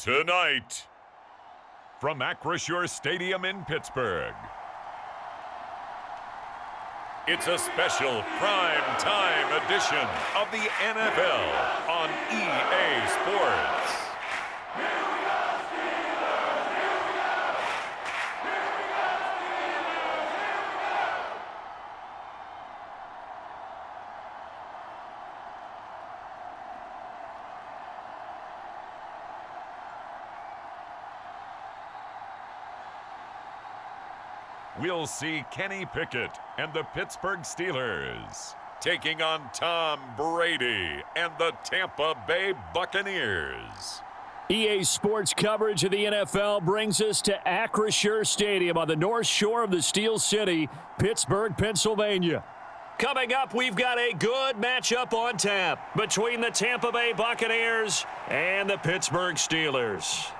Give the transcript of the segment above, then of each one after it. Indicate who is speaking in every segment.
Speaker 1: Tonight, from Acrisure Stadium in Pittsburgh, it's a special prime time edition of the NFL on EA Sports. We'll see Kenny Pickett and the Pittsburgh Steelers taking on Tom Brady and the Tampa Bay Buccaneers.
Speaker 2: EA Sports coverage of the NFL brings us to Acrisure Stadium on the north shore of the Steel City, Pittsburgh, Pennsylvania. Coming up, we've got a good matchup on tap between the Tampa Bay Buccaneers and the Pittsburgh Steelers.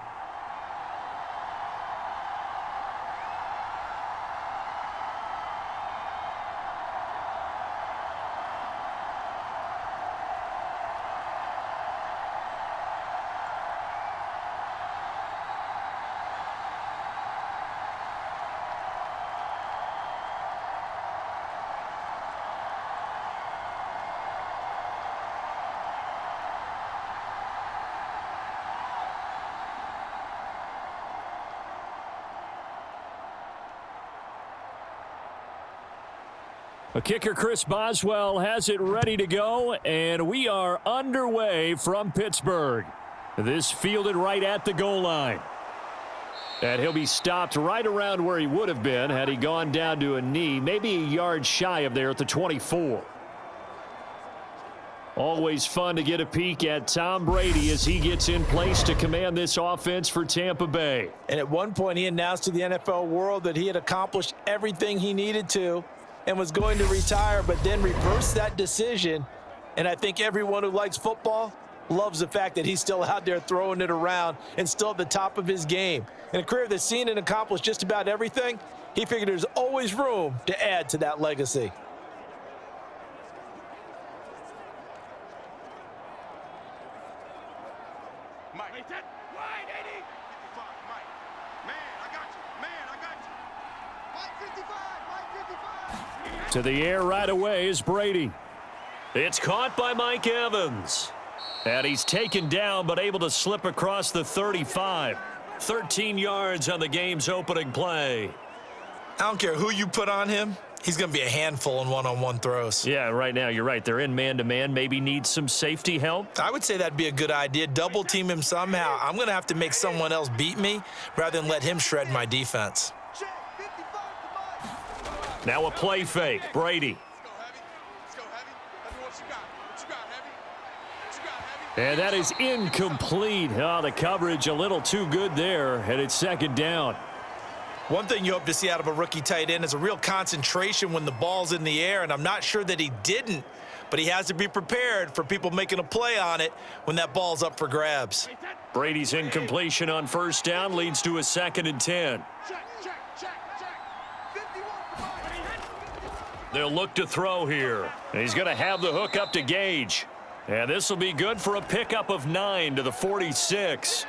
Speaker 2: A kicker, Chris Boswell, has it ready to go, and we are underway from Pittsburgh. This fielded right at the goal line. And he'll be stopped right around where he would have been had he gone down to a knee, maybe a yard shy of there at the 24. Always fun to get a peek at Tom Brady as he gets in place to command this offense for Tampa Bay.
Speaker 3: And at one point, he announced to the NFL world that he had accomplished everything he needed to and was going to retire, but then reversed that decision. And I think everyone who likes football loves the fact that he's still out there throwing it around and still at the top of his game. In a career that's seen and accomplished just about everything, he figured there's always room to add to that legacy.
Speaker 2: To the air right away is Brady. It's caught by Mike Evans. And he's taken down but able to slip across the 35. 13 yards on the game's opening play.
Speaker 3: I don't care who you put on him. He's going to be a handful in one-on-one throws.
Speaker 2: Yeah, right now you're right. They're in man-to-man. Maybe need some safety help.
Speaker 3: I would say that'd be a good idea. Double team him somehow. I'm going to have to make someone else beat me rather than let him shred my defense.
Speaker 2: Now a play fake. Brady. And that is incomplete. Oh, the coverage a little too good there, and it's second down.
Speaker 3: One thing you hope to see out of a rookie tight end is a real concentration when the ball's in the air, and I'm not sure that he didn't, but he has to be prepared for people making a play on it when that ball's up for grabs.
Speaker 2: Brady's incompletion on first down leads to a 2nd and 10. They'll look to throw here. And he's going to have the hook up to Gage. And this will be good for a pickup of 9 to the 46.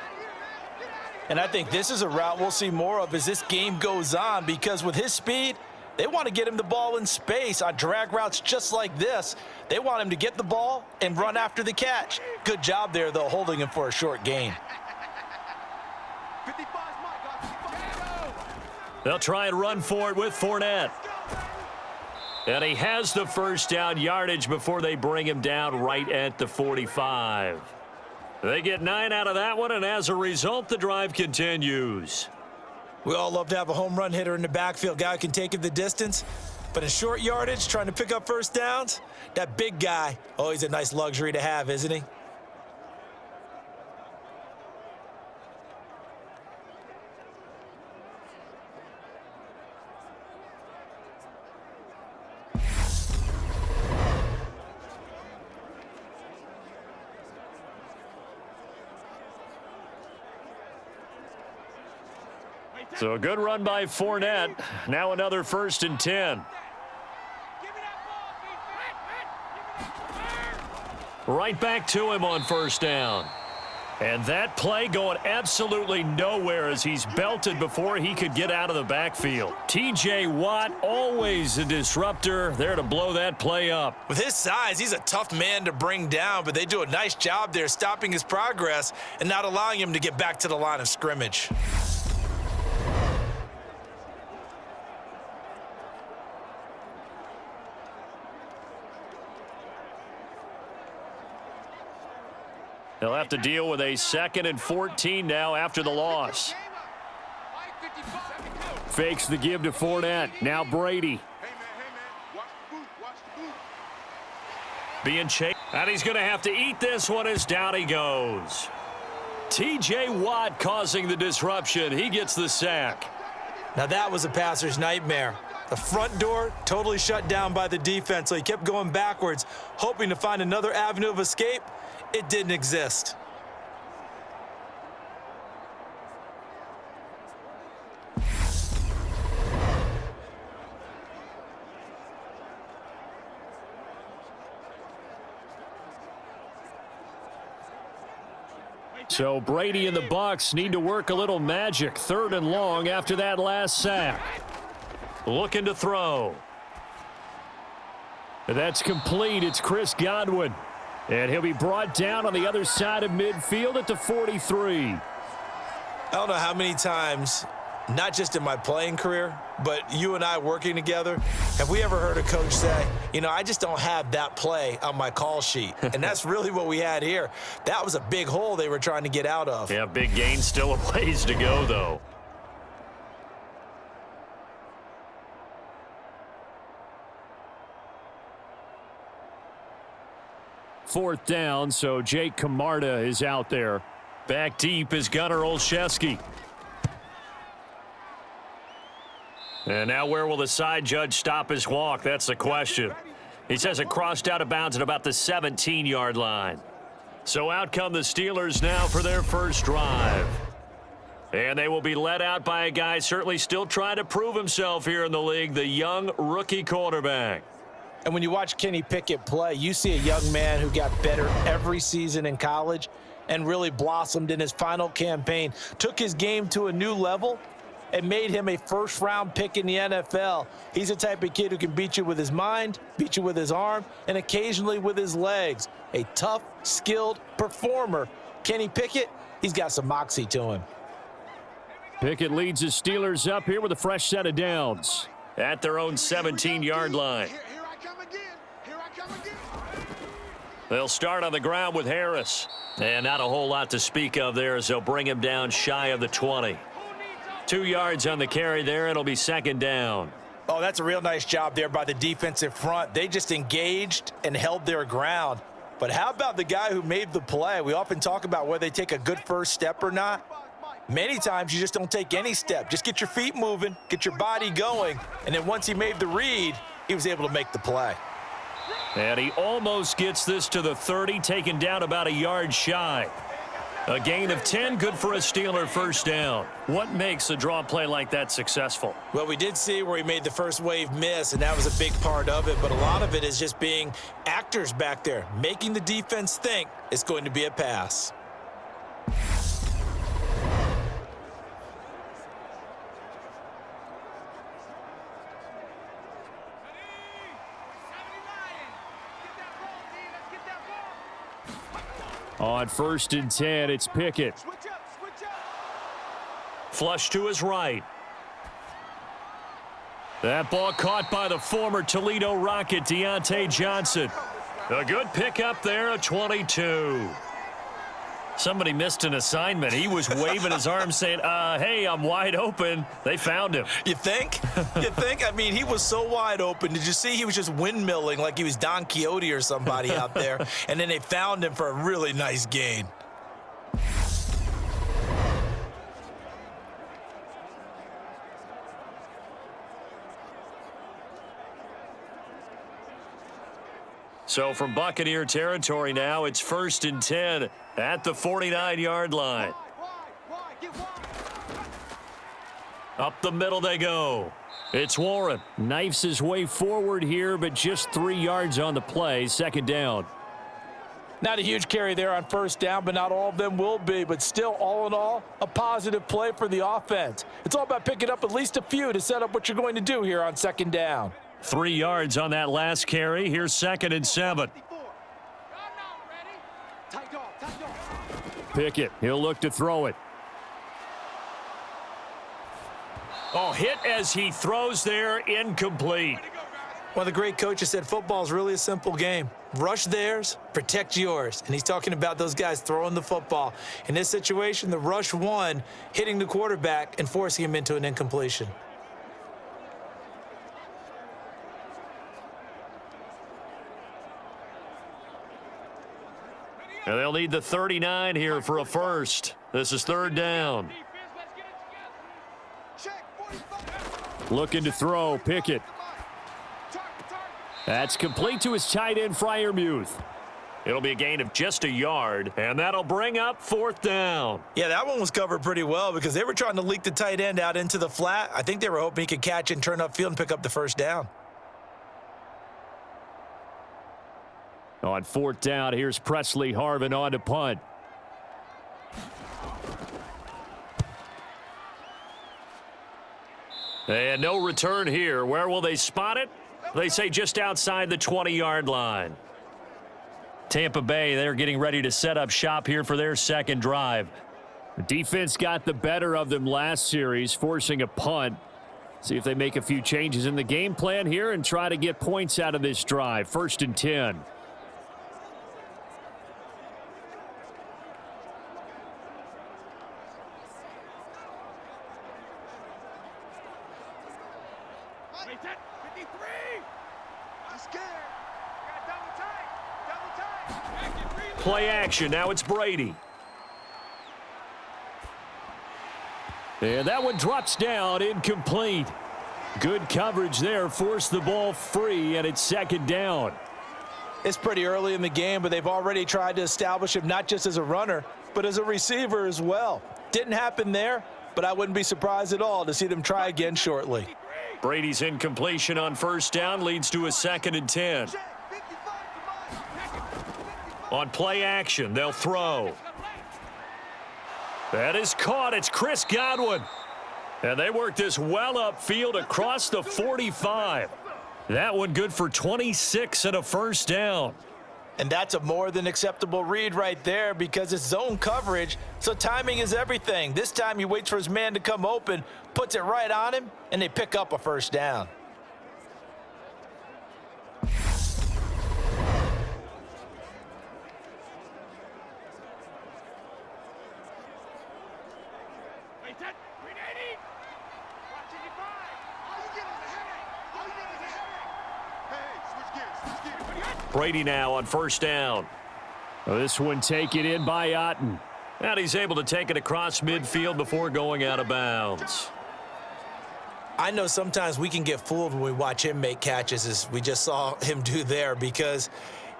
Speaker 3: And I think this is a route we'll see more of as this game goes on, because with his speed, they want to get him the ball in space on drag routes just like this. They want him to get the ball and run after the catch. Good job there, though, holding him for a short gain.
Speaker 2: They'll try and run for it with Fournette. And he has the first down yardage before they bring him down right at the 45. They get 9 out of that one, and as a result, the drive continues.
Speaker 3: We all love to have a home run hitter in the backfield, guy who can take it the distance. But in short yardage, trying to pick up first downs, that big guy, always a nice luxury to have, isn't he?
Speaker 2: So a good run by Fournette. Now another 1st and 10. Right back to him on first down. And that play going absolutely nowhere as he's belted before he could get out of the backfield. T.J. Watt, always a disruptor, there to blow that play up.
Speaker 3: With his size, he's a tough man to bring down, but they do a nice job there stopping his progress and not allowing him to get back to the line of scrimmage.
Speaker 2: They'll have to deal with a 2nd and 14 now after the loss. Fakes the give to Fournette. Now Brady. Being chased. And he's going to have to eat this one as down he goes. T.J. Watt causing the disruption. He gets the sack.
Speaker 3: Now that was a passer's nightmare. The front door totally shut down by the defense, so he kept going backwards, hoping to find another avenue of escape. It didn't exist.
Speaker 2: So Brady and the Bucs need to work a little magic. 3rd and long after that last sack. Looking to throw. That's complete. It's Chris Godwin. And he'll be brought down on the other side of midfield at the 43.
Speaker 3: I don't know how many times, not just in my playing career, but you and I working together, have we ever heard a coach say, you know, I just don't have that play on my call sheet. And that's really what we had here. That was a big hole they were trying to get out of.
Speaker 2: Yeah, big gain, still a ways to go, though. Fourth down, so Jake Camarda is out there. Back deep is Gunnar Olszewski. And now where will the side judge stop his walk? That's the question. He says it crossed out of bounds at about the 17-yard line. So out come the Steelers now for their first drive. And they will be led out by a guy certainly still trying to prove himself here in the league, the young rookie quarterback.
Speaker 3: And when you watch Kenny Pickett play, you see a young man who got better every season in college and really blossomed in his final campaign, took his game to a new level, and made him a first-round pick in the NFL. He's the type of kid who can beat you with his mind, beat you with his arm, and occasionally with his legs. A tough, skilled performer. Kenny Pickett, he's got some moxie to him.
Speaker 2: Pickett leads the Steelers up here with a fresh set of downs at their own 17-yard line. They'll start on the ground with Harris. And not a whole lot to speak of there as they'll bring him down shy of the 20. 2 yards on the carry there. It'll be 2nd down.
Speaker 3: Oh, that's a real nice job there by the defensive front. They just engaged and held their ground. But how about the guy who made the play? We often talk about whether they take a good first step or not. Many times you just don't take any step. Just get your feet moving, get your body going. And then once he made the read, he was able to make the play.
Speaker 2: And he almost gets this to the 30, taken down about a yard shy. A gain of 10, good for a Steeler first down. What makes a draw play like that successful?
Speaker 3: Well, we did see where he made the first wave miss, and that was a big part of it. But a lot of it is just being actors back there, making the defense think it's going to be a pass.
Speaker 2: On 1st and 10, it's Pickett. Flush to his right. That ball caught by the former Toledo Rocket, Deontay Johnson. A good pickup there, a 22. Somebody missed an assignment. He was waving his arms saying, hey, I'm wide open. They found him.
Speaker 3: You think? You think? I mean, he was so wide open. Did you see he was just windmilling like he was Don Quixote or somebody out there? And then they found him for a really nice gain.
Speaker 2: So from Buccaneer territory now, it's 1st and 10 at the 49-yard line. Up the middle they go. It's Warren. Knifes his way forward here, but just 3 yards on the play. 2nd down.
Speaker 3: Not a huge carry there on first down, but not all of them will be. But still, all in all, a positive play for the offense. It's all about picking up at least a few to set up what you're going to do here on second down.
Speaker 2: 3 yards on that last carry. Here's 2nd and 7. Pickett, he'll look to throw it. Oh, hit as he throws there, incomplete.
Speaker 3: One of the great coaches said football is really a simple game. Rush theirs, protect yours. And he's talking about those guys throwing the football. In this situation, the rush won, hitting the quarterback and forcing him into an incompletion.
Speaker 2: And they'll need the 39 here for a first. This is 3rd down. Looking to throw, Pickett. That's complete to his tight end, Freiermuth. It'll be a gain of just a yard, and that'll bring up 4th down.
Speaker 3: Yeah, that one was covered pretty well because they were trying to leak the tight end out into the flat. I think they were hoping he could catch and turn upfield and pick up the first down.
Speaker 2: On 4th down, here's Presley Harvin on to punt. And no return here. Where will they spot it? They say just outside the 20-yard line. Tampa Bay, they're getting ready to set up shop here for their second drive. The defense got the better of them last series, forcing a punt. See if they make a few changes in the game plan here and try to get points out of this drive. 1st and 10. Play action. Now it's Brady. And that one drops down, incomplete. Good coverage there, forced the ball free, and it's 2nd down.
Speaker 3: It's pretty early in the game, but they've already tried to establish him not just as a runner, but as a receiver as well. Didn't happen there, but I wouldn't be surprised at all to see them try again shortly.
Speaker 2: Brady's incompletion on 1st down leads to a 2nd and 10. On play action, they'll throw. That is caught. It's Chris Godwin. And they work this well upfield across the 45. That one good for 26 and a first down.
Speaker 3: And that's a more than acceptable read right there because it's zone coverage, so timing is everything. This time he waits for his man to come open, puts it right on him, and they pick up a first down.
Speaker 2: Brady now on 1st down. This one taken in by Otten. And he's able to take it across midfield before going out of bounds.
Speaker 3: I know sometimes we can get fooled when we watch him make catches, as we just saw him do there, because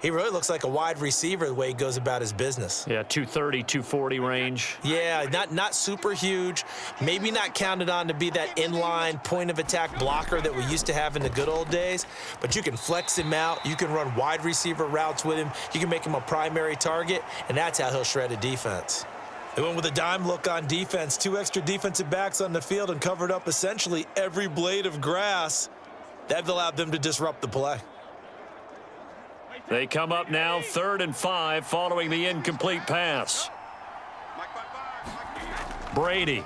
Speaker 3: he really looks like a wide receiver the way he goes about his business.
Speaker 2: Yeah, 230, 240 range.
Speaker 3: Yeah, not super huge. Maybe not counted on to be that inline point-of-attack blocker that we used to have in the good old days. But you can flex him out. You can run wide receiver routes with him. You can make him a primary target, and that's how he'll shred a defense. They went with a dime look on defense. 2 extra defensive backs on the field and covered up essentially every blade of grass. That allowed them to disrupt the play.
Speaker 2: They come up now 3rd and 5 following the incomplete pass. Brady.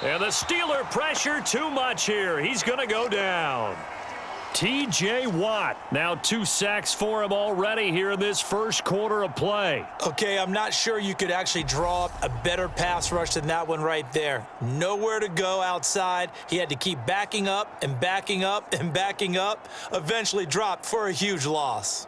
Speaker 2: And the Steeler pressure too much here. He's going to go down. T.J. Watt. Now 2 sacks for him already here in this first quarter of play.
Speaker 3: Okay, I'm not sure you could actually draw up a better pass rush than that one right there. Nowhere to go outside. He had to keep backing up and backing up and backing up. Eventually dropped for a huge loss.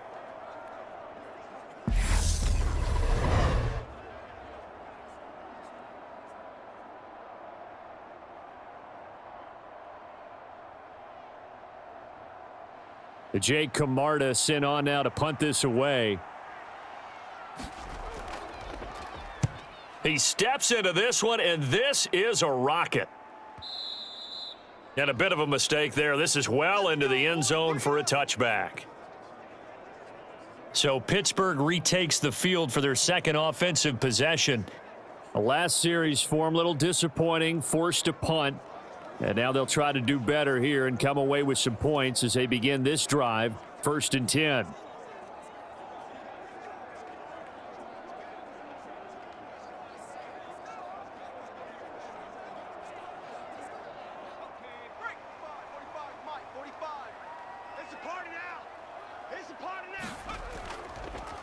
Speaker 2: Jake Camarda sent on now to punt this away. He steps into this one, and this is a rocket. And a bit of a mistake there. This is well into the end zone for a touchback. So Pittsburgh retakes the field for their second offensive possession. The last series for them, a little disappointing, forced a punt. And now they'll try to do better here and come away with some points as they begin this drive, 1st and 10.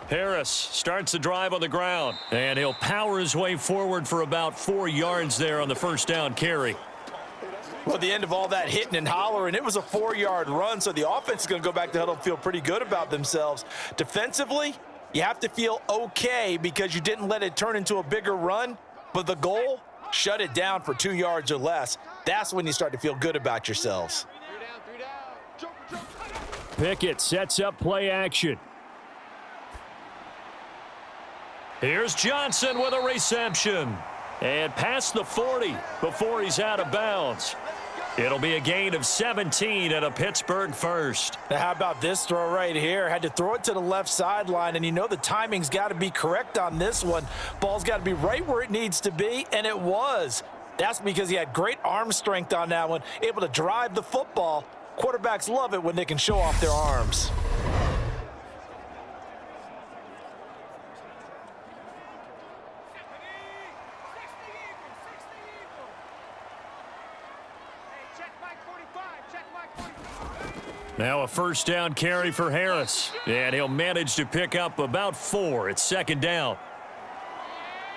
Speaker 2: Harris starts the drive on the ground, and he'll power his way forward for about 4 yards there on the first down carry.
Speaker 3: Well, at the end of all that hitting and hollering, it was a 4-yard run, so the offense is going to go back to huddle and feel pretty good about themselves. Defensively, you have to feel okay because you didn't let it turn into a bigger run, but the goal, shut it down for 2 yards or less. That's when you start to feel good about yourselves.
Speaker 2: Pickett sets up play action. Here's Johnson with a reception. And past the 40 before he's out of bounds. It'll be a gain of 17 and a Pittsburgh first.
Speaker 3: Now, how about this throw right here? Had to throw it to the left sideline, and you know the timing's got to be correct on this one. Ball's got to be right where it needs to be, and it was. That's because he had great arm strength on that one, able to drive the football. Quarterbacks love it when they can show off their arms.
Speaker 2: Now a first down carry for Harris. And he'll manage to pick up about 4. It's 2nd down.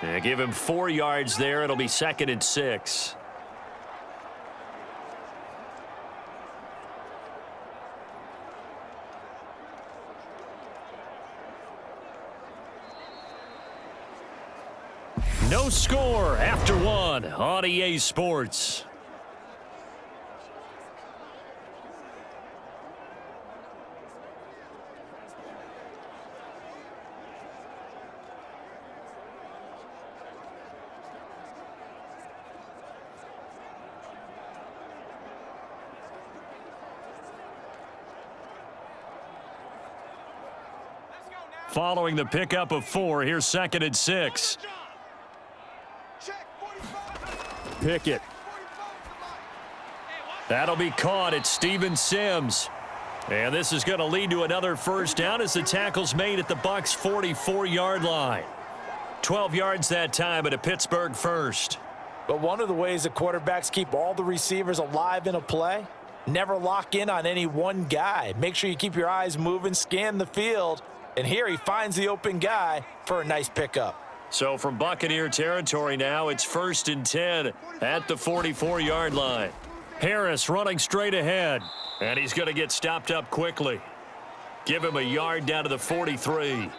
Speaker 2: And give him 4 yards there. It'll be 2nd and 6. No score after 1 on EA Sports. Following the pickup of 4, here's 2nd and 6. Pickett. That'll be caught at Steven Sims. And this is going to lead to another first down as the tackle's made at the Bucs' 44-yard line. 12 yards that time at a Pittsburgh first.
Speaker 3: But one of the ways the quarterbacks keep all the receivers alive in a play, never lock in on any one guy. Make sure you keep your eyes moving, scan the field. And here he finds the open guy for a nice pickup.
Speaker 2: So from Buccaneer territory now, it's 1st and 10 at the 44-yard line. Harris running straight ahead. And he's going to get stopped up quickly. Give him a yard down to the 43.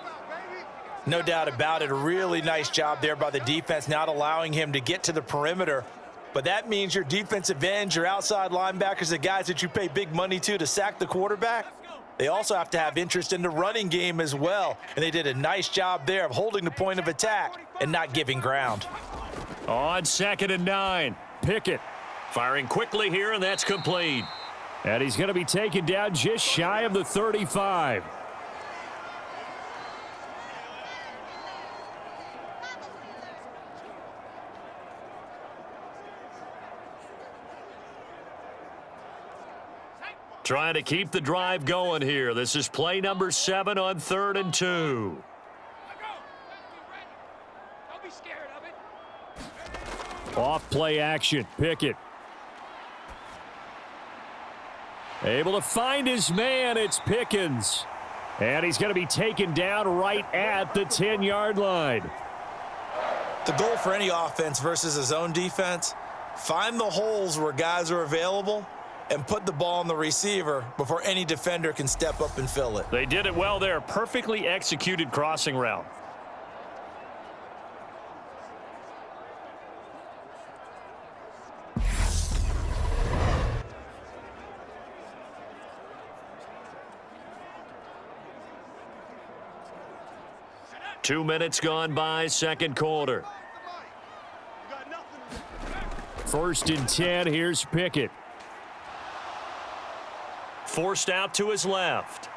Speaker 3: No doubt about it. A really nice job there by the defense, not allowing him to get to the perimeter. But that means your defensive ends, your outside linebackers, the guys that you pay big money to sack the quarterback, they also have to have interest in the running game as well. And they did a nice job there of holding the point of attack and not giving ground.
Speaker 2: On 2nd and 9, Pickett firing quickly here, and that's complete. And he's going to be taken down just shy of the 35. Trying to keep the drive going here. This is play number 7 on 3rd and 2. Off play action. Pickett. Able to find his man. It's Pickens. And he's going to be taken down right at the 10-yard line.
Speaker 3: The goal for any offense versus his own defense, find the holes where guys are available and put the ball on the receiver before any defender can step up and fill it.
Speaker 2: They did it well there. Perfectly executed crossing route. Two minutes gone by, second quarter. 1st and 10, here's Pickett. forced out to his left.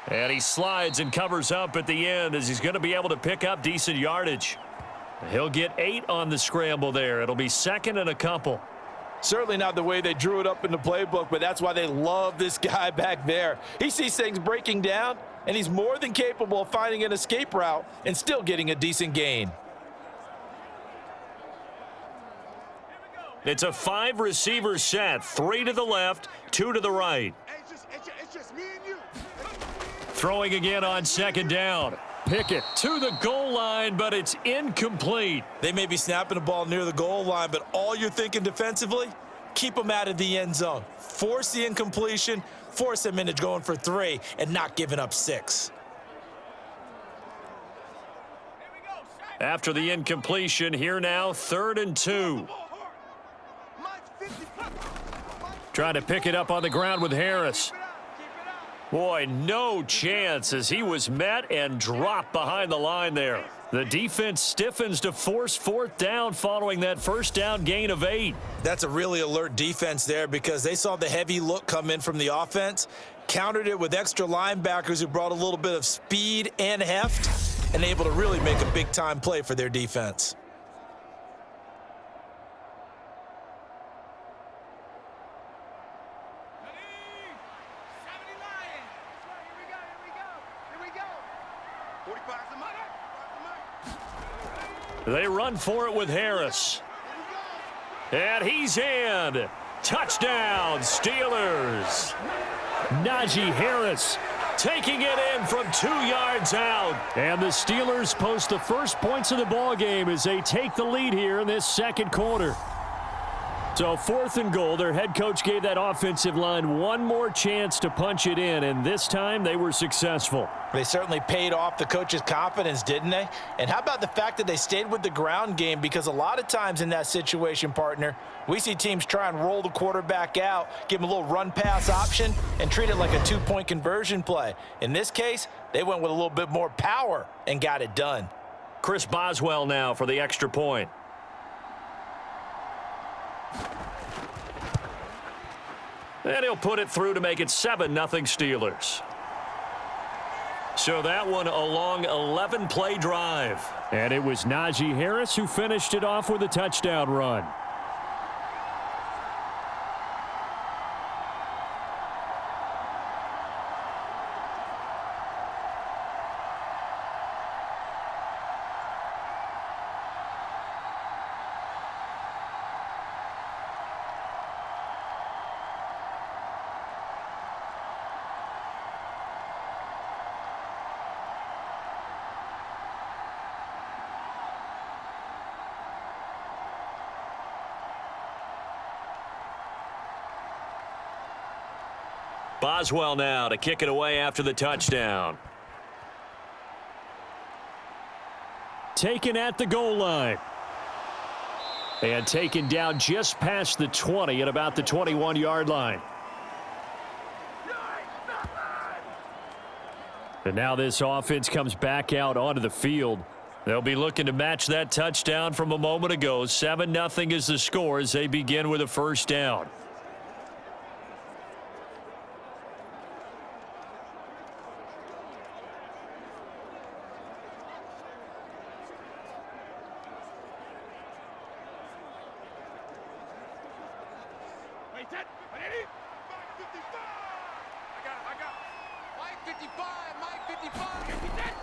Speaker 2: And he slides and covers up at the end as he's going to be able to pick up decent yardage. He'll get 8 on the scramble there. It'll be second and a couple.
Speaker 3: Certainly not the way they drew it up in the playbook, but that's why they love this guy back there. He sees things breaking down, and he's more than capable of finding an escape route and still getting a decent gain.
Speaker 2: It's a 5-receiver set, 3 to the left, 2 to the right.
Speaker 4: It's just me and you.
Speaker 2: Throwing again on second down. Pickett to the goal line, but it's incomplete.
Speaker 3: They may be snapping the ball near the goal line, but all you're thinking defensively, keep them out of the end zone. Force the incompletion, force them into going for 3 and not giving up 6.
Speaker 2: After the incompletion, here now, 3rd and 2. Trying to pick it up on the ground with Harris. Boy, no chance as he was met and dropped behind the line there. The defense stiffens to force 4th down following that first down gain of 8.
Speaker 3: That's a really alert defense there because they saw the heavy look come in from the offense, countered it with extra linebackers who brought a little bit of speed and heft, and able to really make a big-time play for their defense.
Speaker 2: They run for it with Harris. And he's in. Touchdown, Steelers. Najee Harris taking it in from 2 yards out. And the Steelers post the first points of the ball game as they take the lead here in this second quarter. So 4th and goal, their head coach gave that offensive line one more chance to punch it in, and this time they were successful.
Speaker 3: They certainly paid off the coach's confidence, didn't they? And how about the fact that they stayed with the ground game? Because a lot of times in that situation, partner, we see teams try and roll the quarterback out, give him a little run-pass option, and treat it like a 2-point conversion play. In this case, they went with a little bit more power and got it done.
Speaker 2: Chris Boswell now for the extra point. And he'll put it through to make it 7-0 Steelers. So that one a long 11-play drive. And it was Najee Harris who finished it off with a touchdown run. Boswell now to kick it away after the touchdown. Taken at the goal line. And taken down just past the 20 at about the 21-yard line. And now this offense comes back out onto the field. They'll be looking to match that touchdown from a moment ago. 7-0 is the score as they begin with a first down.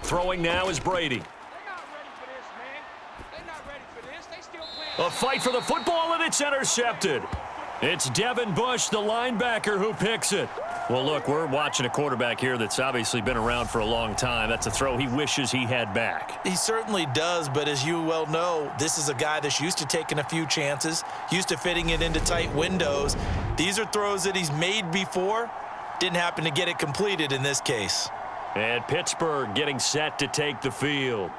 Speaker 2: Throwing now is Brady. A fight for the football, and it's intercepted. It's Devin Bush, the linebacker, who picks it. Well, look, we're watching a quarterback here that's obviously been around for a long time. That's a throw he wishes he had back.
Speaker 3: He certainly does, but as you well know, this is a guy that's used to taking a few chances, used to fitting it into tight windows. These are throws that he's made before. Didn't happen to get it completed in this case.
Speaker 2: And Pittsburgh getting set to take the field.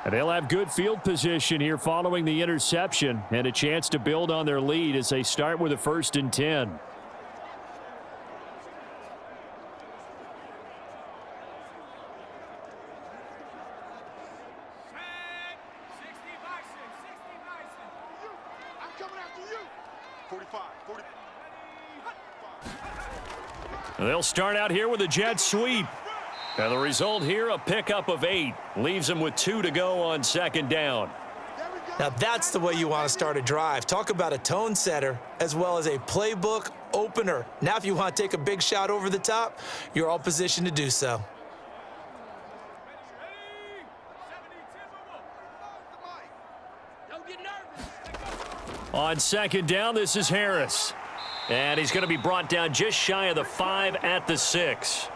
Speaker 2: And they'll have good field position here following the interception and a chance to build on their lead as they start with a 1st and 10. They'll start out here with a jet sweep. And the result here, a pickup of 8. Leaves them with 2 to go on second down.
Speaker 3: Now that's the way you want to start a drive. Talk about a tone setter as well as a playbook opener. Now if you want to take a big shot over the top, you're all positioned to do so.
Speaker 2: On second down, this is Harris. And he's going to be brought down just shy of the 5 at the 6.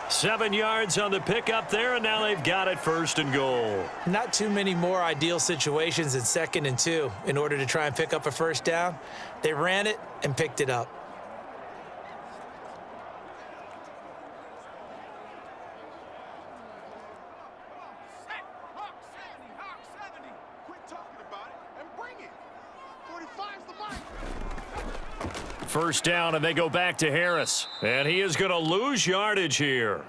Speaker 2: 7 yards on the pickup there, and now they've got it 1st and goal.
Speaker 3: Not too many more ideal situations in 2nd and 2 in order to try and pick up a 1st down. They ran it and picked it up.
Speaker 2: First down, and they go back to Harris. And he is going to lose yardage here.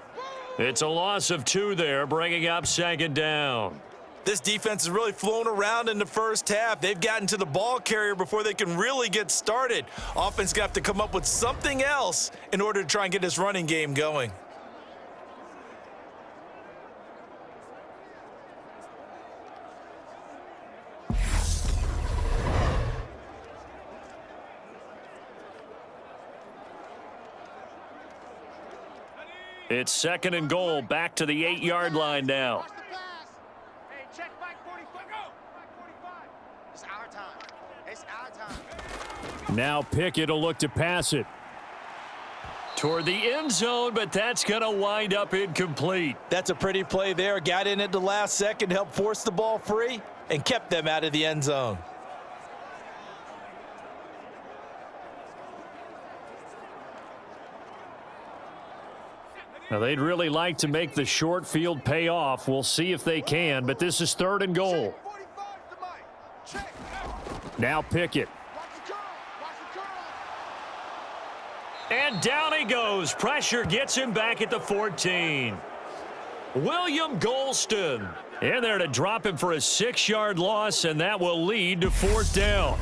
Speaker 2: It's a loss of 2 there, bringing up 2nd down.
Speaker 3: This defense has really flown around in the first half. They've gotten to the ball carrier before they can really get started. Offense got to come up with something else in order to try and get this running game going.
Speaker 2: It's 2nd and goal, back to the 8-yard line now.
Speaker 4: Hey, check back 45. Go. Back 45. It's our time. It's our time.
Speaker 2: Now Pickett will look to pass it toward the end zone, but that's going to wind up incomplete.
Speaker 3: That's a pretty play there. Got in at the last second, helped force the ball free, and kept them out of the end zone.
Speaker 2: Now, they'd really like to make the short field pay off. We'll see if they can, but this is 3rd and goal. Now Pickett. And down he goes. Pressure gets him back at the 14. William Golston in there to drop him for a 6-yard loss, and that will lead to 4th down.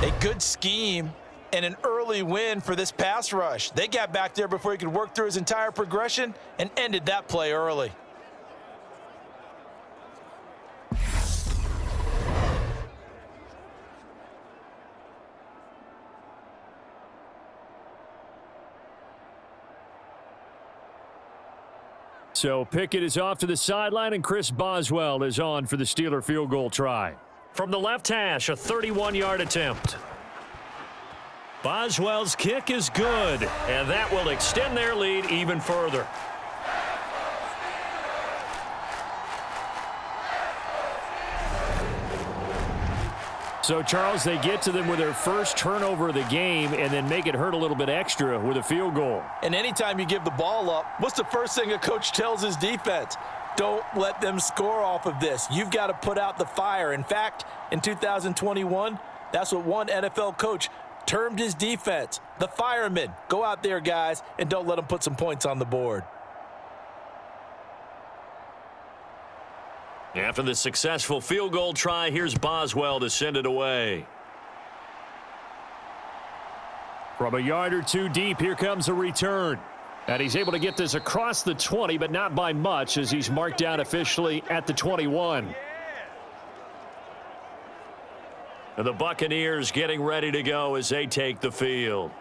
Speaker 3: A good scheme and an early win for this pass rush. They got back there before he could work through his entire progression and ended that play early.
Speaker 2: So Pickett is off to the sideline, and Chris Boswell is on for the Steeler field goal try. From the left hash, a 31-yard attempt. Boswell's kick is good, and that will extend their lead even further. So, Charles, they get to them with their first turnover of the game and then make it hurt a little bit extra with a field goal.
Speaker 3: And anytime you give the ball up, what's the first thing a coach tells his defense? Don't let them score off of this. You've got to put out the fire. In fact, in 2021, that's what one NFL coach termed his defense, the firemen. Go out there, guys, and don't let them put some points on the board.
Speaker 2: After the successful field goal try, here's Boswell to send it away. From a yard or two deep, here comes a return. And he's able to get this across the 20, but not by much, as he's marked down officially at the 21. And the Buccaneers getting ready to go as they take the field.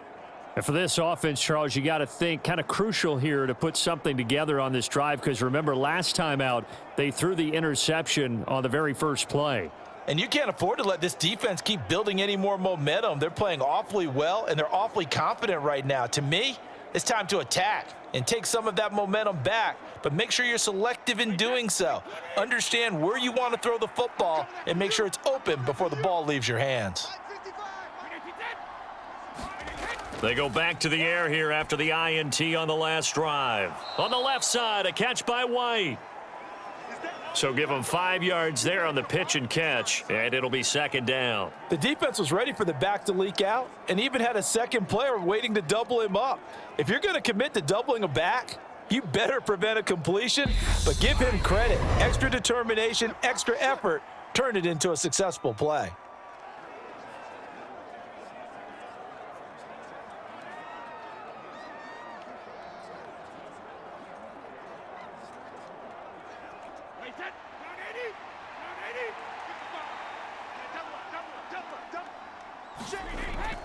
Speaker 2: And for this offense, Charles, you got to think kind of crucial here to put something together on this drive, because remember last time out, they threw the interception on the very first play.
Speaker 3: And you can't afford to let this defense keep building any more momentum. They're playing awfully well, and they're awfully confident right now. To me, it's time to attack and take some of that momentum back, but make sure you're selective in doing so. Understand where you want to throw the football and make sure it's open before the ball leaves your hands.
Speaker 2: They go back to the air here after the INT on the last drive. On the left side, a catch by White. So give them 5 yards there on the pitch and catch, and it'll be second down.
Speaker 3: The defense was ready for the back to leak out and even had a second player waiting to double him up. If you're going to commit to doubling a back, you better prevent a completion, but give him credit. Extra determination, extra effort, turned it into a successful play.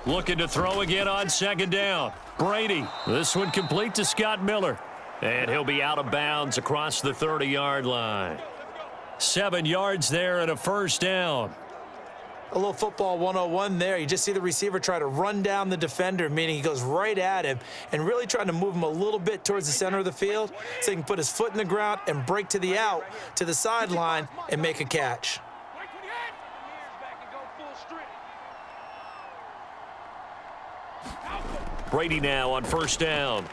Speaker 2: Looking to throw again on second down. Brady. This one complete to Scott Miller. And he'll be out of bounds across the 30-yard line. 7 yards there and a first down.
Speaker 3: A little football 101 there. You just see the receiver try to run down the defender, meaning he goes right at him and really trying to move him a little bit towards the center of the field so he can put his foot in the ground and break to the out, to the sideline, and make a catch.
Speaker 2: Brady now on first down.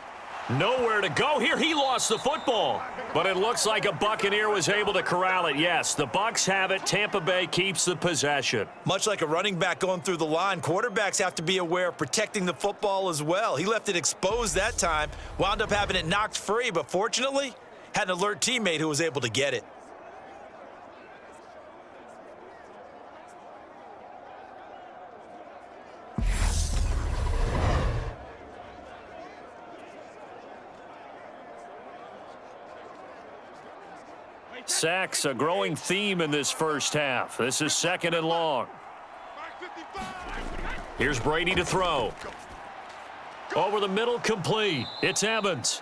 Speaker 2: Nowhere to go here. He lost the football. But it looks like a Buccaneer was able to corral it. Yes, the Bucs have it. Tampa Bay keeps the possession.
Speaker 3: Much like a running back going through the line, quarterbacks have to be aware of protecting the football as well. He left it exposed that time, wound up having it knocked free, but fortunately, had an alert teammate who was able to get it.
Speaker 2: Sacks, a growing theme in this first half. This is second and long. Here's Brady to throw. Over the middle, complete. It's Evans.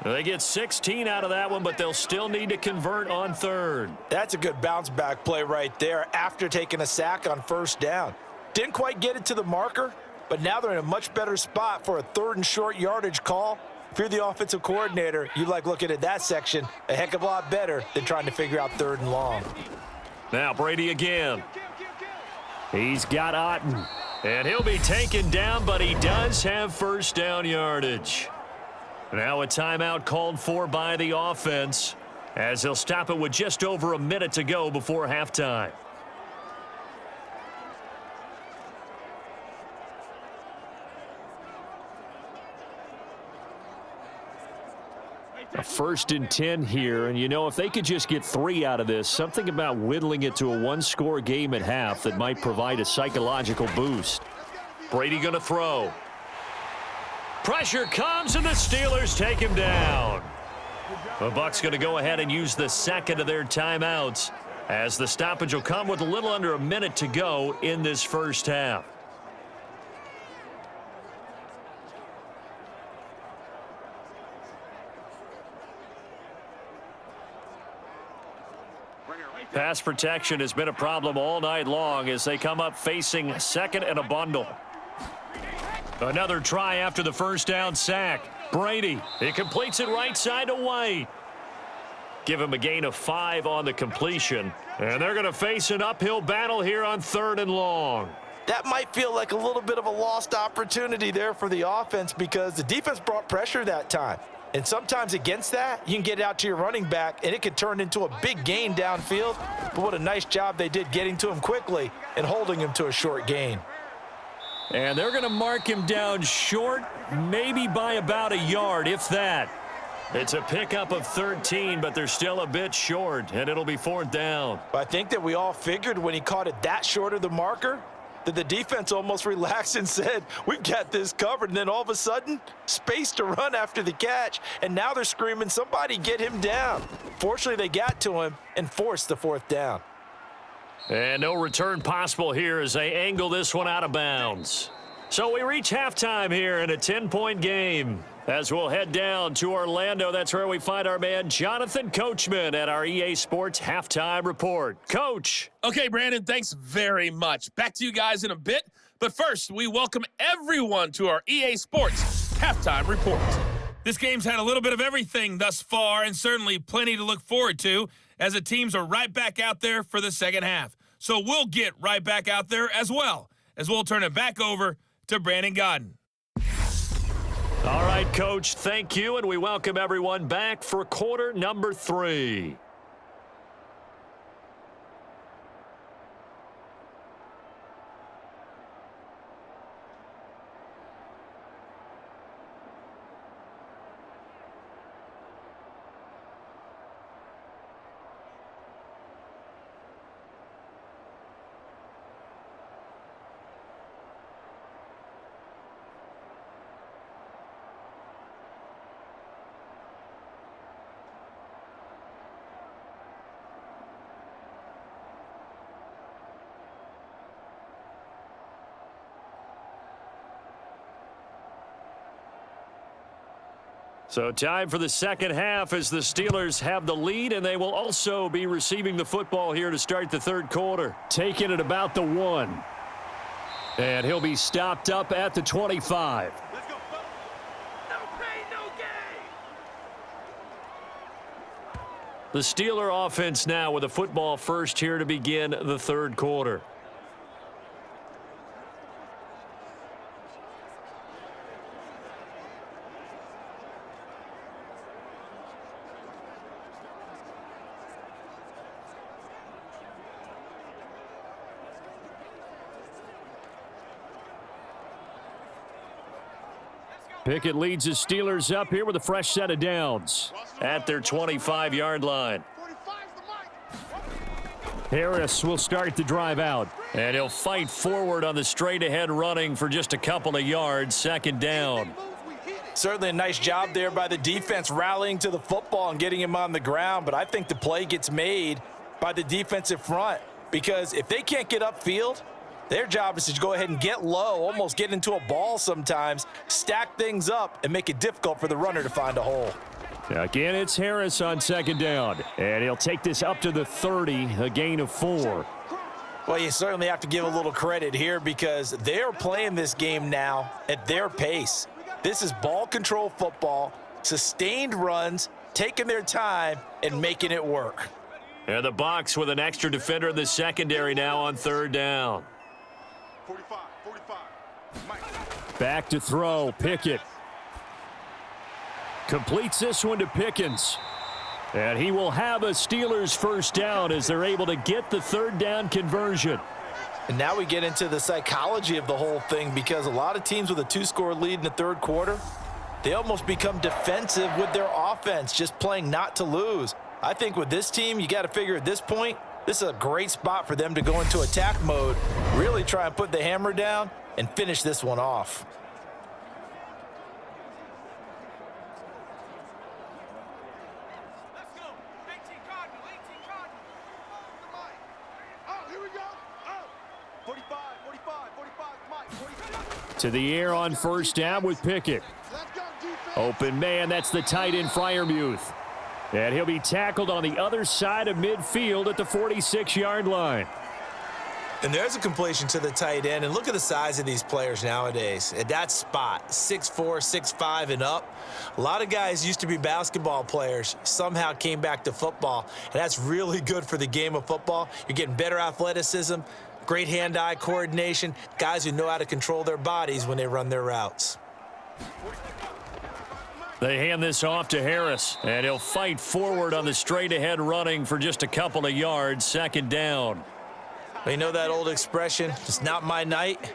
Speaker 2: They get 16 out of that one, but they'll still need to convert on third.
Speaker 3: That's a good bounce-back play right there after taking a sack on first down. Didn't quite get it to the marker, but now they're in a much better spot for a third and short yardage call. If you're the offensive coordinator, you like looking at that section a heck of a lot better than trying to figure out third and long.
Speaker 2: Now Brady again. He's got Otten. And he'll be taken down, but he does have first down yardage. Now a timeout called for by the offense as they'll stop it with just over a minute to go before halftime. A 1st and 10 here, and you know, if they could just get 3 out of this, something about whittling it to a one-score game at half that might provide a psychological boost. Brady going to throw. Pressure comes, and the Steelers take him down. The Bucs going to go ahead and use the second of their timeouts as the stoppage will come with a little under a minute to go in this first half. Pass protection has been a problem all night long as they come up facing second and a bundle. Another try after the first down sack. Brady, he completes it right side to White. Give him a gain of 5 on the completion. And they're going to face an uphill battle here on 3rd and long.
Speaker 3: That might feel like a little bit of a lost opportunity there for the offense because the defense brought pressure that time. And sometimes against that, you can get it out to your running back, and it could turn into a big gain downfield. But what a nice job they did getting to him quickly and holding him to a short gain.
Speaker 2: And they're going to mark him down short, maybe by about a yard, if that. It's a pickup of 13, but they're still a bit short, and it'll be 4th down.
Speaker 3: I think that we all figured when he caught it that short of the marker that the defense almost relaxed and said, we've got this covered. And then all of a sudden, space to run after the catch. And now they're screaming, somebody get him down. Fortunately, they got to him and forced the 4th down.
Speaker 2: And no return possible here as they angle this one out of bounds. So we reach halftime here in a 10-point game. As we'll head down to Orlando, that's where we find our man Jonathan Coachman at our EA Sports Halftime Report. Coach.
Speaker 5: Okay, Brandon, thanks very much. Back to you guys in a bit. But first, we welcome everyone to our EA Sports Halftime Report. This game's had a little bit of everything thus far, and certainly plenty to look forward to, as the teams are right back out there for the second half. So we'll get right back out there as well, as we'll turn it back over to Brandon Godden.
Speaker 2: All right, Coach, thank you, and we welcome everyone back for quarter number 3. So time for the second half as the Steelers have the lead, and they will also be receiving the football here to start the third quarter. Taking it about the 1. And he'll be stopped up at the 25.
Speaker 4: Let's go. No pain, no gain.
Speaker 2: The Steeler offense now with a football first here to begin the third quarter. Pickett leads the Steelers up here with a fresh set of downs at their 25-yard line. Harris will start the drive out, and he'll fight forward on the straight-ahead running for just a couple of yards, second down.
Speaker 3: Certainly a nice job there by the defense rallying to the football and getting him on the ground, but I think the play gets made by the defensive front because if they can't get upfield, their job is to go ahead and get low, almost get into a ball sometimes, stack things up, and make it difficult for the runner to find a hole.
Speaker 2: Again, it's Harris on second down, and he'll take this up to the 30, a gain of 4.
Speaker 3: Well, you certainly have to give a little credit here because they're playing this game now at their pace. This is ball control football, sustained runs, taking their time, and making it work.
Speaker 2: And the box with an extra defender in the secondary now on third down.
Speaker 4: 45. Mike.
Speaker 2: Back to throw, Pickett. Completes this one to Pickens. And he will have a Steelers first down as they're able to get the third down conversion.
Speaker 3: And now we get into the psychology of the whole thing because a lot of teams with a 2-score lead in the third quarter, they almost become defensive with their offense, just playing not to lose. I think with this team, you got to figure at this point, this is a great spot for them to go into attack mode, really try and put the hammer down and finish this one off.
Speaker 4: Let's go. 18 Cardinal. Oh, here we go. Oh. 45, Mike. 45.
Speaker 2: To the air on first down with Pickett.
Speaker 4: Let's go, defense.
Speaker 2: Open man, that's the tight end Freiermuth. And he'll be tackled on the other side of midfield at the 46-yard line.
Speaker 3: And there's a completion to the tight end. And look at the size of these players nowadays. At that spot, 6'4", 6'5", and up. A lot of guys used to be basketball players, somehow came back to football. And that's really good for the game of football. You're getting better athleticism, great hand-eye coordination, guys who know how to control their bodies when they run their routes.
Speaker 2: They hand this off to Harris, and he'll fight forward on the straight-ahead running for just a couple of yards, second down.
Speaker 3: You know that old expression, it's not my night?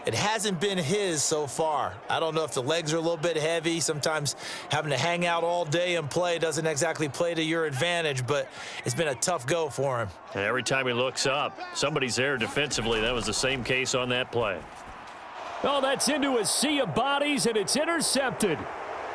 Speaker 3: It hasn't been his so far. I don't know if the legs are a little bit heavy. Sometimes having to hang out all day and play doesn't exactly play to your advantage, but it's been a tough go for him.
Speaker 2: And every time he looks up, somebody's there defensively. That was the same case on that play. Oh, that's into a sea of bodies, and it's intercepted.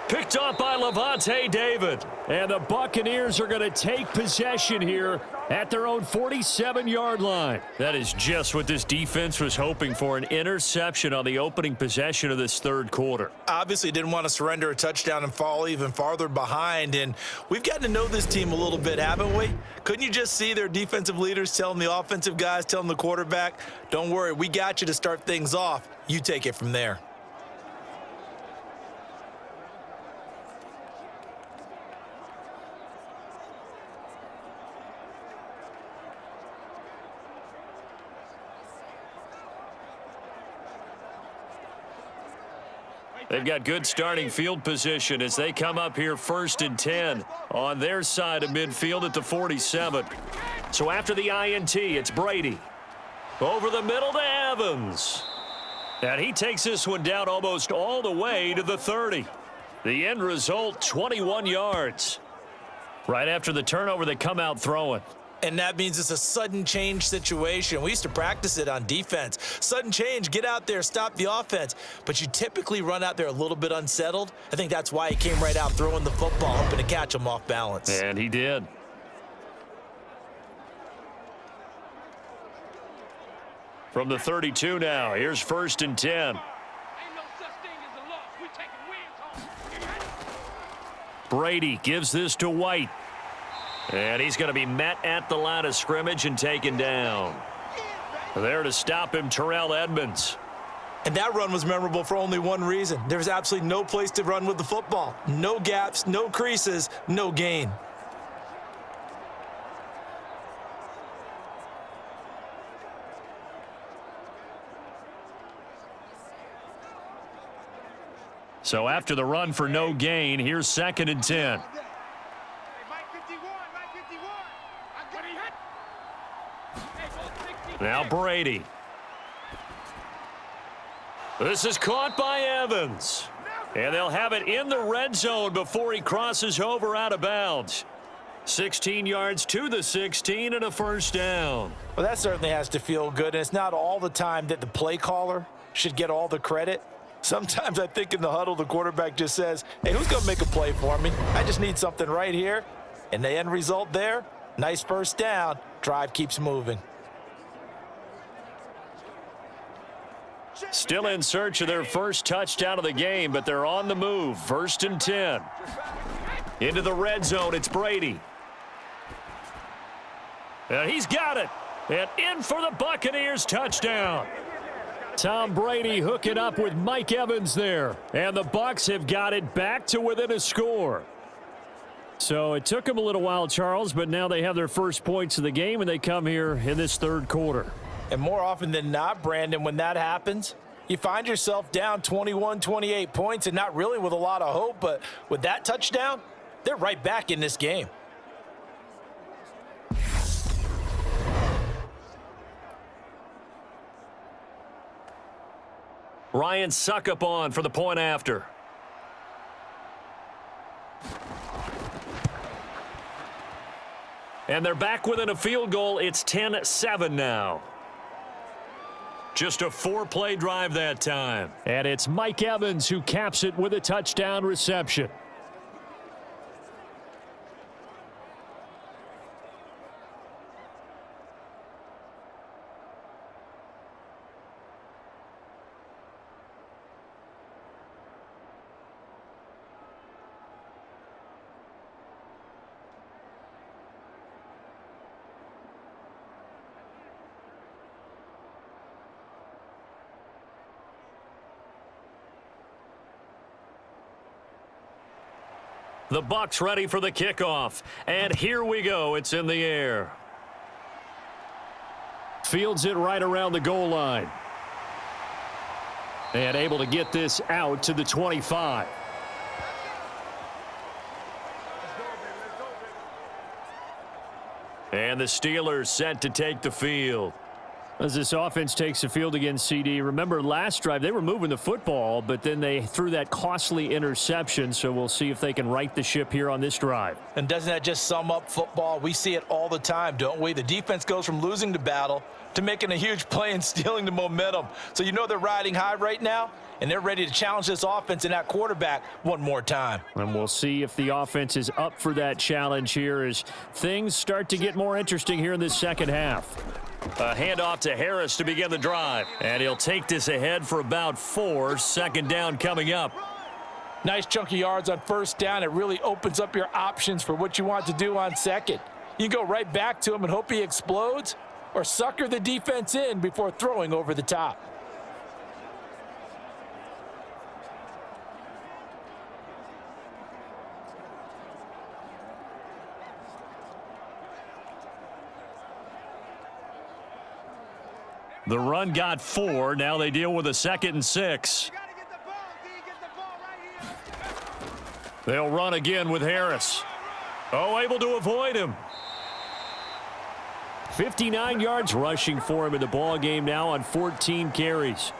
Speaker 2: Picked off by Levante David. And the Buccaneers are going to take possession here at their own 47-yard line. That is just what this defense was hoping for, an interception on the opening possession of this third quarter.
Speaker 3: Obviously didn't want to surrender a touchdown and fall even farther behind, and we've gotten to know this team a little bit, haven't we? Couldn't you just see their defensive leaders telling the offensive guys, telling the quarterback, don't worry, we got you to start things off. You take it from there.
Speaker 2: They've got good starting field position as they come up here first and 10 on their side of midfield at the 47. So after the INT, it's Brady. Over the middle to Evans. And he takes this one down almost all the way to the 30. The end result, 21 yards. Right after the turnover, they come out throwing.
Speaker 3: And that means it's a sudden change situation. We used to practice it on defense. Sudden change, get out there, stop the offense. But you typically run out there a little bit unsettled. I think that's why he came right out throwing the football, hoping to catch him off balance.
Speaker 2: And he did. From the 32 now, here's first and 10.
Speaker 4: Ain't no such thing as a loss. We taking wins home.
Speaker 2: Brady gives this to White. And he's going to be met at the line of scrimmage and taken down. There to stop him, Terrell Edmonds.
Speaker 3: And that run was memorable for only one reason. There was absolutely no place to run with the football. No gaps, no creases, no gain.
Speaker 2: So after the run for no gain, here's 2nd and 10. Now Brady. This is caught by Evans. And they'll have it in the red zone before he crosses over out of bounds. 16 yards to the 16 and a first down.
Speaker 3: Well, that certainly has to feel good. And it's not all the time that the play caller should get all the credit. Sometimes I think in the huddle, the quarterback just says, hey, who's going to make a play for me? I just need something right here. And the end result there, nice first down. Drive keeps moving.
Speaker 2: Still in search of their first touchdown of the game, but they're on the move. 1st and 10. Into the red zone, it's Brady. And he's got it. And in for the Buccaneers touchdown. Tom Brady hooking up with Mike Evans there. And the Bucs have got it back to within a score. So it took them a little while, Charles, but now they have their first points of the game, and they come here in this third quarter.
Speaker 3: And more often than not, Brandon, when that happens, you find yourself down 21, 28 points and not really with a lot of hope, but with that touchdown, they're right back in this game.
Speaker 2: Ryan Suckup on for the point after. And they're back within a field goal. It's 10-7 now. Just a 4-play drive that time. And it's Mike Evans who caps it with a touchdown reception. The Bucs ready for the kickoff. And here we go. It's in the air. Fields it right around the goal line. And able to get this out to the 25. And the Steelers set to take the field. As this offense takes the field against CD, remember last drive they were moving the football, but then they threw that costly interception, so we'll see if they can right the ship here on this drive.
Speaker 3: And doesn't that just sum up football? We see it all the time, don't we? The defense goes from losing the battle to making a huge play and stealing the momentum. So you know they're riding high right now, and they're ready to challenge this offense and that quarterback one more time.
Speaker 2: And we'll see if the offense is up for that challenge here as things start to get more interesting here in this second half. A handoff to Harris to begin the drive. And he'll take this ahead for about 4. Second down coming up.
Speaker 3: Nice chunky yards on first down. It really opens up your options for what you want to do on second. You can go right back to him and hope he explodes, or sucker the defense in before throwing over the top.
Speaker 2: The run got 4. Now they deal with a 2nd and 6. They'll run again with Harris. Oh, able to avoid him. 59 yards rushing for him in the ball game now on 14 carries.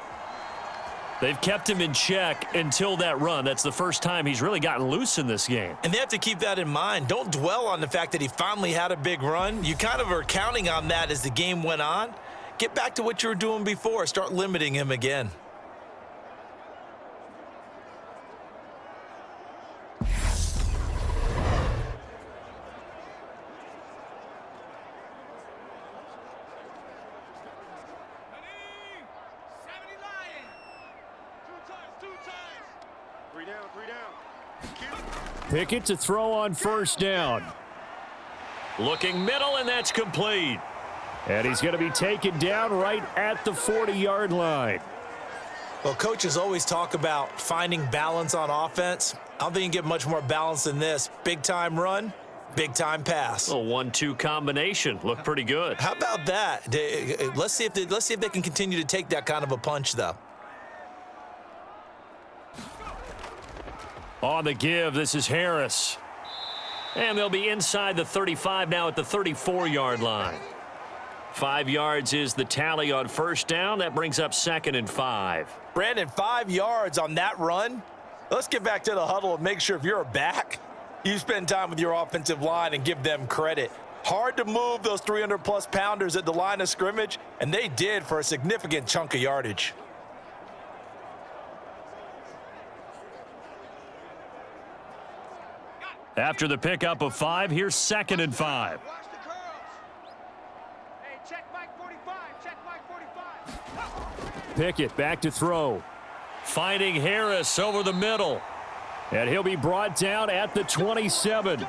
Speaker 2: They've kept him in check until that run. That's the first time he's really gotten loose in this game.
Speaker 3: And they have to keep that in mind. Don't dwell on the fact that he finally had a big run. You kind of are counting on that as the game went on. Get back to what you were doing before. Start limiting him again.
Speaker 4: Three down.
Speaker 2: Pickett to throw on first down. Looking middle, and that's complete. And he's going to be taken down right at the 40-yard line.
Speaker 3: Well, coaches always talk about finding balance on offense. I don't think you can get much more balance than this. Big-time run, big-time pass.
Speaker 2: A 1-2 combination. Looked pretty good.
Speaker 3: How about that? Let's see if they can continue to take that kind of a punch, though.
Speaker 2: On the give, this is Harris. And they'll be inside the 35 now at the 34-yard line. 5 yards is the tally on first down. That brings up 2nd and 5.
Speaker 3: Brandon, 5 yards on that run. Let's get back to the huddle and make sure if you're a back, you spend time with your offensive line and give them credit. Hard to move those 300-plus pounders at the line of scrimmage, and they did for a significant chunk of yardage.
Speaker 2: After the pickup of 5, here's 2nd and 5.
Speaker 4: Watch the curls. Hey, check Mike 45. Check Mike 45.
Speaker 2: Pickett back to throw. Finding Harris over the middle. And he'll be brought down at the 27.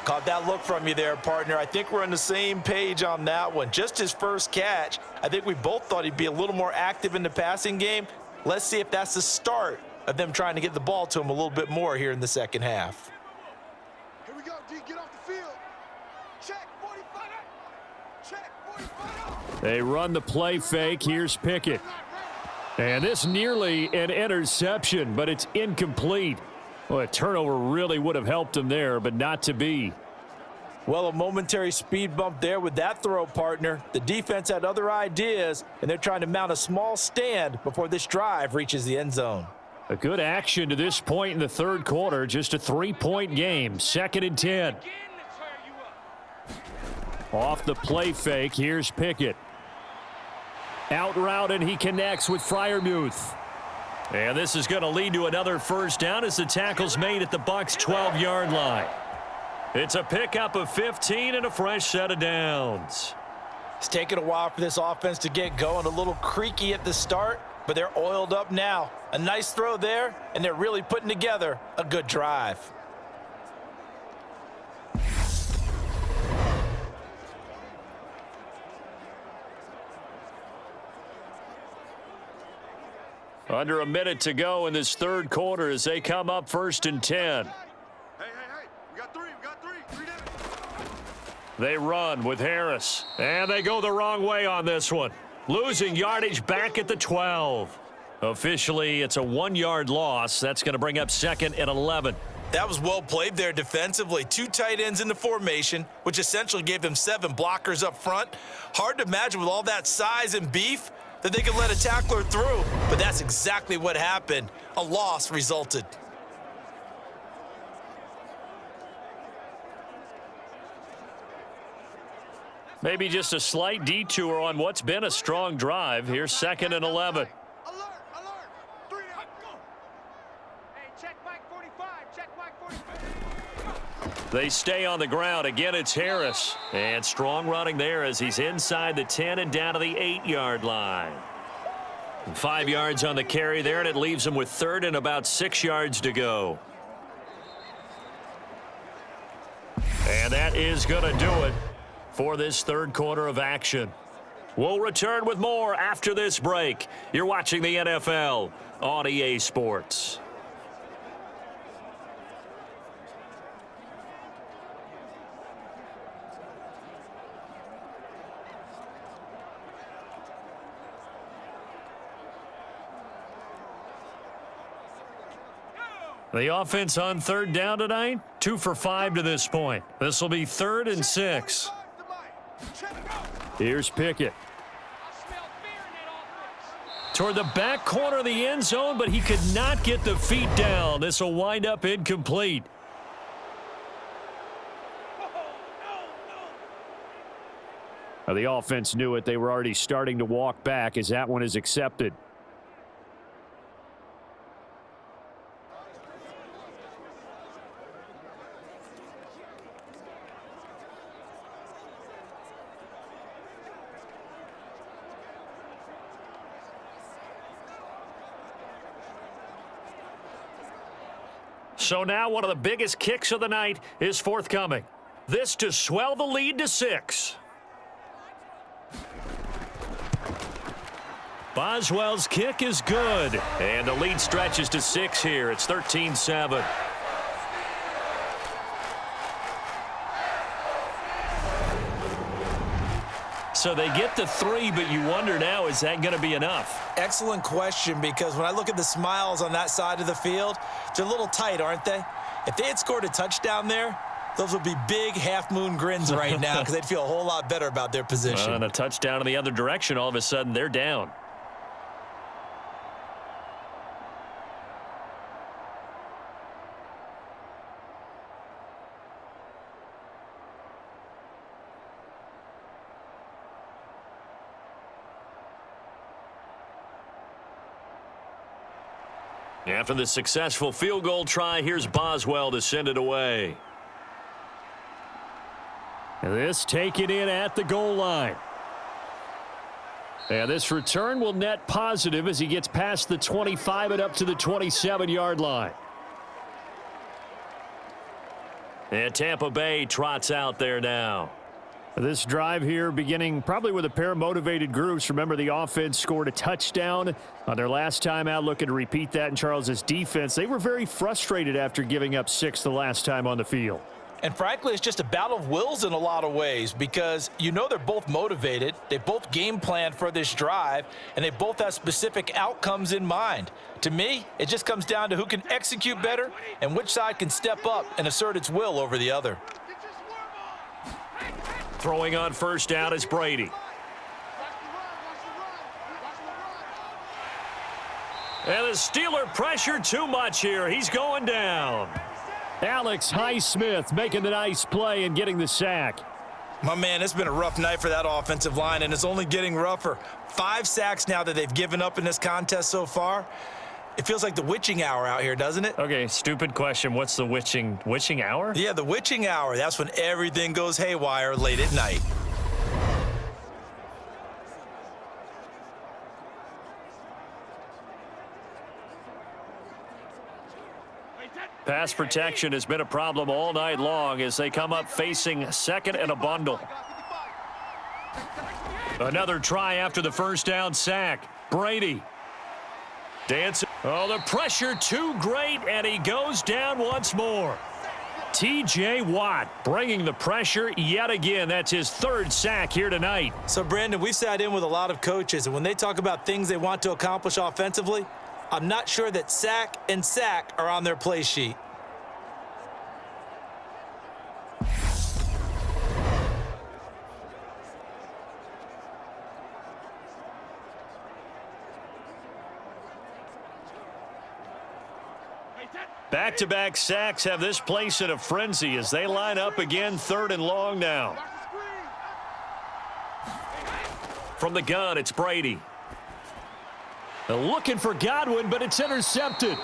Speaker 3: Caught that look from you there, partner. I think we're on the same page on that one. Just his first catch. I think we both thought he'd be a little more active in the passing game. Let's see if that's the start of them trying to get the ball to him a little bit more here in the second half.
Speaker 4: Here we go, D. Get off the field. Check 45. Check 45.
Speaker 2: They run the play fake. Here's Pickett. And this nearly an interception, but it's incomplete. Well, a turnover really would have helped him there, but not to be.
Speaker 3: Well, a momentary speed bump there with that throw, partner. The defense had other ideas, and they're trying to mount a small stand before this drive reaches the end zone.
Speaker 2: A good action to this point in the third quarter. Just a 3-point game. 2nd and 10. Off the play fake, here's Pickett. Out route, and he connects with Freiermuth. And this is going to lead to another first down as the tackle's made at the Bucs' 12-yard line. It's a pickup of 15 and a fresh set of downs.
Speaker 3: It's taken a while for this offense to get going. A little creaky at the start, but they're oiled up now. A nice throw there, and they're really putting together a good drive.
Speaker 2: Under a minute to go in this third quarter as they come up 1st and 10.
Speaker 4: Hey. We got three. Three down.
Speaker 2: They run with Harris, and they go the wrong way on this one. Losing yardage back at the 12. Officially, it's a 1-yard loss. That's going to bring up 2nd and 11.
Speaker 3: That was well played there defensively. 2 tight ends in the formation, which essentially gave them 7 blockers up front. Hard to imagine with all that size and beef that they could let a tackler through, but that's exactly what happened. A loss resulted.
Speaker 2: Maybe just a slight detour on what's been a strong drive. Here's 2nd and 11.
Speaker 4: Alert. 3 down. Go. Hey, check Mike 45. Check Mike 45.
Speaker 2: They stay on the ground. Again, it's Harris. And strong running there as he's inside the 10 and down to the 8-yard line. 5 yards on the carry there, and it leaves him with 3rd and about 6 yards to go. And that is going to do it for this third quarter of action. We'll return with more after this break. You're watching the NFL on EA Sports. The offense on 3rd down tonight, 2 for 5 to this point. This will be 3rd and 6. Here's Pickett. Toward the back corner of the end zone, but he could not get the feet down. This will wind up incomplete. Now, the offense knew it. They were already starting to walk back as that one is accepted. So now one of the biggest kicks of the night is forthcoming. This to swell the lead to 6. Boswell's kick is good. And the lead stretches to 6 here. It's 13-7. So they get the 3, but you wonder now, is that going to be enough?
Speaker 3: Excellent question, because when I look at the smiles on that side of the field, they're a little tight, aren't they? If they had scored a touchdown there, those would be big half-moon grins right now because they'd feel a whole lot better about their position.
Speaker 2: And a touchdown in the other direction, all of a sudden they're down. After the successful field goal try, here's Boswell to send it away. This taken in at the goal line. And this return will net positive as he gets past the 25 and up to the 27-yard line. And Tampa Bay trots out there now. This drive here beginning probably with a pair of motivated groups. Remember, the offense scored a touchdown on their last time out, looking to repeat that in Charles's defense. They were very frustrated after giving up 6 the last time on the field.
Speaker 3: And frankly, it's just a battle of wills in a lot of ways because you know they're both motivated. They both game planned for this drive, and they both have specific outcomes in mind. To me, it just comes down to who can execute better and which side can step up and assert its will over the other.
Speaker 2: Throwing on first down is Brady. And the Steeler pressure too much here. He's going down. Alex Highsmith making the nice play and getting the sack.
Speaker 3: My man, it's been a rough night for that offensive line, and it's only getting rougher. 5 sacks now that they've given up in this contest so far. It feels like the witching hour out here, doesn't it?
Speaker 2: Okay, stupid question. What's the witching hour?
Speaker 3: Yeah, the witching hour. That's when everything goes haywire late at night.
Speaker 2: Pass protection has been a problem all night long as they come up facing second and a bundle. Another try after the first down sack. Brady. Dancing. Oh, the pressure too great, and he goes down once more. T.J. Watt bringing the pressure yet again. That's his 3rd sack here tonight.
Speaker 3: So, Brandon, we've sat in with a lot of coaches, and when they talk about things they want to accomplish offensively, I'm not sure that sack and sack are on their play sheet.
Speaker 2: Back-to-back sacks have this place in a frenzy as they line up again 3rd and long now. From the gun, it's Brady. Looking for Godwin, but it's intercepted.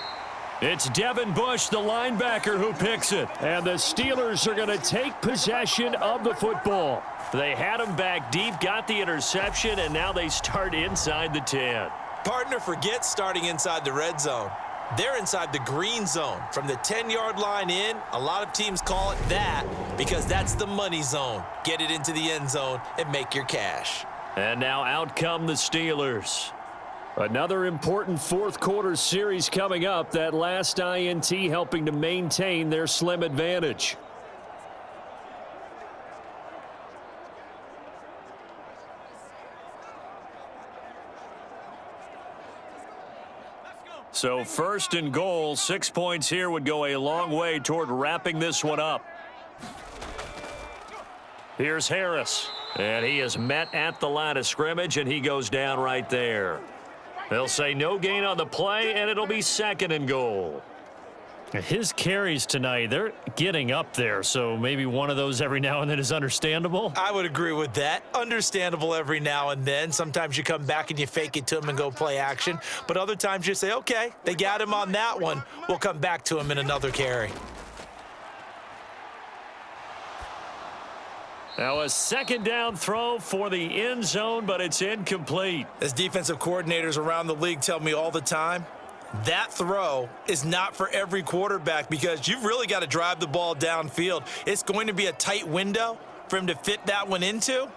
Speaker 2: It's Devin Bush, the linebacker, who picks it. And the Steelers are going to take possession of the football. They had him back deep, got the interception, and now they start inside the 10.
Speaker 3: Partner, forget starting inside the red zone. They're inside the green zone. From the 10-yard line in, a lot of teams call it that because that's the money zone. Get it into the end zone and make your cash.
Speaker 2: And now out come the Steelers. Another important 4th quarter series coming up. That last INT helping to maintain their slim advantage. So 1st and goal, 6 points here would go a long way toward wrapping this one up. Here's Harris, and he is met at the line of scrimmage, and he goes down right there. They'll say no gain on the play, and it'll be 2nd and goal. His carries tonight, they're getting up there, so maybe one of those every now and then is understandable.
Speaker 3: I would agree with that. Understandable every now and then. Sometimes you come back and you fake it to him and go play action. But other times you say, okay, they got him on that one. We'll come back to him in another carry.
Speaker 2: Now a 2nd down throw for the end zone, but it's incomplete.
Speaker 3: As defensive coordinators around the league tell me all the time, That throw is not for every quarterback because you've really got to drive the ball downfield. It's going to be a tight window for him to fit that one into.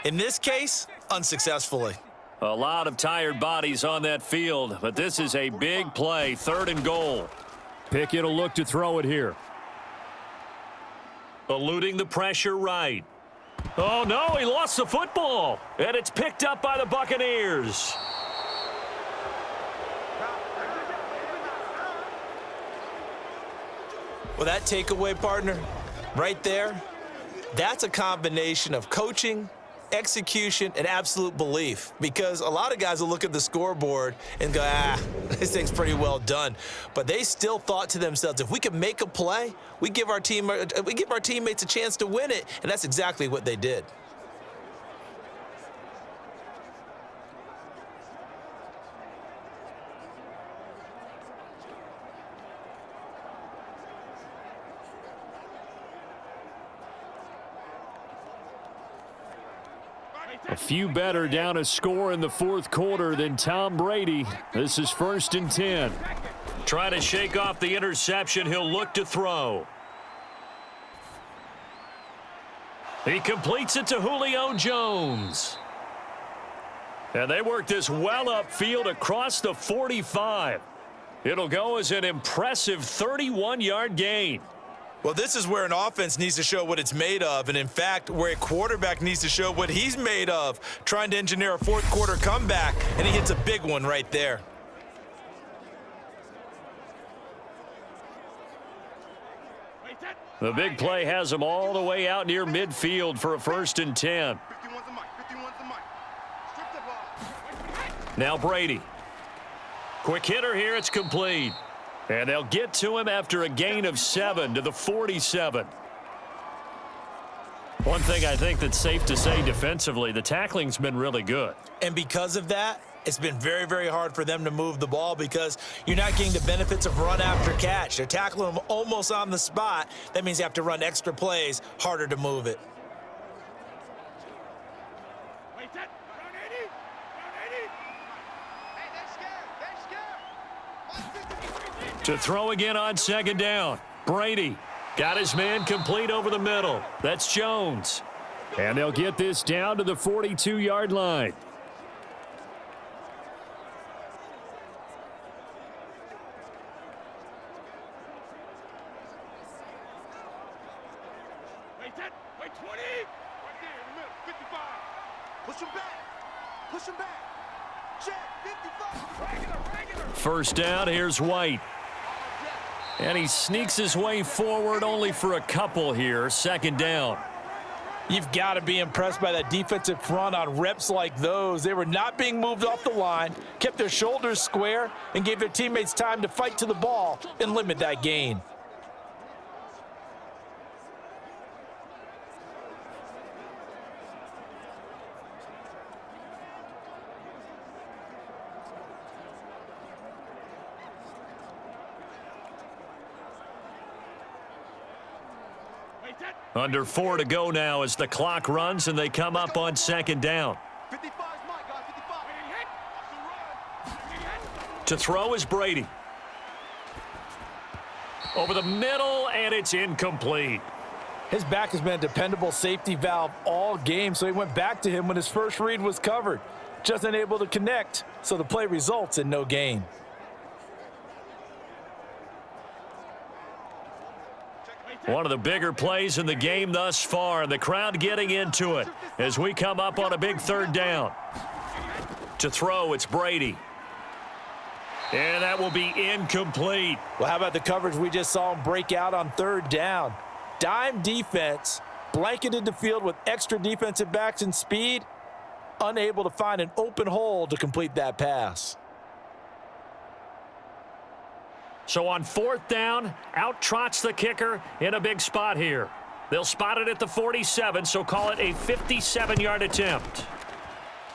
Speaker 3: In this case, unsuccessfully.
Speaker 2: A lot of tired bodies on that field, but this is a big play, 3rd and goal. Pickett will look to throw it here. Eluding the pressure right. Oh, no, he lost the football, and it's picked up by the Buccaneers.
Speaker 3: Well, that takeaway, partner, right there, that's a combination of coaching, execution, and absolute belief. Because a lot of guys will look at the scoreboard and go, this thing's pretty well done. But they still thought to themselves, if we can make a play, we give our teammates a chance to win it. And that's exactly what they did.
Speaker 2: A few better down a score in the 4th quarter than Tom Brady. This is 1st and 10. Try to shake off the interception. He'll look to throw. He completes it to Julio Jones. And they work this well upfield across the 45. It'll go as an impressive 31-yard gain.
Speaker 3: Well, this is where an offense needs to show what it's made of, and in fact, where a quarterback needs to show what he's made of, trying to engineer a 4th quarter comeback, and he hits a big one right there.
Speaker 2: The big play has him all the way out near midfield for a 1st and 10. Now Brady. Quick hitter here, it's complete. And they'll get to him after a gain of 7 to the 47. One thing I think that's safe to say defensively, the tackling's been really good.
Speaker 3: And because of that, it's been very, very hard for them to move the ball because you're not getting the benefits of run after catch. They're tackling them almost on the spot. That means you have to run extra plays, harder to move it.
Speaker 2: To throw again on 2nd down. Brady got his man complete over the middle. That's Jones. And they'll get this down to the 42-yard line.
Speaker 4: Wait 20. Right there in the middle. 55. Push him back. Push him back. Check. 55. Regular.
Speaker 2: 1st down, here's White. And he sneaks his way forward only for a couple here. 2nd down.
Speaker 3: You've got to be impressed by that defensive front on reps like those. They were not being moved off the line, kept their shoulders square, and gave their teammates time to fight to the ball and limit that gain.
Speaker 2: Under 4 to go now as the clock runs and they come up on 2nd down.
Speaker 4: 55 is mine, guys. 55.
Speaker 2: To throw is Brady. Over the middle, and it's incomplete.
Speaker 3: His back has been a dependable safety valve all game, so he went back to him when his first read was covered. Just unable to connect, so the play results in no gain.
Speaker 2: One of the bigger plays in the game thus far, and the crowd getting into it as we come up on a big 3rd down. To throw, it's Brady. And that will be incomplete.
Speaker 3: Well, how about the coverage we just saw him break out on 3rd down? Dime defense, blanketed the field with extra defensive backs and speed, unable to find an open hole to complete that pass.
Speaker 2: So on 4th down, out trots the kicker in a big spot here. They'll spot it at the 47, so call it a 57-yard attempt.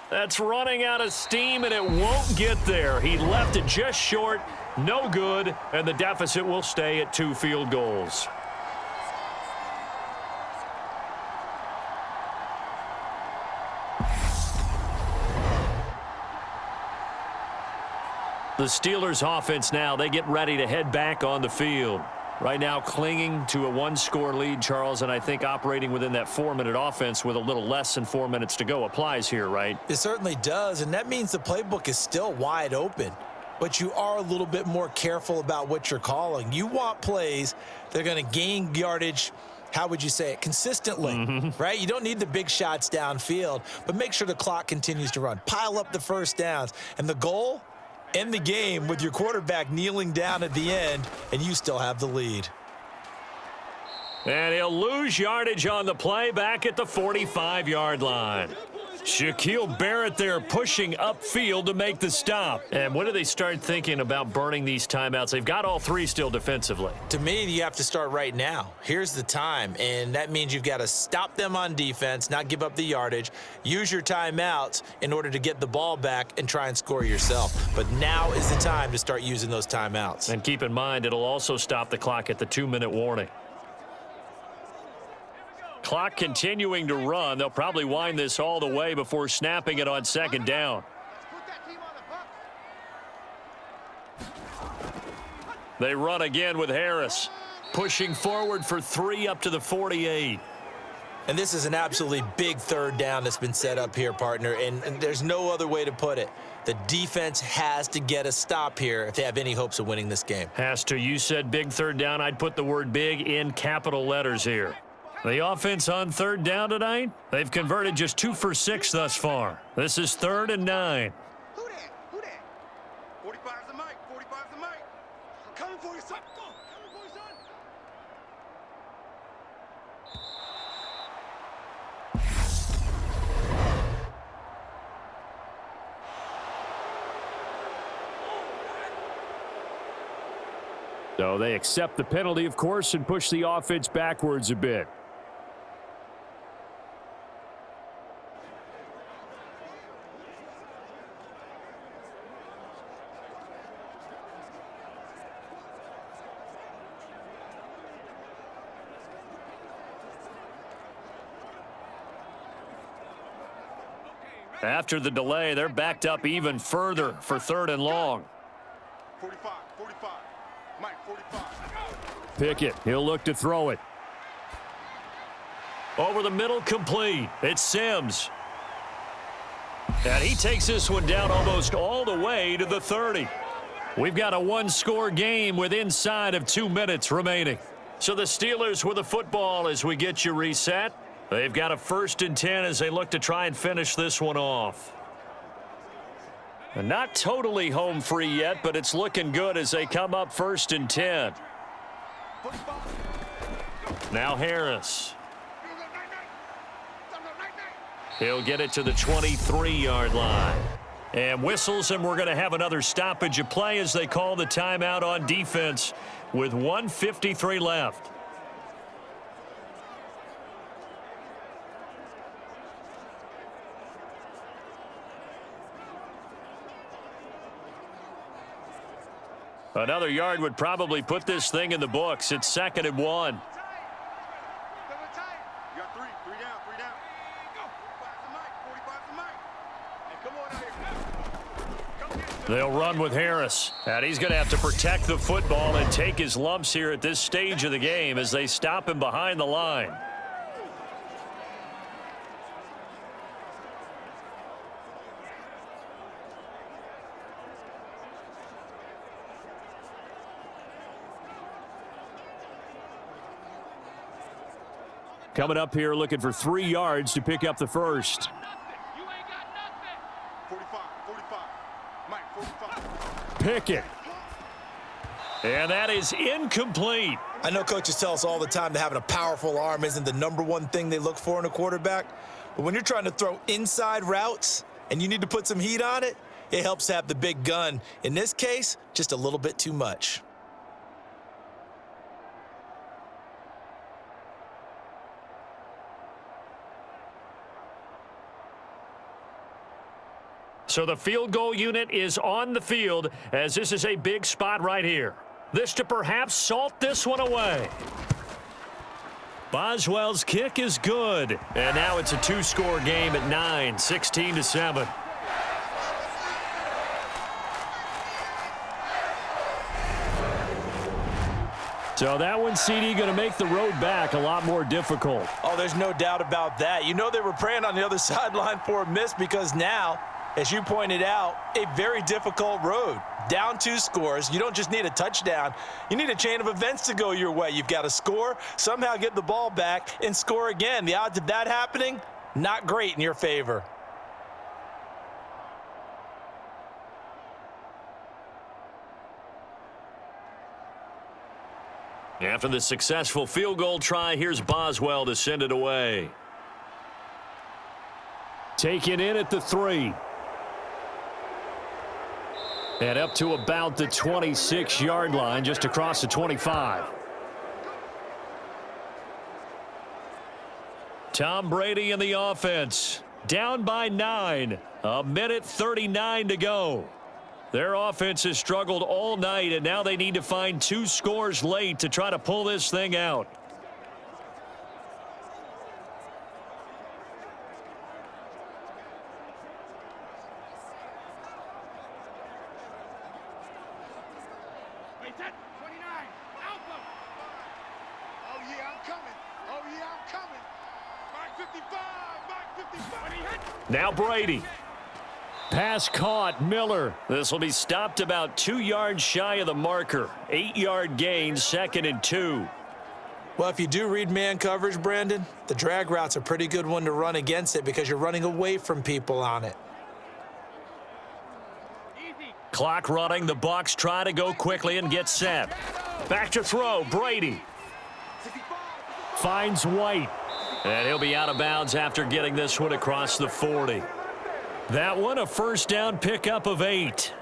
Speaker 2: That's running out of steam, and it won't get there. He left it just short, no good, and the deficit will stay at 2 field goals. The The Steelers offense now, they get ready to head back on the field. Right now clinging to a one-score lead, Charles, and I think operating within that 4-minute offense with a little less than 4 minutes to go applies here, right?
Speaker 3: It certainly does, and that means the playbook is still wide open. But you are a little bit more careful about what you're calling. You want plays that are going to gain yardage, how would you say it, consistently, right? You don't need the big shots downfield, but make sure the clock continues to run. Pile up the first downs, and the goal, end the game with your quarterback kneeling down at the end, and you still have the lead.
Speaker 2: And he'll lose yardage on the play back at the 45-yard line. Shaquille Barrett there pushing upfield to make the stop. And when do they start thinking about burning these timeouts? They've got all three still defensively.
Speaker 3: To me, you have to start right now. Here's the time, and that means you've got to stop them on defense, not give up the yardage, use your timeouts in order to get the ball back and try and score yourself. But now is the time to start using those timeouts.
Speaker 2: And keep in mind, it'll also stop the clock at the 2-minute warning. Clock continuing to run. They'll probably wind this all the way before snapping it on second down. They run again with Harris. Pushing forward for 3 up to the 48.
Speaker 3: And this is an absolutely big third down that's been set up here, partner, and there's no other way to put it. The defense has to get a stop here if they have any hopes of winning this game.
Speaker 2: Has to. You said big third down. I'd put the word big in capital letters here. The offense on third down tonight, they've converted just 2 for 6 thus far. This is 3rd and 9.
Speaker 4: Who that? Who that? 45's the mic. 45's the mic. Coming for you, son. Go. Coming for you, son.
Speaker 2: So they accept the penalty, of course, and push the offense backwards a bit. After the delay, they're backed up even further for 3rd and long.
Speaker 4: 45. Mike, 45.
Speaker 2: Pickett, he'll look to throw it. Over the middle, complete. It's Sims. And he takes this one down almost all the way to the 30. We've got a one-score game with inside of 2 minutes remaining. So the Steelers with the football as we get you reset. They've got a 1st and 10 as they look to try and finish this one off. And not totally home free yet, but it's looking good as they come up 1st and 10. Now Harris. He'll get it to the 23-yard line. And whistles, and we're going to have another stoppage of play as they call the timeout on defense with 1:53 left. Another yard would probably put this thing in the books. It's 2nd and 1.
Speaker 4: You got 3 down. 45's the mic. 45's the mic. Hey, come on out here.
Speaker 2: They'll run with Harris. And he's going to have to protect the football and take his lumps here at this stage of the game as they stop him behind the line. Coming up here looking for 3 yards to pick up the first.
Speaker 4: 45. Mike, 45.
Speaker 2: Pickett. And that is incomplete.
Speaker 3: I know coaches tell us all the time that having a powerful arm isn't the #1 thing they look for in a quarterback. But when you're trying to throw inside routes and you need to put some heat on it, it helps to have the big gun. In this case, just a little bit too much.
Speaker 2: So the field goal unit is on the field as this is a big spot right here. This to perhaps salt this one away. Boswell's kick is good. And now it's a 2-score game at 9, 16-7. So that one, CD, going to make the road back a lot more difficult.
Speaker 3: Oh, there's no doubt about that. You know they were praying on the other sideline for a miss because now, as you pointed out, a very difficult road. Down 2 scores. You don't just need a touchdown. You need a chain of events to go your way. You've got to score, somehow get the ball back, and score again. The odds of that happening, not great in your favor.
Speaker 2: After the successful field goal try, here's Boswell to send it away. Taken in at the 3. And up to about the 26-yard line, just across the 25. Tom Brady in the offense. Down by 9. A minute 39 to go. Their offense has struggled all night, and now they need to find 2 scores late to try to pull this thing out. Now Brady. Pass caught. Miller. This will be stopped about 2 yards shy of the marker. 8-yard gain, 2nd and 2.
Speaker 3: Well, if you do read man coverage, Brandon, the drag route's a pretty good one to run against it because you're running away from people on it.
Speaker 2: Clock running. The Bucs try to go quickly and get set. Back to throw. Brady. Finds White. And he'll be out of bounds after getting this one across the 40. That one a first down pickup of 8.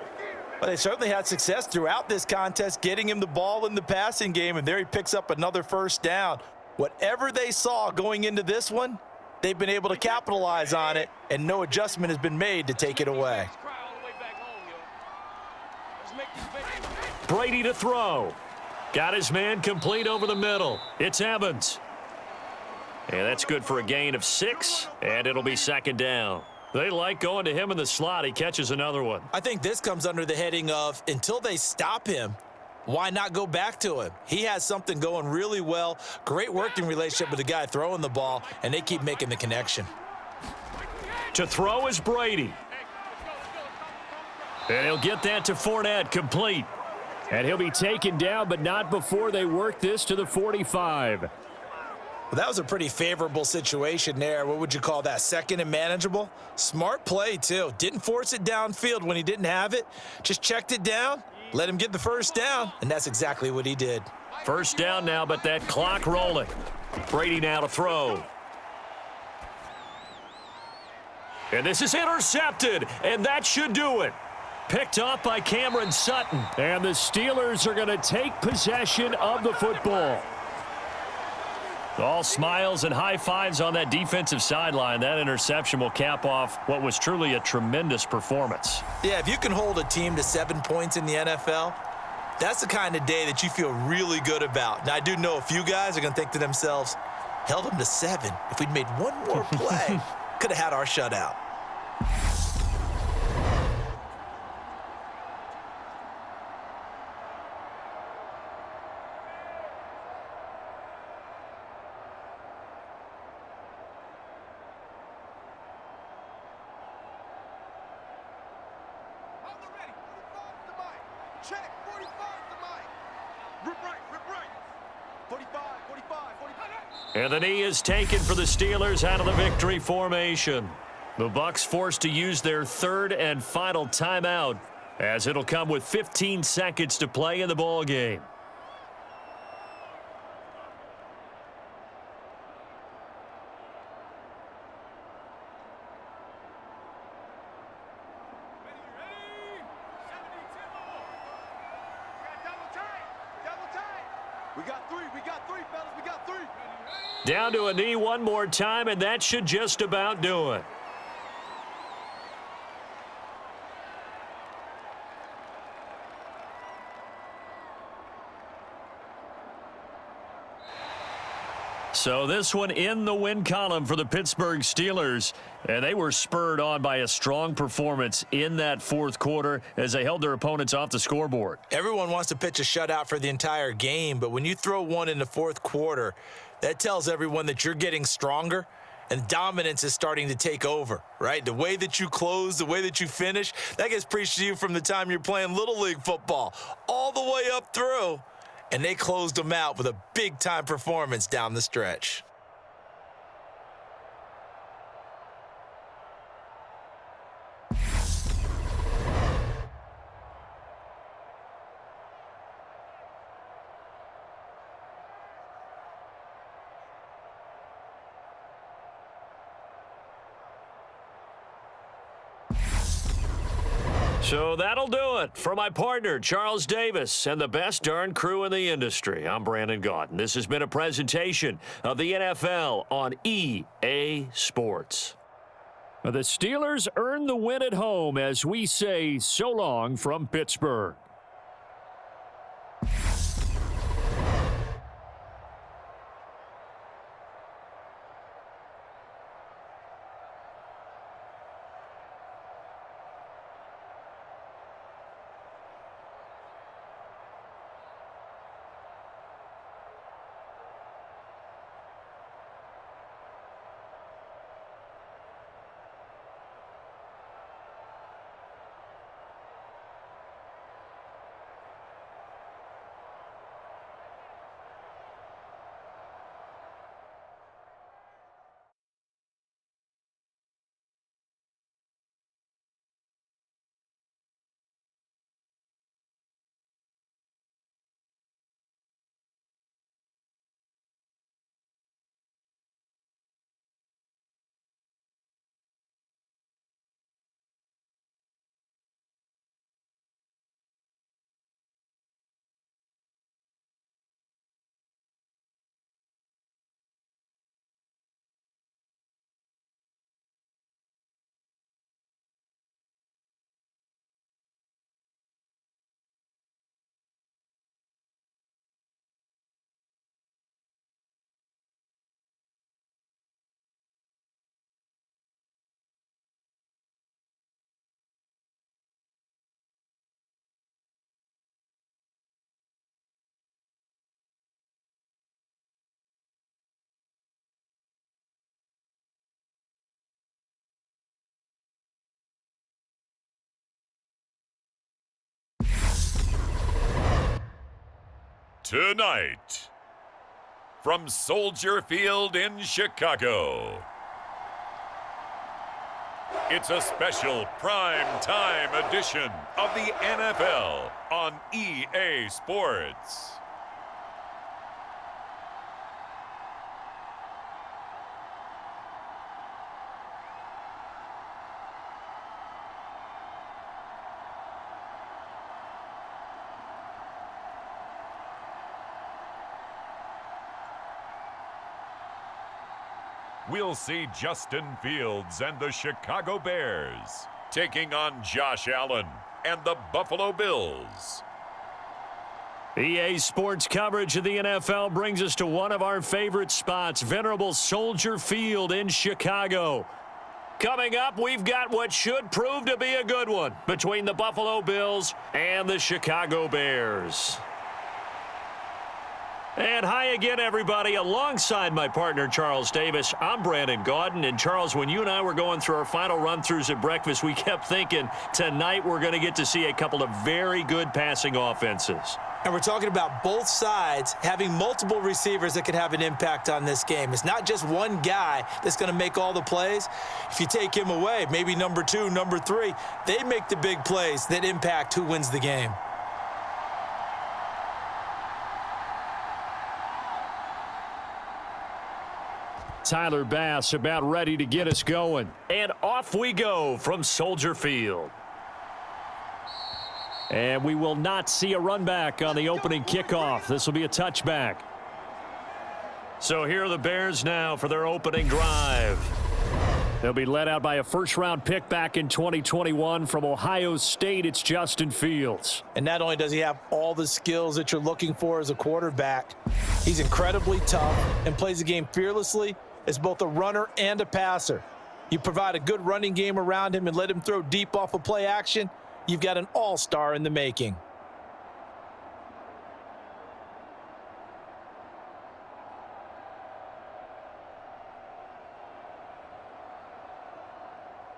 Speaker 3: Well, they certainly had success throughout this contest, getting him the ball in the passing game, and there he picks up another first down. Whatever they saw going into this one, they've been able to capitalize on it, and no adjustment has been made to take it away.
Speaker 2: Brady to throw. Got his man complete over the middle. It's Evans. And that's good for a gain of 6, and it'll be 2nd down. They like going to him in the slot. He catches another one.
Speaker 3: I think this comes under the heading of until they stop him, why not go back to him? He has something going really well. Great working relationship with the guy throwing the ball, and they keep making the connection.
Speaker 2: To throw is Brady. And he'll get that to Fournette, complete. And he'll be taken down, but not before they work this to the 45.
Speaker 3: Well, that was a pretty favorable situation there. What would you call that? 2nd and manageable? Smart play, too. Didn't force it downfield when he didn't have it. Just checked it down, let him get the first down, and that's exactly what he did.
Speaker 2: First down now, but that clock rolling. Brady now to throw. And this is intercepted, and that should do it. Picked off by Cameron Sutton. And the Steelers are going to take possession of the football. All smiles and high fives on that defensive sideline. That interception will cap off what was truly a tremendous performance.
Speaker 3: Yeah, if you can hold a team to 7 points in the NFL, that's the kind of day that you feel really good about. Now, I do know a few guys are going to think to themselves, held them to 7. If we'd made one more play, could have had our shutout.
Speaker 4: Check, 45 to Mike. Rip right. 45, 45.
Speaker 2: And the knee is taken for the Steelers out of the victory formation. The Bucs forced to use their 3rd and final timeout, as it'll come with 15 seconds to play in the ball game. Down to a knee one more time, and that should just about do it. So this one in the win column for the Pittsburgh Steelers. And they were spurred on by a strong performance in that fourth quarter as they held their opponents off the scoreboard.
Speaker 3: Everyone wants to pitch a shutout for the entire game, but when you throw one in the fourth quarter, that tells everyone that you're getting stronger and dominance is starting to take over, right? The way that you close, the way that you finish, that gets preached to you from the time you're playing Little League football all the way up through. And they closed them out with a big-time performance down the stretch.
Speaker 2: So that'll do it for my partner, Charles Davis, and the best darn crew in the industry. I'm Brandon Gaudin. This has been a presentation of the NFL on EA Sports. The Steelers earn the win at home as we say so long from Pittsburgh.
Speaker 1: Tonight, from Soldier Field in Chicago, it's a special prime time edition of the NFL on EA Sports. We'll see Justin Fields and the Chicago Bears taking on Josh Allen and the Buffalo Bills.
Speaker 2: EA Sports coverage of the NFL brings us to one of our favorite spots, venerable Soldier Field in Chicago. Coming up, we've got what should prove to be a good one between the Buffalo Bills and the Chicago Bears. And hi again, everybody. Alongside my partner, Charles Davis, I'm Brandon Gaudin. And, Charles, when you and I were going through our final run-throughs at breakfast, we kept thinking tonight we're going to get to see a couple of very good passing offenses.
Speaker 3: And we're talking about both sides having multiple receivers that can have an impact on this game. It's not just one guy that's going to make all the plays. If you take him away, maybe number 2, number 3, they make the big plays that impact who wins the game.
Speaker 2: Tyler Bass about ready to get us going. And off we go from Soldier Field. And we will not see a run back on the opening kickoff. This will be a touchback. So here are the Bears now for their opening drive. They'll be led out by a first-round pick back in 2021 from Ohio State. It's Justin Fields.
Speaker 3: And not only does he have all the skills that you're looking for as a quarterback, He's incredibly tough and plays the game fearlessly as both a runner and a passer. You provide a good running game around him and let him throw deep off of play action, you've got an all-star in the making.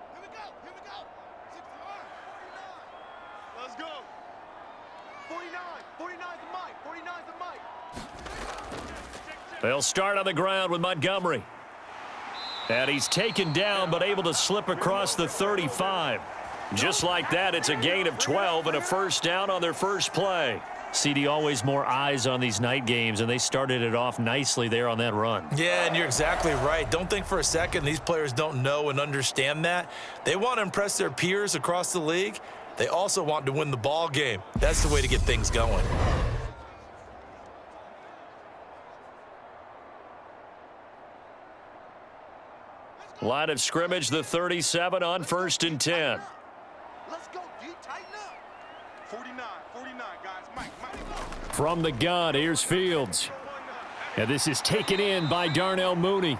Speaker 4: Here we go. 69. Let's go. 49. 49's the mic. 49's the mic.
Speaker 2: They'll start on the ground with Montgomery. And he's taken down but able to slip across the 35. Just like that, it's a gain of 12 and a first down on their first play. CD, always more eyes on these night games, and they started it off nicely there on that run.
Speaker 3: Yeah, and you're exactly right. Don't think for a second these players don't know and understand that. They want to impress their peers across the league. They also want to win the ball game. That's the way to get things going.
Speaker 2: Line of scrimmage, the 37 on 1st and 10.
Speaker 4: Let's go, D. Tighten up. 49, guys. Mike.
Speaker 2: From the gun, here's Fields. And this is taken in by Darnell Mooney.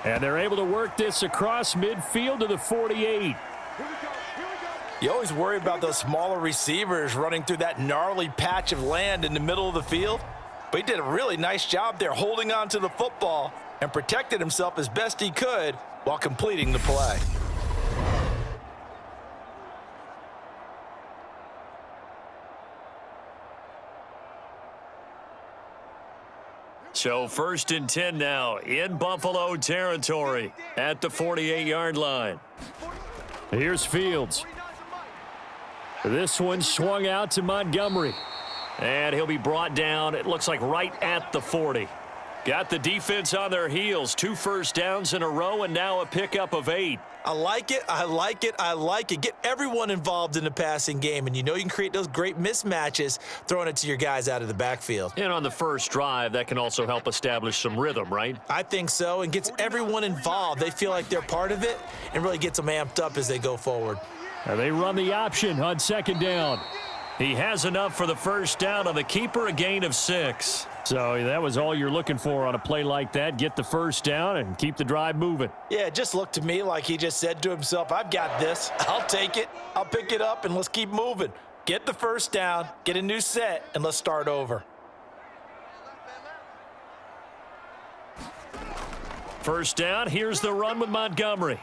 Speaker 2: And they're able to work this across midfield to the 48.
Speaker 3: You always worry about those smaller receivers running through that gnarly patch of land in the middle of the field. But he did a really nice job there holding on to the football and protected himself as best he could while completing the play.
Speaker 2: So 1st and 10 now in Buffalo territory at the 48-yard line. Here's Fields. This one swung out to Montgomery. And he'll be brought down, it looks like right at the 40. Got the defense on their heels. 2 first downs in a row and now a pickup of 8.
Speaker 3: I like it. Get everyone involved in the passing game, and you know you can create those great mismatches throwing it to your guys out of the backfield.
Speaker 2: And on the first drive, that can also help establish some rhythm, right?
Speaker 3: I think so, and gets everyone involved. They feel like they're part of it and really gets them amped up as they go forward.
Speaker 2: And they run the option on 2nd down. He has enough for the first down on the keeper, a gain of 6. So that was all you're looking for on a play like that. Get the first down and keep the drive moving.
Speaker 3: Yeah, it just looked to me like he just said to himself, I've got this. I'll take it. I'll pick it up, and let's keep moving. Get the first down, get a new set, and let's start over.
Speaker 2: First down, here's the run with Montgomery.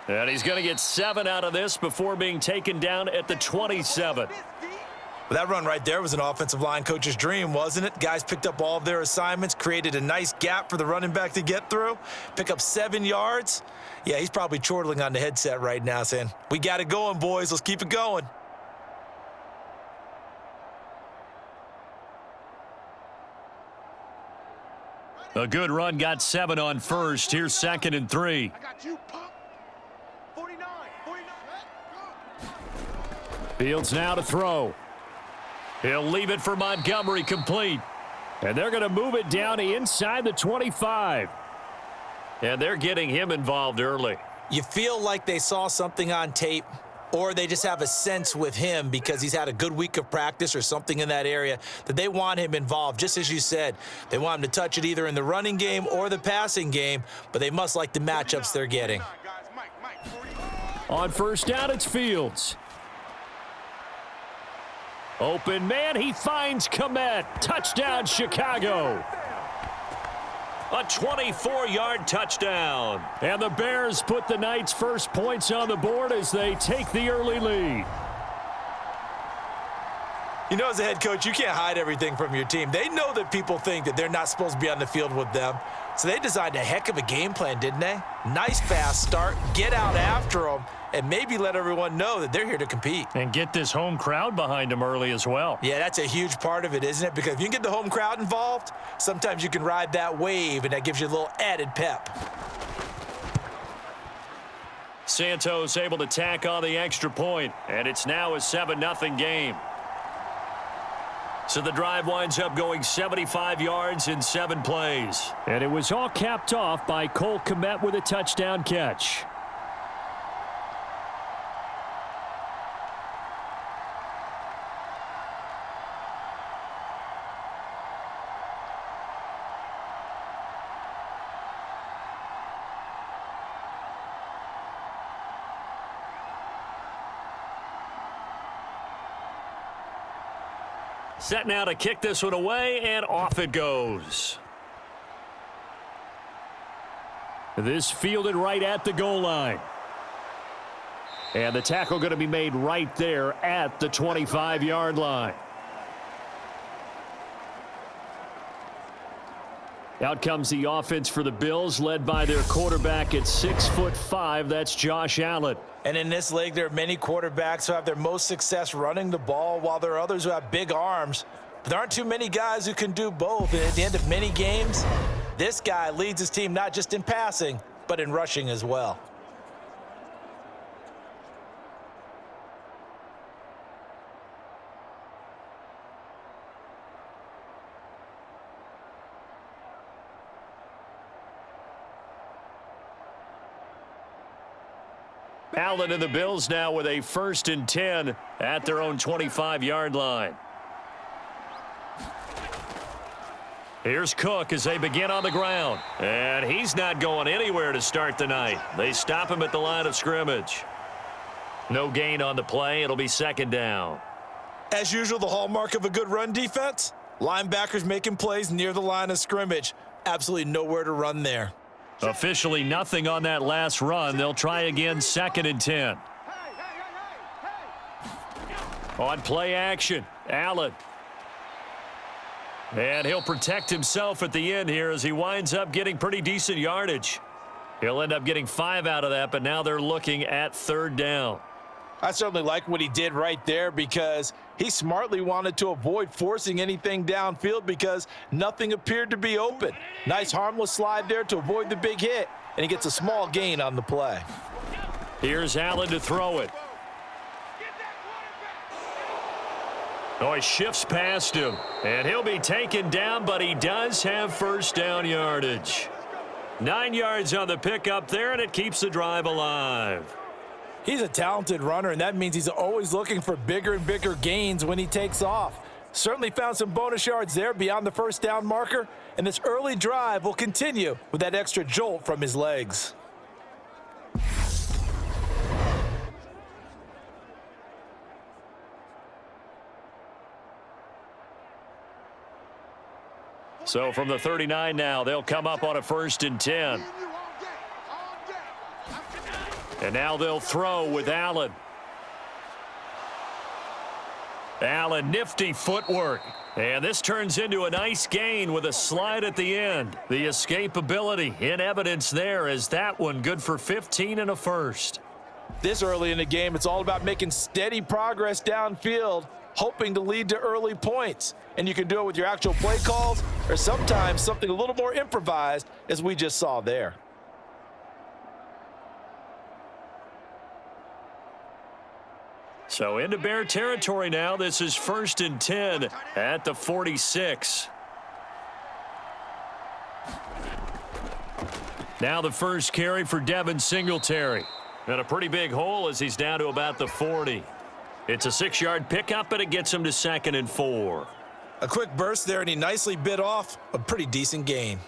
Speaker 2: And he's going to get 7 out of this before being taken down at the 27.
Speaker 3: Well, that run right there was an offensive line coach's dream, wasn't it? Guys picked up all of their assignments, created a nice gap for the running back to get through, pick up 7 yards. Yeah, he's probably chortling on the headset right now saying, we got it going, boys. Let's keep it going.
Speaker 2: A good run, got 7 on first. Here's 2nd and 3.
Speaker 4: I got you, punk. 49.
Speaker 2: Fields now to throw. He'll leave it for Montgomery, complete. And they're going to move it down inside the 25. And they're getting him involved early.
Speaker 3: You feel like they saw something on tape, or they just have a sense with him because he's had a good week of practice or something in that area that they want him involved. Just as you said, they want him to touch it either in the running game or the passing game, but they must like the matchups they're getting.
Speaker 2: On first down, it's Fields. Open man, he finds Komet. Touchdown, Chicago. A 24-yard touchdown. And the Bears put the Knights' first points on the board as they take the early lead.
Speaker 3: You know, as a head coach, you can't hide everything from your team. They know that people think that they're not supposed to be on the field with them. So they designed a heck of a game plan, didn't they? Nice fast start, get out after them, and maybe let everyone know that they're here to compete.
Speaker 2: And get this home crowd behind them early as well.
Speaker 3: Yeah, that's a huge part of it, isn't it? Because if you can get the home crowd involved, sometimes you can ride that wave, and that gives you a little added pep.
Speaker 2: Santos able to tack on the extra point, and it's now a 7-0 game. So the drive winds up going 75 yards in 7 plays. And it was all capped off by Cole Kmet with a touchdown catch. Set now to kick this one away, and off it goes. This fielded right at the goal line. And the tackle going to be made right there at the 25-yard line. Out comes the offense for the Bills, led by their quarterback at 6'5". That's Josh Allen.
Speaker 3: And in this league, there are many quarterbacks who have their most success running the ball, while there are others who have big arms. But there aren't too many guys who can do both. And at the end of many games, this guy leads his team not just in passing, but in rushing as well.
Speaker 2: Allen and the Bills now with a 1st and 10 at their own 25-yard line. Here's Cook as they begin on the ground. And he's not going anywhere to start the night. They stop him at the line of scrimmage. No gain on the play. It'll be 2nd down.
Speaker 3: As usual, the hallmark of a good run defense, linebackers making plays near the line of scrimmage. Absolutely nowhere to run there.
Speaker 2: Officially nothing on that last run. They'll try again, 2nd and 10. On play action, Allen. And he'll protect himself at the end here as he winds up getting pretty decent yardage. He'll end up getting 5 out of that, but now they're looking at 3rd down.
Speaker 3: I certainly like what he did right there because he smartly wanted to avoid forcing anything downfield because nothing appeared to be open. Nice harmless slide there to avoid the big hit, and he gets a small gain on the play.
Speaker 2: Here's Allen to throw it. Oh, he shifts past him, and he'll be taken down, but he does have 1st down yardage. 9 yards on the pickup there, and it keeps the drive alive.
Speaker 3: He's a talented runner, and that means he's always looking for bigger and bigger gains when he takes off. Certainly found some bonus yards there beyond the 1st down marker, and this early drive will continue with that extra jolt from his legs.
Speaker 2: So from the 39 now, they'll come up on a 1st and 10. And now they'll throw with Allen. Allen, nifty footwork. And this turns into a nice gain with a slide at the end. The escapability in evidence there as that one good for 15 and a 1st.
Speaker 3: This early in the game, it's all about making steady progress downfield, hoping to lead to early points. And you can do it with your actual play calls or sometimes something a little more improvised, as we just saw there.
Speaker 2: So into Bear territory now. This is 1st and 10 at the 46. Now the first carry for Devin Singletary. And a pretty big hole as he's down to about the 40. It's a 6-yard pickup, and it gets him to 2nd and 4.
Speaker 3: A quick burst there, and he nicely bit off a pretty decent gain.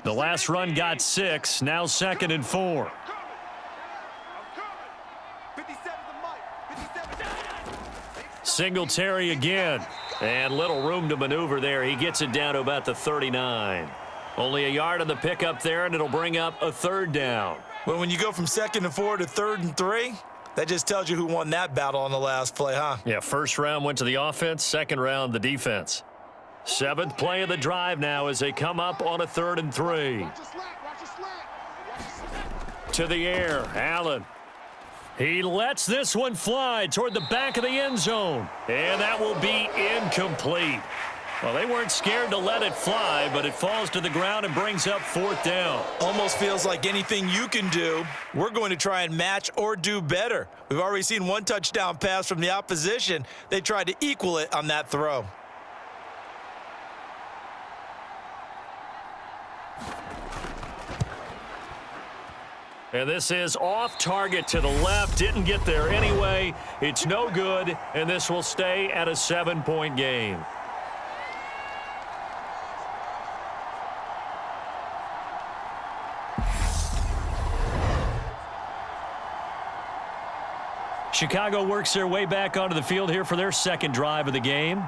Speaker 2: The last run got 6, now 2nd and 4. Singletary again, and little room to maneuver there. He gets it down to about the 39. Only a yard on the pickup there, and it'll bring up a 3rd down.
Speaker 3: Well, when you go from 2nd and 4 to 3rd and 3, that just tells you who won that battle on the last play, huh?
Speaker 2: Yeah, 1st round went to the offense, 2nd round the defense. 7th play of the drive now as they come up on a 3rd and 3. To the air, Allen. He lets this one fly toward the back of the end zone. And that will be incomplete. Well, they weren't scared to let it fly, but it falls to the ground and brings up 4th down.
Speaker 3: Almost feels like anything you can do, we're going to try and match or do better. We've already seen one touchdown pass from the opposition. They tried to equal it on that throw.
Speaker 2: And this is off target to the left. Didn't get there anyway. It's no good, and this will stay at a 7-point game. Chicago works their way back onto the field here for their second drive of the game.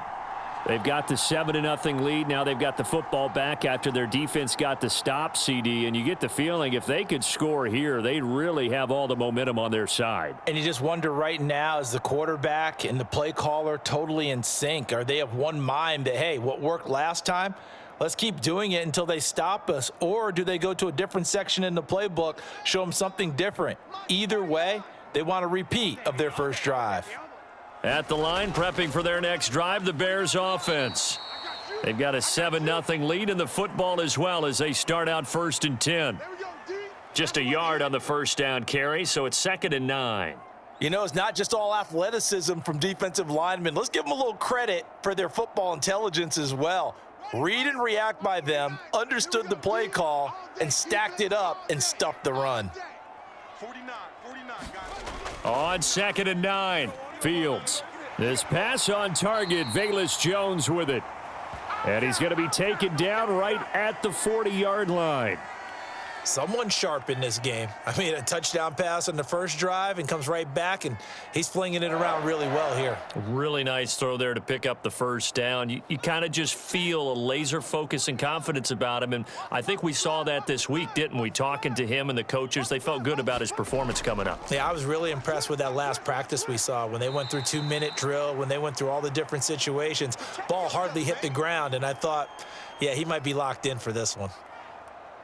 Speaker 2: They've got the 7-0 lead. Now they've got the football back after their defense got the stop, CD. And you get the feeling if they could score here, they really have all the momentum on their side.
Speaker 3: And you just wonder right now, is the quarterback and the play caller totally in sync? Are they of one mind that, hey, what worked last time, let's keep doing it until they stop us? Or do they go to a different section in the playbook, show them something different? Either way, they want a repeat of their first drive.
Speaker 2: At the line, prepping for their next drive, the Bears offense. They've got a 7-0 lead in the football as well as they start out 1st and 10. Just a yard on the first down carry, so it's 2nd and 9.
Speaker 3: You know, it's not just all athleticism from defensive linemen. Let's give them a little credit for their football intelligence as well. Read and react by them, understood the play call, and stacked it up and stuffed the run.
Speaker 4: 49,
Speaker 2: On 2nd and 9. Fields. This pass on target. Velus Jones with it. And he's going to be taken down right at the 40-yard line.
Speaker 3: Someone sharp in this game. I mean, a touchdown pass on the first drive and comes right back, and he's flinging it around really well here.
Speaker 2: Really nice throw there to pick up the first down. You kind of just feel a laser focus and confidence about him, and I think we saw that this week, didn't we? Talking to him and the coaches, they felt good about his performance coming up.
Speaker 3: Yeah, I was really impressed with that last practice we saw when they went through 2-minute drill, when they went through all the different situations. Ball hardly hit the ground, and I thought, yeah, he might be locked in for this one.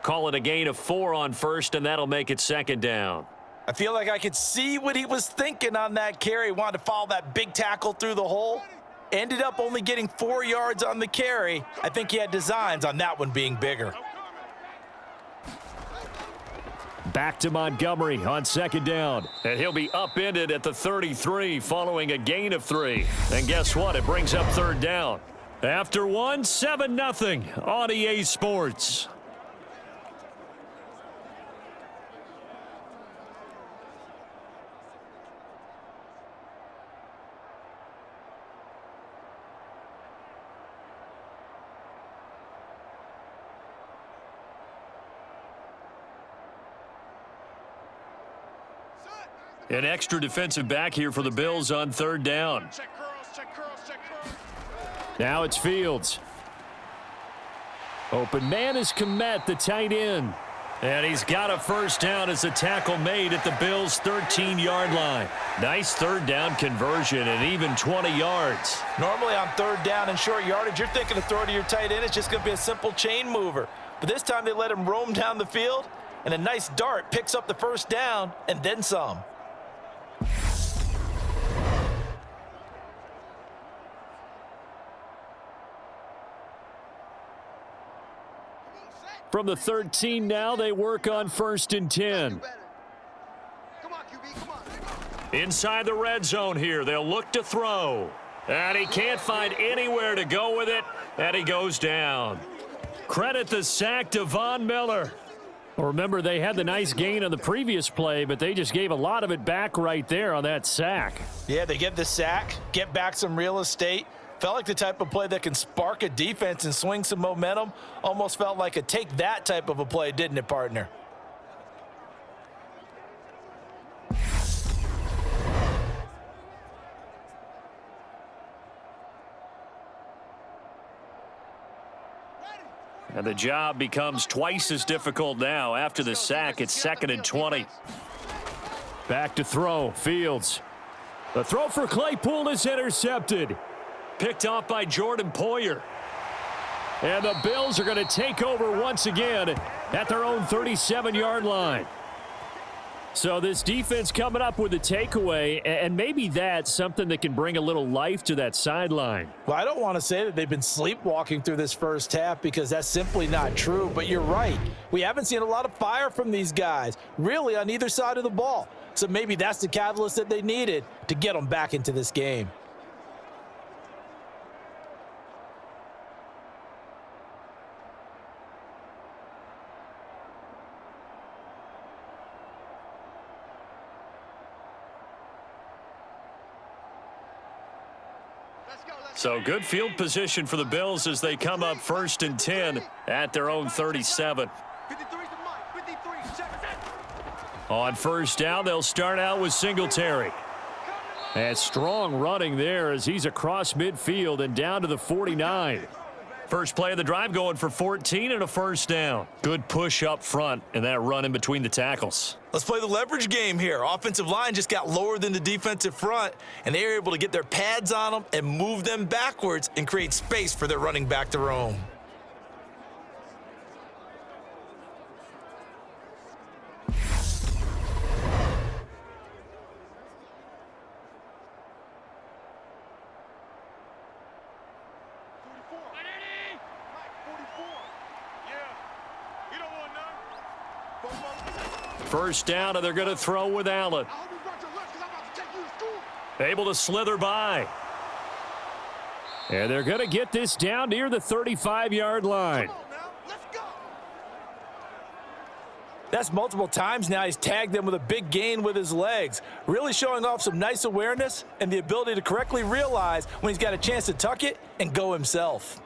Speaker 2: Call it a gain of 4 on first, and that'll make it 2nd down.
Speaker 3: I feel like I could see what he was thinking on that carry. Wanted to follow that big tackle through the hole. Ended up only getting 4 yards on the carry. I think he had designs on that one being bigger.
Speaker 2: Back to Montgomery on 2nd down. And he'll be upended at the 33 following a gain of 3. And guess what? It brings up 3rd down. After one, 7-0 on EA Sports. An extra defensive back here for the Bills on 3rd down. Now it's Fields. Open man is Kmet, the tight end. And he's got a first down as the tackle made at the Bills' 13-yard line. Nice 3rd down conversion and even 20 yards.
Speaker 3: Normally on 3rd down and short yardage, you're thinking of throw to your tight end. It's just going to be a simple chain mover. But this time they let him roam down the field, and a nice dart picks up the first down and then some.
Speaker 2: From the 13 now, they work on 1st and 10.
Speaker 4: Come on, QB, come on.
Speaker 2: Inside the red zone here, they'll look to throw. And he can't find anywhere to go with it, and he goes down. Credit the sack to Von Miller. Remember, they had the nice gain on the previous play, but they just gave a lot of it back right there on that sack.
Speaker 3: Yeah, they get the sack, get back some real estate. Felt like the type of play that can spark a defense and swing some momentum. Almost felt like a take that type of a play, didn't it, partner?
Speaker 2: And the job becomes twice as difficult now. After the sack, it's 2nd and 20. Back to throw. Fields. The throw for Claypool is intercepted. Picked off by Jordan Poyer. And the Bills are going to take over once again at their own 37-yard line. So this defense coming up with a takeaway, and maybe that's something that can bring a little life to that sideline.
Speaker 3: Well, I don't want to say that they've been sleepwalking through this first half because that's simply not true, but you're right. We haven't seen a lot of fire from these guys, really, on either side of the ball. So maybe that's the catalyst that they needed to get them back into this game.
Speaker 2: So good field position for the Bills as they come up 1st and 10 at their own 37.
Speaker 4: 53's the mic. 53, check it.
Speaker 2: On 1st down, they'll start out with Singletary. And strong running there as he's across midfield and down to the 49. First play of the drive going for 14 and a first down. Good push up front and that run in between the tackles.
Speaker 3: Let's play the leverage game here. Offensive line just got lower than the defensive front, and they were able to get their pads on them and move them backwards and create space for their running back to roam.
Speaker 2: First down, and they're going to throw with Allen. Able to slither by. And they're going to get this down near the 35-yard line.
Speaker 3: That's multiple times now he's tagged them with a big gain with his legs, really showing off some nice awareness and the ability to correctly realize when he's got a chance to tuck it and go himself.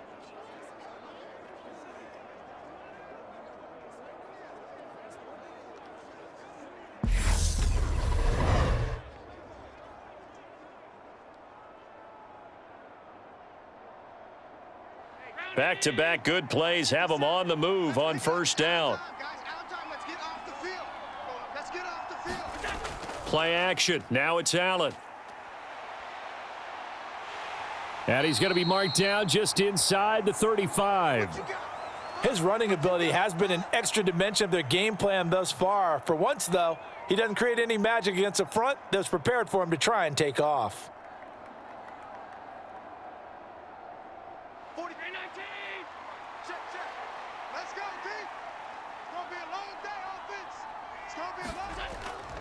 Speaker 2: Back-to-back good plays have them on the move on first down. Play action. Now it's Allen. And he's going to be marked down just inside the 35.
Speaker 3: His running ability has been an extra dimension of their game plan thus far. For once, though, he doesn't create any magic against a front that was prepared for him to try and take off.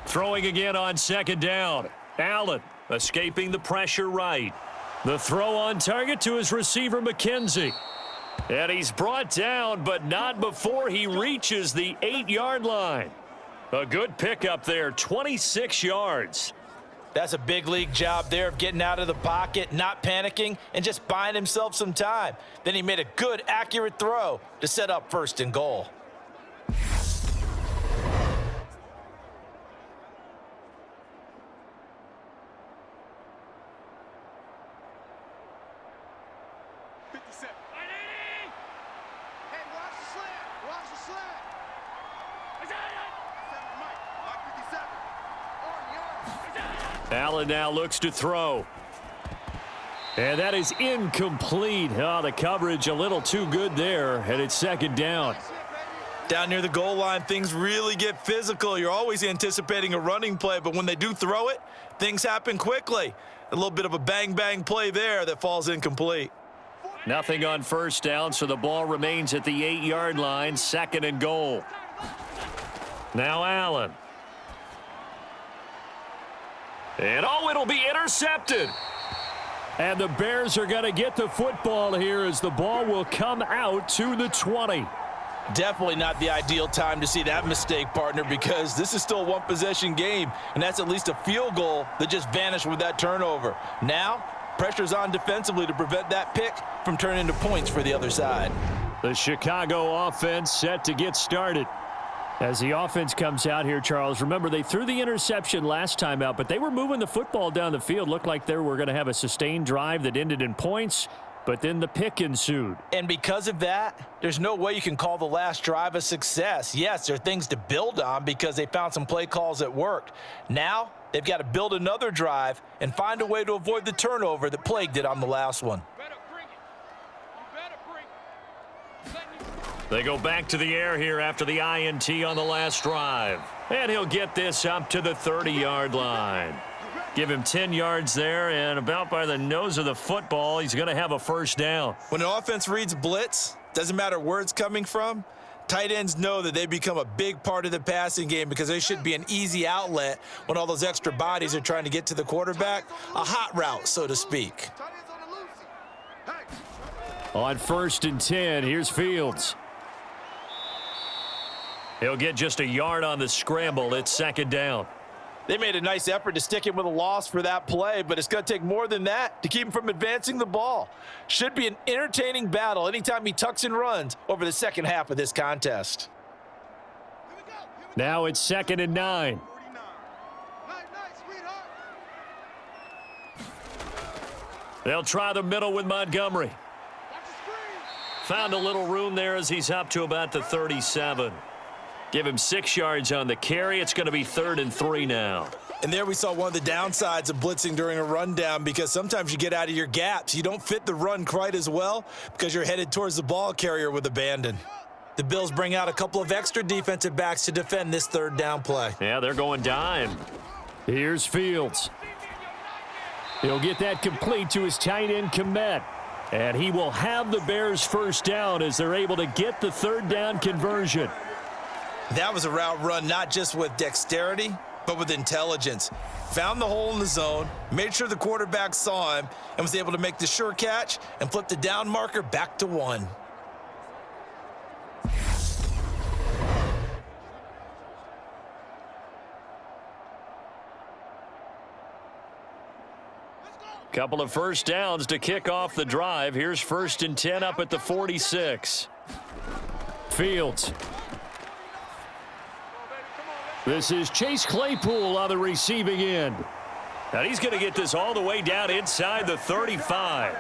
Speaker 2: Throwing again on second down. Allen escaping the pressure right. The throw on target to his receiver, McKenzie. And he's brought down, but not before he reaches the 8-yard line. A good pickup there, 26 yards.
Speaker 3: That's a big league job there of getting out of the pocket, not panicking, and just buying himself some time. Then he made a good, accurate throw to set up first and goal.
Speaker 2: Allen now looks to throw. And that is incomplete. Oh, the coverage a little too good there, and it's second down.
Speaker 3: Down near the goal line, things really get physical. You're always anticipating a running play, but when they do throw it, things happen quickly. A little bit of a bang-bang play there that falls incomplete.
Speaker 2: Nothing on first down, so the ball remains at the 8-yard line, second and goal. Now Allen. And it'll be intercepted. And the Bears are going to get the football here as the ball will come out to the 20.
Speaker 3: Definitely not the ideal time to see that mistake, partner, because this is still a one-possession game, and that's at least a field goal that just vanished with that turnover. Now, pressure's on defensively to prevent that pick from turning into points for the other side.
Speaker 2: The Chicago offense set to get started. As the offense comes out here, Charles, remember they threw the interception last time out, but they were moving the football down the field. Looked like they were going to have a sustained drive that ended in points, but then the pick ensued.
Speaker 3: And because of that, there's no way you can call the last drive a success. Yes, there are things to build on because they found some play calls that worked. Now, they've got to build another drive and find a way to avoid the turnover that plagued it on the last one.
Speaker 2: They go back to the air here after the INT on the last drive. And he'll get this up to the 30-yard line. Give him 10 yards there, and about by the nose of the football, he's going to have a first down.
Speaker 3: When an offense reads blitz, doesn't matter where it's coming from, tight ends know that they become a big part of the passing game because they should be an easy outlet when all those extra bodies are trying to get to the quarterback. A hot route, so to speak.
Speaker 2: On 1st and 10, here's Fields. He'll get just a yard on the scramble. It's second down.
Speaker 3: They made a nice effort to stick him with a loss for that play, but it's going to take more than that to keep him from advancing the ball. Should be an entertaining battle anytime he tucks and runs over the second half of this contest.
Speaker 2: Now it's 2nd and 9. They'll try the middle with Montgomery. Found a little room there as he's up to about the 37. Give him 6 yards on the carry. It's going to be 3rd and 3 now.
Speaker 3: And there we saw one of the downsides of blitzing during a rundown, because sometimes you get out of your gaps. You don't fit the run quite as well because you're headed towards the ball carrier with abandon. The Bills bring out a couple of extra defensive backs to defend this 3rd down play.
Speaker 2: Yeah, they're going dime. Here's Fields. He'll get that complete to his tight end, Kmet. And he will have the Bears 1st down as they're able to get the 3rd down conversion.
Speaker 3: That was a route run not just with dexterity, but with intelligence. Found the hole in the zone, made sure the quarterback saw him, and was able to make the sure catch and flip the down marker back to 1.
Speaker 2: Couple of 1st downs to kick off the drive. Here's 1st and 10 up at the 46. Fields. This is Chase Claypool on the receiving end. Now he's going to get this all the way down inside the 35.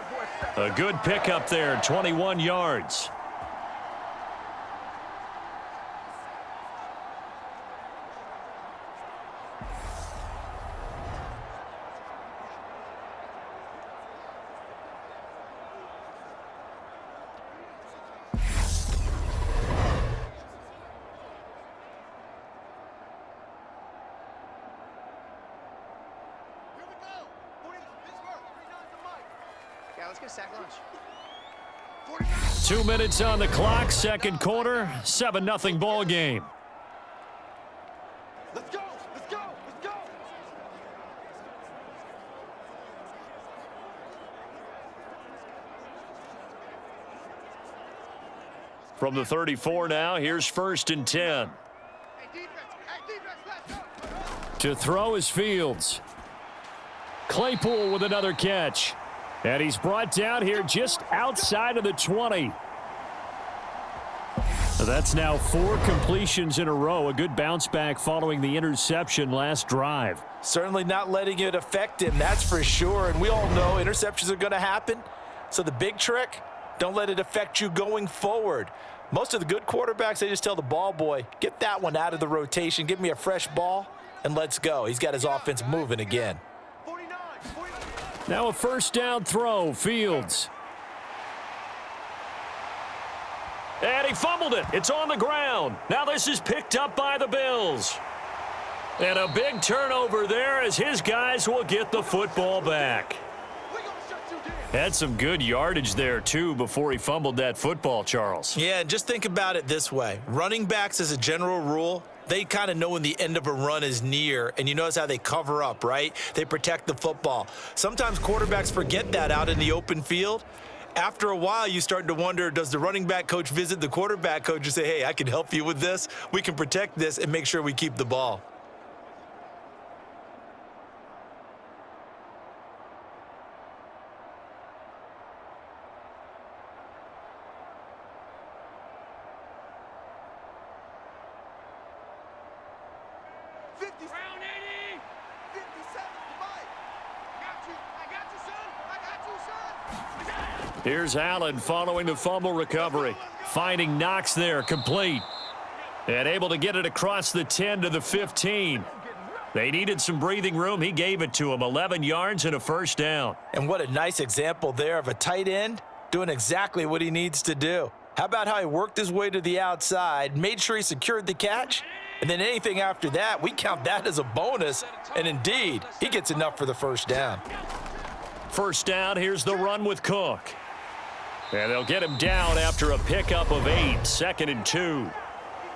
Speaker 2: A good pickup there, 21 yards.
Speaker 4: Let's get a sack lunch.
Speaker 2: 2 minutes on the clock, 2nd quarter, 7-0 ball game.
Speaker 4: Let's go! Let's go! Let's go!
Speaker 2: From the 34 now, here's 1st and 10.
Speaker 4: Hey, defense! Hey, defense! Let's go!
Speaker 2: To throw is Fields. Claypool with another catch. And he's brought down here just outside of the 20. That's now 4 completions in a row. A good bounce back following the interception last drive.
Speaker 3: Certainly not letting it affect him, that's for sure. And we all know interceptions are going to happen. So the big trick, don't let it affect you going forward. Most of the good quarterbacks, they just tell the ball boy, get that one out of the rotation, give me a fresh ball, and let's go. He's got his offense moving again.
Speaker 2: Now a 1st down throw, Fields. And he fumbled it. It's on the ground. Now this is picked up by the Bills. And a big turnover there as his guys will get the football back. Had some good yardage there, too, before he fumbled that football, Charles.
Speaker 3: Yeah, and just think about it this way. Running backs, as a general rule, they kind of know when the end of a run is near, and you notice how they cover up, right? They protect the football. Sometimes quarterbacks forget that out in the open field. After a while, you start to wonder, does the running back coach visit the quarterback coach and say, hey, I can help you with this. We can protect this and make sure we keep the ball.
Speaker 2: Here's Allen following the fumble recovery. Finding Knox there, complete. And able to get it across the 10 to the 15. They needed some breathing room. He gave it to him. 11 yards and a 1st down.
Speaker 3: And what a nice example there of a tight end doing exactly what he needs to do. How about how he worked his way to the outside, made sure he secured the catch, and then anything after that, we count that as a bonus. And indeed, he gets enough for the 1st down.
Speaker 2: 1st down, here's the run with Cook. And they'll get him down after a pickup of 8, 2nd and 2.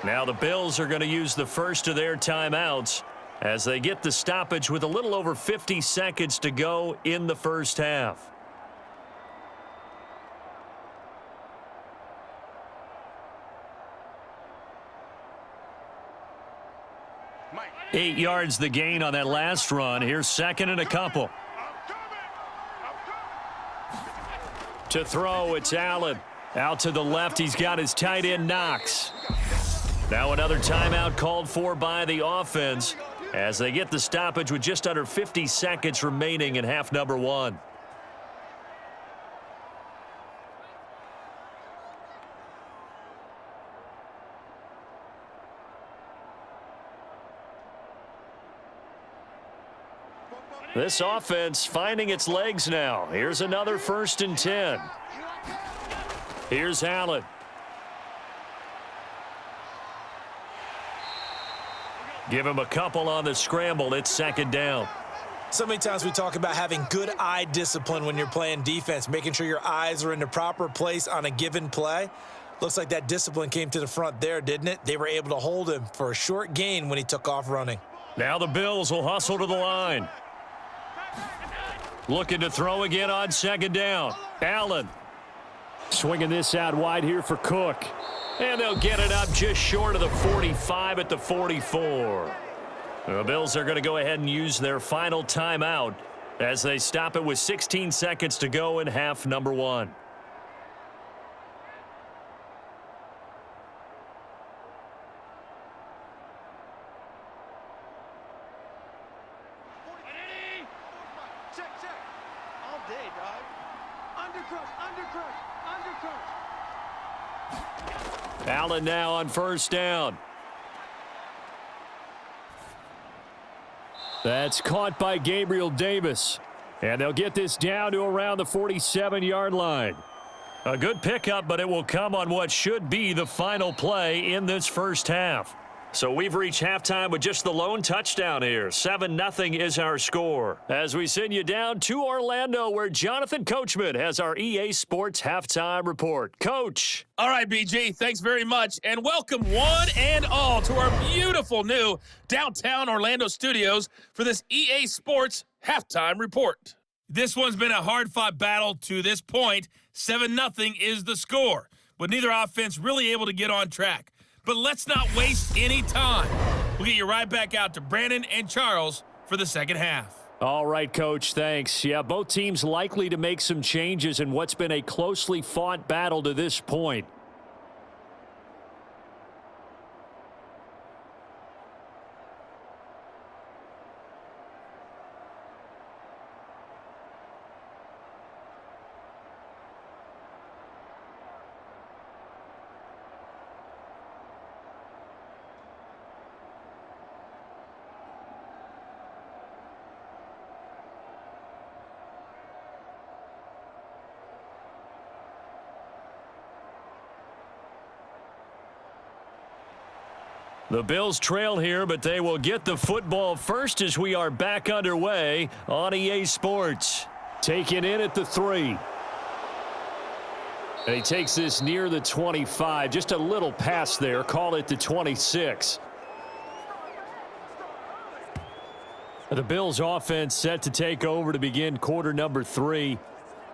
Speaker 2: Now the Bills are going to use the first of their timeouts as they get the stoppage with a little over 50 seconds to go in the 1st half.
Speaker 4: Mike.
Speaker 2: 8 yards the gain on that last run. Here's 2nd and a couple. To throw, it's Allen. Out to the left, he's got his tight end, Knox. Now another timeout called for by the offense as they get the stoppage with just under 50 seconds remaining in half number 1. This offense finding its legs now. Here's another 1st and 10. Here's Allen. Give him a couple on the scramble. It's 2nd down.
Speaker 3: So many times we talk about having good eye discipline when you're playing defense, making sure your eyes are in the proper place on a given play. Looks like that discipline came to the front there, didn't it? They were able to hold him for a short gain when he took off running.
Speaker 2: Now the Bills will hustle to the line. Looking to throw again on 2nd down. Allen swinging this out wide here for Cook. And they'll get it up just short of the 45 at the 44. The Bills are going to go ahead and use their final timeout as they stop it with 16 seconds to go in half number 1. Allen now on 1st down. That's caught by Gabriel Davis. And they'll get this down to around the 47-yard line. A good pickup, but it will come on what should be the final play in this first half. So we've reached halftime with just the lone touchdown here. 7-0 is our score. As we send you down to Orlando, where Jonathan Coachman has our EA Sports Halftime Report. Coach.
Speaker 5: All right, BG, thanks very much. And welcome one and all to our beautiful new downtown Orlando studios for this EA Sports Halftime Report. This one's been a hard-fought battle to this point. 7-0 is the score, with neither offense really able to get on track. But let's not waste any time. We'll get you right back out to Brandon and Charles for the second half.
Speaker 2: All right, Coach, thanks. Yeah, both teams likely to make some changes in what's been a closely fought battle to this point. The Bills trail here, but they will get the football first as we are back underway on EA Sports. Taken in at the 3. And he takes this near the 25. Just a little pass there. Call it the 26. The Bills offense set to take over to begin quarter number 3.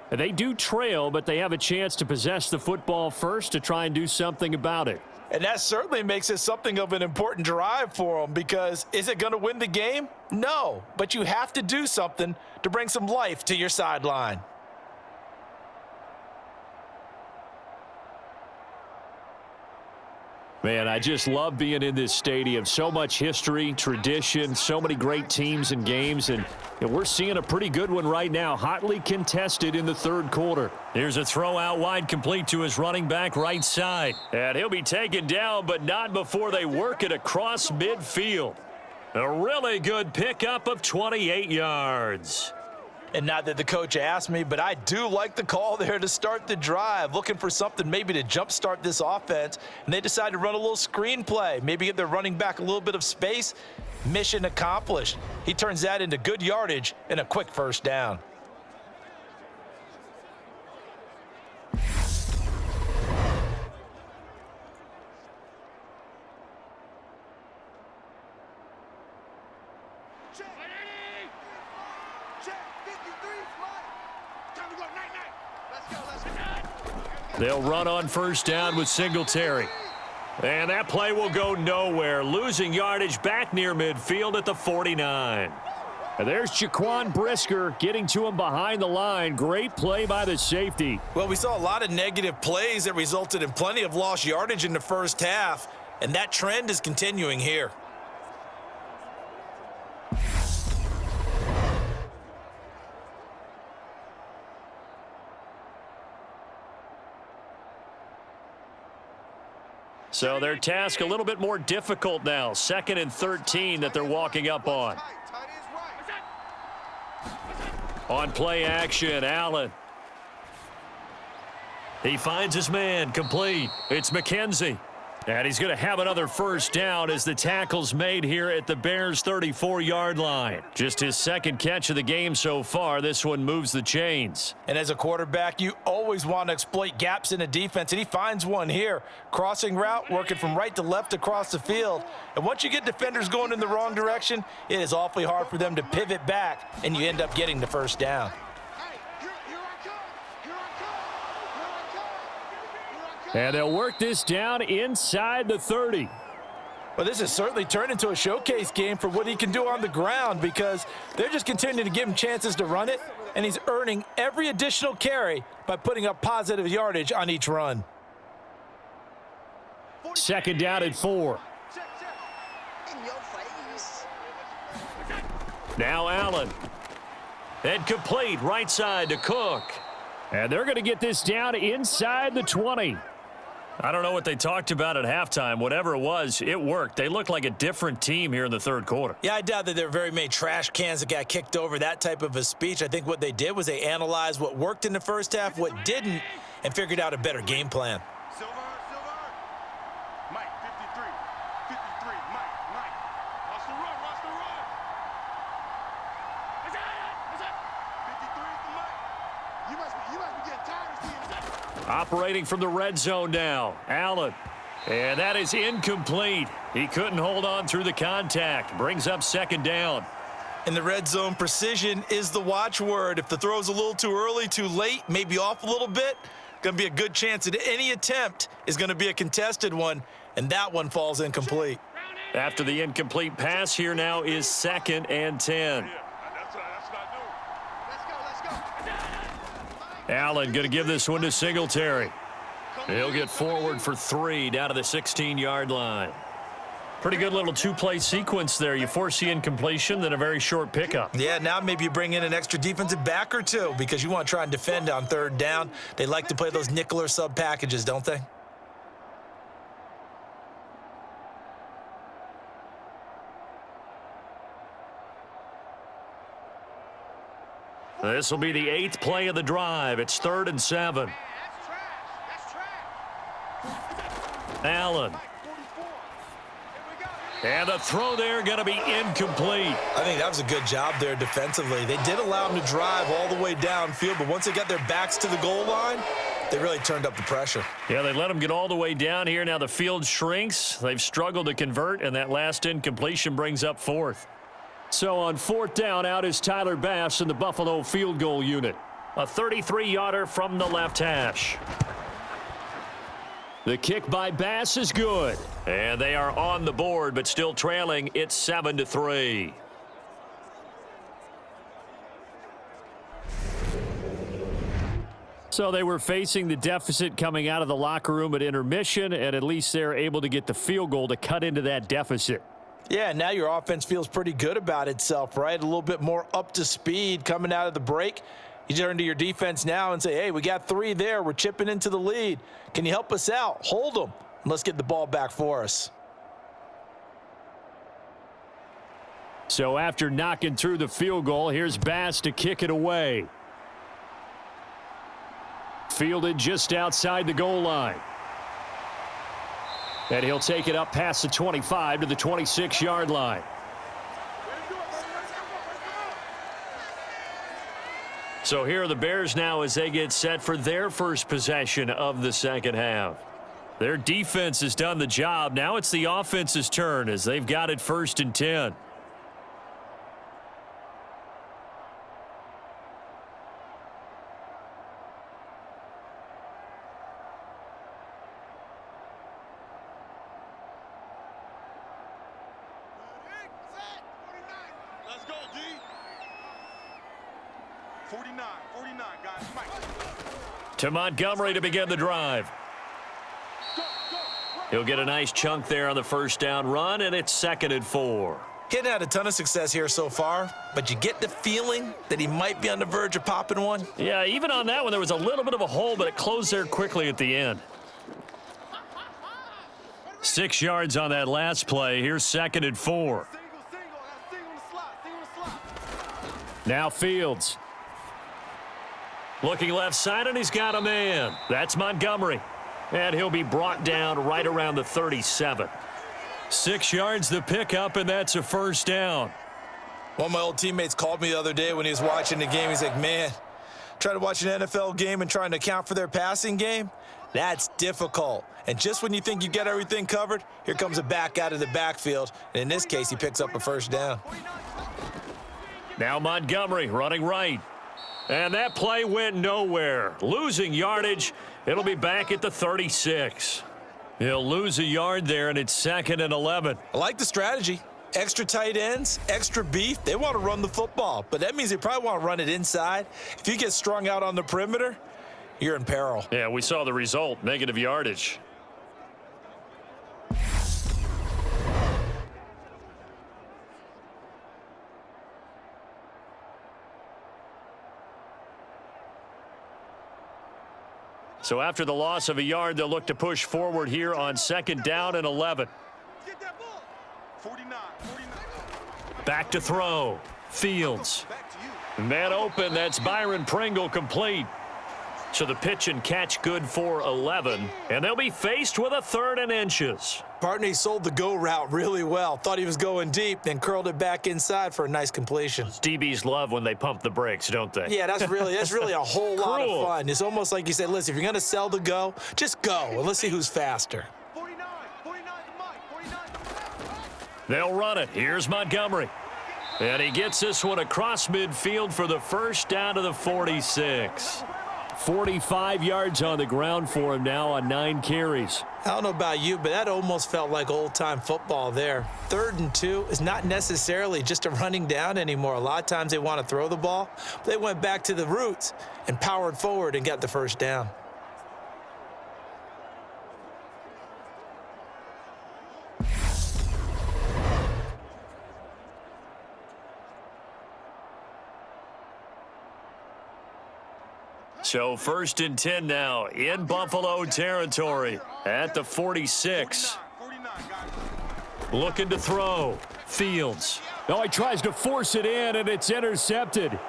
Speaker 2: They do trail, but they have a chance to possess the football first to try and do something about it.
Speaker 3: And that certainly makes it something of an important drive for them, because is it going to win the game? No, but you have to do something to bring some life to your sideline.
Speaker 2: Man, I just love being in this stadium. So much history, tradition, so many great teams and games, and we're seeing a pretty good one right now, hotly contested in the third quarter. Here's a throw out wide, complete to his running back right side. And he'll be taken down, but not before they work it across midfield. A really good pickup of 28 yards.
Speaker 3: And not that the coach asked me, but I do like the call there to start the drive, looking for something maybe to jumpstart this offense. And they decided to run a little screen play, maybe give their running back a little bit of space. Mission accomplished. He turns that into good yardage and a quick first down.
Speaker 2: They'll run on first down with Singletary. And that play will go nowhere. Losing yardage back near midfield at the 49. And there's Jaquan Brisker getting to him behind the line. Great play by the safety.
Speaker 3: Well, we saw a lot of negative plays that resulted in plenty of lost yardage in the first half, and that trend is continuing here.
Speaker 2: So their task a little bit more difficult now. 2nd and 13 that they're walking up on. On play action, Allen. He finds his man, complete. It's McKenzie. And he's going to have another first down as the tackle's made here at the Bears' 34-yard line. Just his second catch of the game so far. This one moves the chains.
Speaker 3: And as a quarterback, you always want to exploit gaps in a defense, and he finds one here. Crossing route, working from right to left across the field. And once you get defenders going in the wrong direction, it is awfully hard for them to pivot back, and you end up getting the first down.
Speaker 2: And they'll work this down inside the 30.
Speaker 3: Well, this has certainly turned into a showcase game for what he can do on the ground, because they're just continuing to give him chances to run it, and he's earning every additional carry by putting up positive yardage on each run.
Speaker 2: Second down at 4. Now Allen. And complete right side to Cook. And they're going to get this down inside the 20. I don't know what they talked about at halftime. Whatever it was, it worked. They looked like a different team here in the third quarter.
Speaker 3: Yeah, I doubt that there were very many trash cans that got kicked over, that type of a speech. I think what they did was they analyzed what worked in the first half, what didn't, and figured out a better game plan.
Speaker 4: Silver. Mike, 53. 53. Mike. Watch the run. Is that? 53 is the Mike. You must be getting tired of seeing that.
Speaker 2: Operating from the red zone now. Allen. And that is incomplete. He couldn't hold on through the contact. Brings up second down.
Speaker 3: In the red zone, precision is the watchword. If the throw's a little too early, too late, maybe off a little bit, going to be a good chance that any attempt is going to be a contested one, and that one falls incomplete.
Speaker 2: After the incomplete pass, here now is 2nd and 10. Allen going to give this one to Singletary. He'll get forward for 3 down to the 16-yard line. Pretty good little two-play sequence there. You force the incompletion, then a very short pickup.
Speaker 3: Yeah, now maybe you bring in an extra defensive back or two because you want to try and defend on third down. They like to play those nickel or sub packages, don't they?
Speaker 2: This will be the 8th play of the drive. It's 3rd and 7. Allen. And the throw there going to be incomplete.
Speaker 3: I think that was a good job there defensively. They did allow him to drive all the way downfield, but once they got their backs to the goal line, they really turned up the pressure.
Speaker 2: Yeah, they let him get all the way down here. Now the field shrinks. They've struggled to convert, and that last incompletion brings up 4th. So on 4th down, out is Tyler Bass in the Buffalo field goal unit. A 33-yarder from the left hash. The kick by Bass is good. And they are on the board, but still trailing. It's 7-3. So they were facing the deficit coming out of the locker room at intermission, and at least they're able to get the field goal to cut into that deficit.
Speaker 3: Yeah, now your offense feels pretty good about itself, right? A little bit more up to speed coming out of the break. You turn to your defense now and say, hey, we got 3 there. We're chipping into the lead. Can you help us out? Hold them. And let's get the ball back for us.
Speaker 2: So after knocking through the field goal, here's Bass to kick it away. Fielded just outside the goal line. And he'll take it up past the 25 to the 26-yard line. So here are the Bears now as they get set for their first possession of the second half. Their defense has done the job. Now it's the offense's turn as they've got it 1st and 10.
Speaker 4: Let's go, D. 49, guys. Mike.
Speaker 2: To Montgomery to begin the drive. He'll get a nice chunk there on the first down run, and it's 2nd and 4.
Speaker 3: He hadn't had a ton of success here so far, but you get the feeling that he might be on the verge of popping one.
Speaker 2: Yeah, even on that one, there was a little bit of a hole, but it closed there quickly at the end. 6 yards on that last play. Here's 2nd and 4. Now Fields. Looking left side, and he's got a man. That's Montgomery. And he'll be brought down right around the 37. 6 yards the pickup, and that's a first down.
Speaker 3: One of my old teammates called me the other day when he was watching the game. He's like, man, trying to watch an NFL game and trying to account for their passing game, that's difficult. And just when you think you get everything covered, here comes a back out of the backfield. And in this case, he picks up a first down.
Speaker 2: Now Montgomery running right. And that play went nowhere. Losing yardage. It'll be back at the 36. He'll lose a yard there, and it's 2nd and 11.
Speaker 3: I like the strategy. Extra tight ends, extra beef. They want to run the football, but that means they probably want to run it inside. If you get strung out on the perimeter, you're in peril.
Speaker 2: Yeah, we saw the result, negative yardage. So after the loss of a yard, they'll look to push forward here on 2nd down and 11.
Speaker 4: Get that ball. 49.
Speaker 2: Back to throw. Fields. Man open. That's Byron Pringle complete. So the pitch and catch good for 11. And they'll be faced with a 3rd and inches.
Speaker 3: Partner, he sold the go route really well. Thought he was going deep, then curled it back inside for a nice completion.
Speaker 2: DBs love when they pump the brakes, don't they?
Speaker 3: Yeah, that's really a whole lot of
Speaker 2: Cool.
Speaker 3: fun. It's almost like you said, listen, if you're going to sell the go, just go, and let's see who's faster.
Speaker 4: 49 to Mike. 49 to Mike.
Speaker 2: They'll run it. Here's Montgomery. And he gets this one across midfield for the first down to the 46. 45 yards on the ground for him now on 9 carries.
Speaker 3: I don't know about you, but that almost felt like old-time football there. 3rd and 2 is not necessarily just a running down anymore. A lot of times they want to throw the ball. But they went back to the roots and powered forward and got the first down.
Speaker 2: So 1st and 10 now in Buffalo territory at the 46.
Speaker 4: 49,
Speaker 2: Looking to throw. Fields. Oh, he tries to force it in, and it's intercepted.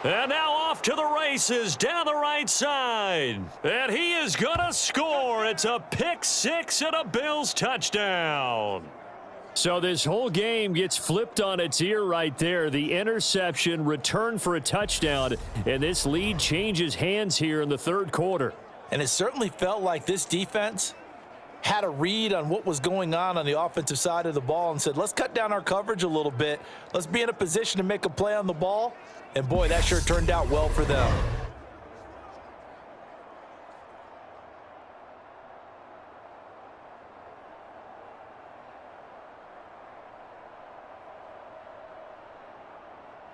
Speaker 2: And now off to the races down the right side. And he is going to score. It's a pick 6 and a Bills touchdown. So this whole game gets flipped on its ear right there. The interception, return for a touchdown, and this lead changes hands here in the 3rd quarter.
Speaker 3: And it certainly felt like this defense had a read on what was going on the offensive side of the ball and said, let's cut down our coverage a little bit. Let's be in a position to make a play on the ball. And, boy, that sure turned out well for them.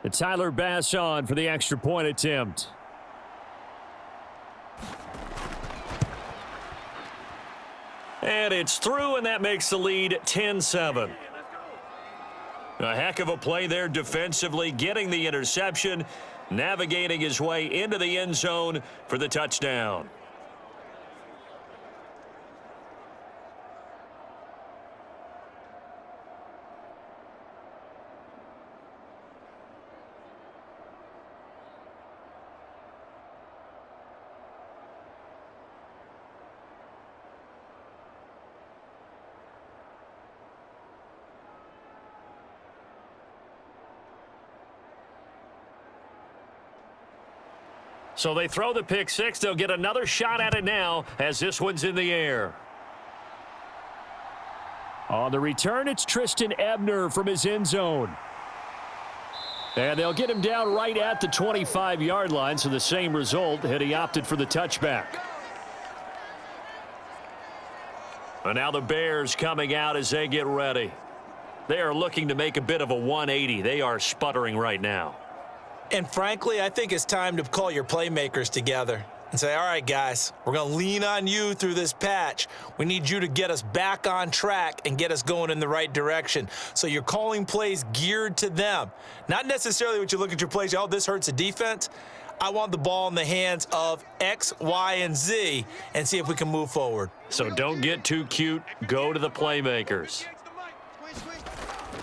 Speaker 2: And Tyler Bass on for the extra point attempt. And it's through, and that makes the lead 10-7. A heck of a play there defensively, getting the interception, navigating his way into the end zone for the touchdown. So they throw the pick 6. They'll get another shot at it now as this one's in the air. On the return, it's Tristan Ebner from his end zone. And they'll get him down right at the 25-yard line, so the same result had he opted for the touchback. And now the Bears coming out as they get ready. They are looking to make a bit of a 180. They are sputtering right now.
Speaker 3: And frankly, I think it's time to call your playmakers together and say, all right, guys, we're going to lean on you through this patch. We need you to get us back on track and get us going in the right direction. So you're calling plays geared to them. Not necessarily what you look at your plays, oh, this hurts the defense. I want the ball in the hands of X, Y, and Z and see if we can move forward.
Speaker 2: So don't get too cute. Go to the playmakers.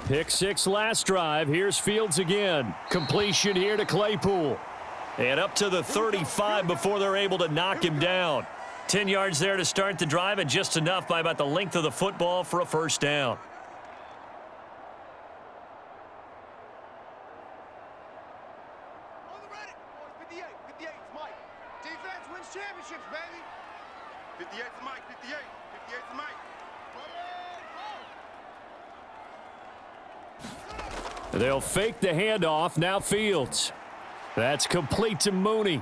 Speaker 2: Pick 6 last drive. Here's Fields again. Completion here to Claypool. And up to the 35 before they're able to knock him down. 10 yards there to start the drive, and just enough by about the length of the football for a first down.
Speaker 4: On the ready. 58. 58 is Mike. Defense wins championships, baby. 58 is Mike. 58. 58 is Mike.
Speaker 2: They'll fake the handoff. Now Fields. That's complete to Mooney.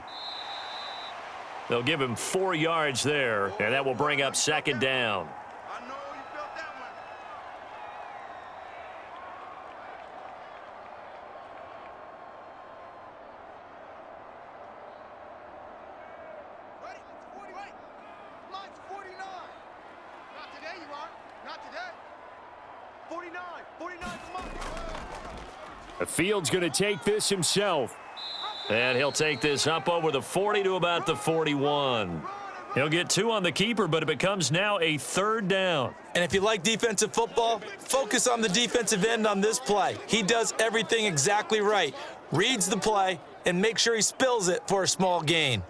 Speaker 2: They'll give him 4 yards there, and that will bring up second down.
Speaker 4: I know you felt that one. Ready? It's 40. Wait. Mine's 49. Not today, you are. Not today. 49. 49 is mine.
Speaker 2: Fields going to take this himself. And he'll take this up over the 40 to about the 41. He'll get 2 on the keeper, but it becomes now a third down.
Speaker 3: And if you like defensive football, focus on the defensive end on this play. He does everything exactly right. Reads the play and makes sure he spills it for a small gain.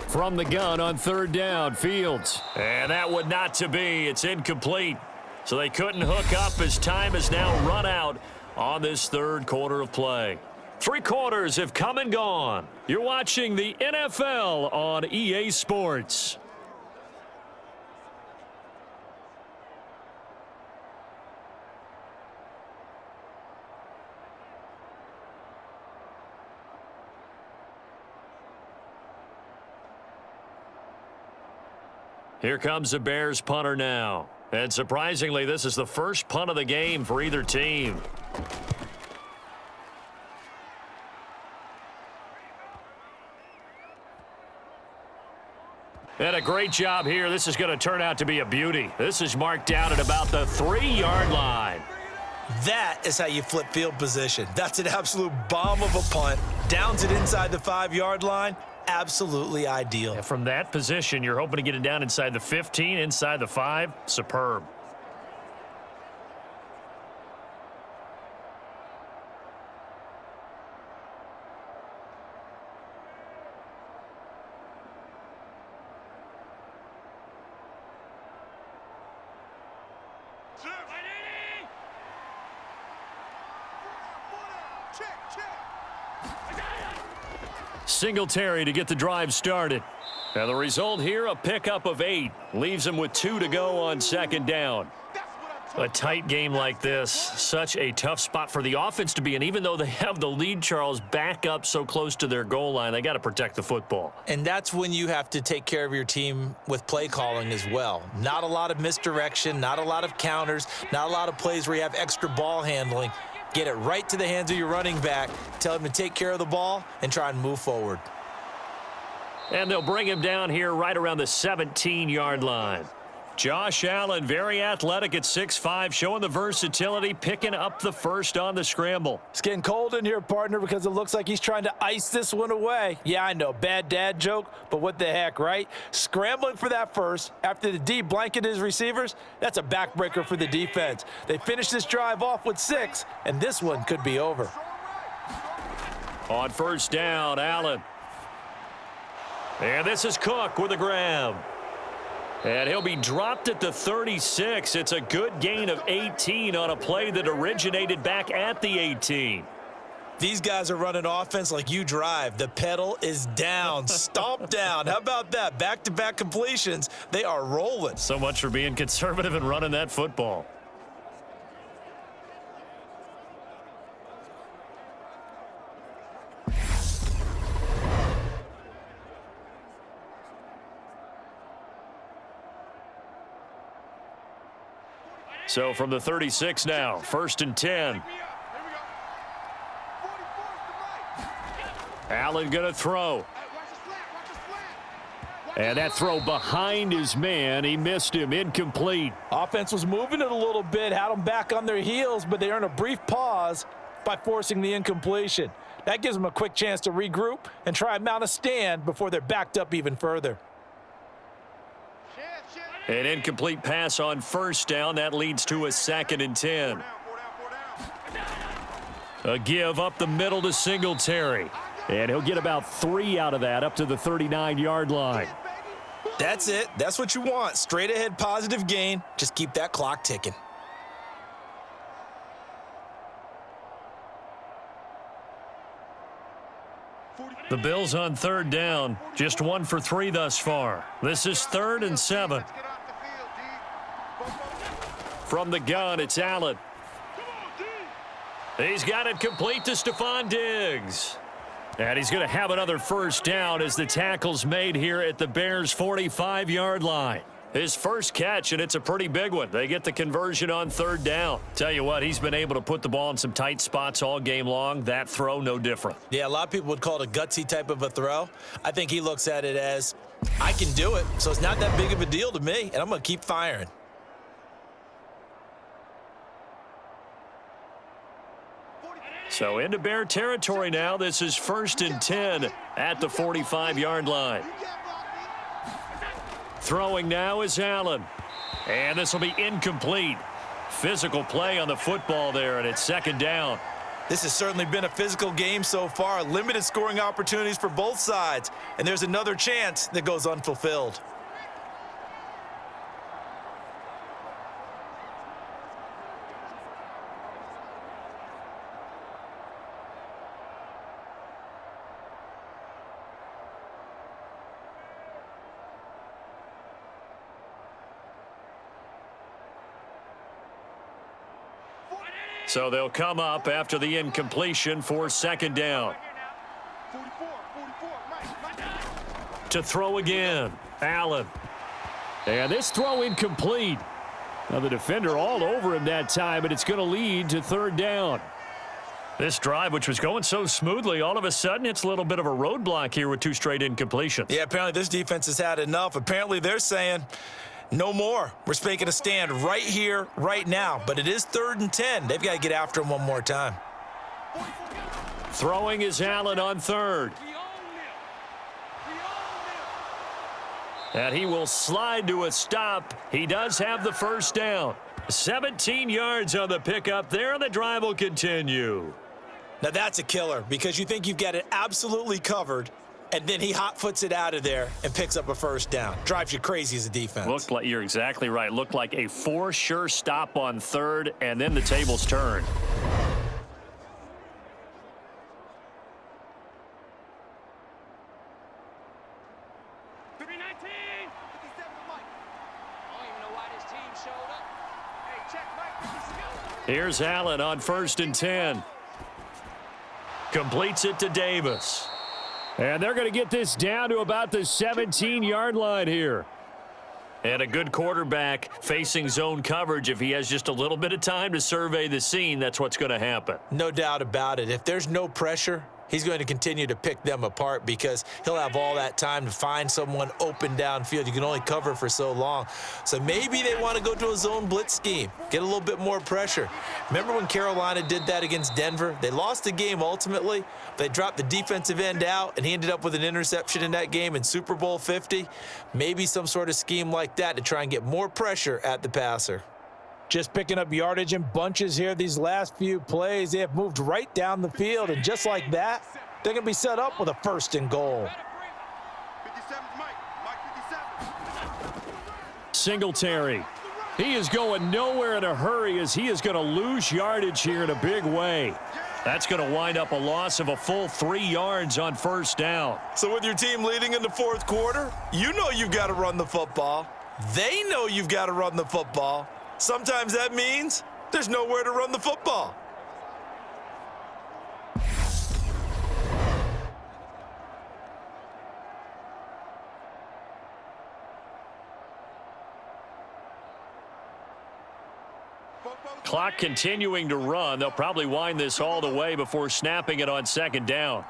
Speaker 2: From the gun on third down, Fields. And that would not to be. It's incomplete. So they couldn't hook up as time has now run out on this third quarter of play. 3 quarters have come and gone. You're watching the NFL on EA Sports. Here comes the Bears punter now. And surprisingly, this is the first punt of the game for either team. And a great job here. This is going to turn out to be a beauty. This is marked down at about the 3-yard line.
Speaker 3: That is how you flip field position. That's an absolute bomb of a punt. Downs it inside the 5-yard line. Absolutely ideal.
Speaker 2: And from that position, you're hoping to get it down inside the 15, inside the 5. Superb. Singletary to get the drive started. Now the result here, a pickup of 8. Leaves him with 2 to go on second down. A tight game like this, such a tough spot for the offense to be in. Even though they have the lead, Charles, back up so close to their goal line, they got to protect the football.
Speaker 3: And that's when you have to take care of your team with play calling as well. Not a lot of misdirection, not a lot of counters, not a lot of plays where you have extra ball handling. Get it right to the hands of your running back, tell him to take care of the ball, and try and move forward.
Speaker 2: And they'll bring him down here right around the 17-yard line. Josh Allen, very athletic at 6'5", showing the versatility, picking up the first on the scramble.
Speaker 3: It's getting cold in here, partner, because it looks like he's trying to ice this one away. Yeah, I know, bad dad joke, but what the heck, right? Scrambling for that first after the D blanketed his receivers, that's a backbreaker for the defense. They finished this drive off with 6, and this one could be over.
Speaker 2: On first down, Allen. And this is Cook with a grab. And he'll be dropped at the 36. It's a good gain of 18 on a play that originated back at the 18.
Speaker 3: These guys are running offense like you drive. The pedal is down, stomp down. How about that? Back-to-back completions. They are rolling.
Speaker 2: So much for being conservative and running that football. So from the 36 now, 1st and 10. Allen going to throw. And that throw behind his man. He missed him. Incomplete.
Speaker 3: Offense was moving it a little bit, had them back on their heels, but they earned a brief pause by forcing the incompletion. That gives them a quick chance to regroup and try and mount a stand before they're backed up even further.
Speaker 2: An incomplete pass on first down. That leads to a 2nd and 10. A give up the middle to Singletary. And he'll get about 3 out of that up to the 39-yard line.
Speaker 3: That's it. That's what you want. Straight ahead positive gain. Just keep that clock ticking.
Speaker 2: The Bills on 3rd down. Just 1 for 3 thus far. This is 3rd and 7. From the gun, it's Allen. He's got it complete to Stephon Diggs. And he's going to have another first down as the tackle's made here at the Bears' 45-yard line. His first catch, and it's a pretty big one. They get the conversion on 3rd down. Tell you what, he's been able to put the ball in some tight spots all game long. That throw, no different.
Speaker 3: Yeah, a lot of people would call it a gutsy type of a throw. I think he looks at it as, I can do it, so it's not that big of a deal to me, and I'm going to keep firing.
Speaker 2: So into Bear territory now. This is 1st and 10 at the 45-yard line. Throwing now is Allen. And this will be incomplete. Physical play on the football there, and it's 2nd down.
Speaker 3: This has certainly been a physical game so far. Limited scoring opportunities for both sides. And there's another chance that goes unfulfilled.
Speaker 2: So they'll come up after the incompletion for 2nd down. To throw again, Allen. And this throw incomplete. Now the defender all over him that time, but it's going to lead to 3rd down. This drive, which was going so smoothly, all of a sudden it's a little bit of a roadblock here with 2 straight incompletions.
Speaker 3: Yeah, apparently this defense has had enough. Apparently they're saying, no more. We're making a stand right here, right now. But it is 3rd and 10. They've got to get after him one more time.
Speaker 2: Throwing is Allen on 3rd. And he will slide to a stop. He does have the first down. 17 yards on the pickup there, and the drive will continue.
Speaker 3: Now that's a killer because you think you've got it absolutely covered, and then he hot-foots it out of there and picks up a first down. Drives you crazy as a defense.
Speaker 2: Looked like, you're exactly right. Looked like a for sure stop on 3rd, and then the tables turn. Here's Allen on 1st and 10. Completes it to Davis. And they're going to get this down to about the 17-yard line here. And a good quarterback facing zone coverage. If he has just a little bit of time to survey the scene, that's what's going to happen.
Speaker 3: No doubt about it. If there's no pressure, he's going to continue to pick them apart because he'll have all that time to find someone open downfield. You can only cover for so long. So maybe they want to go to a zone blitz scheme, get a little bit more pressure. Remember when Carolina did that against Denver? They lost the game ultimately. They dropped the defensive end out, and he ended up with an interception in that game in Super Bowl 50. Maybe some sort of scheme like that to try and get more pressure at the passer. Just picking up yardage in bunches here these last few plays. They have moved right down the field, and just like that, they're going to be set up with a 1st and goal.
Speaker 2: Singletary. He is going nowhere in a hurry as he is going to lose yardage here in a big way. That's going to wind up a loss of a full 3 yards on 1st down.
Speaker 3: So with your team leading in the 4th quarter, you know you've got to run the football. They know you've got to run the football. Sometimes that means there's nowhere to run the football.
Speaker 2: Clock continuing to run. They'll probably wind this all the way before snapping it on 2nd down.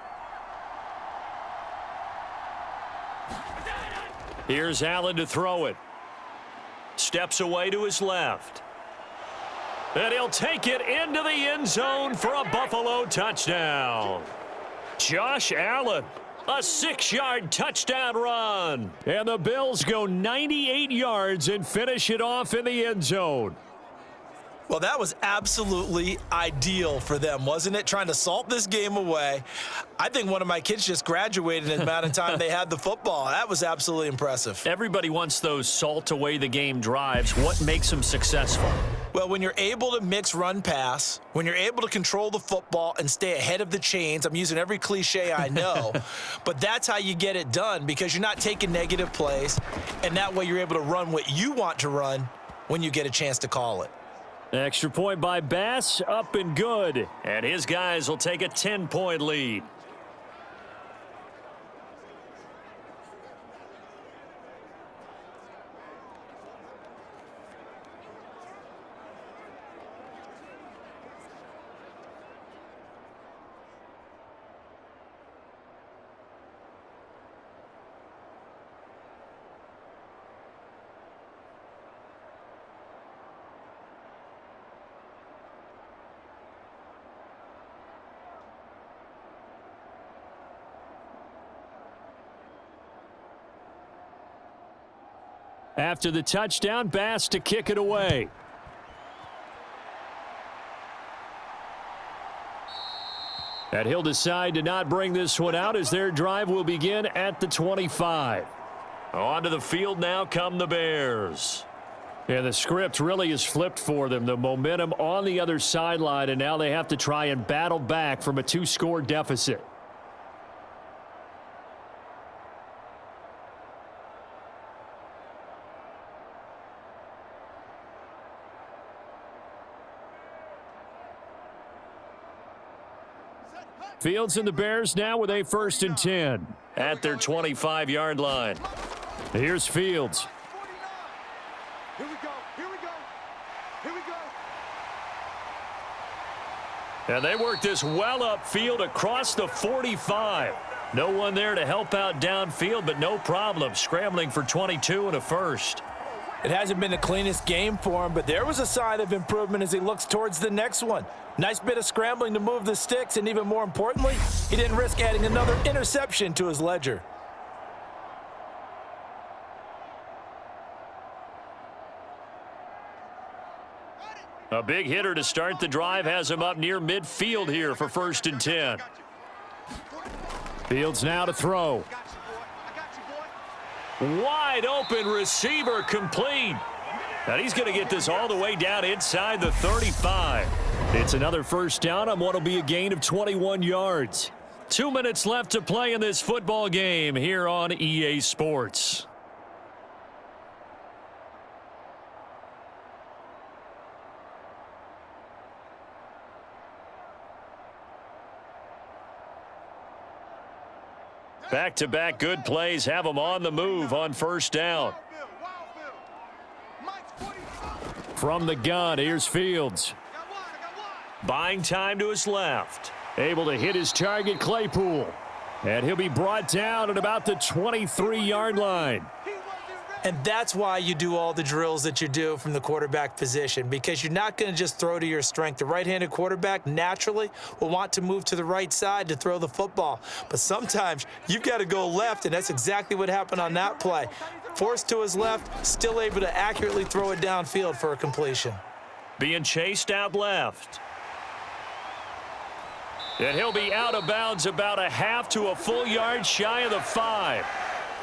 Speaker 2: Here's Allen to throw it. Steps away to his left. And he'll take it into the end zone for a Buffalo touchdown. Josh Allen, a 6-yard touchdown run. And the Bills go 98 yards and finish it off in the end zone.
Speaker 3: Well, that was absolutely ideal for them, wasn't it? Trying to salt this game away. I think one of my kids just graduated in the amount of time they had the football. That was absolutely impressive.
Speaker 2: Everybody wants those salt away the game drives. What makes them successful?
Speaker 3: Well, when you're able to mix run-pass, when you're able to control the football and stay ahead of the chains, I'm using every cliche I know, but that's how you get it done because you're not taking negative plays, and that way you're able to run what you want to run when you get a chance to call it.
Speaker 2: Extra point by Bass, up and good. And his guys will take a 10-point lead. After the touchdown, Bass to kick it away. And he'll decide to not bring this one out as their drive will begin at the 25. Onto the field now come the Bears. And the script really is flipped for them. The momentum on the other sideline, and now they have to try and battle back from a 2-score deficit. Fields and the Bears now with a 1st and 10 at their 25-yard line. Here's Fields.
Speaker 4: Here we go. Here we go. Here we go.
Speaker 2: And they work this well upfield across the 45. No one there to help out downfield, but no problem. Scrambling for 22 and a first.
Speaker 3: It hasn't been the cleanest game for him, but there was a sign of improvement as he looks towards the next one. Nice bit of scrambling to move the sticks, and even more importantly, he didn't risk adding another interception to his ledger.
Speaker 2: A big hitter to start the drive has him up near midfield here for 1st and 10. Fields now to throw. Wide open receiver complete. And he's going to get this all the way down inside the 35. It's another first down on what will be a gain of 21 yards. 2 minutes left to play in this football game here on EA Sports. Back-to-back good plays have them on the move on first down. From the gun, here's Fields. Buying time to his left. Able to hit his target, Claypool. And he'll be brought down at about the 23-yard line.
Speaker 3: And that's why you do all the drills that you do from the quarterback position, because you're not going to just throw to your strength. The right-handed quarterback naturally will want to move to the right side to throw the football. But sometimes you've got to go left, and that's exactly what happened on that play. Forced to his left, still able to accurately throw it downfield for a completion.
Speaker 2: Being chased out left. And he'll be out of bounds about a half to a full yard shy of the 5.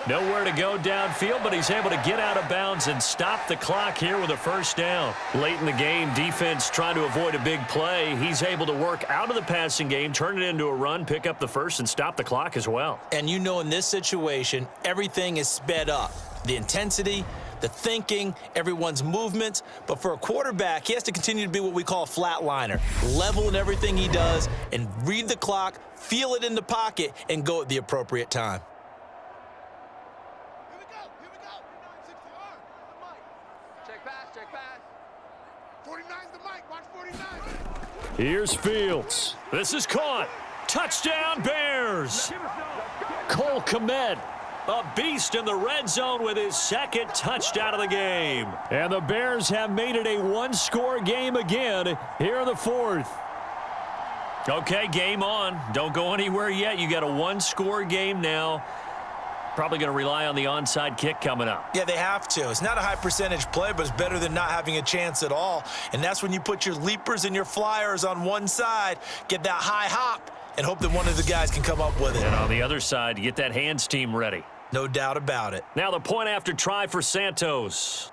Speaker 2: Nowhere to go downfield, but he's able to get out of bounds and stop the clock here with a first down. Late in the game, defense trying to avoid a big play. He's able to work out of the passing game, turn it into a run, pick up the first, and stop the clock as well.
Speaker 3: And you know in this situation, everything is sped up. The intensity, the thinking, everyone's movements. But for a quarterback, he has to continue to be what we call a flatliner. Level in everything he does and read the clock, feel it in the pocket, and go at the appropriate time.
Speaker 4: Here we go. 69. Check pass. 49's the mic. Watch 49.
Speaker 2: Here's Fields. This is caught. Touchdown, Bears. Cole Kmet A beast in the red zone with his second touchdown of the game. And the Bears have made it a one-score game again here in the fourth. Okay, game on. Don't go anywhere yet. You got a one-score game now. Probably going to rely on the onside kick coming up.
Speaker 3: Yeah, they have to. It's not a high percentage play, but it's better than not having a chance at all. And that's when you put your leapers and your flyers on one side, get that high hop, and hope that one of the guys can come up with it.
Speaker 2: And on the other side, you get that hands team ready.
Speaker 3: No doubt about it.
Speaker 2: Now the point after try for Santos.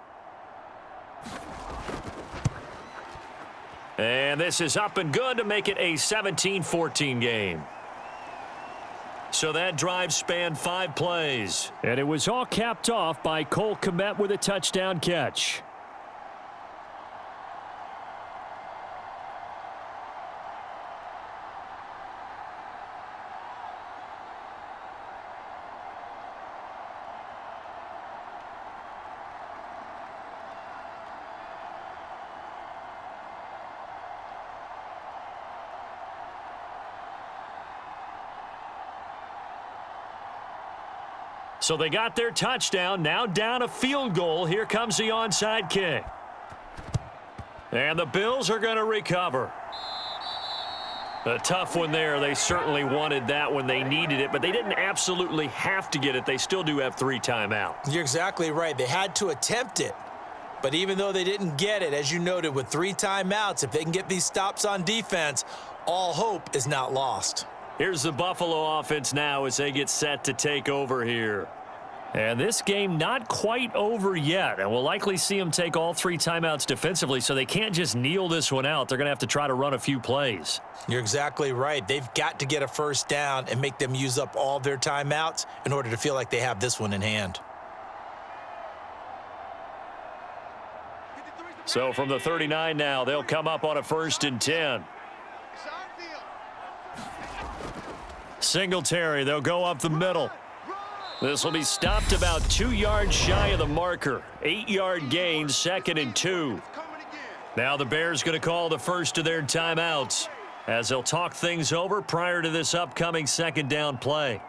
Speaker 2: And this is up and good to make it a 17-14 game. So that drive spanned 5 plays. And it was all capped off by Cole Kmet with a touchdown catch. So they got their touchdown, now down a field goal. Here comes the onside kick. And the Bills are going to recover. A tough one there. They certainly wanted that when they needed it, but they didn't absolutely have to get it. They still do have 3 timeouts.
Speaker 3: You're exactly right. They had to attempt it. But even though they didn't get it, as you noted, with 3 timeouts, if they can get these stops on defense, all hope is not lost.
Speaker 2: Here's the Buffalo offense now as they get set to take over here. And this game not quite over yet. And we'll likely see them take all 3 timeouts defensively, so they can't just kneel this one out. They're going to have to try to run a few plays.
Speaker 3: You're exactly right. They've got to get a first down and make them use up all their timeouts in order to feel like they have this one in hand.
Speaker 2: So from the 39 now, they'll come up on a 1st and 10. Singletary, they'll go up the middle. This will be stopped about 2 yards shy of the marker. 8-yard gain, 2nd and 2. Now the Bears going to call the first of their timeouts as they'll talk things over prior to this upcoming 2nd down play.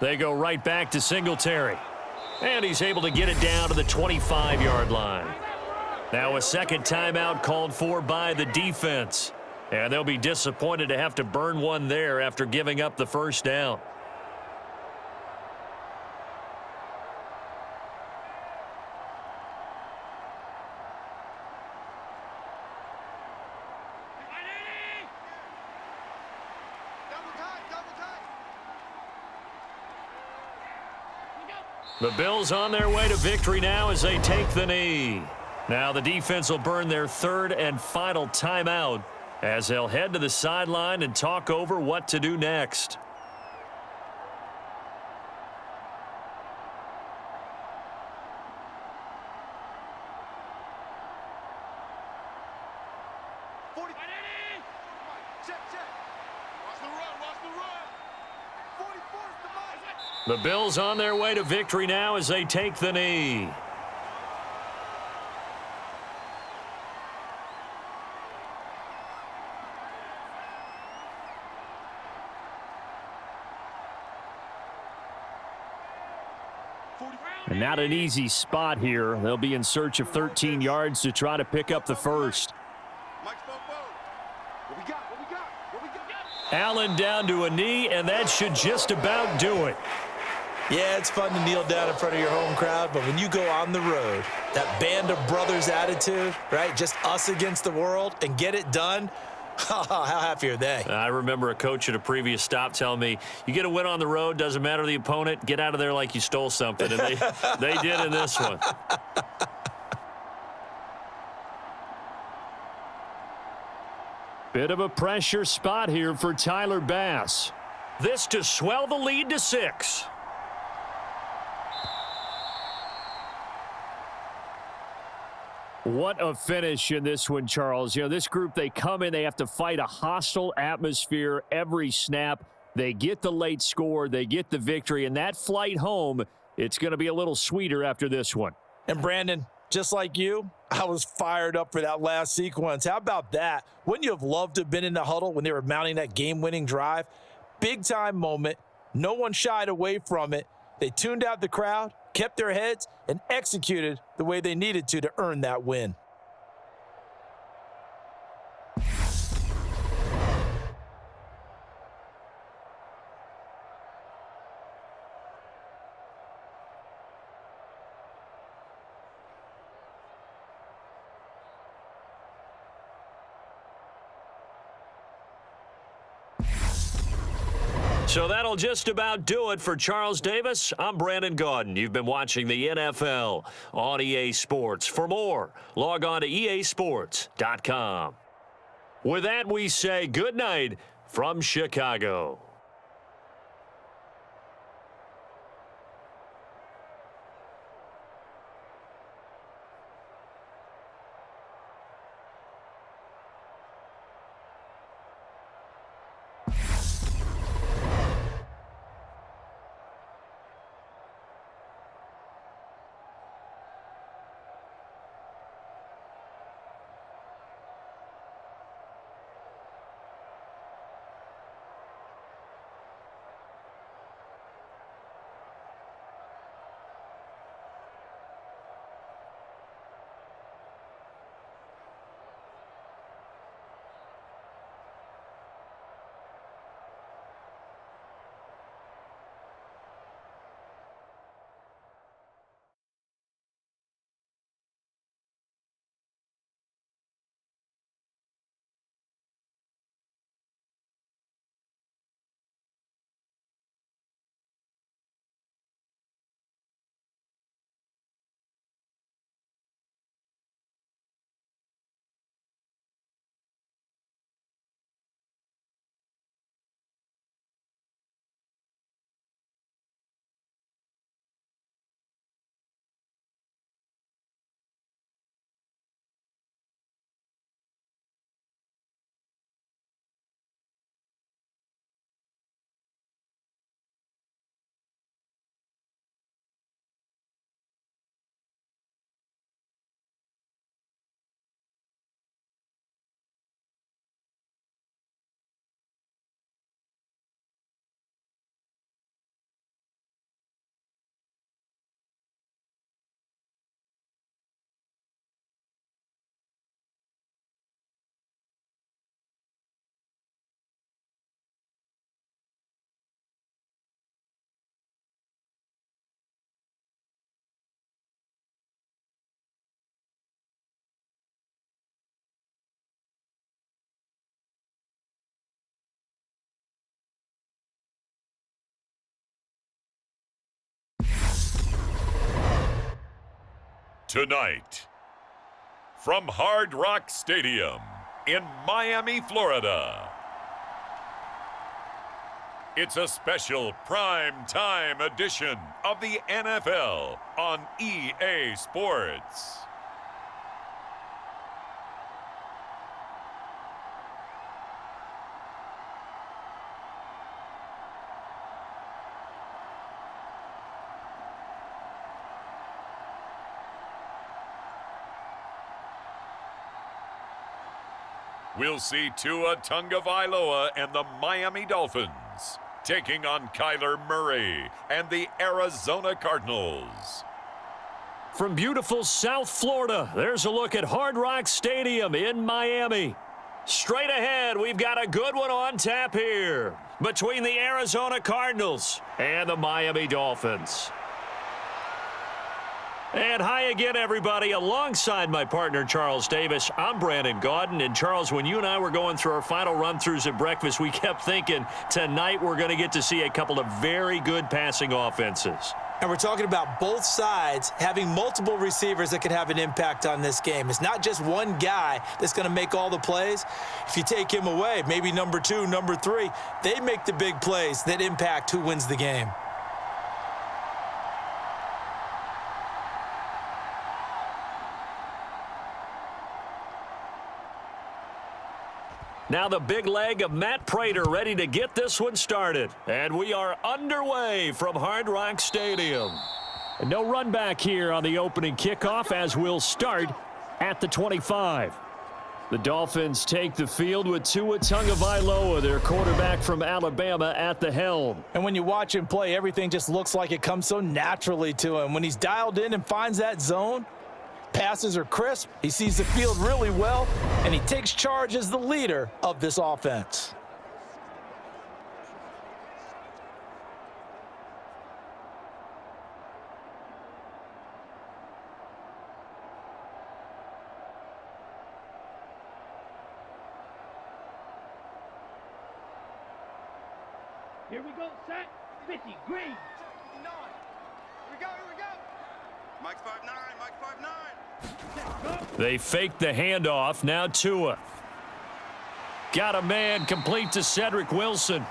Speaker 2: They go right back to Singletary. And he's able to get it down to the 25-yard line. Now a 2nd timeout called for by the defense. And they'll be disappointed to have to burn one there after giving up the first down. The Bills on their way to victory now as they take the knee. Now the defense will burn their 3rd and final timeout as they'll head to the sideline and talk over what to do next. The Bills on their way to victory now as they take the knee. And not an easy spot here. They'll be in search of 13 yards to try to pick up the first. Allen down to a knee, and that should just about do it.
Speaker 3: Yeah, it's fun to kneel down in front of your home crowd, but when you go on the road, that band of brothers attitude, right, just us against the world, and get it done, how happy are they?
Speaker 2: I remember a coach at a previous stop telling me, you get a win on the road, doesn't matter the opponent, get out of there like you stole something, and they did in this one. Bit of a pressure spot here for Tyler Bass. This to swell the lead to 6. What a finish in this one, Charles. You know, this group, they come in, they have to fight a hostile atmosphere every snap. They get the late score, they get the victory, and that flight home It's going to be a little sweeter after this one.
Speaker 3: And Brandon, just like you, I was fired up for that last sequence. How about that? Wouldn't you have loved to have been in the huddle when they were mounting that game-winning drive? Big-time moment. No one shied away from it. They tuned out the crowd, kept their heads, and executed the way they needed to earn that win.
Speaker 2: So that'll just about do it for Charles Davis. I'm Brandon Gaudin. You've been watching the NFL on EA Sports. For more, log on to easports.com. With that, we say good night from Chicago.
Speaker 1: Tonight, from Hard Rock Stadium in Miami, Florida, it's a special prime time edition of the NFL on EA Sports. We'll see Tua Tagovailoa and the Miami Dolphins taking on Kyler Murray and the Arizona Cardinals.
Speaker 2: From beautiful South Florida, there's a look at Hard Rock Stadium in Miami. Straight ahead, we've got a good one on tap here between the Arizona Cardinals and the Miami Dolphins. And hi again, everybody. Alongside my partner, Charles Davis, I'm Brandon Gaudin. And, Charles, when you and I were going through our final run-throughs at breakfast, we kept thinking tonight we're going to get to see a couple of very good passing offenses.
Speaker 3: And we're talking about both sides having multiple receivers that can have an impact on this game. It's not just one guy that's going to make all the plays. If you take him away, maybe number 2, number 3, they make the big plays that impact who wins the game.
Speaker 2: Now the big leg of Matt Prater ready to get this one started. And we are underway from Hard Rock Stadium. And no run back here on the opening kickoff as we'll start at the 25. The Dolphins take the field with Tua Tagovailoa, their quarterback from Alabama, at the helm.
Speaker 3: And when you watch him play, everything just looks like it comes so naturally to him. When he's dialed in and finds that zone, passes are crisp, he sees the field really well, and he takes charge as the leader of this offense.
Speaker 6: Here we go, set, 50, green.
Speaker 4: 59. Here we go, here we go. Mike's 5'9", Mike's 5'9".
Speaker 2: They fake the handoff. Now Tua. Got a man complete to Cedric Wilson.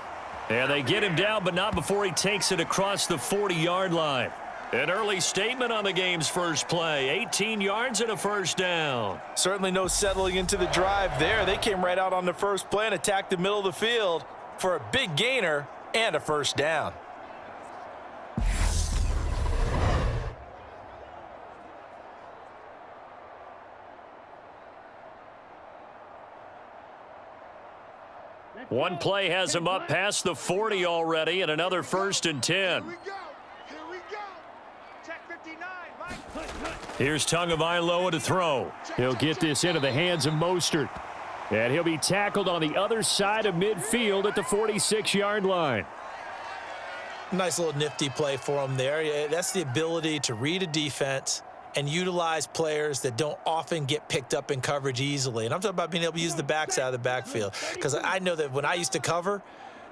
Speaker 2: And they get him down, but not before he takes it across the 40-yard line. An early statement on the game's first play. 18 yards and a first down.
Speaker 3: Certainly no settling into the drive there. They came right out on the first play and attacked the middle of the field for a big gainer and a first down.
Speaker 2: One play has him up past the 40 already, and another 1st and 10.
Speaker 4: Here we go. Here we go. Check 59, Mike.
Speaker 2: Here's Tagovailoa to throw. He'll get this into the hands of Mostert. And he'll be tackled on the other side of midfield at the 46-yard line.
Speaker 3: Nice little nifty play for him there. Yeah, that's the ability to read a defense and utilize players that don't often get picked up in coverage easily. And I'm talking about being able to use the backs out of the backfield. Because I know that when I used to cover,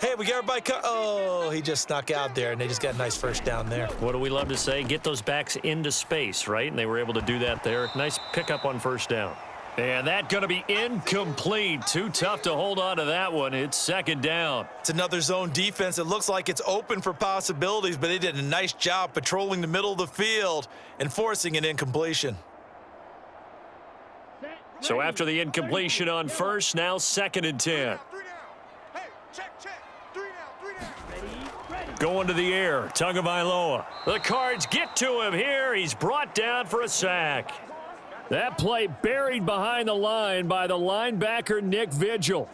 Speaker 3: hey, we got everybody oh, he just snuck out there, and they just got a nice first down there.
Speaker 2: What do we love to say? Get those backs into space, right? And they were able to do that there. Nice pickup on first down. And that's going to be incomplete. Too tough to hold on to that one. It's 2nd down.
Speaker 3: It's another zone defense. It looks like it's open for possibilities, but they did a nice job patrolling the middle of the field and forcing an incompletion.
Speaker 2: So after the incompletion on first, now 2nd and 10.
Speaker 4: 3 down. Hey, check. 3 down.
Speaker 2: Going to the air, Tagovailoa. The Cards get to him here. He's brought down for a sack. That play buried behind the line by the linebacker, Nick Vigil.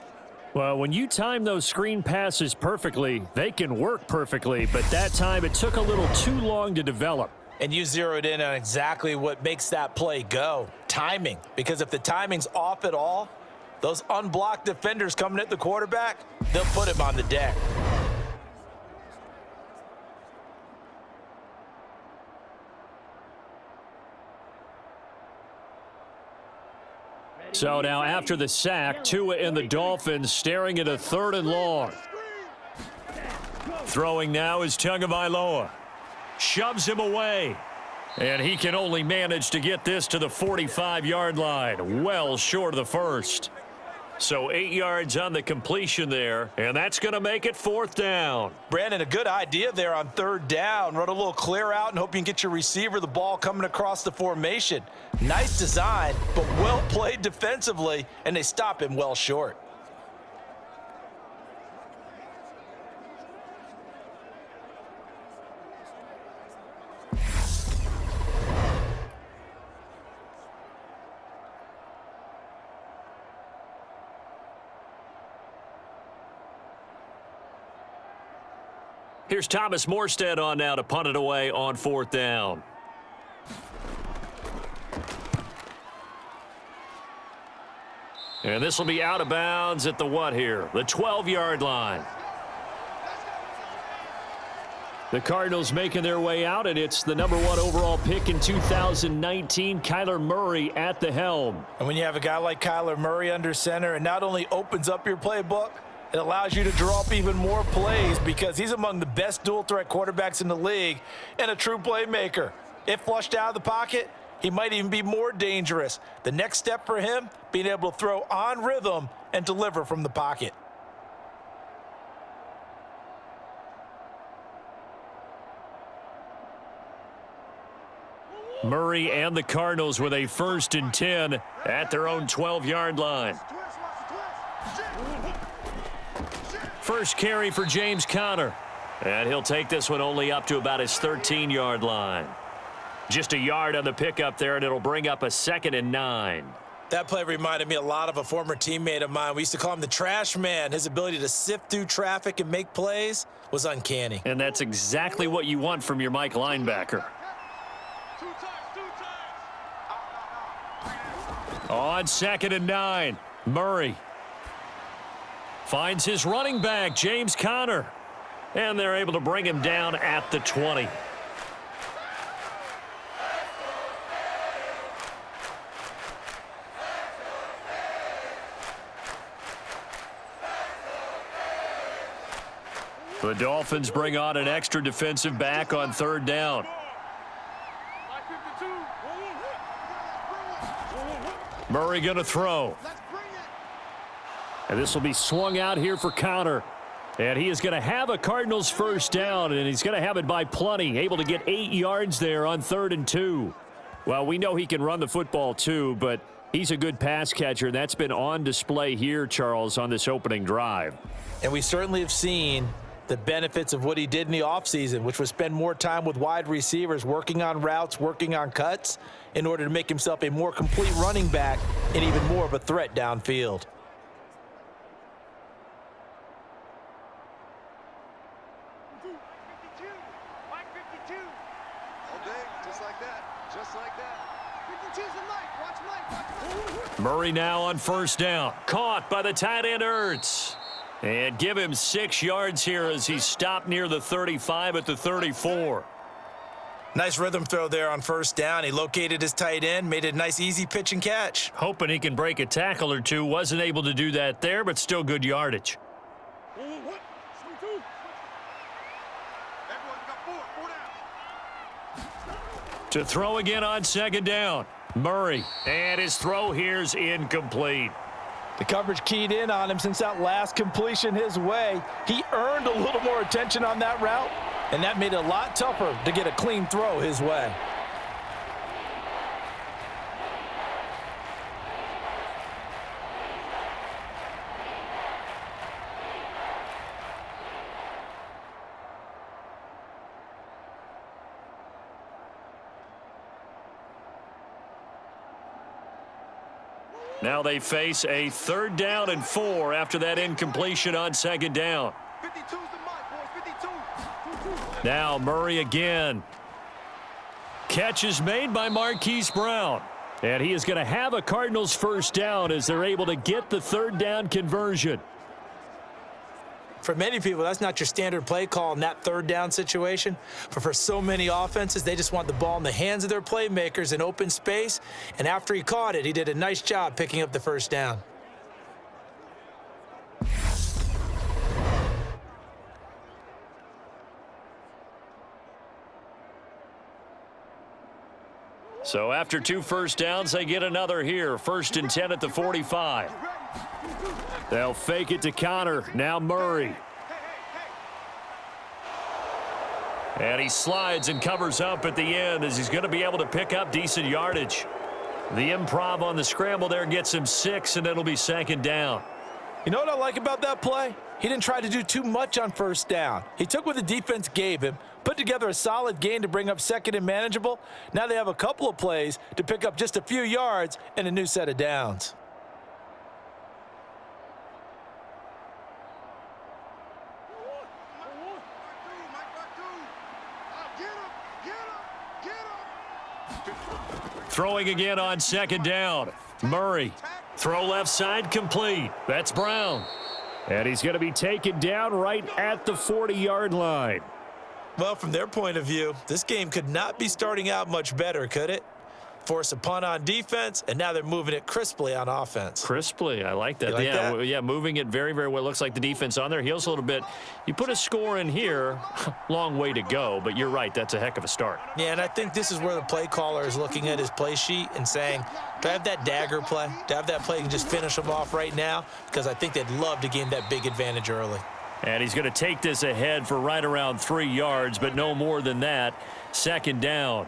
Speaker 2: Well, when you time those screen passes perfectly, they can work perfectly, but that time it took a little too long to develop.
Speaker 3: And you zeroed in on exactly what makes that play go, timing. Because if the timing's off at all, those unblocked defenders coming at the quarterback, they'll put him on the deck.
Speaker 2: So now after the sack, Tua and the Dolphins staring at a 3rd and long. Throwing now is Tagovailoa. Shoves him away. And he can only manage to get this to the 45-yard line. Well short of the first. So 8 yards on the completion there, and that's going to make it 4th down.
Speaker 3: Brandon, a good idea there on 3rd down. Run a little clear out and hope you can get your receiver the ball coming across the formation. Nice design, but well played defensively, and they stop him well short.
Speaker 2: Here's Thomas Morstead on now to punt it away on 4th down. And this will be out of bounds at the what here? The 12-yard line. The Cardinals making their way out, and it's the #1 overall pick in 2019, Kyler Murray at the helm.
Speaker 3: And when you have a guy like Kyler Murray under center, it not only opens up your playbook, it allows you to draw up even more plays because he's among the best dual-threat quarterbacks in the league and a true playmaker. If flushed out of the pocket, he might even be more dangerous. The next step for him, being able to throw on rhythm and deliver from the pocket.
Speaker 2: Murray and the Cardinals with a 1st and 10 at their own 12-yard line. First carry for James Conner. And he'll take this one only up to about his 13-yard line. Just a yard on the pickup there, and it'll bring up a 2nd and 9.
Speaker 3: That play reminded me a lot of a former teammate of mine. We used to call him the trash man. His ability to sift through traffic and make plays was uncanny.
Speaker 2: And that's exactly what you want from your Mike linebacker. On 2nd and 9, Murray finds his running back, James Conner. And they're able to bring him down at the 20. The Dolphins bring on an extra defensive back on 3rd down. Murray going to throw. And this will be swung out here for Conner. And he is going to have a Cardinals 1st down, and he's going to have it by plenty. Able to get 8 yards there on 3rd and 2. Well, we know he can run the football too, but he's a good pass catcher, and that's been on display here, Charles, on this opening drive.
Speaker 3: And we certainly have seen the benefits of what he did in the offseason, which was spend more time with wide receivers, working on routes, working on cuts, in order to make himself a more complete running back and even more of a threat downfield.
Speaker 2: Murray now on 1st down. Caught by the tight end, Ertz. And give him 6 yards here as he stopped near the 35 at the 34.
Speaker 3: Nice rhythm throw there on 1st down. He located his tight end, made it a nice easy pitch and catch.
Speaker 2: Hoping he can break a tackle or two. Wasn't able to do that there, but still good yardage. To throw again on 2nd down. Murray, and his throw here's incomplete.
Speaker 3: The coverage keyed in on him since that last completion his way. He earned a little more attention on that route, and that made it a lot tougher to get a clean throw his way.
Speaker 2: Now they face a 3rd down and 4 after that incompletion on 2nd down.
Speaker 4: 52's the mark, boys. 52.
Speaker 2: Now Murray again. Catch is made by Marquise Brown. And he is going to have a Cardinals 1st down as they're able to get the 3rd down conversion.
Speaker 3: For many people, that's not your standard play call in that 3rd down situation. But for so many offenses, they just want the ball in the hands of their playmakers in open space. And after he caught it, he did a nice job picking up the 1st down.
Speaker 2: So after 2 1st downs, they get another here. 1st and 10 at the 45. They'll fake it to Conner. Now Murray. And he slides and covers up at the end as he's going to be able to pick up decent yardage. The improv on the scramble there gets him 6, and it'll be 2nd down.
Speaker 3: You know what I like about that play? He didn't try to do too much on 1st down. He took what the defense gave him, put together a solid gain to bring up 2nd and manageable. Now they have a couple of plays to pick up just a few yards and a new set of downs.
Speaker 2: Throwing again on 2nd down. Murray. Throw left side complete. That's Brown. And he's going to be taken down right at the 40-yard line.
Speaker 3: Well, from their point of view, this game could not be starting out much better, could it? Force a punt on defense, and now they're moving it crisply on offense.
Speaker 2: Crisply, I like that.
Speaker 3: You like
Speaker 2: yeah,
Speaker 3: that?
Speaker 2: Yeah, moving it very, very well. Looks like the defense on their heels a little bit. You put a score in here, long way to go, but you're right, that's a heck of a start.
Speaker 3: Yeah, and I think this is where the play caller is looking at his play sheet and saying, do I have that dagger play? Do I have that play and just finish them off right now? Because I think they'd love to gain that big advantage early.
Speaker 2: And he's going to take this ahead for right around 3 yards, but no more than that. 2nd down.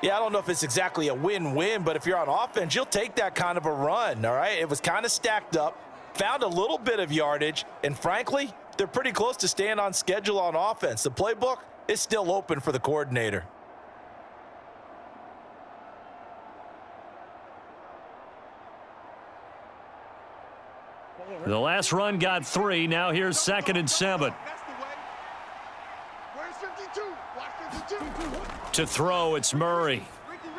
Speaker 3: Yeah, I don't know if it's exactly a win-win, but if you're on offense, you'll take that kind of a run, all right? It was kind of stacked up, found a little bit of yardage, and frankly, they're pretty close to staying on schedule on offense. The playbook is still open for the coordinator.
Speaker 2: The last run got 3. Now here's 2nd and 7.
Speaker 4: That's the way. Where's 52? Watch 52.
Speaker 2: To throw, it's Murray.
Speaker 4: Ricky.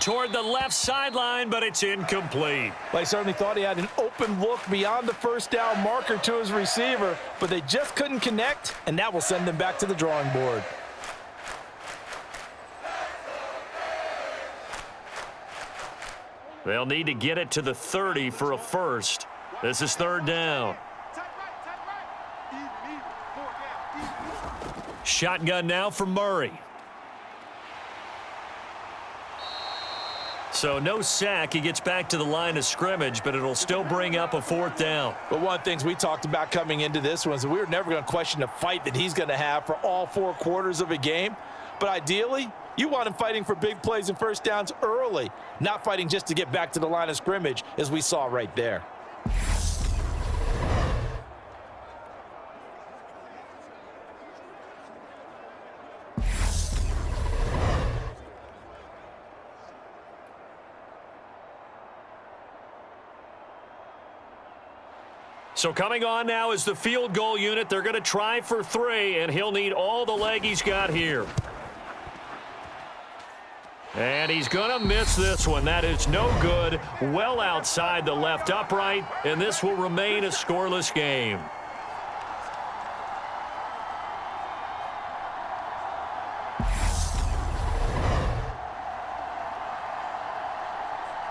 Speaker 2: Toward the left sideline, but it's incomplete.
Speaker 3: Well, he certainly thought he had an open look beyond the first down marker to his receiver, but they just couldn't connect, and that will send them back to the drawing board.
Speaker 2: They'll need to get it to the 30 for a first. This is 3rd down.
Speaker 4: Tight right. Even. 4 down. Even.
Speaker 2: Shotgun now for Murray. So no sack. He gets back to the line of scrimmage, but it'll still bring up a 4th down.
Speaker 3: But one of the things we talked about coming into this one is we were never going to question the fight that he's going to have for all 4 quarters of a game. But ideally, you want him fighting for big plays and first downs early, not fighting just to get back to the line of scrimmage, as we saw right there.
Speaker 2: So coming on now is the field goal unit. They're going to try for 3, and he'll need all the leg he's got here. And he's going to miss this one. That is no good. Well outside the left upright, and this will remain a scoreless game.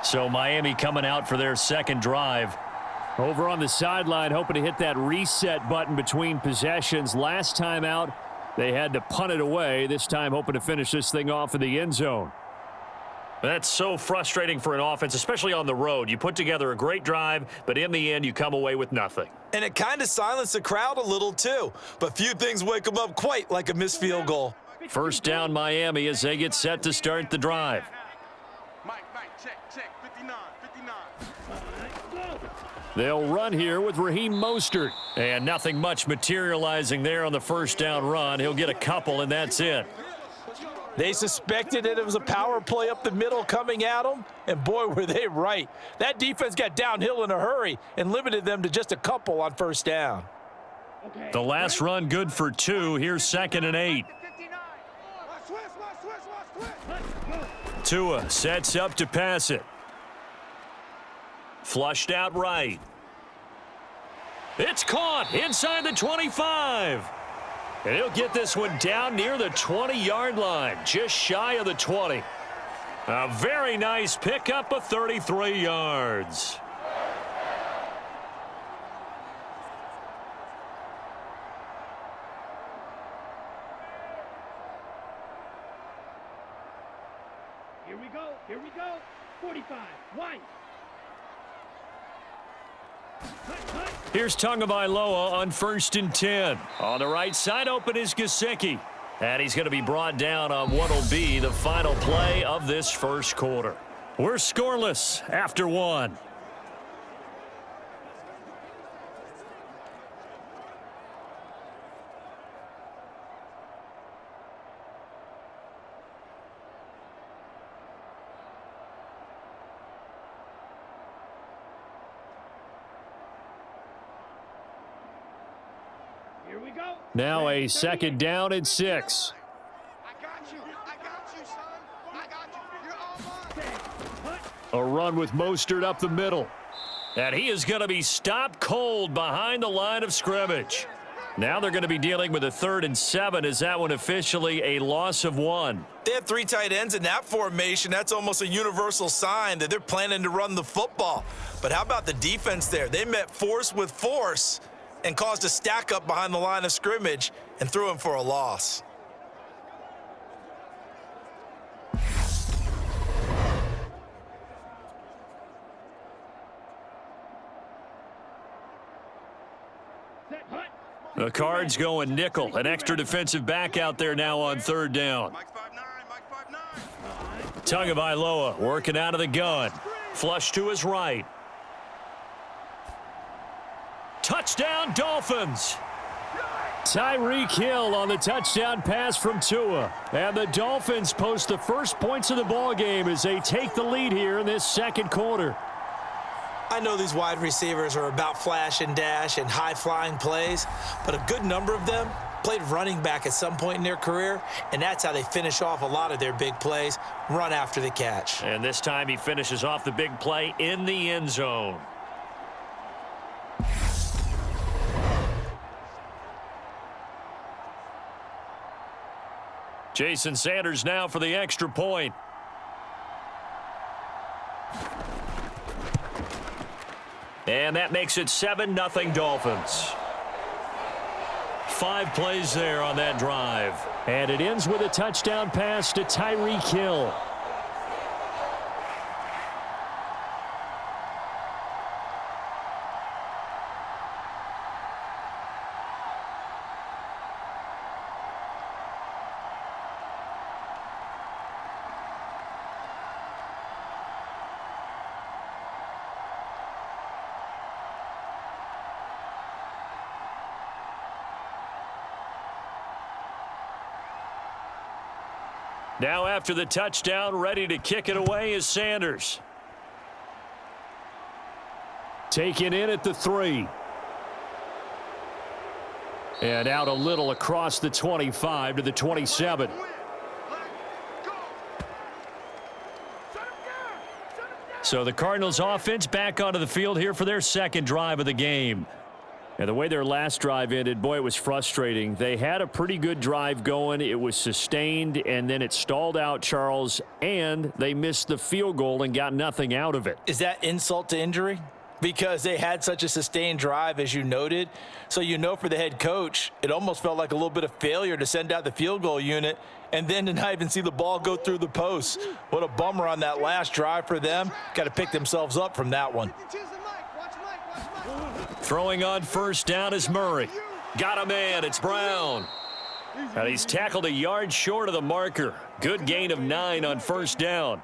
Speaker 2: So Miami coming out for their 2nd drive. Over on the sideline, hoping to hit that reset button between possessions. Last time out, they had to punt it away. This time, hoping to finish this thing off in the end zone. That's so frustrating for an offense, especially on the road. You put together a great drive, but in the end, you come away with nothing.
Speaker 3: And it kind of silenced the crowd a little, too. But few things wake them up quite like a missed field goal.
Speaker 2: 1st down, Miami, as they get set to start the drive.
Speaker 4: Mike, check. 59.
Speaker 2: They'll run here with Raheem Mostert. And nothing much materializing there on the 1st down run. He'll get a couple, and that's it.
Speaker 3: They suspected that it was a power play up the middle coming at them, and boy, were they right. That defense got downhill in a hurry and limited them to just a couple on 1st down.
Speaker 2: The last run good for 2. Here's 2nd and 8.
Speaker 4: 59. Watch.
Speaker 2: Tua sets up to pass it. Flushed out right. It's caught inside the 25. And he'll get this one down near the 20-yard line, just shy of the 20. A very nice pickup of 33 yards.
Speaker 6: Here we go. 45. White.
Speaker 2: Here's Tagovailoa on 1st and 10. On the right side open is Gesicki. And he's going to be brought down on what will be the final play of this 1st quarter. We're scoreless after 1.
Speaker 6: Here we go.
Speaker 2: Now a 2nd down and 6.
Speaker 4: I got you, son. I got you. You're all mine.
Speaker 2: A run with Mostert up the middle. And he is going to be stopped cold behind the line of scrimmage. Now they're going to be dealing with a 3rd and 7. Is that one officially a loss of 1?
Speaker 3: They have 3 tight ends in that formation. That's almost a universal sign that they're planning to run the football. But how about the defense there? They met force with force and caused a stack up behind the line of scrimmage and threw him for a loss.
Speaker 2: The Cards going nickel. An extra defensive back out there now on 3rd down.
Speaker 4: Mike 5'9",
Speaker 2: Tagovailoa working out of the gun. Flush to his right. Touchdown, Dolphins. Tyreek Hill on the touchdown pass from Tua. And the Dolphins post the first points of the ball game as they take the lead here in this 2nd quarter.
Speaker 3: I know these wide receivers are about flash and dash and high-flying plays, but a good number of them played running back at some point in their career, and that's how they finish off a lot of their big plays, run after the catch.
Speaker 2: And this time he finishes off the big play in the end zone. Jason Sanders now for the extra point. And that makes it 7-0 Dolphins. 5 plays there on that drive. And it ends with a touchdown pass to Tyreek Hill. Now after the touchdown, ready to kick it away is Sanders. Taken in at the 3. And out a little across the 25 to the 27. So the Cardinals offense back onto the field here for their second drive of the game. And the way their last drive ended, boy, it was frustrating. They had a pretty good drive going. It was sustained, and then it stalled out, Charles, and they missed the field goal and got nothing out of it.
Speaker 3: Is that insult to injury? Because they had such a sustained drive, as you noted. So you know for the head coach, it almost felt like a little bit of failure to send out the field goal unit and then to not even see the ball go through the post. What a bummer on that last drive for them. Got to pick themselves up from that one.
Speaker 2: Throwing on first down is Murray. Got a man. It's Brown. And he's tackled a yard short of the marker. Good gain of 9 on first down.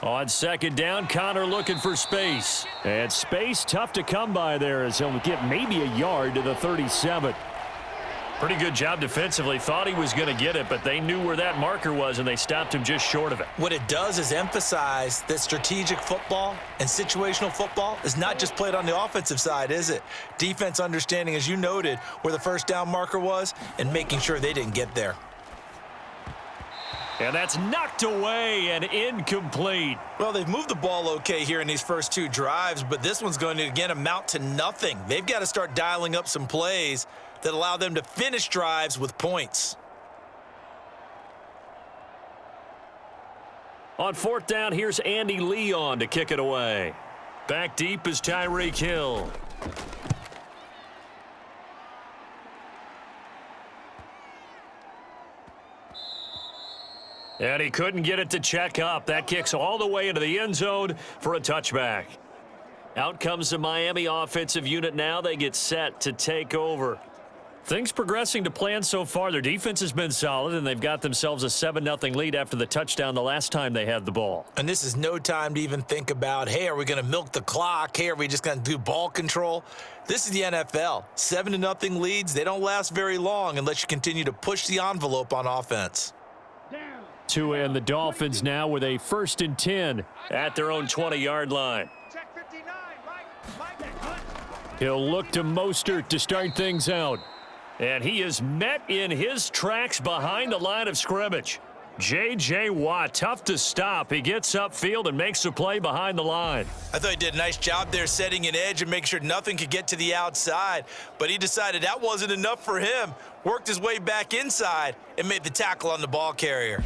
Speaker 2: On second down, Connor looking for space. And space tough to come by there as he'll get maybe a yard to the 37. Pretty good job defensively. Thought he was going to get it, but they knew where that marker was, and they stopped him just short of it.
Speaker 3: What it does is emphasize that strategic football and situational football is not just played on the offensive side, is it? Defense understanding, as you noted, where the first down marker was and making sure they didn't get there.
Speaker 2: And that's knocked away and incomplete.
Speaker 3: Well, they've moved the ball okay here in these first 2 drives, but this one's going to, again, amount to nothing. They've got to start dialing up some plays that allow them to finish drives with points.
Speaker 2: On fourth down, here's Andy Leon to kick it away. Back deep is Tyreek Hill. And he couldn't get it to check up. That kicks all the way into the end zone for a touchback. Out comes the Miami offensive unit now. They get set to take over. Things progressing to plan so far. Their defense has been solid, and they've got themselves a 7-0 lead after the touchdown the last time they had the ball.
Speaker 3: And this is no time to even think about, hey, are we going to milk the clock? Hey, are we just going to do ball control? This is the NFL. 7-0 leads, they don't last very long unless you continue to push the envelope on offense.
Speaker 2: Tua and the Dolphins now with a 1st and 10 at their own 20-yard line. He'll look to Mostert to start things out. And he is met in his tracks behind the line of scrimmage. J.J. Watt, tough to stop. He gets upfield and makes the play behind the line.
Speaker 3: I thought he did a nice job there setting an edge and making sure nothing could get to the outside. But he decided that wasn't enough for him. Worked his way back inside and made the tackle on the ball carrier.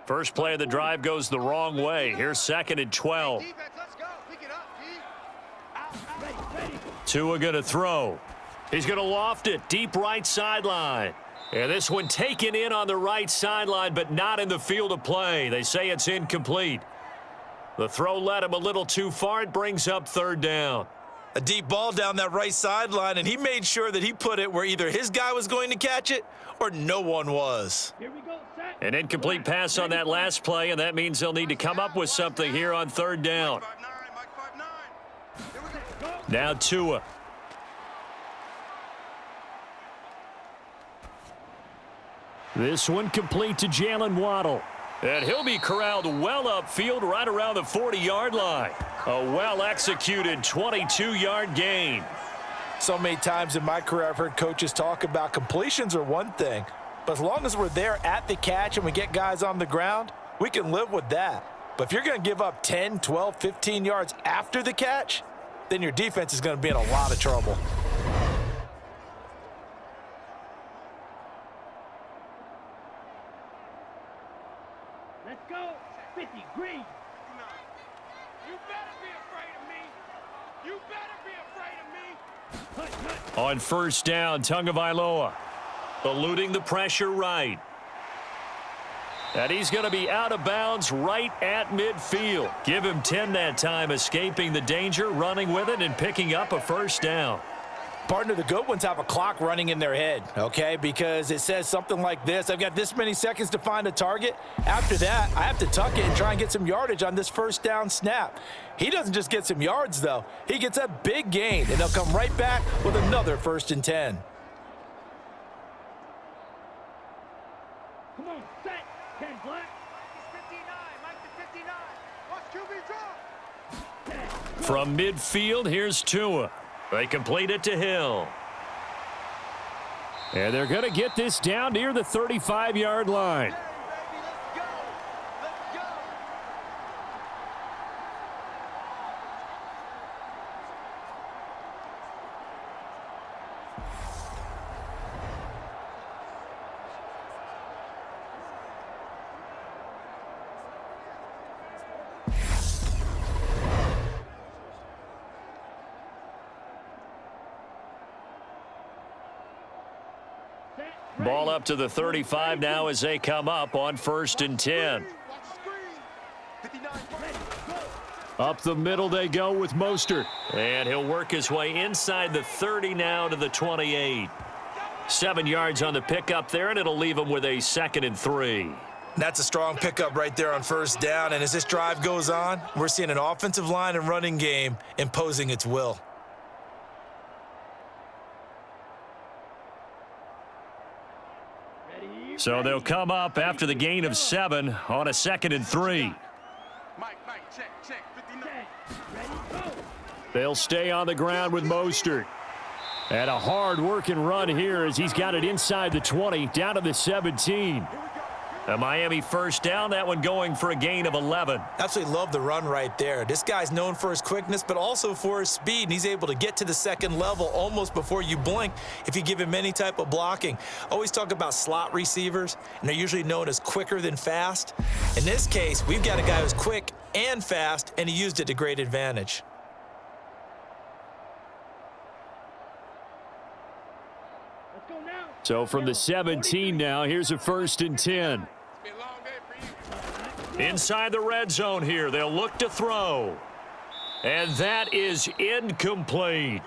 Speaker 2: First play of the drive goes the wrong way. Here's 2nd and 12. Tua going to throw. He's going to loft it deep right sideline. And this one taken in on the right sideline, but not in the field of play. They say it's incomplete. The throw led him a little too far. It brings up 3rd down.
Speaker 3: A deep ball down that right sideline, and he made sure that he put it where either his guy was going to catch it or no one was.
Speaker 6: Here we go, set.
Speaker 2: An incomplete pass on that last play, and that means they'll need to come up with something here on third down. Now Tua. This one complete to Jalen Waddle. And he'll be corralled well upfield right around the 40-yard line. A well-executed 22-yard gain.
Speaker 3: So many times in my career I've heard coaches talk about completions are one thing, but as long as we're there at the catch and we get guys on the ground, we can live with that. But if you're going to give up 10, 12, 15 yards after the catch, then your defense is going to be in a lot of trouble.
Speaker 6: Let's go. 50, green.
Speaker 4: You better be afraid of me. You better be afraid of me.
Speaker 6: Cut, cut.
Speaker 2: On first down, Tagovailoa eluding the pressure right. And he's going to be out of bounds right at midfield. Give him 10 that time, escaping the danger, running with it, and picking up a first down.
Speaker 3: Partner, the good ones have a clock running in their head, okay? Because it says something like this: I've got this many seconds to find a target. After that, I have to tuck it and try and get some yardage on this first down snap. He doesn't just get some yards, though. He gets a big gain, and they'll come right back with another 1st and 10.
Speaker 6: Come on, set. 10 black.
Speaker 4: 59, Mike to 59. Watch QB drop.
Speaker 2: From midfield, here's Tua. They complete it to Hill. And they're going to get this down near the 35-yard line.
Speaker 4: Hey, baby, let's go. Let's go.
Speaker 6: Set.
Speaker 2: Ball up to the 35 now as they come up on 1st and 10.
Speaker 4: Watch the screen. 59.
Speaker 2: Up the middle they go with Mostert. And he'll work his way inside the 30 now to the 28. 7 yards on the pickup there, and it'll leave him with a 2nd and 3.
Speaker 3: That's a strong pickup right there on first down, and as this drive goes on, we're seeing an offensive line and running game imposing its will.
Speaker 6: Ready.
Speaker 2: So they'll come up after the gain of 7 on a 2nd and 3.
Speaker 4: Mike, check, 59.
Speaker 6: Set. Ready, go.
Speaker 2: They'll stay on the ground with Mostert. And a hard-working run here as he's got it inside the 20, down to the 17. A Miami first down, that one going for a gain of 11.
Speaker 3: Absolutely love the run right there. This guy's known for his quickness, but also for his speed, and he's able to get to the 2nd level almost before you blink if you give him any type of blocking. Always talk about slot receivers, and they're usually known as quicker than fast. In this case, we've got a guy who's quick and fast, and he used it to great advantage.
Speaker 6: Let's go now.
Speaker 2: So from the 17 now, here's a 1st and 10.
Speaker 4: It's been a long day for you.
Speaker 2: Inside the red zone here, they'll look to throw. And that is incomplete.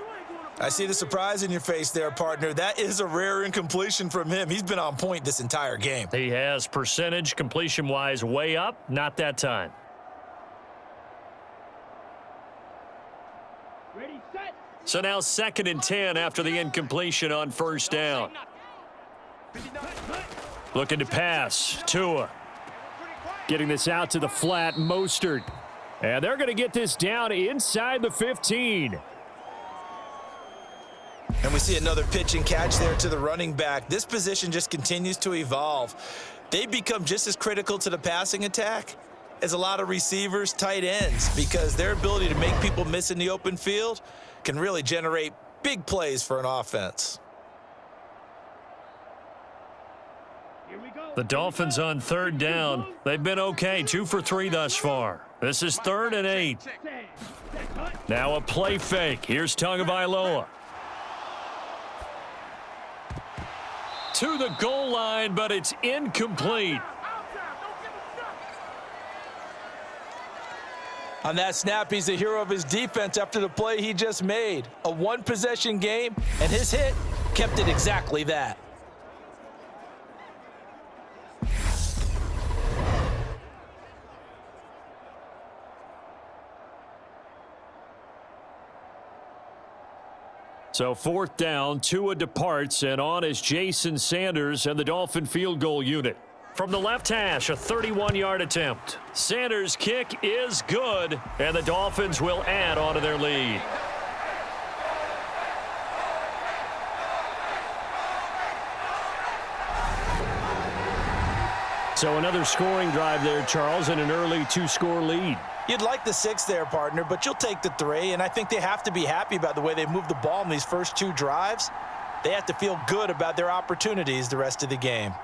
Speaker 3: I see the surprise in your face there, partner. That is a rare incompletion from him. He's been on point this entire game.
Speaker 2: He has percentage completion-wise way up, not that time.
Speaker 6: Ready, set.
Speaker 2: So now 2nd and 10 after the incompletion on first down. Looking to pass. Tua. Getting this out to the flat. Mostert. And they're going to get this down inside the 15.
Speaker 3: And we see another pitch and catch there to the running back. This position just continues to evolve. They become just as critical to the passing attack as a lot of receivers, tight ends, because their ability to make people miss in the open field can really generate big plays for an offense.
Speaker 6: Here we go.
Speaker 2: The Dolphins on third down. They've been okay, 2 for 3 thus far. This is 3rd and 8.
Speaker 6: Set. Set, cut.
Speaker 2: Now a play fake. Here's Tagovailoa. To the goal line, but it's incomplete.
Speaker 3: I On that snap, he's the hero of his defense after the play he just made. A one-possession game, and his hit kept it exactly that.
Speaker 2: So 4th down, Tua departs, and on is Jason Sanders and the Dolphin field goal unit. From the left hash, a 31-yard attempt. Sanders' kick is good, and the Dolphins will add on to their lead. So another scoring drive there, Charles, and an early 2-score lead.
Speaker 3: You'd like the 6 there, partner, but you'll take the 3, and I think they have to be happy about the way they moved the ball in these first 2 drives. They have to feel good about their opportunities the rest of the game.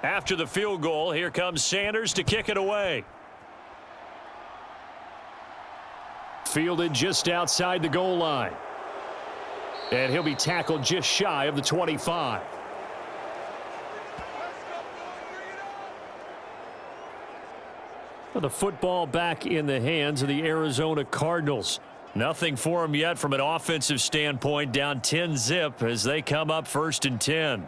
Speaker 2: After the field goal, here comes Sanders to kick it away. Fielded just outside the goal line. And he'll be tackled just shy of the 25. Well, the football back in the hands of the Arizona Cardinals. Nothing for them yet from an offensive standpoint, down 10-zip as they come up 1st and 10.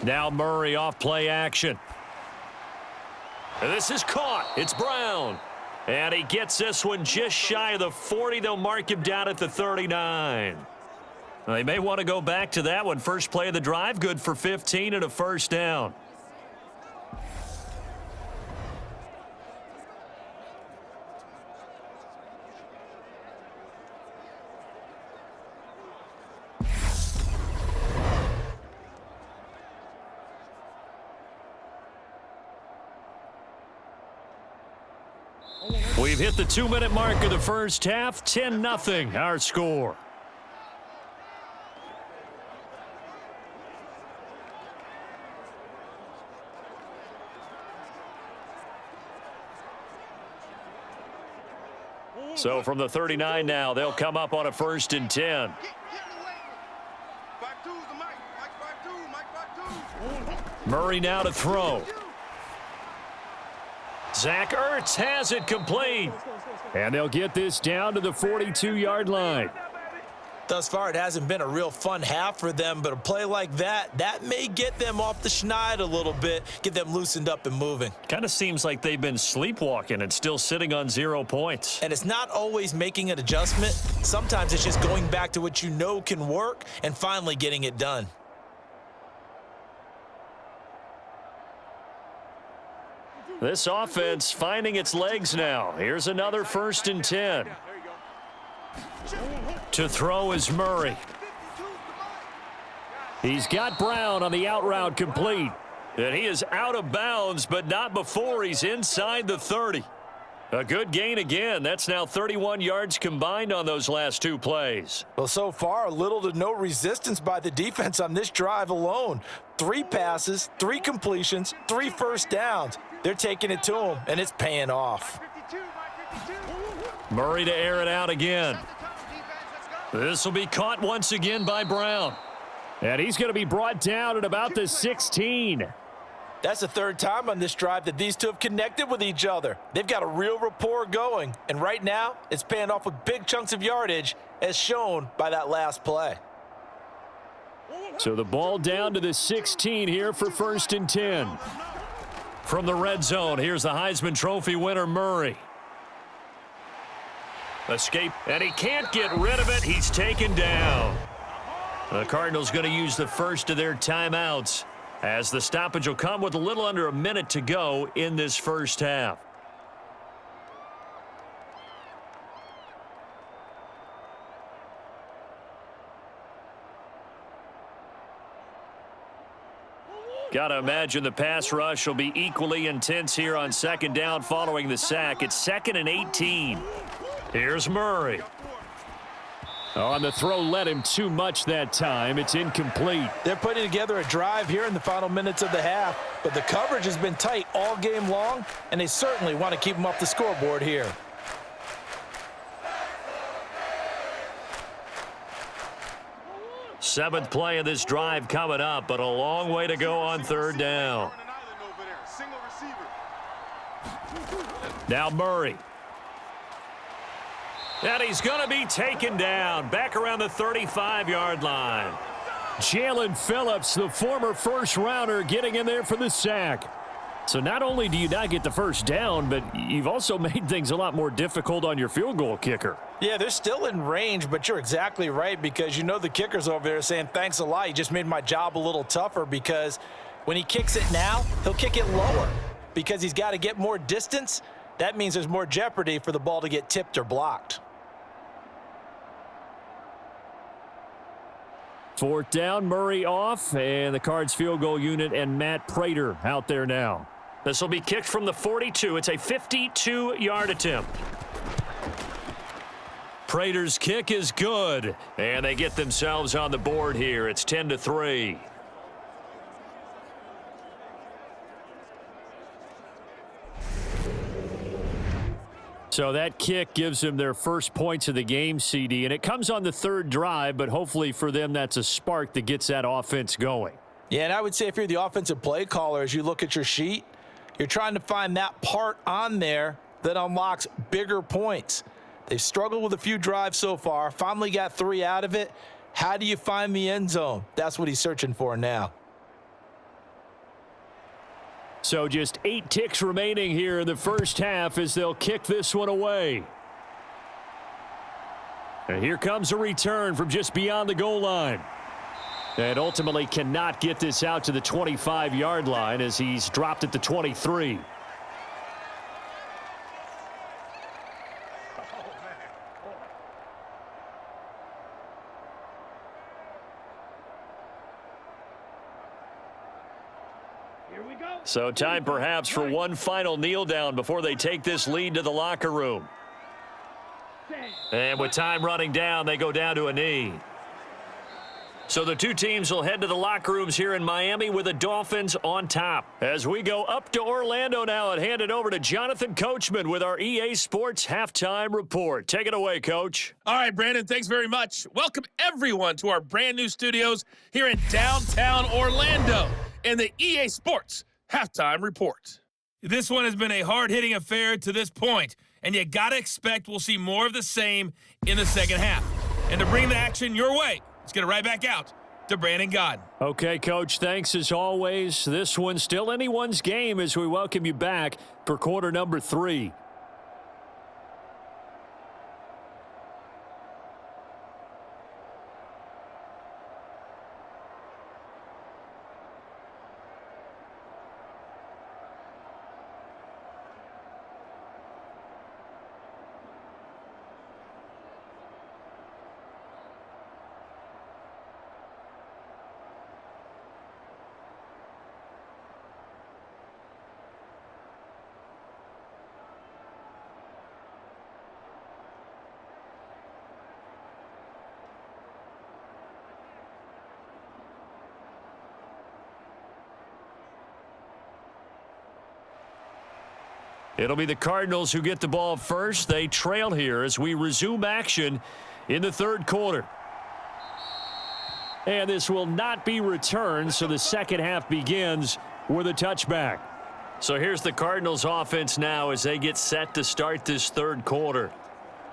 Speaker 2: Now Murray off play action. This is caught. It's Brown. And he gets this one just shy of the 40. They'll mark him down at the 39. Well, they may want to go back to that one. First play of the drive, good for 15 and a 1st down. We've hit the 2-minute mark of the first half. 10-0 our score. So from the 39 now, they'll come up on a 1st and 10. Murray now to throw. Zach Ertz has it complete. And they'll get this down to the 42-yard line.
Speaker 3: Thus far, it hasn't been a real fun half for them, but a play like that may get them off the schneid a little bit, get them loosened up and moving.
Speaker 2: Kind of seems like they've been sleepwalking and still sitting on 0 points.
Speaker 3: And it's not always making an adjustment. Sometimes it's just going back to what you know can work and finally getting it done.
Speaker 2: This offense finding its legs now. Here's another 1st and 10. To throw is Murray. He's got Brown on the out route complete. And he is out of bounds, but not before he's inside the 30. A good gain again. That's now 31 yards combined on those last 2 plays.
Speaker 3: Well, so far, little to no resistance by the defense on this drive alone. 3 passes, 3 completions, 3 first downs. They're taking it to him, and it's paying off.
Speaker 2: Murray to air it out again. This will be caught once again by Brown. And he's going to be brought down at about the 16.
Speaker 3: That's the 3rd time on this drive that these two have connected with each other. They've got a real rapport going, and right now it's paying off with big chunks of yardage, as shown by that last play.
Speaker 2: So the ball down to the 16 here for 1st and 10. From the red zone, here's the Heisman Trophy winner, Murray. Escape, and he can't get rid of it. He's taken down. The Cardinals going to use the first of their timeouts, as the stoppage will come with a little under a minute to go in this first half. Got to imagine the pass rush will be equally intense here on second down following the sack. It's 2nd and 18. Here's Murray. On the throw, led him too much that time. It's incomplete.
Speaker 3: They're putting together a drive here in the final minutes of the half, but the coverage has been tight all game long, and they certainly want to keep them off the scoreboard here.
Speaker 2: Seventh play of this drive coming up, but a long way to go on third down. Now Murray. And he's going to be taken down back around the 35-yard line. Jalen Phillips, the former first-rounder, getting in there for the sack. So not only do you not get the first down, but you've also made things a lot more difficult on your field goal kicker.
Speaker 3: Yeah, they're still in range, but you're exactly right because you know the kicker's over there saying, thanks a lot. You just made my job a little tougher because when he kicks it now, he'll kick it lower because he's got to get more distance. That means there's more jeopardy for the ball to get tipped or blocked.
Speaker 2: Fourth down, Murray off, and the Cards field goal unit and Matt Prater out there now. This will be kicked from the 42. It's a 52-yard attempt. Prater's kick is good, and they get themselves on the board here. It's 10-3. So that kick gives them their first points of the game, CD, and it comes on the third drive, but hopefully for them that's a spark that gets that offense going.
Speaker 3: Yeah, and I would say if you're the offensive play caller, as you look at your sheet, you're trying to find that part on there that unlocks bigger points. They've struggled with a few drives so far, finally got 3 out of it. How do you find the end zone? That's what he's searching for now.
Speaker 2: So just 8 ticks remaining here in the first half as they'll kick this one away. And here comes a return from just beyond the goal line. And ultimately cannot get this out to the 25-yard line as he's dropped at the 23. So time perhaps for one final kneel down before they take this lead to the locker room. And with time running down, they go down to a knee. So the two teams will head to the locker rooms here in Miami with the Dolphins on top. As we go up to Orlando now and hand it over to Jonathan Coachman with our EA Sports Halftime Report. Take it away, Coach.
Speaker 5: All right, Brandon, thanks very much. Welcome everyone to our brand new studios here in downtown Orlando in the EA Sports Halftime Report. This one has been a hard-hitting affair to this point, and you got to expect we'll see more of the same in the second half. And to bring the action your way, let's get it right back out to Brandon Godden.
Speaker 2: Okay, Coach, thanks as always. This one's still anyone's game as we welcome you back for quarter number 3. It'll be the Cardinals who get the ball first. They trail here as we resume action in the third quarter. And this will not be returned, so the second half begins with a touchback. So here's the Cardinals offense now as they get set to start this third quarter.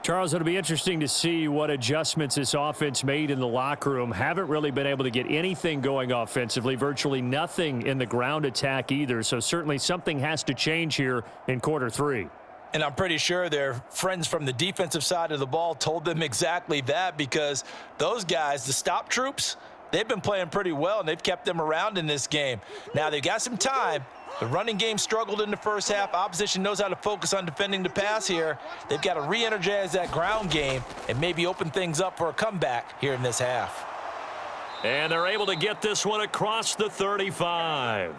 Speaker 2: Charles, it'll be interesting to see what adjustments this offense made in the locker room. Haven't really been able to get anything going offensively, virtually nothing in the ground attack either. So certainly something has to change here in quarter 3.
Speaker 3: And I'm pretty sure their friends from the defensive side of the ball told them exactly that because those guys, the stop troops, they've been playing pretty well and they've kept them around in this game. Now they've got some time. The running game struggled in the first half. Opposition knows how to focus on defending the pass here. They've got to re-energize that ground game and maybe open things up for a comeback here in this half.
Speaker 2: And they're able to get this one across the 35.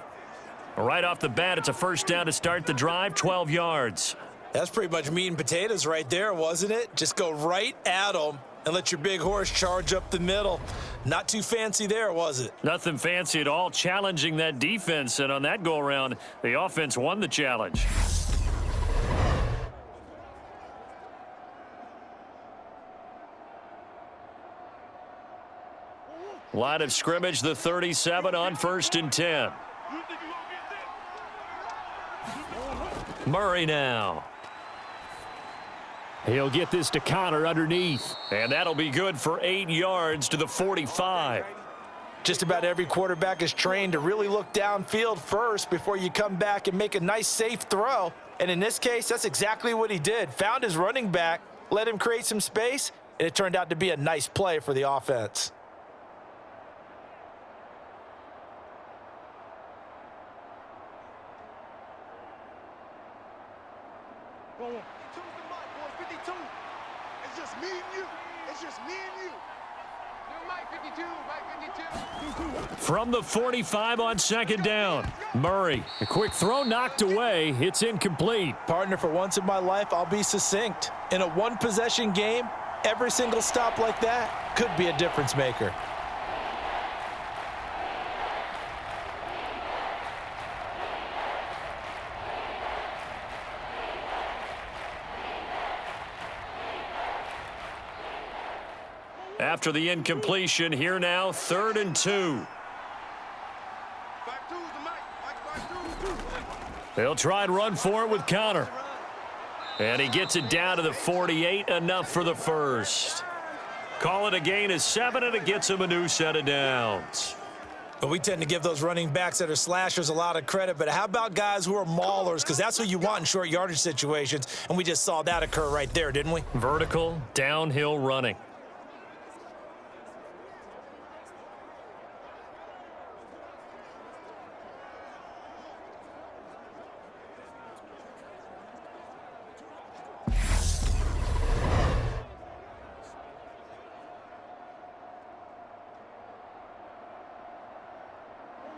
Speaker 2: Right off the bat, it's a first down to start the drive, 12 yards.
Speaker 3: That's pretty much meat and potatoes right there, wasn't it? Just go right at them and let your big horse charge up the middle. Not too fancy there, was it?
Speaker 2: Nothing fancy at all, challenging that defense. And on that go-around, the offense won the challenge. Line of scrimmage, the 37 on 1st and 10. Murray now. He'll get this to Connor underneath. And that'll be good for 8 yards to the 45.
Speaker 3: Just about every quarterback is trained to really look downfield first before you come back and make a nice, safe throw. And in this case, that's exactly what he did. Found his running back, let him create some space, and it turned out to be a nice play for the offense.
Speaker 4: It's just me and you. It's just me and you. Mike 52, Mike 52.
Speaker 2: From the 45 on 2nd down. Murray, a quick throw knocked away. It's incomplete.
Speaker 3: Partner, for once in my life, I'll be succinct. In a one-possession game, every single stop like that could be a difference maker.
Speaker 2: After the incompletion, here now, 3rd and 2. They'll try and run for it with Connor. And he gets it down to the 48, enough for the first. Call it a gain of 7, and it gets him a new set of downs.
Speaker 3: But we tend to give those running backs that are slashers a lot of credit, but how about guys who are maulers? Because that's what you want in short yardage situations, and we just saw that occur right there, didn't we?
Speaker 2: Vertical, downhill running.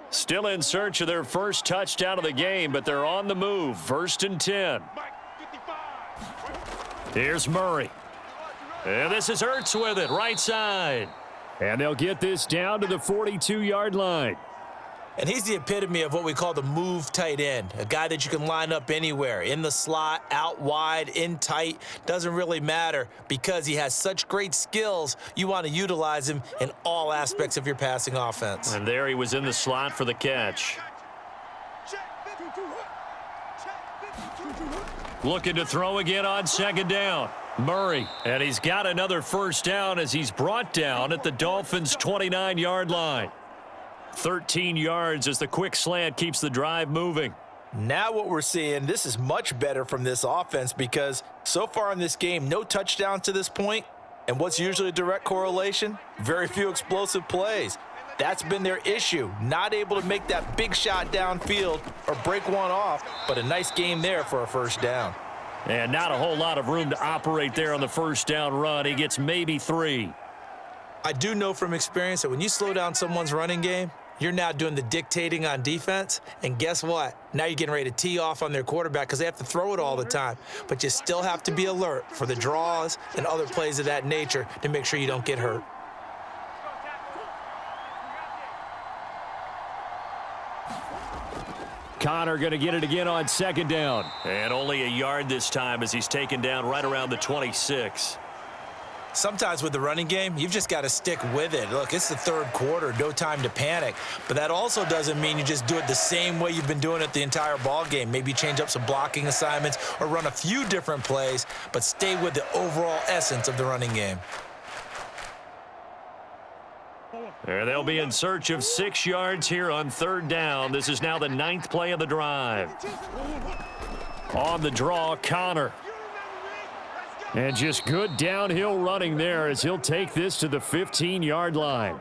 Speaker 2: Still in search of their first touchdown of the game, but they're on the move. 1st and 10. Here's Murray. And this is Ertz with it, right side. And they'll get this down to the 42-yard line.
Speaker 3: And he's the epitome of what we call the move tight end, a guy that you can line up anywhere, in the slot, out wide, in tight, doesn't really matter because he has such great skills. You want to utilize him in all aspects of your passing offense.
Speaker 2: And there he was in the slot for the catch. Looking to throw again on 2nd down. Murray, and he's got another first down as he's brought down at the Dolphins' 29-yard line. 13 yards as the quick slant keeps the drive moving.
Speaker 3: Now what we're seeing, this is much better from this offense because so far in this game, no touchdown to this point. And what's usually a direct correlation? Very few explosive plays. That's been their issue. Not able to make that big shot downfield or break one off, but a nice game there for a first down.
Speaker 2: And not a whole lot of room to operate there on the first down run. He gets maybe 3.
Speaker 3: I do know from experience that when you slow down someone's running game, you're now doing the dictating on defense, and guess what? Now you're getting ready to tee off on their quarterback because they have to throw it all the time. But you still have to be alert for the draws and other plays of that nature to make sure you don't get hurt.
Speaker 2: Connor going to get it again on 2nd down. And only a yard this time as he's taken down right around the 26.
Speaker 3: Sometimes with the running game, you've just got to stick with it. Look, it's the 3rd quarter, no time to panic. But that also doesn't mean you just do it the same way you've been doing it the entire ball game. Maybe change up some blocking assignments or run a few different plays, but stay with the overall essence of the running game.
Speaker 2: And they'll be in search of 6 yards here on 3rd down. This is now the 9th play of the drive. On the draw, Connor. And just good downhill running there as he'll take this to the 15-yard line.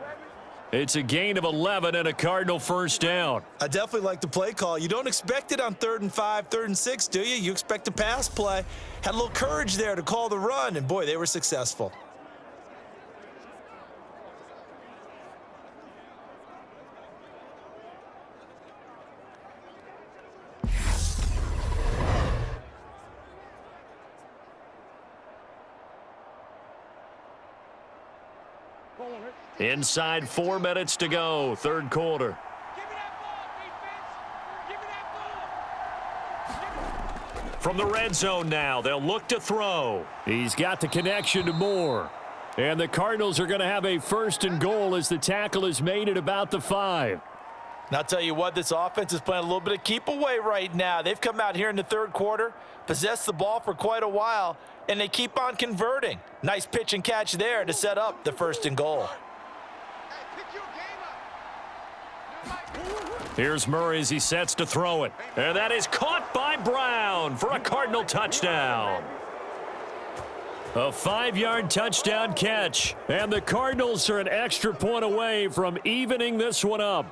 Speaker 2: It's a gain of 11 and a Cardinal first down.
Speaker 3: I definitely like the play call. You don't expect it on 3rd and 5, 3rd and 6, do you? You expect a pass play. Had a little courage there to call the run, and boy, they were successful.
Speaker 2: Inside 4 minutes to go, third quarter. From the red zone now, they'll look to throw. He's got the connection to Moore. And the Cardinals are going to have a first and goal as the tackle is made at about the 5.
Speaker 3: And I'll tell you what, this offense is playing a little bit of keep away right now. They've come out here in the third quarter, possessed the ball for quite a while, and they keep on converting. Nice pitch and catch there to set up the first and goal.
Speaker 2: Here's Murray as he sets to throw it. And that is caught by Brown for a Cardinal touchdown. A 5-yard touchdown catch. And the Cardinals are an extra point away from evening this one up.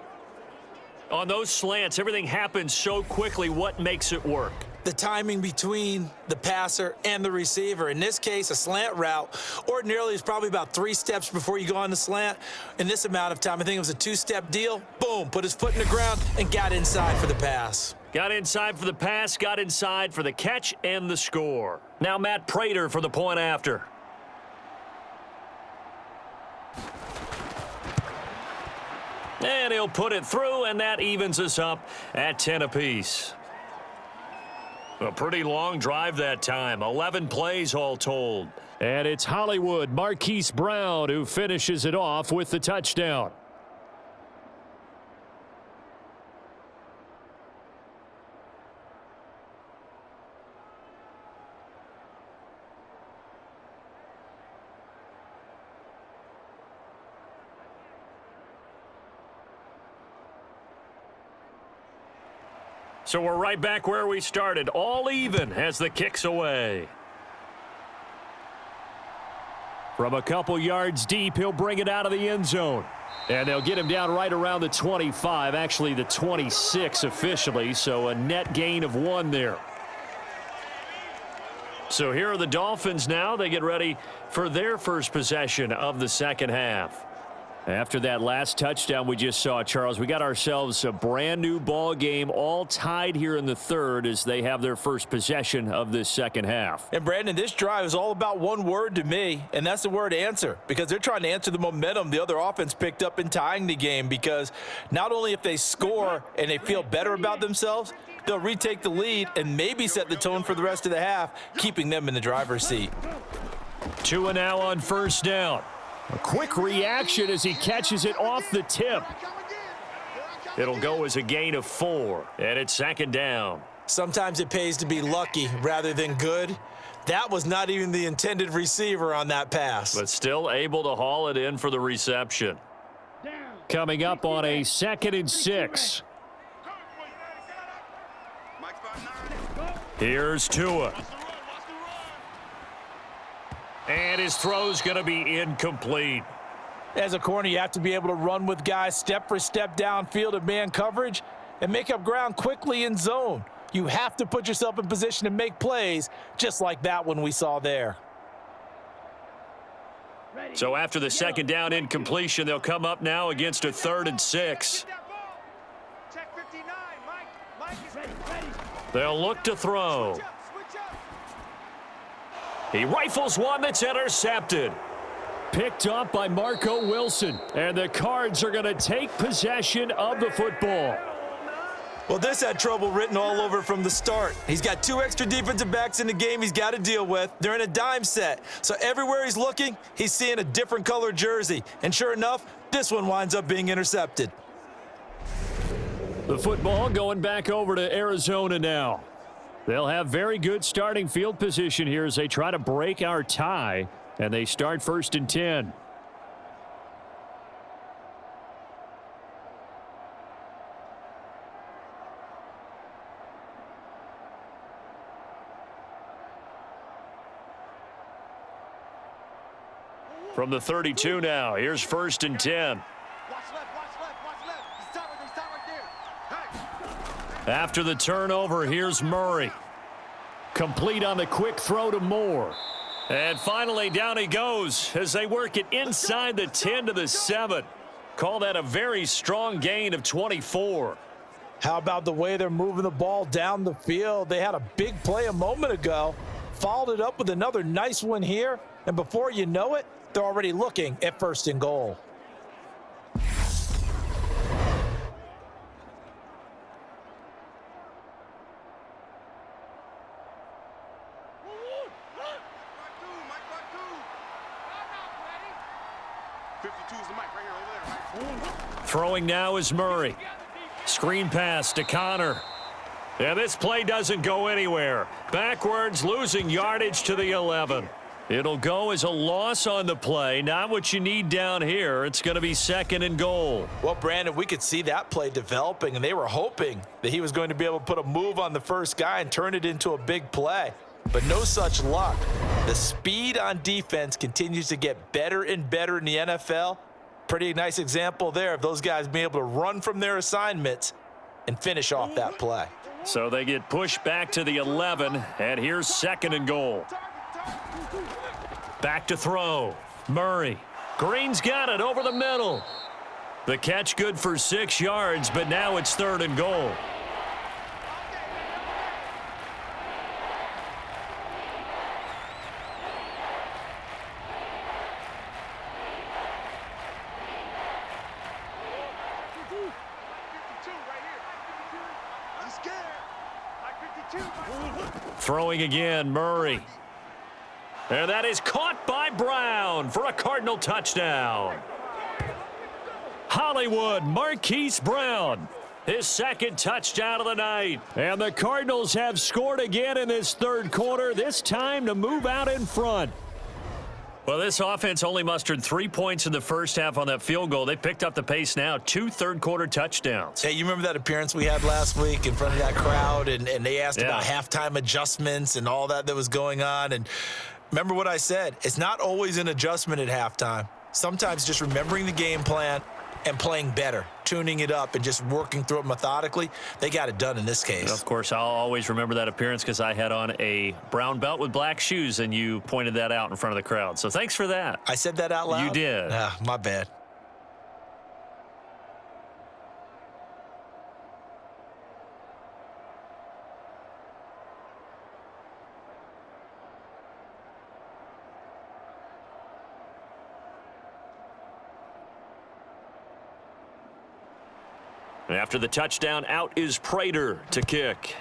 Speaker 2: On those slants, everything happens so quickly. What makes it work?
Speaker 3: The timing between the passer and the receiver. In this case, a slant route ordinarily is probably about 3 steps before you go on the slant. In this amount of time, I think it was a 2-step deal. Boom, put his foot in the ground and got inside for the pass.
Speaker 2: Got inside for the pass, got inside for the catch and the score. Now Matt Prater for the point after. And he'll put it through, and that evens us up at 10 apiece. A pretty long drive that time. 11 plays all told. And it's Hollywood Marquise Brown who finishes it off with the touchdown. So we're right back where we started, all even as the kick's away. From a couple yards deep, he'll bring it out of the end zone. And they'll get him down right around the 25, actually the 26 officially, so a net gain of 1 there. So here are the Dolphins now. They get ready for their first possession of the second half. After that last touchdown we just saw, Charles, we got ourselves a brand new ball game, all tied here in the third as they have their first possession of this second half.
Speaker 3: And Brandon, this drive is all about one word to me, and that's the word answer, because they're trying to answer the momentum the other offense picked up in tying the game, because not only if they score and they feel better about themselves, they'll retake the lead and maybe set the tone for the rest of the half, keeping them in the driver's seat.
Speaker 2: 2 and now on first down. A quick reaction as he catches it off the tip. It'll go as a gain of 4, and it's second down.
Speaker 3: Sometimes it pays to be lucky rather than good. That was not even the intended receiver on that pass.
Speaker 2: But still able to haul it in for the reception. Coming up on a 2nd and 6. Here's Tua. And his throw's going to be incomplete.
Speaker 3: As a corner, you have to be able to run with guys step for step downfield in man coverage and make up ground quickly in zone. You have to put yourself in position to make plays, just like that one we saw there.
Speaker 2: So after the second down incompletion, they'll come up now against a 3rd and 6. They'll look to throw. He rifles one that's intercepted. Picked up by Marco Wilson. And the Cards are going to take possession of the football.
Speaker 3: Well, this had trouble written all over from the start. He's got 2 extra defensive backs in the game he's got to deal with. They're in a dime set. So everywhere he's looking, he's seeing a different color jersey. And sure enough, this one winds up being intercepted.
Speaker 2: The football going back over to Arizona now. They'll have very good starting field position here as they try to break our tie, and they start 1st and 10. From the 32 now, here's 1st and 10. After the turnover, here's Murray. Complete on the quick throw to Moore. And finally, down he goes as they work it inside the 10 to the 7. Call that a very strong gain of 24.
Speaker 3: How about the way they're moving the ball down the field? They had a big play a moment ago. followed it up with another nice one here, and before you know it, they're already looking at 1st and goal.
Speaker 2: Throwing now is Murray. Screen pass to Connor. And this play doesn't go anywhere. Backwards, losing yardage to the 11. It'll go as a loss on the play. Not what you need down here. It's going to be 2nd and goal.
Speaker 3: Well, Brandon, we could see that play developing, and they were hoping that he was going to be able to put a move on the first guy and turn it into a big play. But no such luck. The speed on defense continues to get better and better in the NFL. Pretty nice example there of those guys being able to run from their assignments and finish off that play.
Speaker 2: So they get pushed back to the 11, and here's 2nd and goal. Back to throw. Murray. Green's got it over the middle. The catch good for 6 yards, but now it's 3rd and goal. Throwing again, Murray. And that is caught by Brown for a Cardinal touchdown. Hollywood, Marquise Brown, his 2nd touchdown of the night. And the Cardinals have scored again in this 3rd quarter, this time to move out in front. Well, this offense only mustered 3 points in the first half on that field goal. They picked up the pace now, 2 third-quarter touchdowns.
Speaker 3: Hey, you remember that appearance we had last week in front of that crowd, and they asked about halftime adjustments and all that was going on. And remember what I said, it's not always an adjustment at halftime. Sometimes just remembering the game plan and playing better, tuning it up and just working through it methodically. They got it done in this case.
Speaker 2: Of course, I'll always remember that appearance because I had on a brown belt with black shoes, and you pointed that out in front of the crowd. So thanks for that.
Speaker 3: I said that out loud?
Speaker 2: You did.
Speaker 3: My bad.
Speaker 2: After the touchdown, out is Prater to kick.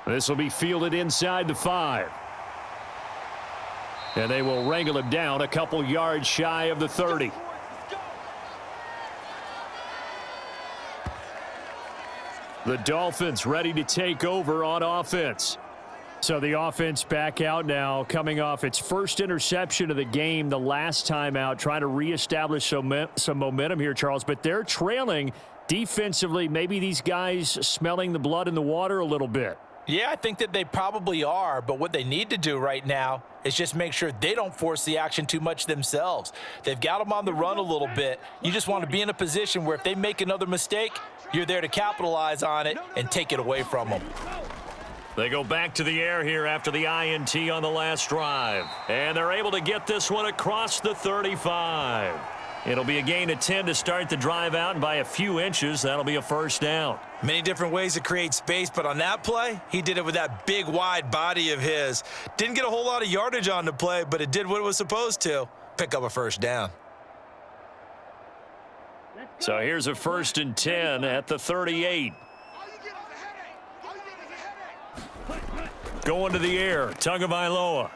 Speaker 2: This will be fielded inside the 5. And they will wrangle him down a couple yards shy of the 30. The Dolphins ready to take over on offense. So the offense back out now, coming off its first interception of the game the last time out, trying to reestablish some momentum here, Charles. But they're trailing defensively. Maybe these guys smelling the blood in the water a little bit.
Speaker 3: Yeah, I think that they probably are, but what they need to do right now is just make sure they don't force the action too much themselves. They've got them on the run a little bit. You just want to be in a position where if they make another mistake, you're there to capitalize on it and take it away from them.
Speaker 2: They go back to the air here after the INT on the last drive. And they're able to get this one across the 35. It'll be a gain of 10 to start the drive out, and by a few inches, that'll be a first down.
Speaker 3: Many different ways to create space, but on that play, he did it with that big, wide body of his. Didn't get a whole lot of yardage on the play, but it did what it was supposed to, pick up a first down.
Speaker 2: So here's a 1st and 10 at the 38. Going to the air, Tagovailoa.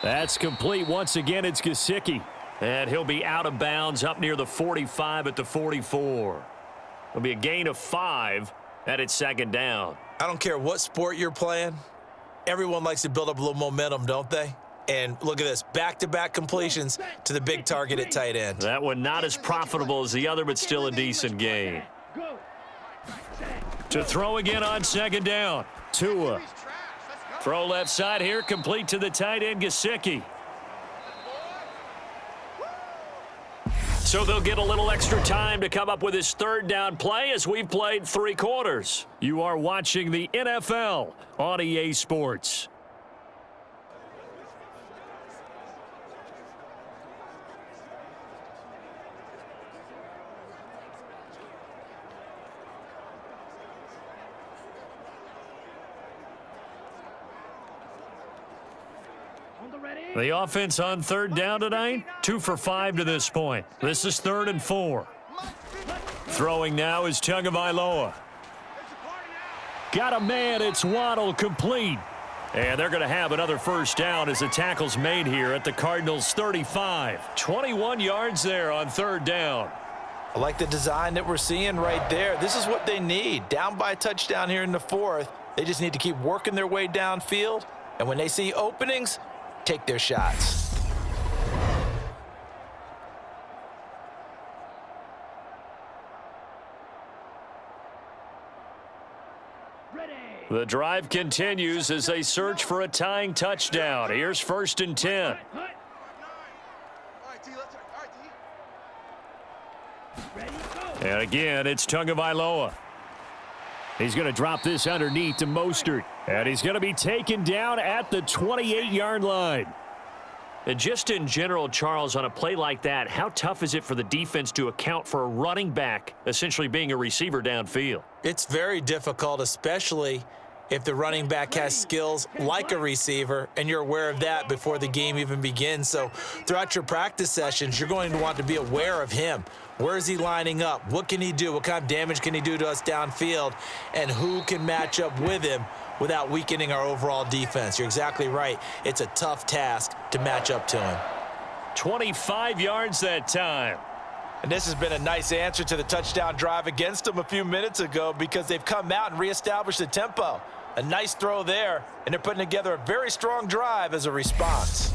Speaker 2: That's complete. Once again, it's Gesicki. And he'll be out of bounds up near the 45 at the 44. It'll be a gain of 5, and it's 2nd down.
Speaker 3: I don't care what sport you're playing. Everyone likes to build up a little momentum, don't they? And look at this, back-to-back completions to the big target at tight end.
Speaker 2: That one not as profitable as the other, but still a decent gain. To throw again on 2nd down. Tua. Throw left side here, complete to the tight end, Gesicki. So they'll get a little extra time to come up with his 3rd down play as we've played 3 quarters. You are watching the NFL on EA Sports.
Speaker 6: ready?
Speaker 2: The offense on third down tonight, 2 for 5 to this point. This is 3rd and 4. Throwing now is Tagovailoa. Got a man, it's Waddle, complete. And they're going to have another first down as the tackle's made here at the Cardinals' 35. 21 yards there on third down.
Speaker 3: I like the design that we're seeing right there. This is what they need. Down by a touchdown here in the 4th. They just need to keep working their way downfield. And when they see openings, take their shots.
Speaker 6: Ready.
Speaker 2: The drive continues as they search for a tying touchdown. Here's 1st and 10.
Speaker 6: Cut.
Speaker 4: All right, T, let's all right, T.
Speaker 6: Ready, go.
Speaker 2: And again, it's Tagovailoa. He's going to drop this underneath to Mostert. And he's going to be taken down at the 28-yard line. And just in general, Charles, on a play like that, how tough is it for the defense to account for a running back essentially being a receiver downfield?
Speaker 3: It's very difficult, especially if the running back has skills like a receiver, and you're aware of that before the game even begins. So throughout your practice sessions, you're going to want to be aware of him. Where is he lining up? What can he do? What kind of damage can he do to us downfield? And who can match up with him without weakening our overall defense? You're exactly right. It's a tough task to match up to him.
Speaker 2: 25 yards that time.
Speaker 3: And this has been a nice answer to the touchdown drive against them a few minutes ago because they've come out and reestablished the tempo. A nice throw there, and they're putting together a very strong drive as a response.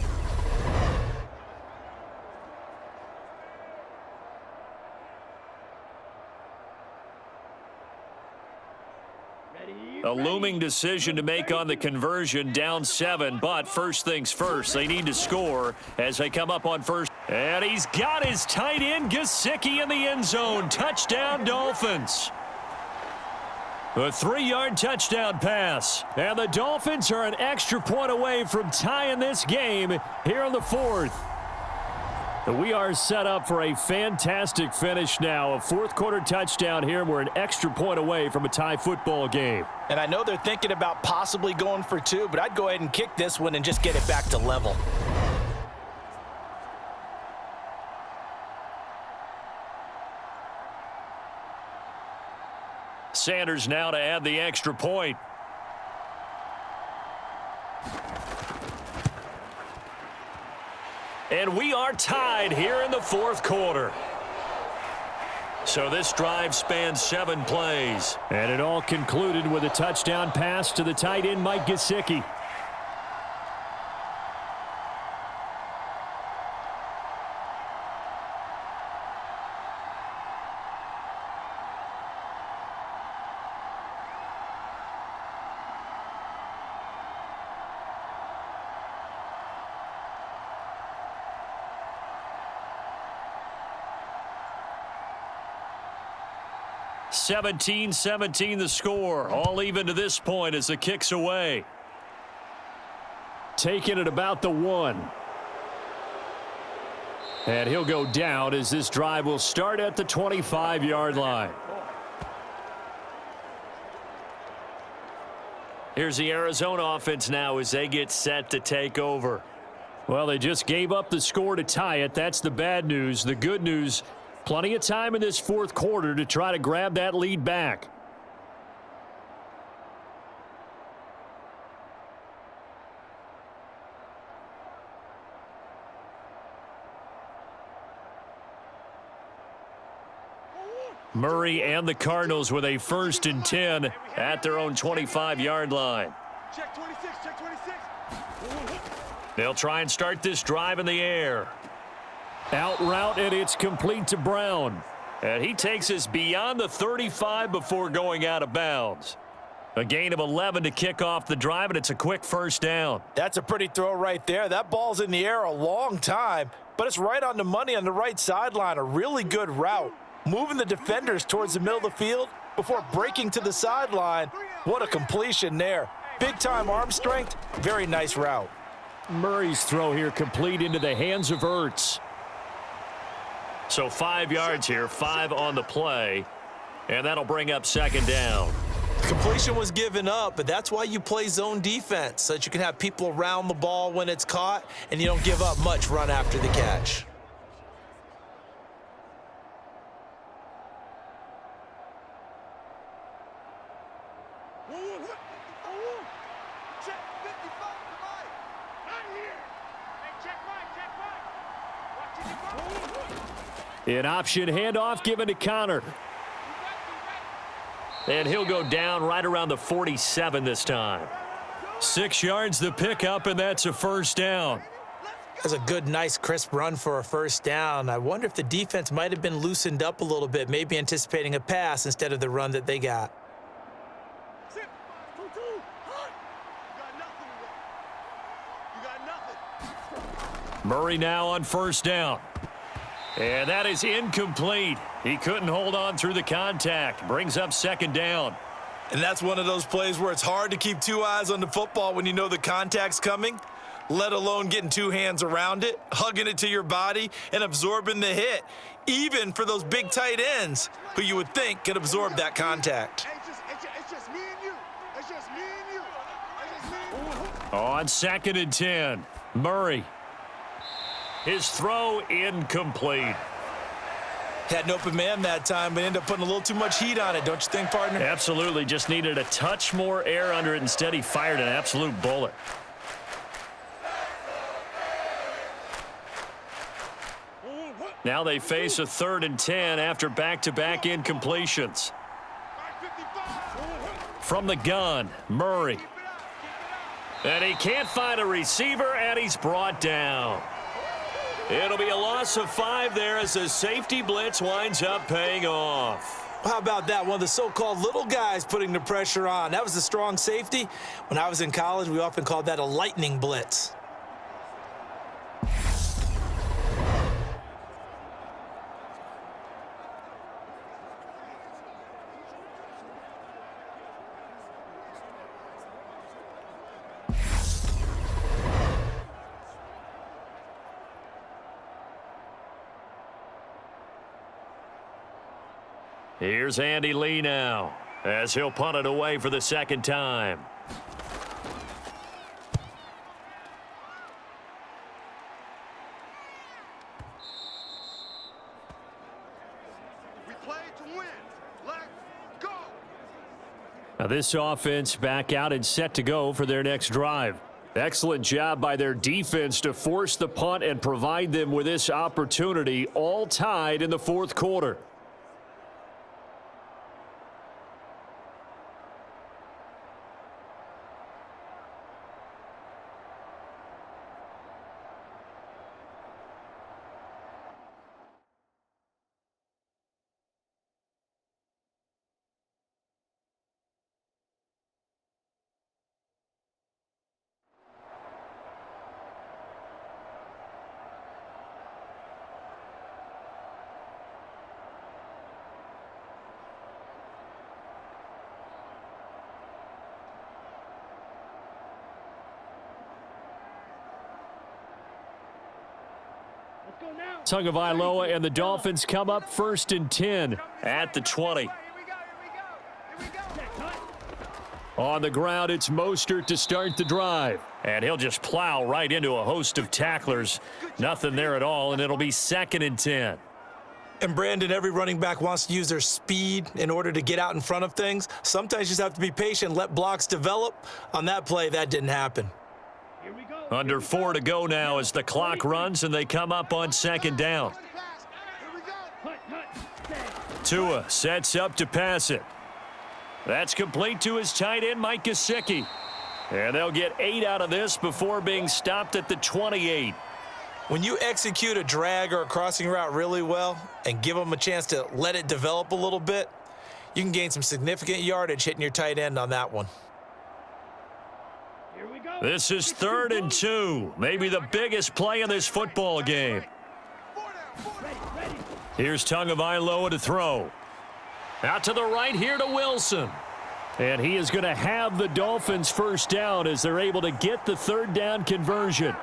Speaker 2: A looming decision to make on the conversion, down 7, but first things first, they need to score as they come up on first. And he's got his tight end, Gesicki, in the end zone. Touchdown, Dolphins. A 3-yard touchdown pass. And the Dolphins are an extra point away from tying this game here in the 4th. We are set up for a fantastic finish now. A 4th-quarter touchdown here, and we're an extra point away from a tie football game.
Speaker 3: And I know they're thinking about possibly going for 2, but I'd go ahead and kick this one and just get it back to level.
Speaker 2: Sanders now to add the extra point. And we are tied here in the 4th quarter. So this drive spans 7 plays. And it all concluded with a touchdown pass to the tight end, Mike Gesicki. (17-17) the score. All even to this point as the kick's away. Taking it about the 1. And he'll go down as this drive will start at the 25-yard line. Here's the Arizona offense now as they get set to take over. Well, they just gave up the score to tie it. That's the bad news. The good news, plenty of time in this 4th quarter to try to grab that lead back. Murray and the Cardinals with a 1st and 10 at their own 25-yard line.
Speaker 4: Check 26, check 26.
Speaker 2: They'll try and start this drive in the air. Out route, and it's complete to Brown. And he takes us beyond the 35 before going out of bounds. A gain of 11 to kick off the drive, and it's a quick first down.
Speaker 3: That's a pretty throw right there. That ball's in the air a long time, but it's right on the money on the right sideline. A really good route. Moving the defenders towards the middle of the field before breaking to the sideline. What a completion there. Big-time arm strength. Very nice route.
Speaker 2: Murray's throw here complete into the hands of Ertz. So 5 yards here, 5 on the play, and that'll bring up 2nd down.
Speaker 3: Completion was given up, but that's why you play zone defense, so that you can have people around the ball when it's caught, and you don't give up much run after the catch.
Speaker 4: Check 55 to right. Right here. Hey, check right. Watch it.
Speaker 2: An option handoff given to Connor. And he'll go down right around the 47 this time. 6 yards the pickup, and that's a first down.
Speaker 3: That's a good, nice, crisp run for a first down. I wonder if the defense might have been loosened up a little bit, maybe anticipating a pass instead of the run that they got.
Speaker 2: Murray now on first down. And that is incomplete. He couldn't hold on through the contact. Brings up second down.
Speaker 3: And that's one of those plays where it's hard to keep 2 eyes on the football when you know the contact's coming, let alone getting 2 hands around it, hugging it to your body, and absorbing the hit, even for those big tight ends who you would think could absorb that contact.
Speaker 4: It's just me and you. It's just me and you. It's just me and you.
Speaker 2: On 2nd and 10, Murray. His throw incomplete.
Speaker 3: Had an open man that time, but ended up putting a little too much heat on it, don't you think, partner?
Speaker 2: Absolutely. Just needed a touch more air under it. Instead, he fired an absolute bullet. Now they face a 3rd and 10 after back-to-back incompletions. From the gun, Murray. And he can't find a receiver, and he's brought down. It'll be a loss of 5 there as the safety blitz winds up paying off.
Speaker 3: How about that? One of the so-called little guys putting the pressure on. That was a strong safety. When I was in college, we often called that a lightning blitz.
Speaker 2: Here's Andy Lee now, as he'll punt it away for the 2nd time.
Speaker 4: We play to win. Let's go.
Speaker 2: Now this offense back out and set to go for their next drive. Excellent job by their defense to force the punt and provide them with this opportunity, all tied in the 4th quarter. Tagovailoa and the Dolphins come up 1st and 10 at the 20.
Speaker 4: Here we go.
Speaker 2: On the ground, it's Mostert to start the drive. And he'll just plow right into a host of tacklers. Nothing there at all, and it'll be 2nd and 10.
Speaker 3: And Brandon, every running back wants to use their speed in order to get out in front of things. Sometimes you just have to be patient, let blocks develop. On that play, that didn't happen.
Speaker 2: Under 4 to go now as the clock runs and they come up on 2nd down. Tua sets up to pass it. That's complete to his tight end, Mike Gesicki. And they'll get 8 out of this before being stopped at the 28.
Speaker 3: When you execute a drag or a crossing route really well and give them a chance to let it develop a little bit, you can gain some significant yardage hitting your tight end on that one.
Speaker 2: This is 3rd and 2, maybe the biggest play in this football game. Here's Tagovailoa to throw. Out to the right here to Wilson. And he is going to have the Dolphins first down as they're able to get the 3rd down conversion.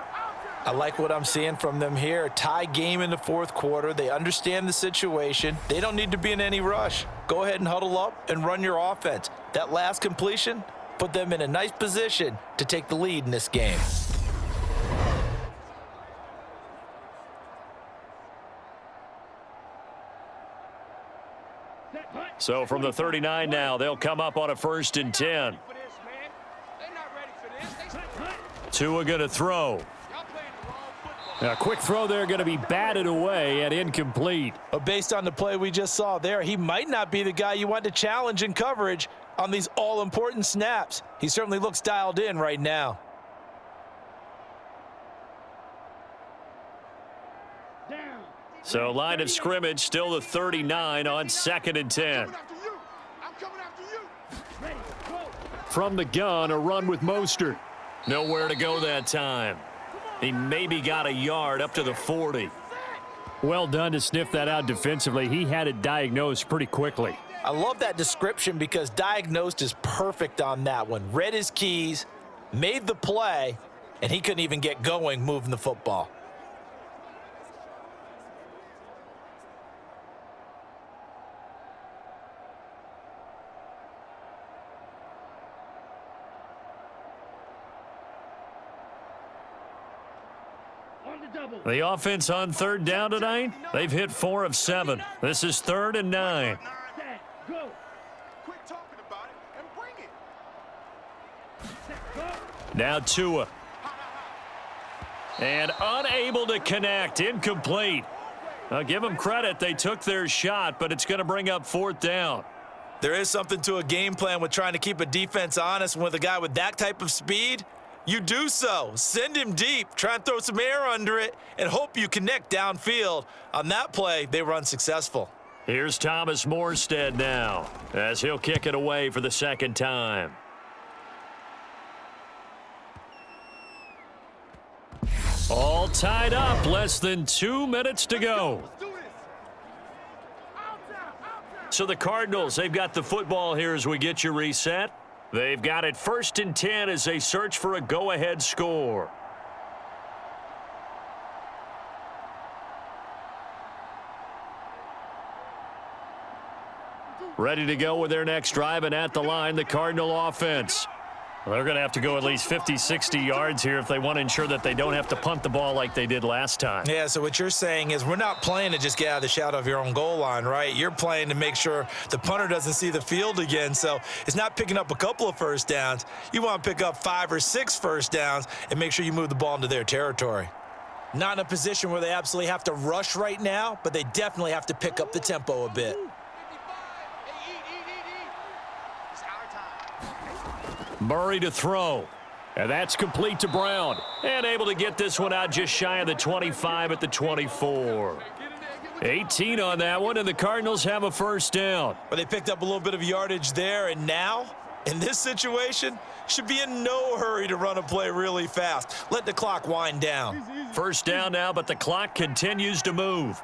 Speaker 3: I like what I'm seeing from them here. Tie game in the 4th quarter. They understand the situation. They don't need to be in any rush. Go ahead and huddle up and run your offense. That last completion put them in a nice position to take the lead in this game.
Speaker 2: So from the 39 now, they'll come up on a 1st and 10. Tua going to throw. A quick throw there, going to be batted away and incomplete.
Speaker 3: But based on the play we just saw there, he might not be the guy you want to challenge in coverage on these all-important snaps. He certainly looks dialed in right now.
Speaker 2: So line of scrimmage still the 39 on 2nd and 10. From the gun, a run with Mostert. Nowhere to go that time. He maybe got a yard up to the 40. Well done to sniff that out defensively. He had it diagnosed pretty quickly.
Speaker 3: I love that description because diagnosed is perfect on that one. Read his keys, made the play, and he couldn't even get going moving the football.
Speaker 2: The offense on 3rd down tonight, they've hit 4 of 7. This is 3rd and 9.
Speaker 4: Quit talking about it and bring it.
Speaker 2: Now Tua. And unable to connect, incomplete. I'll give them credit, they took their shot, but it's going to bring up 4th down.
Speaker 3: There is something to a game plan with trying to keep a defense honest. With a guy with that type of speed, you do so. Send him deep, try and throw some air under it, and hope you connect downfield. On that play, they were unsuccessful.
Speaker 2: Here's Thomas Morstead now, as he'll kick it away for the 2nd time. All tied up, less than 2 minutes to go. So the Cardinals, they've got the football here as we get you reset. They've got it 1st and 10 as they search for a go-ahead score. Ready to go with their next drive, and at the line, the Cardinal offense. Well, they're going to have to go at least 50, 60 yards here if they want to ensure that they don't have to punt the ball like they did last time.
Speaker 3: Yeah, so what you're saying is we're not playing to just get out of the shadow of your own goal line, right? You're playing to make sure the punter doesn't see the field again. So it's not picking up a couple of 1st downs. You want to pick up 5 or 6 1st downs and make sure you move the ball into their territory. Not in a position where they absolutely have to rush right now, but they definitely have to pick up the tempo a bit.
Speaker 2: Murray to throw. And that's complete to Brown. And able to get this one out just shy of the 25 at the 24. 18 on that one, and the Cardinals have a 1st down.
Speaker 3: But they picked up a little bit of yardage there, and now, in this situation, should be in no hurry to run a play really fast. Let the clock wind down.
Speaker 2: 1st down now, but the clock continues to move.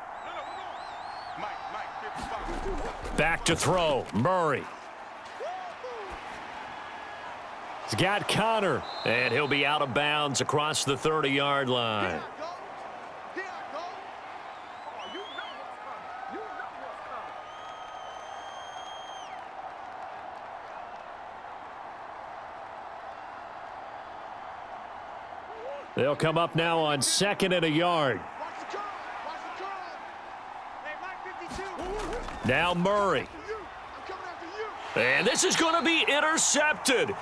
Speaker 2: Back to throw. Murray. He's got Connor, and he'll be out of bounds across the 30-yard line. They'll come up now on 2nd and a yard. Now Murray. And this is going to be intercepted.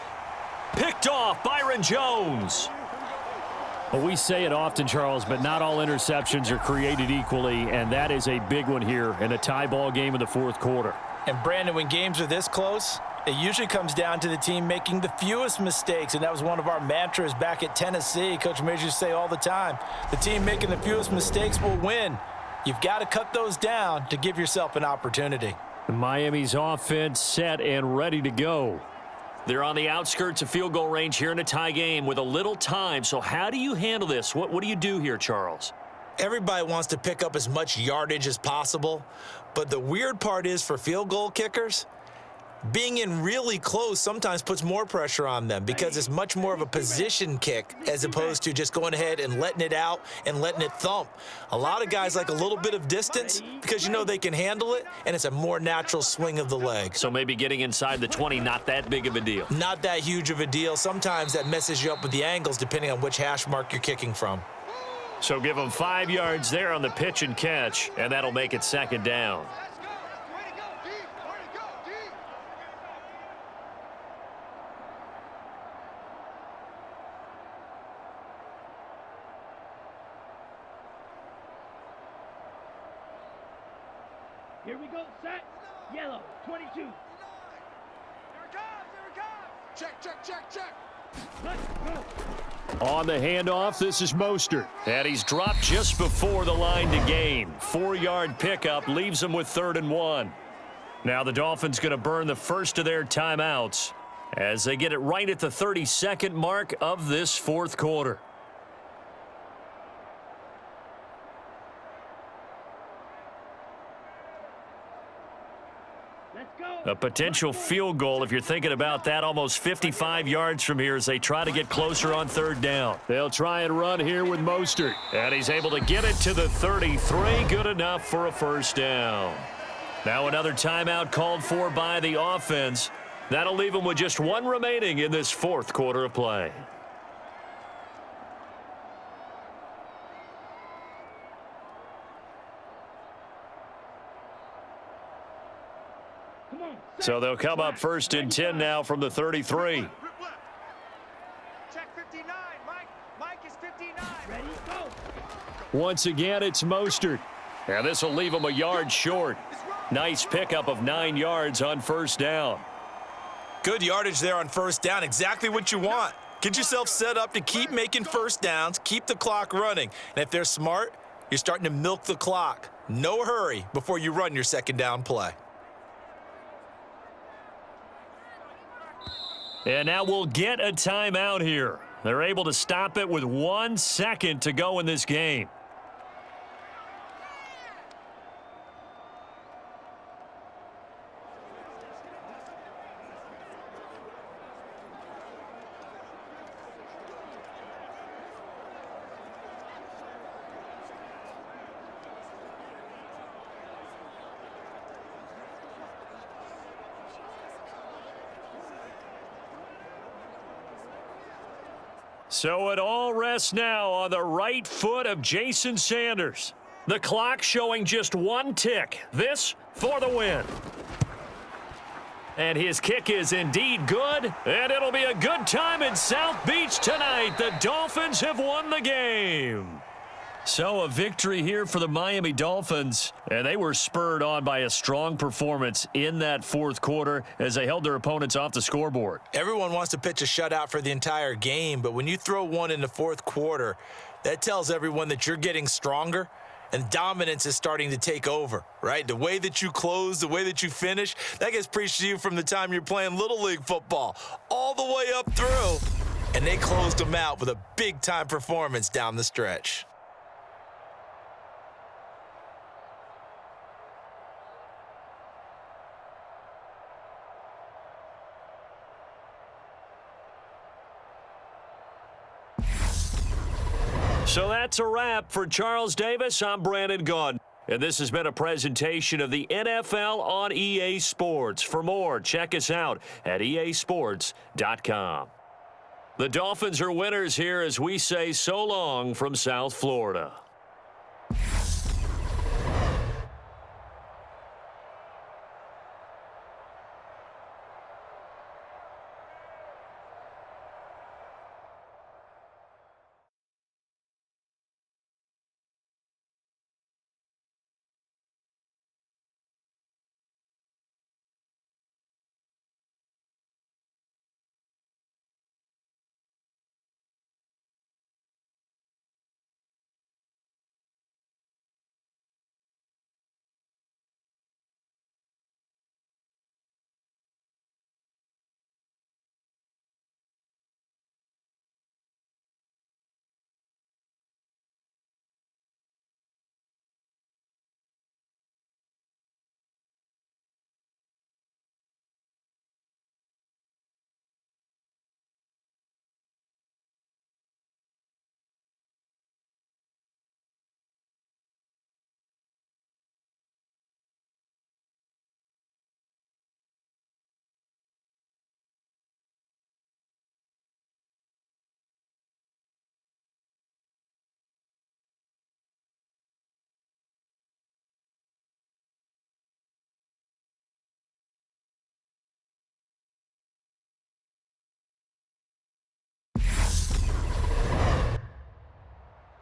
Speaker 2: Picked off Byron Jones. Well, we say it often, Charles, but not all interceptions are created equally, and that is a big one here in a tie ball game in the 4th quarter.
Speaker 3: And Brandon, when games are this close, it usually comes down to the team making the fewest mistakes, and that was one of our mantras back at Tennessee. Coach Major used to say all the time, the team making the fewest mistakes will win. You've got to cut those down to give yourself an opportunity.
Speaker 2: Miami's offense set and ready to go. They're on the outskirts of field goal range here in a tie game with a little time. So how do you handle this? What do you do here, Charles?
Speaker 3: Everybody wants to pick up as much yardage as possible, but the weird part is for field goal kickers, being in really close sometimes puts more pressure on them because it's much more of a position kick as opposed to just going ahead and letting it out and letting it thump. A lot of guys like a little bit of distance because you know they can handle it, and it's a more natural swing of the leg.
Speaker 2: So maybe getting inside the 20, not that big of a deal.
Speaker 3: Not that huge of a deal. Sometimes that messes you up with the angles depending on which hash mark you're kicking from.
Speaker 2: So give them 5 yards there on the pitch and catch, and that'll make it second down.
Speaker 4: Let's go. Way to go, D. Way to go, D.
Speaker 6: Here we go, set. Yellow, 22.
Speaker 4: Here it comes. Here it comes. Check, check, check, check.
Speaker 6: Let's go.
Speaker 2: On the handoff, this is Mostert. And he's dropped just before the line to gain. 4-yard pickup leaves him with 3rd and 1. Now the Dolphins going to burn the first of their timeouts as they get it right at the 32nd mark of this fourth quarter.
Speaker 6: Let's go.
Speaker 2: A potential field goal, if you're thinking about that, almost 55 yards from here as they try to get closer on 3rd down. They'll try and run here with Mostert. And he's able to get it to the 33. Good enough for a first down. Now another timeout called for by the offense. That'll leave them with just 1 remaining in this fourth quarter of play.
Speaker 6: Come on.
Speaker 2: So they'll come up 1st and 10 now from the 33.
Speaker 4: Rip left. Check 59. Mike is 59.
Speaker 6: Ready, go.
Speaker 2: Once again, it's Mostert. And this will leave him a yard short. Nice pickup of 9 yards on 1st down.
Speaker 3: Good yardage there on 1st down. Exactly what you want. Get yourself set up to keep making 1st downs, keep the clock running. And if they're smart, you're starting to milk the clock. No hurry before you run your 2nd down play.
Speaker 2: And now we'll get a timeout here. They're able to stop it with 1 second to go in this game. So it all rests now on the right foot of Jason Sanders. The clock showing just 1 tick. This for the win. And his kick is indeed good, and it'll be a good time in South Beach tonight. The Dolphins have won the game. So a victory here for the Miami Dolphins, and they were spurred on by a strong performance in that fourth quarter as they held their opponents off the scoreboard.
Speaker 3: Everyone wants to pitch a shutout for the entire game, but when you throw one in the fourth quarter, that tells everyone that you're getting stronger and dominance is starting to take over, right? The way that you close, the way that you finish, that gets preached to you from the time you're playing Little League football all the way up through, and they closed them out with a big-time performance down the stretch.
Speaker 2: So that's a wrap for Charles Davis. I'm Brandon Gaudin. And this has been a presentation of the NFL on EA Sports. For more, check us out at easports.com. The Dolphins are winners here as we say so long from South Florida.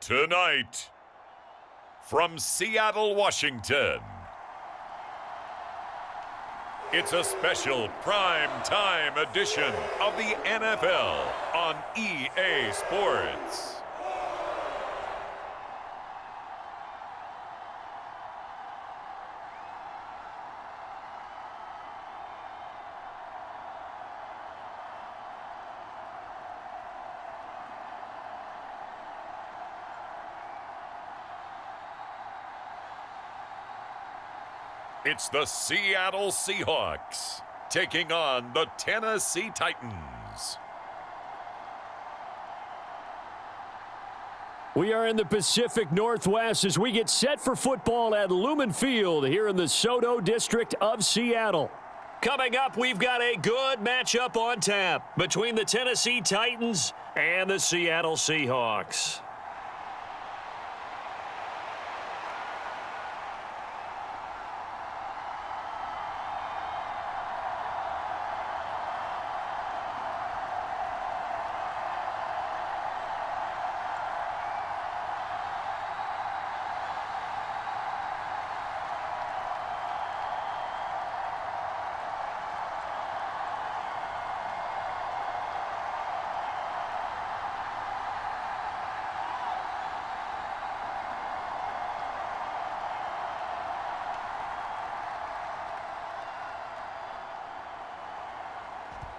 Speaker 1: Tonight, from Seattle, Washington, it's a special prime time edition of the NFL on EA Sports. It's the Seattle Seahawks taking on the Tennessee Titans.
Speaker 2: We are in the Pacific Northwest as we get set for football at Lumen Field here in the Soto District of Seattle. Coming up, we've got a good matchup on tap between the Tennessee Titans and the Seattle Seahawks.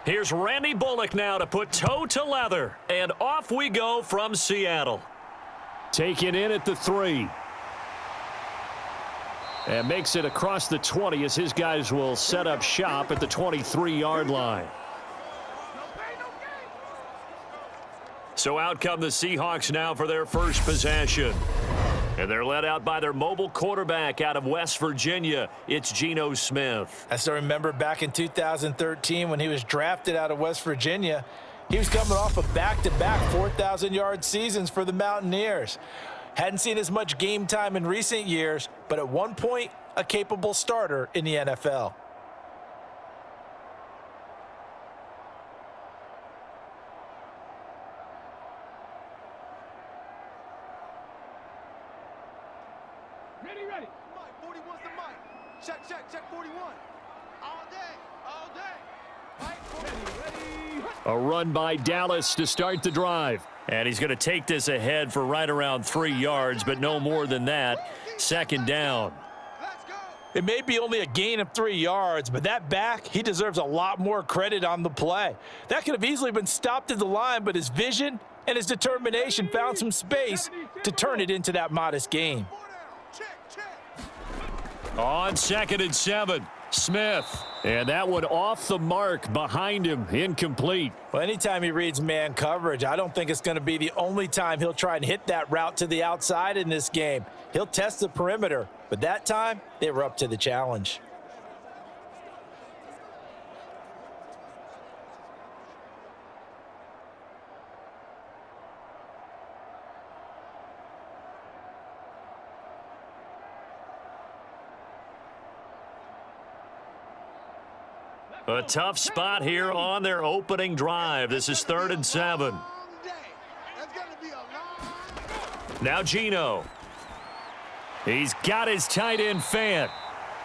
Speaker 2: Here's Randy Bullock now to put toe to leather. And off we go from Seattle. Taken in at the 3. And makes it across the 20 as his guys will set up shop at the 23-yard line. So out come the Seahawks now for their first possession. And they're led out by their mobile quarterback out of West Virginia. It's Geno Smith.
Speaker 3: I still remember back in 2013 when he was drafted out of West Virginia. He was coming off of back-to-back 4,000-yard seasons for the Mountaineers. Hadn't seen as much game time in recent years, but at one point, a capable starter in the NFL.
Speaker 6: Ready.
Speaker 4: Mike, 41's the mic. Check 41. All day. Mike, 40.
Speaker 6: Ready.
Speaker 2: A run by Dallas to start the drive. And he's going to take this ahead for right around 3 yards, but no more than that. Second down.
Speaker 4: Let's go.
Speaker 3: It may be only a gain of 3 yards, but that back, he deserves a lot more credit on the play. That could have easily been stopped at the line, but his vision and his determination found some space to turn it into that modest gain.
Speaker 4: 4 down. Check.
Speaker 2: On 2nd and 7, Smith. And that one off the mark behind him, incomplete.
Speaker 3: Well, anytime he reads man coverage, I don't think it's going to be the only time he'll try and hit that route to the outside in this game. He'll test the perimeter, but that time, they were up to the challenge.
Speaker 2: A tough spot here on their opening drive. This is 3rd and 7.
Speaker 4: Long day. That's gonna be a long.
Speaker 2: Now Geno. He's got his tight end fan.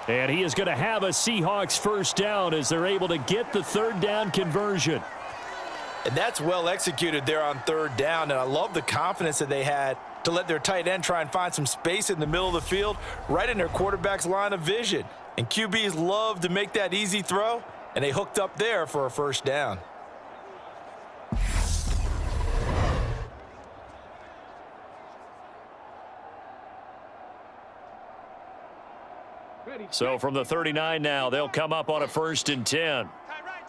Speaker 2: And he is going to have a Seahawks first down as they're able to get the 3rd down conversion.
Speaker 3: And that's well executed there on 3rd down, and I love the confidence that they had to let their tight end try and find some space in the middle of the field, right in their quarterback's line of vision. And QBs love to make that easy throw, and they hooked up there for a first down.
Speaker 6: Ready.
Speaker 2: So from the 39 now, they'll come up on a 1st and 10.
Speaker 4: Tight right.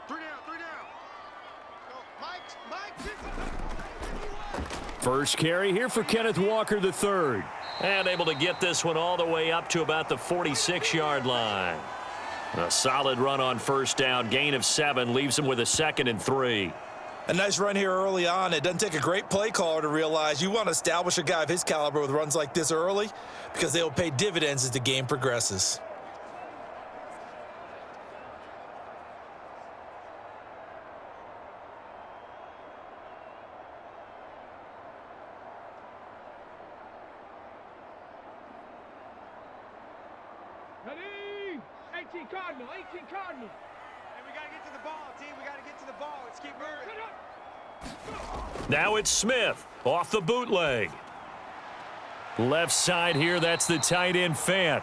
Speaker 4: 3 down. Go. Mike.
Speaker 2: First carry here for Kenneth Walker III. And able to get this one all the way up to about the 46-yard line. A solid run on first down. Gain of 7 leaves him with a 2nd and 3.
Speaker 3: A nice run here early on. It doesn't take a great play caller to realize you want to establish a guy of his caliber with runs like this early because they will pay dividends as the game progresses.
Speaker 6: 18 Cardinal, 18 Cardinal.
Speaker 4: Hey, we got to get to the ball, team. We got to get to the ball. Let's keep moving.
Speaker 2: Now it's Smith off the bootleg. Left side here, that's the tight end Fant.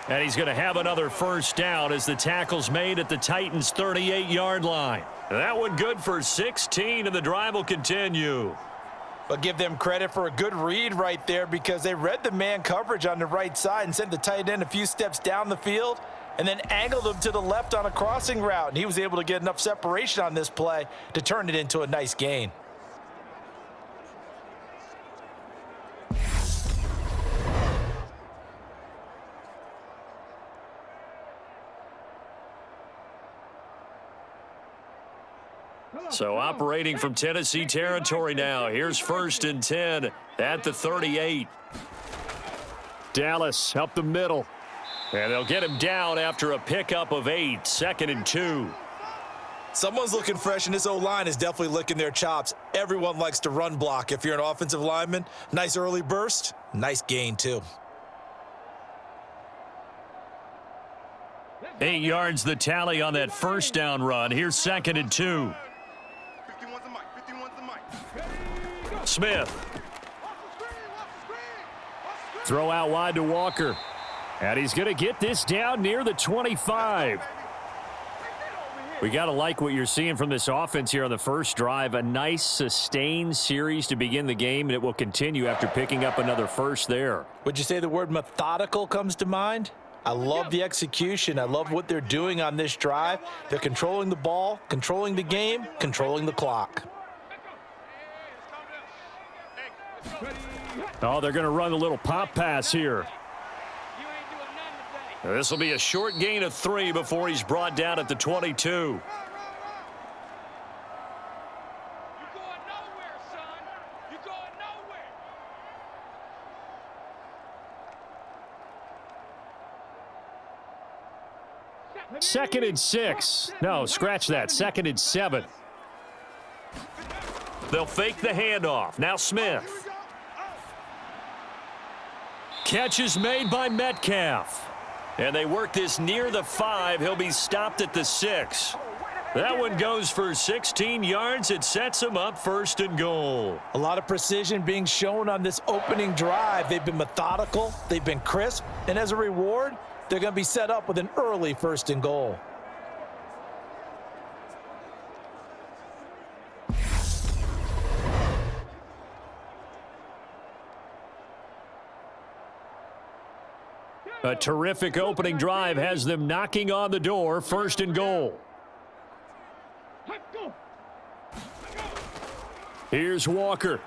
Speaker 2: And he's going to have another first down as the tackle's made at the Titans' 38-yard line. That one good for 16, and the drive will continue.
Speaker 3: But give them credit for a good read right there because they read the man coverage on the right side and sent the tight end a few steps down the field and then angled him to the left on a crossing route. And he was able to get enough separation on this play to turn it into a nice gain.
Speaker 2: So operating from Tennessee territory now. Here's 1st and 10 at the 38. Dallas up the middle. And they'll get him down after a pickup of 8. 2nd and 2.
Speaker 3: Someone's looking fresh, and this O-line is definitely licking their chops. Everyone likes to run block. If you're an offensive lineman, nice early burst, nice gain too.
Speaker 2: 8 yards the tally on that first down run. Here's 2nd and 2.
Speaker 4: 51's the mic. 51's the mic.
Speaker 2: Smith. Throw out wide to Walker. And he's going to get this down near the 25. We got to like what you're seeing from this offense here on the first drive. A nice sustained series to begin the game, and it will continue after picking up another first there.
Speaker 3: Would you say the word methodical comes to mind? I love the execution. I love what they're doing on this drive. They're controlling the ball, controlling the game, controlling the clock.
Speaker 2: Oh, they're going to run a little pop pass here. This will be a short gain of 3 before he's brought down at the 22.
Speaker 6: You're going nowhere, son. You're going nowhere.
Speaker 2: 2nd and 6. No, scratch that. 2nd and 7. They'll fake the handoff. Now Smith. Catch is made by Metcalf. And they work this near the 5. He'll be stopped at the 6. That one goes for 16 yards. It sets him up 1st and goal.
Speaker 3: A lot of precision being shown on this opening drive. They've been methodical. They've been crisp. And as a reward, they're going to be set up with an early 1st and goal.
Speaker 2: A terrific opening drive has them knocking on the door. 1st and goal. Here's Walker.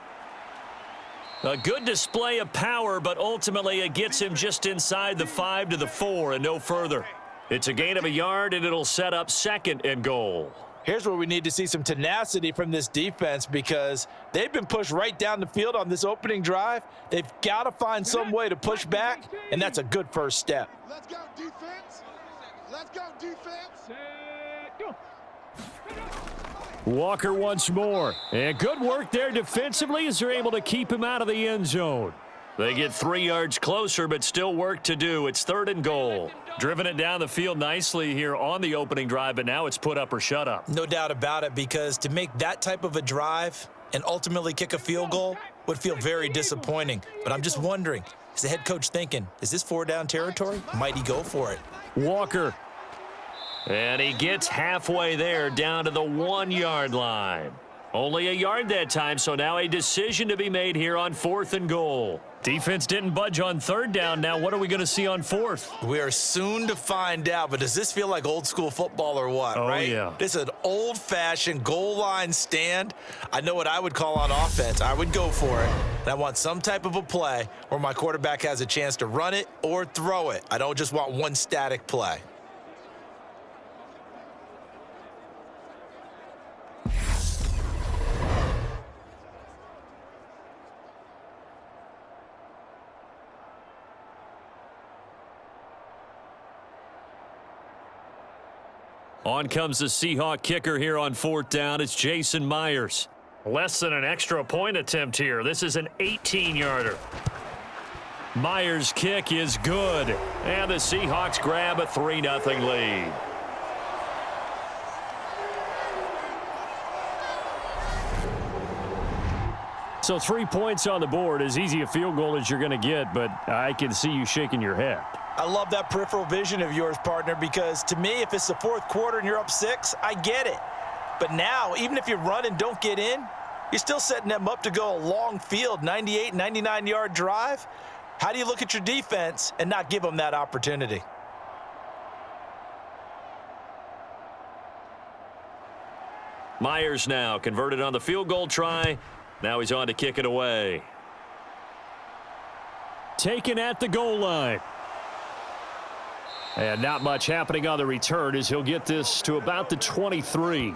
Speaker 2: A good display of power, but ultimately it gets him just inside the 5 to the 4 and no further. It's a gain of a yard, and it'll set up 2nd and goal.
Speaker 3: Here's where we need to see some tenacity from this defense because they've been pushed right down the field on this opening drive. They've got to find some way to push back, and that's a good first step.
Speaker 4: Let's go, defense. Let's go, defense.
Speaker 2: Walker once more. And good work there defensively as they're able to keep him out of the end zone. They get 3 yards closer, but still work to do. It's 3rd and goal. Driven it down the field nicely here on the opening drive, but now it's put up or shut up.
Speaker 3: No doubt about it, because to make that type of a drive and ultimately kick a field goal would feel very disappointing. But I'm just wondering, is the head coach thinking, is this 4-down territory? Might he go for it?
Speaker 2: Walker. And he gets halfway there down to the 1-yard line. Only a yard that time, so now a decision to be made here on 4th and goal. Defense didn't budge on 3rd down. Now what are we going to see on 4th?
Speaker 3: We are soon to find out, but does this feel like old school football or what,
Speaker 2: Oh,
Speaker 3: right?
Speaker 2: yeah.
Speaker 3: This is an old-fashioned goal line stand. I know what I would call on offense. I would go for it, and I want some type of a play where my quarterback has a chance to run it or throw it. I don't just want one static play.
Speaker 2: On comes the Seahawk kicker here on 4th down. It's Jason Myers. Less than an extra point attempt here. This is an 18-yarder. Myers' kick is good. And the Seahawks grab a 3-0 lead. So 3 points on the board, as easy a field goal as you're going to get, but I can see you shaking your head.
Speaker 3: I love that peripheral vision of yours, partner, because to me, if it's the fourth quarter and you're up 6, I get it. But now, even if you run and don't get in, you're still setting them up to go a long field, 98, 99-yard drive. How do you look at your defense and not give them that opportunity?
Speaker 2: Myers now converted on the field goal try. Now he's on to kick it away. Taken at the goal line. And not much happening on the return as he'll get this to about the 23.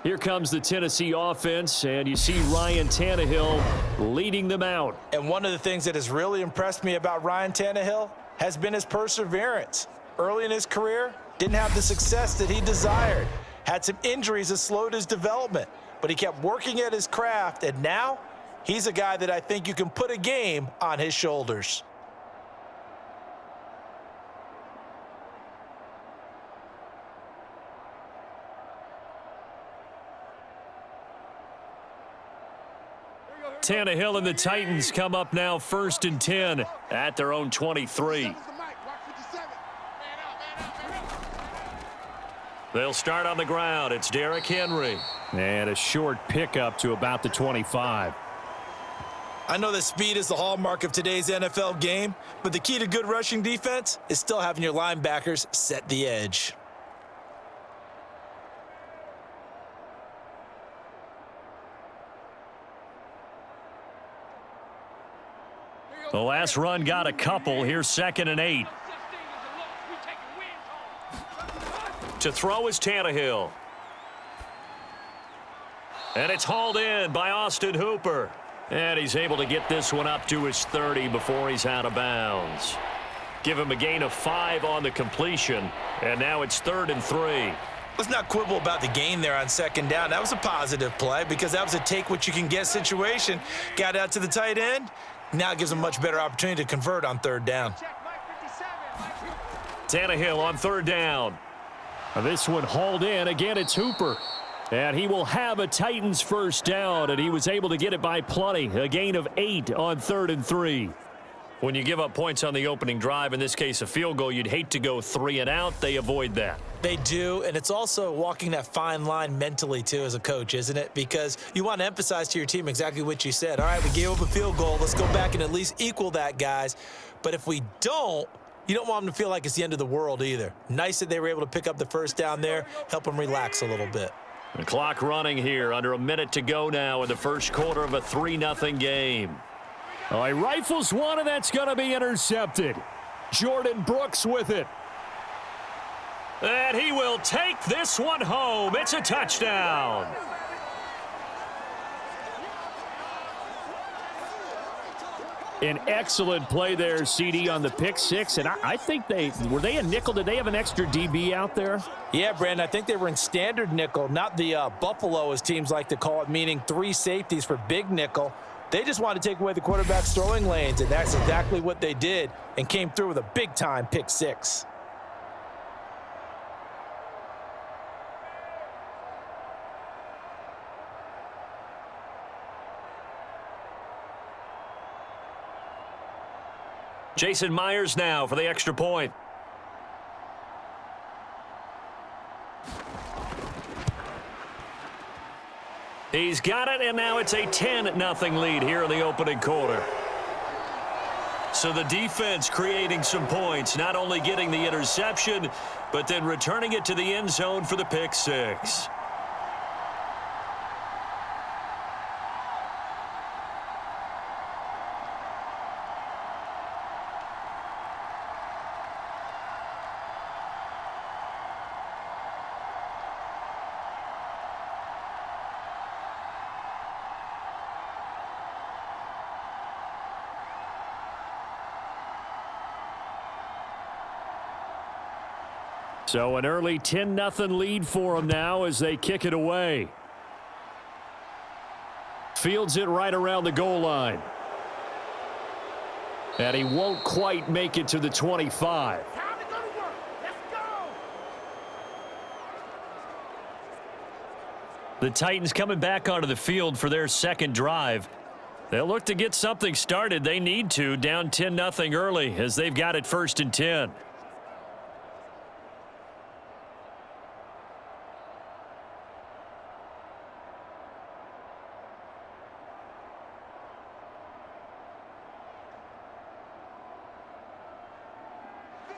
Speaker 2: Here comes the Tennessee offense, and you see Ryan Tannehill leading them out.
Speaker 3: And one of the things that has really impressed me about Ryan Tannehill has been his perseverance. Early in his career, didn't have the success that he desired. Had some injuries that slowed his development, but he kept working at his craft, and now he's a guy that I think you can put a game on his shoulders.
Speaker 2: Tannehill and the Titans come up now 1st and 10 at their own 23. They'll start on the ground. It's Derrick Henry. And a short pickup to about the 25.
Speaker 3: I know that speed is the hallmark of today's NFL game, but the key to good rushing defense is still having your linebackers set the edge.
Speaker 2: The last run got a couple. Here's 2nd and 8. To throw is Tannehill. And it's hauled in by Austin Hooper. And he's able to get this one up to his 30 before he's out of bounds. Give him a gain of 5 on the completion. And now it's 3rd and 3.
Speaker 3: Let's not quibble about the gain there on 2nd down. That was a positive play because that was a take-what-you-can-get situation. Got out to the tight end. Now it gives him a much better opportunity to convert on 3rd down.
Speaker 2: Tannehill on 3rd down. This one hauled in. Again, it's Hooper. And he will have a Titans 1st down, and he was able to get it by plenty. A gain of 8 on 3rd and 3. When you give up points on the opening drive, in this case a field goal, you'd hate to go 3 and out. They avoid that.
Speaker 3: They do, and it's also walking that fine line mentally, too, as a coach, isn't it? Because you want to emphasize to your team exactly what you said. All right, we gave up a field goal. Let's go back and at least equal that, guys. But if we don't, you don't want them to feel like it's the end of the world either. Nice that they were able to pick up the 1st down there, help them relax a little bit.
Speaker 2: The clock running here, under a minute to go now in the 1st quarter of a 3-0 game. Oh, he rifles one, and that's going to be intercepted. Jordan Brooks with it. And he will take this one home. It's a touchdown. An excellent play there, CD, on the pick 6. And I think were they a nickel? Did they have an extra DB out there?
Speaker 3: Yeah, Brandon, I think they were in standard nickel, not the Buffalo, as teams like to call it, meaning 3 safeties for big nickel. They just wanted to take away the quarterback's throwing lanes, and that's exactly what they did and came through with a big-time pick 6.
Speaker 2: Jason Myers now for the extra point. He's got it, and now it's a 10-0 lead here in the opening quarter. So the defense creating some points, not only getting the interception, but then returning it to the end zone for the pick 6. So an early 10-0 lead for them now as they kick it away. fields it right around the goal line. And he won't quite make it to the 25.
Speaker 6: Time to go to work. Let's go.
Speaker 2: The Titans coming back onto the field for their second drive. They'll look to get something started. They need to, down 10-0 early as they've got it 1st and 10.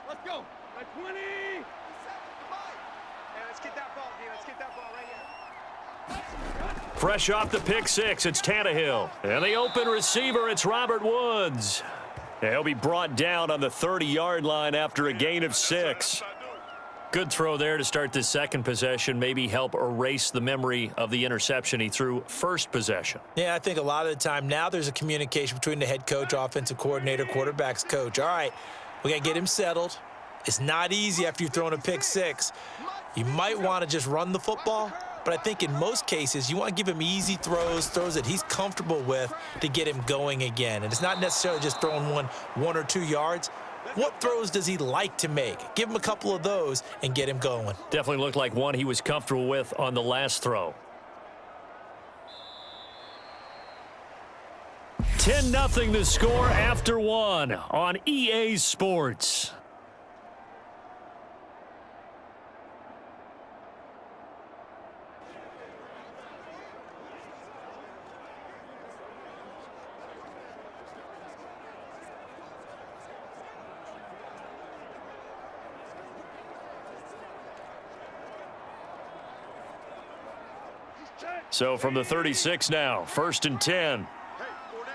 Speaker 6: Let's go. At 20.
Speaker 4: Hey, let's get that ball, D. Let's get that ball right here.
Speaker 2: Fresh off the pick six, it's Tannehill. And the open receiver, it's Robert Woods. He'll be brought down on the 30-yard line after a gain of 6. Good throw there to start the second possession, maybe help erase the memory of the interception he threw first possession.
Speaker 3: Yeah, I think a lot of the time now there's a communication between the head coach, offensive coordinator, quarterback's coach. All right, we got to get him settled. It's not easy after you've thrown a pick six. You might want to just run the football, but I think in most cases you want to give him easy throws that he's comfortable with to get him going again. And it's not necessarily just throwing one or 2 yards. What throws does he like to make? Give him a couple of those and get him going.
Speaker 2: Definitely looked like one he was comfortable with on the last throw. 10-0 the score after 1 on EA Sports. So from the 36 now, 1st and 10.
Speaker 4: Hey, 4 down,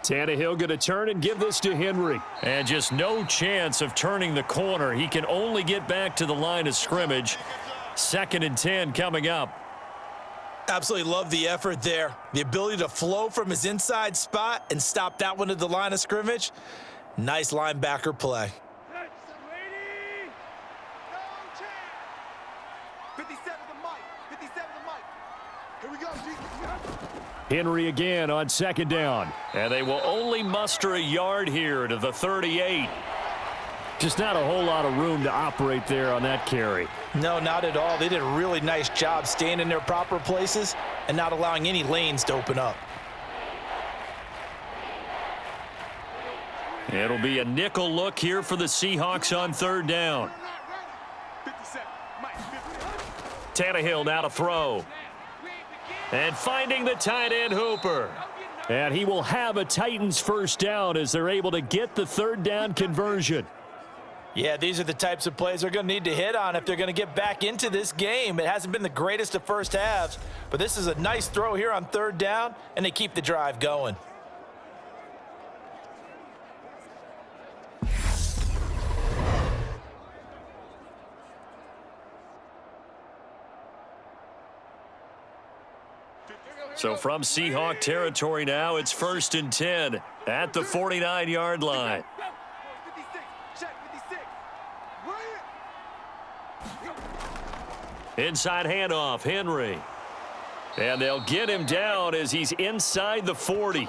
Speaker 4: 4 down.
Speaker 2: Tannehill going to turn and give this to Henry. And just no chance of turning the corner. He can only get back to the line of scrimmage. 2nd and 10 coming up.
Speaker 3: Absolutely love the effort there. The ability to flow from his inside spot and stop that one at the line of scrimmage. Nice linebacker play.
Speaker 6: Ready.
Speaker 4: No chance. 57 the mic. 57 the mic. Here we go, G.
Speaker 2: Henry again on 2nd down. And they will only muster a yard here to the 38. Just not a whole lot of room to operate there on that carry.
Speaker 3: No, not at all. They did a really nice job staying in their proper places and not allowing any lanes to open up.
Speaker 2: It'll be a nickel look here for the Seahawks on 3rd down.
Speaker 4: 57. Mike, 50.
Speaker 2: Tannehill now to throw. And finding the tight end Hooper. And he will have a Titans 1st down as they're able to get the 3rd down conversion.
Speaker 3: Yeah, these are the types of plays they're going to need to hit on if they're going to get back into this game. It hasn't been the greatest of first halves, but this is a nice throw here on 3rd down, and they keep the drive going.
Speaker 2: So from Seahawk territory now, it's 1st and 10 at the 49-yard line.
Speaker 4: 56. Check 56. Run it.
Speaker 2: Inside handoff, Henry. And they'll get him down as he's inside the 40.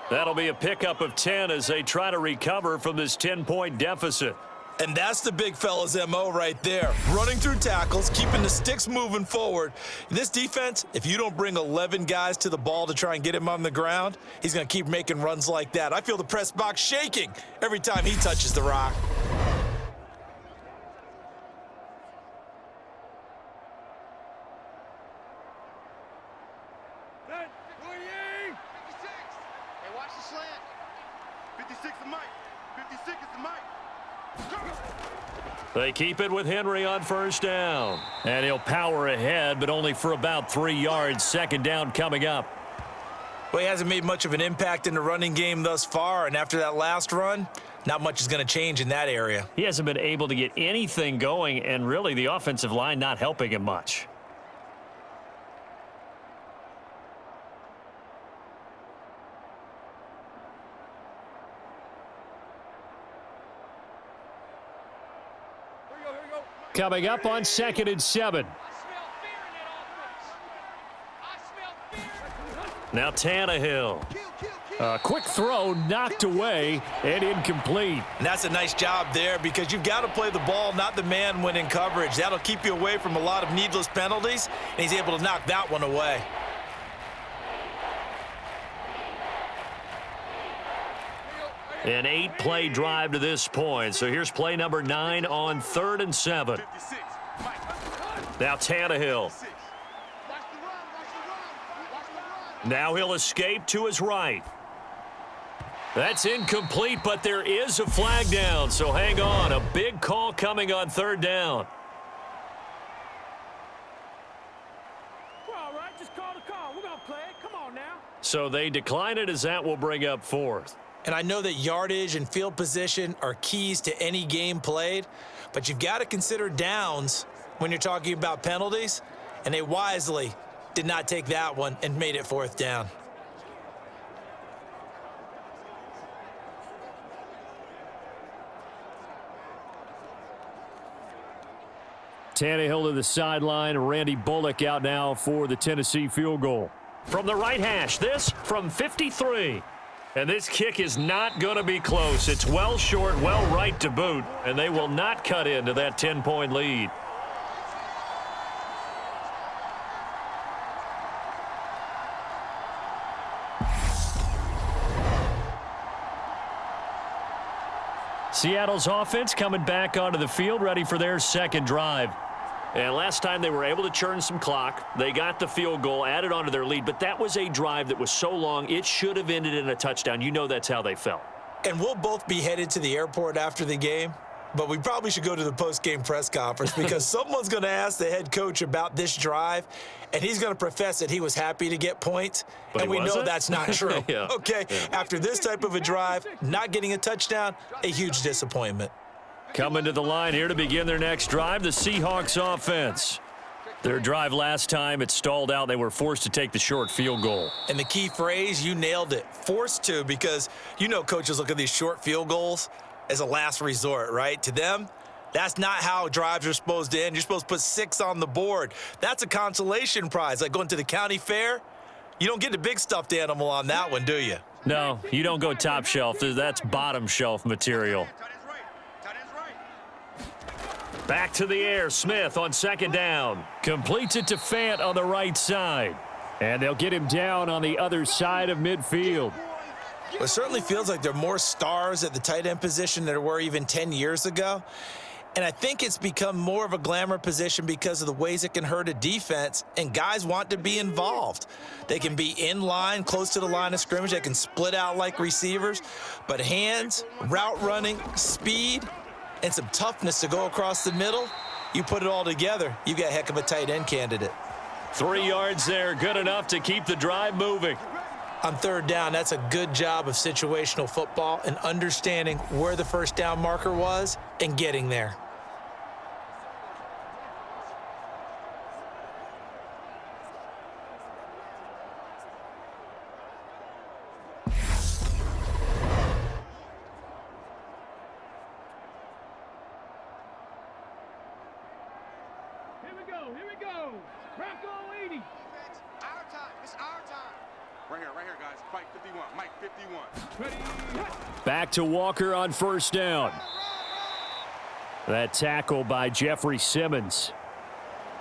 Speaker 2: That'll be a pickup of 10 as they try to recover from this 10-point deficit.
Speaker 3: And that's the big fella's MO right there. Running through tackles, keeping the sticks moving forward. This defense, if you don't bring 11 guys to the ball to try and get him on the ground, he's going to keep making runs like that. I feel the press box shaking every time he touches the rock.
Speaker 6: Set. 28.
Speaker 4: 56. Hey, watch the slant. 56 the mic. 56 is the mic.
Speaker 2: They keep it with Henry on 1st down. And he'll power ahead, but only for about 3 yards. 2nd down coming up.
Speaker 3: Well, he hasn't made much of an impact in the running game thus far, and after that last run, not much is going to change in that area.
Speaker 2: He hasn't been able to get anything going, and really the offensive line not helping him much. Coming up on 2nd and 7.
Speaker 6: I smell fear in that offense.
Speaker 2: Now Tannehill. A quick throw knocked away and incomplete.
Speaker 3: And that's a nice job there because you've got to play the ball, not the man when in coverage. That'll keep you away from a lot of needless penalties, and he's able to knock that one away.
Speaker 2: An 8-play drive to this point. So here's play number 9 on 3rd and 7. Now Tannehill. Now he'll escape to his right. That's incomplete, but there is a flag down, so hang on. A big call coming on 3rd down.
Speaker 6: We're all right. Just call the call. We're going to play it. Come on now.
Speaker 2: So they decline it as that will bring up 4th.
Speaker 3: And I know that yardage and field position are keys to any game played, but you've got to consider downs when you're talking about penalties, and they wisely did not take that one and made it 4th down.
Speaker 2: Tannehill to the sideline. Randy Bullock out now for the Tennessee field goal. From the right hash, this from 53. And this kick is not going to be close. It's well short, well right to boot, and they will not cut into that 10-point lead. Seattle's offense coming back onto the field, ready for their second drive. And last time they were able to churn some clock. They got the field goal, added onto their lead, but that was a drive that was so long, it should have ended in a touchdown. You know that's how they felt.
Speaker 3: And we'll both be headed to the airport after the game, but we probably should go to the post-game press conference because someone's going to ask the head coach about this drive, and he's going to profess that he was happy to get points,
Speaker 2: but
Speaker 3: and we know that's not true.
Speaker 2: Yeah.
Speaker 3: Okay, yeah. After this type of a drive, not getting a touchdown, a huge disappointment.
Speaker 2: Coming to the line here to begin their next drive, the Seahawks offense. Their drive last time, it stalled out. They were forced to take the short field goal.
Speaker 3: And the key phrase, you nailed it, forced to, because you know coaches look at these short field goals as a last resort, right? To them, that's not how drives are supposed to end. You're supposed to put 6 on the board. That's a consolation prize, like going to the county fair. You don't get the big stuffed animal on that one, do you?
Speaker 2: No, you don't go top shelf. That's bottom shelf material. Back to the air, Smith on 2nd down. Completes it to Fant on the right side. And they'll get him down on the other side of midfield.
Speaker 3: Well, it certainly feels like there are more stars at the tight end position than there were even 10 years ago. And I think it's become more of a glamour position because of the ways it can hurt a defense, and guys want to be involved. They can be in line, close to the line of scrimmage. They can split out like receivers. But hands, route running, speed, and some toughness to go across the middle, you put it all together, you got a heck of a tight end candidate.
Speaker 2: 3 yards there, good enough to keep the drive moving.
Speaker 3: On 3rd down, that's a good job of situational football and understanding where the first down marker was and getting there.
Speaker 6: Here we go. Bronco 80.
Speaker 4: Defense, our time. It's our time. Right here, guys. Mike 51. Mike 51.
Speaker 6: Ready.
Speaker 2: Back to Walker on 1st down. That tackle by Jeffrey Simmons.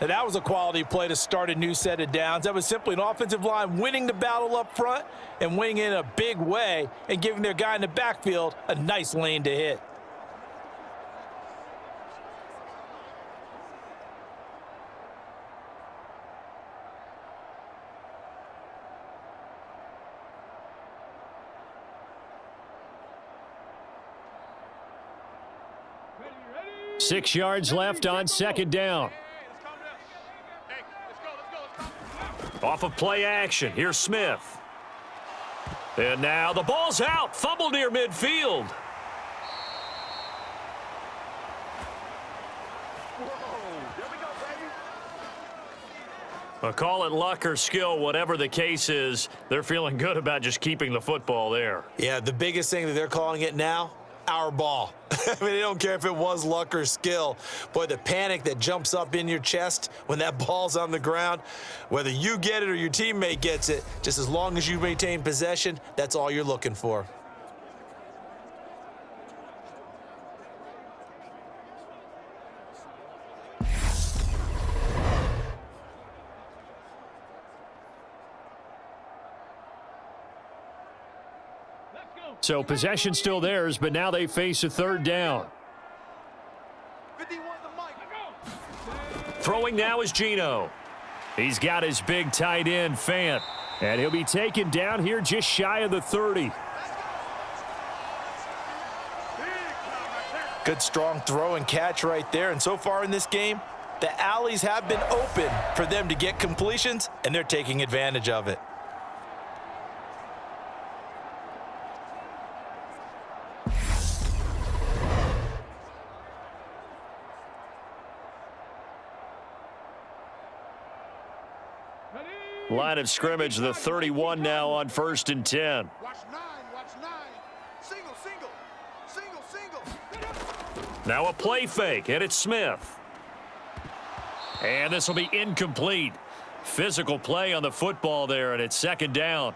Speaker 3: Now, that was a quality play to start a new set of downs. That was simply an offensive line winning the battle up front and winning in a big way and giving their guy in the backfield a nice lane to hit.
Speaker 6: Ready.
Speaker 2: 6 yards left on 2nd down. Off of play action, here's Smith. And now the ball's out, fumble near midfield. Call it luck or skill, whatever the case is, they're feeling good about just keeping the football there.
Speaker 3: Yeah, the biggest thing that they're calling it now, our ball. I mean, they don't care if it was luck or skill. Boy, the panic that jumps up in your chest when that ball's on the ground, whether you get it or your teammate gets it, just as long as you maintain possession, that's all you're looking for.
Speaker 2: So possession still theirs, but now they face a third down.
Speaker 4: 51 the mic.
Speaker 2: Throwing now is Geno. He's got his big tight end, Fant. And he'll be taken down here just shy of the 30.
Speaker 3: Good strong throw and catch right there. And so far in this game, the alleys have been open for them to get completions, and they're taking advantage of it.
Speaker 2: Line of scrimmage, the 31 now on 1st and 10.
Speaker 4: Watch 9, watch 9. Single, single, single, single.
Speaker 2: Now a play fake, and it's Smith. And this will be incomplete. Physical play on the football there, and it's 2nd down.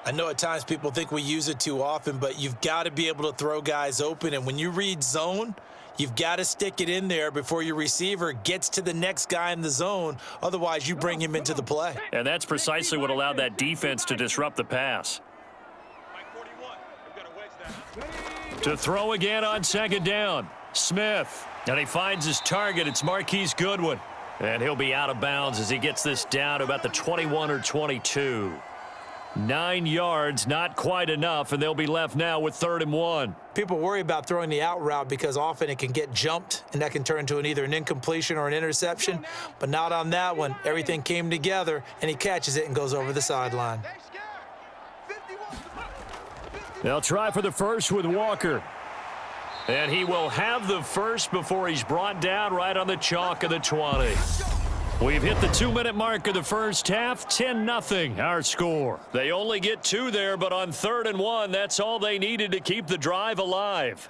Speaker 3: I know at times people think we use it too often, but you've got to be able to throw guys open. And when you read zone, you've got to stick it in there before your receiver gets to the next guy in the zone. Otherwise, you bring him into the play.
Speaker 2: And that's precisely what allowed that defense to disrupt the pass. To throw again on 2nd down. Smith. And he finds his target. It's Marquise Goodwin. And he'll be out of bounds as he gets this down to about the 21 or 22. 9 yards, not quite enough, and they'll be left now with 3rd and 1.
Speaker 3: People worry about throwing the out route because often it can get jumped, and that can turn into either an incompletion or an interception. But not on that one. Everything came together, and he catches it and goes over the sideline.
Speaker 4: They scared. 51.
Speaker 2: They'll try for the first with Walker. And he will have the first before he's brought down right on the chalk of the 20. We've hit the 2-minute mark of the first half. 10-0 our score. They only get 2 there, but on 3rd and 1, that's all they needed to keep the drive alive.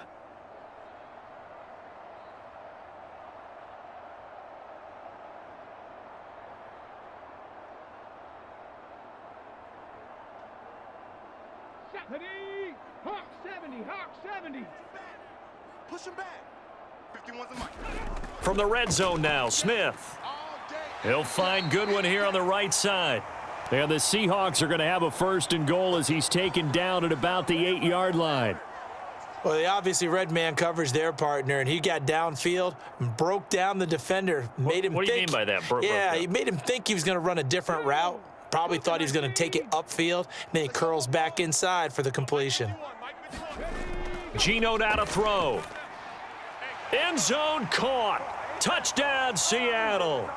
Speaker 6: Hawk 70, Hawk 70.
Speaker 4: Push him back. 51's the mic.
Speaker 2: From the red zone now, Smith. He'll find Goodwin here on the right side. And the Seahawks are going to have a 1st and goal as he's taken down at about the 8-yard line.
Speaker 3: Well, they obviously read man coverage their partner, and he got downfield and broke down the defender.
Speaker 2: What do you mean by that?
Speaker 3: Yeah, he made him think he was going to run a different route. Probably thought he was going to take it upfield, and then he curls back inside for the completion.
Speaker 2: Geno now to throw. End zone caught. Touchdown, Seattle.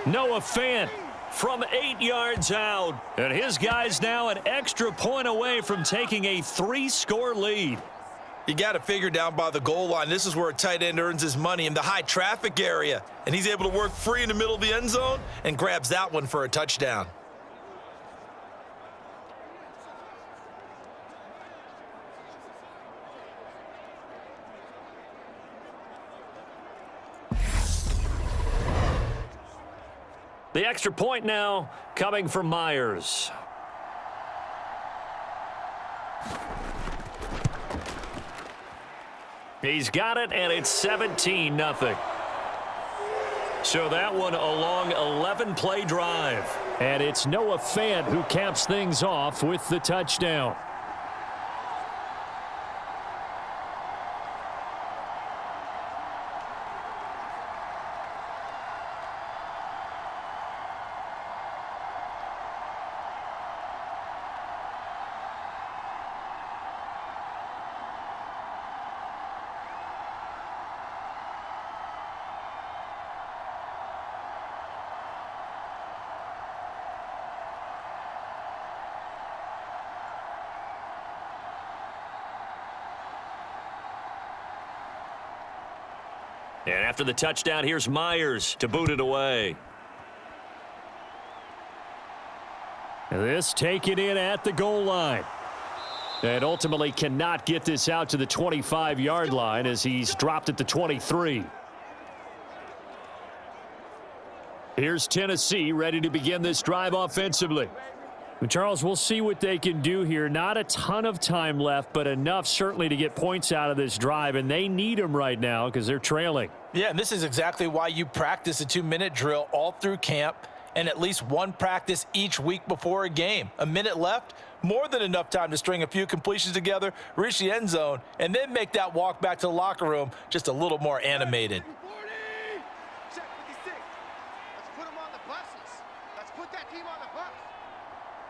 Speaker 2: Noah Fant from 8 yards out. And his guys now an extra point away from taking a 3-score lead.
Speaker 3: You got to figure down by the goal line. This is where a tight end earns his money, in the high traffic area. And he's able to work free in the middle of the end zone and grabs that one for a touchdown.
Speaker 2: The extra point now coming from Myers. He's got it, and it's 17-0. So that one a long 11-play drive. And it's Noah Fant who caps things off with the touchdown. And after the touchdown, here's Myers to boot it away. This taken in at the goal line. And ultimately cannot get this out to the 25-yard line as he's dropped at the 23. Here's Tennessee ready to begin this drive offensively. Charles, we'll see what they can do here. Not a ton of time left, but enough certainly to get points out of this drive, and they need them right now because they're trailing.
Speaker 3: Yeah, and this is exactly why you practice a 2-minute drill all through camp and at least one practice each week before a game. A minute left, more than enough time to string a few completions together, reach the end zone, and then make that walk back to the locker room just a little more animated.
Speaker 4: Check 56. Let's put them on the buses. Let's put that team on the bus.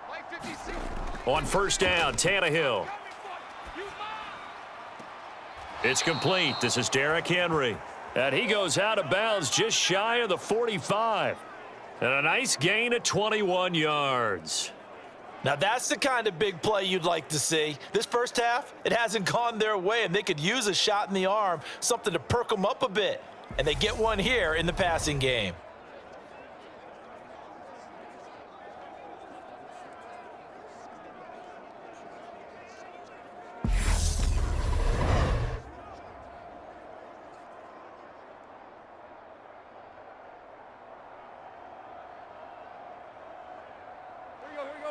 Speaker 4: White 56.
Speaker 2: On first down, Tannehill. It's complete. This is Derrick Henry. And he goes out of bounds just shy of the 45. And a nice gain of 21 yards.
Speaker 3: Now that's the kind of big play you'd like to see. This first half, it hasn't gone their way, and they could use a shot in the arm, something to perk them up a bit. And they get one here in the passing game.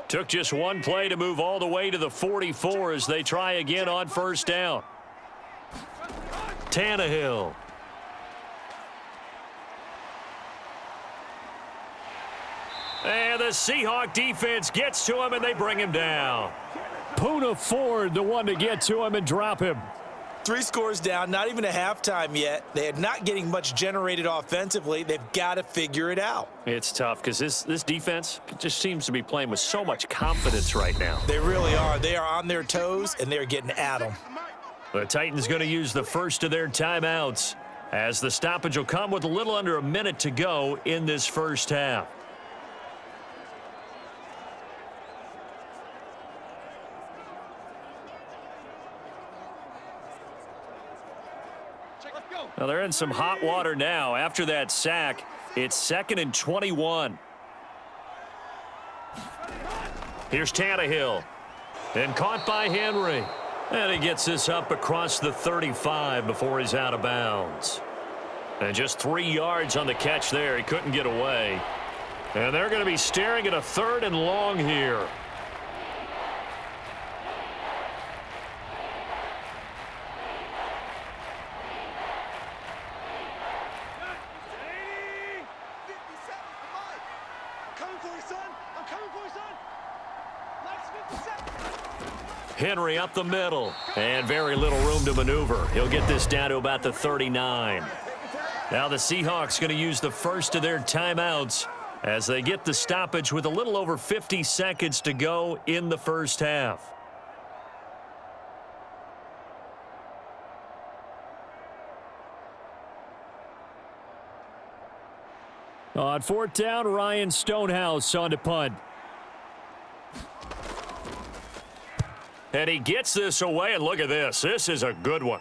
Speaker 2: Took just one play to move all the way to the 44 as they try again on first down. Tannehill. And the Seahawk defense gets to him and they bring him down. Poona Ford, the one to get to him and drop him.
Speaker 3: 3 scores down, not even a halftime yet. They are not getting much generated offensively. They've got to figure it out.
Speaker 2: It's tough because this defense just seems to be playing with so much confidence right now.
Speaker 3: They really are. They are on their toes, and they're getting at them.
Speaker 2: The Titans going to use the first of their timeouts as the stoppage will come with a little under a minute to go in this first half. Well, they're in some hot water now. After that sack, it's 2nd and 21. Here's Tannehill. And caught by Henry. And he gets this up across the 35 before he's out of bounds. And just 3 yards on the catch there. He couldn't get away. And they're going to be staring at a 3rd and long here. Henry up the middle, and very little room to maneuver. He'll get this down to about the 39. Now the Seahawks going to use the first of their timeouts as they get the stoppage with a little over 50 seconds to go in the first half. On 4th down, Ryan Stonehouse on to punt. And he gets this away, and look at this. This is a good one.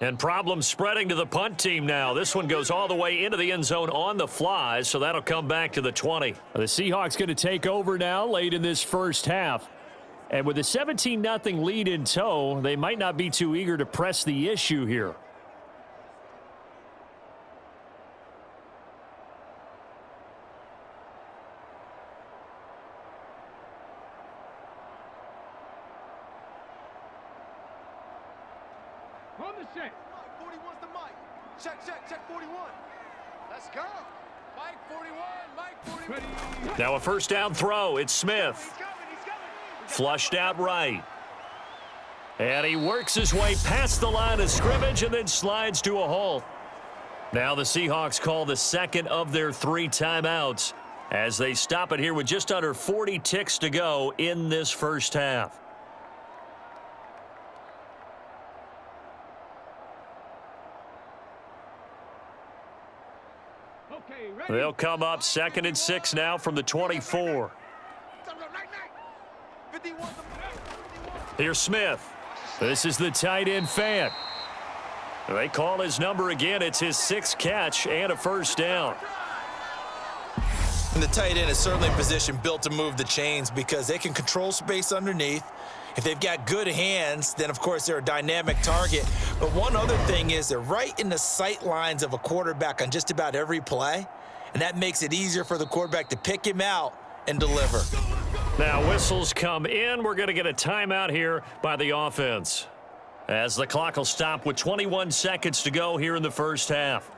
Speaker 2: And problems spreading to the punt team now. This one goes all the way into the end zone on the fly, so that'll come back to the 20. The Seahawks going to take over now late in this first half. And with a 17-0 lead in tow, they might not be too eager to press the issue here.
Speaker 6: On the set.
Speaker 4: 41's the mic. Check 41. Let's go. Mike 41, Mike 41.
Speaker 2: Now a first down throw. It's Smith.
Speaker 4: He's coming.
Speaker 2: Flushed out right. And he works his way past the line of scrimmage and then slides to a halt. Now the Seahawks call the second of their 3 timeouts as they stop it here with just under 40 ticks to go in this first half.
Speaker 6: Okay, ready?
Speaker 2: They'll come up 2nd and 6 now from the 24.
Speaker 4: 51's the mic.
Speaker 2: Here's Smith. This is the tight end Fant. They call his number again. It's his 6th catch and a first down.
Speaker 3: And the tight end is certainly a position built to move the chains because they can control space underneath. If they've got good hands, then, of course, they're a dynamic target. But one other thing is they're right in the sight lines of a quarterback on just about every play, and that makes it easier for the quarterback to pick him out and deliver.
Speaker 2: Now whistles come in. We're going to get a timeout here by the offense, as the clock will stop with 21 seconds to go here in the first half.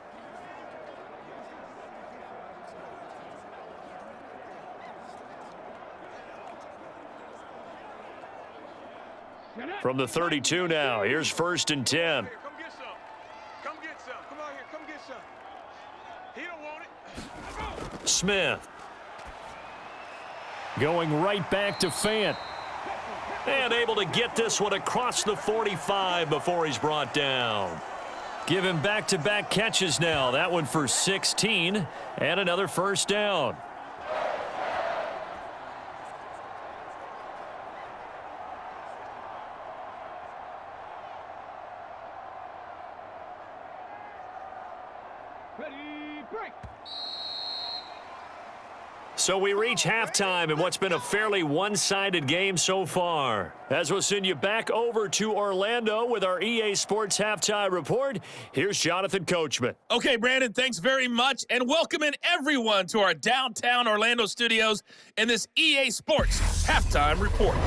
Speaker 2: From the 32 now, here's 1st and 10.
Speaker 4: Come get some. Come get some. Come out here. Come get some. He don't want it.
Speaker 2: Smith going right back to Fant. And able to get this one across the 45 before he's brought down. Give him back-to-back catches now. That one for 16 and another first down.
Speaker 6: Ready, break.
Speaker 2: So we reach halftime in what's been a fairly one-sided game so far. As we'll send you back over to Orlando with our EA Sports Halftime Report, here's Jonathan Coachman.
Speaker 5: Okay, Brandon, thanks very much, and welcome in everyone to our downtown Orlando studios in this EA Sports Halftime Report.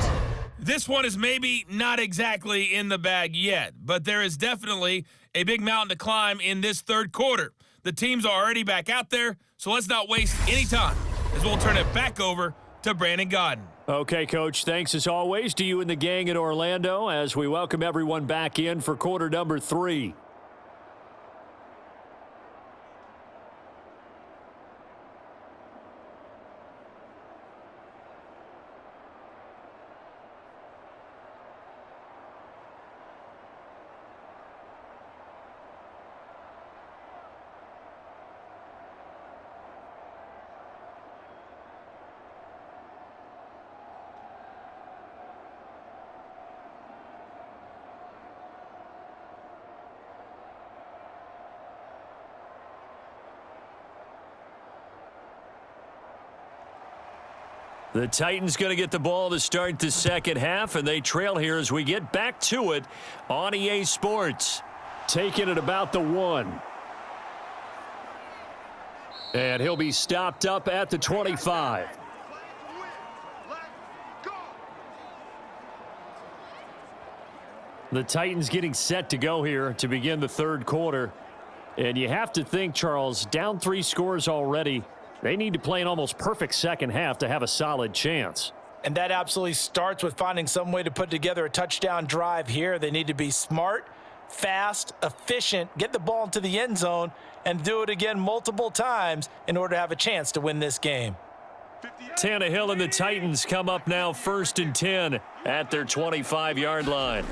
Speaker 5: This one is maybe not exactly in the bag yet, but there is definitely a big mountain to climb in this third quarter. The teams are already back out there, so let's not waste any time, as we'll turn it back over to Brandon Godden.
Speaker 2: Okay, Coach, thanks as always to you and the gang in Orlando as we welcome everyone back in for quarter number 3. The Titans going to get the ball to start the second half, and they trail here as we get back to it on EA Sports. Taking it about the 1. And he'll be stopped up at the 25. The Titans getting set to go here to begin the third quarter. And you have to think, Charles, down 3 scores already. They need to play an almost perfect second half to have a solid chance.
Speaker 3: And that absolutely starts with finding some way to put together a touchdown drive here. They need to be smart, fast, efficient, get the ball into the end zone, and do it again multiple times in order to have a chance to win this game.
Speaker 2: Tannehill and the Titans come up now 1st and 10 at their 25-yard line.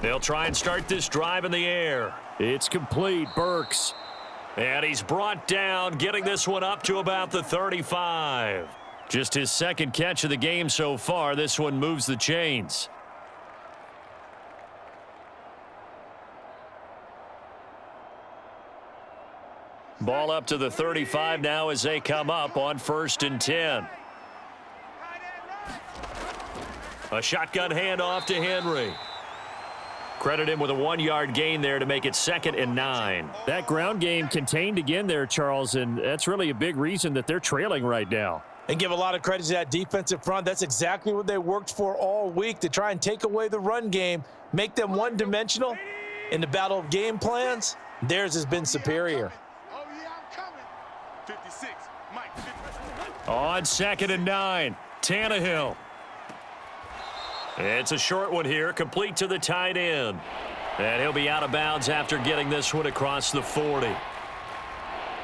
Speaker 2: They'll try and start this drive in the air. It's complete. Burks. And he's brought down, getting this one up to about the 35. Just his second catch of the game so far. This one moves the chains. Ball up to the 35 now as they come up on 1st and 10. A shotgun handoff to Henry. Credit him with a 1-yard gain there to make it 2nd and 9. That ground game contained again there, Charles, and that's really a big reason that they're trailing right now.
Speaker 3: And give a lot of credit to that defensive front. That's exactly what they worked for all week, to try and take away the run game, make them one-dimensional. In the battle of game plans, theirs has been superior.
Speaker 4: Oh, yeah, I'm coming. 56, Mike. 56.
Speaker 2: On 2nd and 9, Tannehill. It's a short one here, complete to the tight end. And he'll be out of bounds after getting this one across the 40.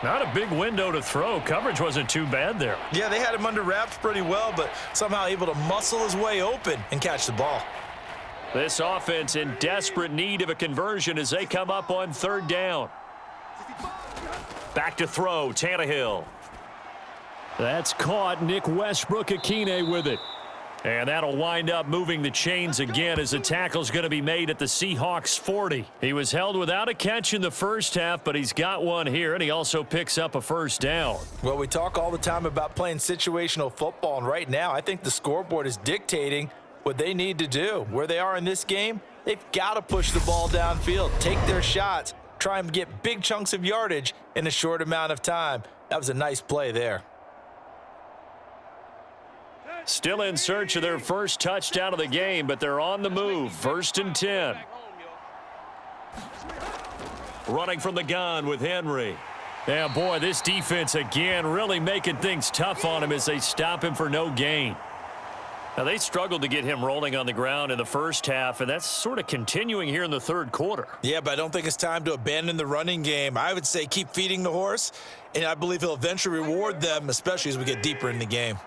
Speaker 2: Not a big window to throw. Coverage wasn't too bad there.
Speaker 3: Yeah, they had him under wraps pretty well, but somehow able to muscle his way open and catch the ball.
Speaker 2: This offense in desperate need of a conversion as they come up on 3rd down. Back to throw, Tannehill. That's caught. Nick Westbrook-Akine with it. And that'll wind up moving the chains again as the tackle's going to be made at the Seahawks 40. He was held without a catch in the first half, but he's got one here, and he also picks up a first down.
Speaker 3: Well, we talk all the time about playing situational football, and right now I think the scoreboard is dictating what they need to do. Where they are in this game, they've got to push the ball downfield, take their shots, try and get big chunks of yardage in a short amount of time. That was a nice play there.
Speaker 2: Still in search of their first touchdown of the game, but they're on the move. 1st and 10. Running from the gun with Henry. Yeah, boy, this defense again really making things tough on him as they stop him for no gain. Now, they struggled to get him rolling on the ground in the first half, and that's sort of continuing here in the third quarter.
Speaker 3: Yeah, but I don't think it's time to abandon the running game. I would say keep feeding the horse, and I believe he'll eventually reward them, especially as we get deeper in the game.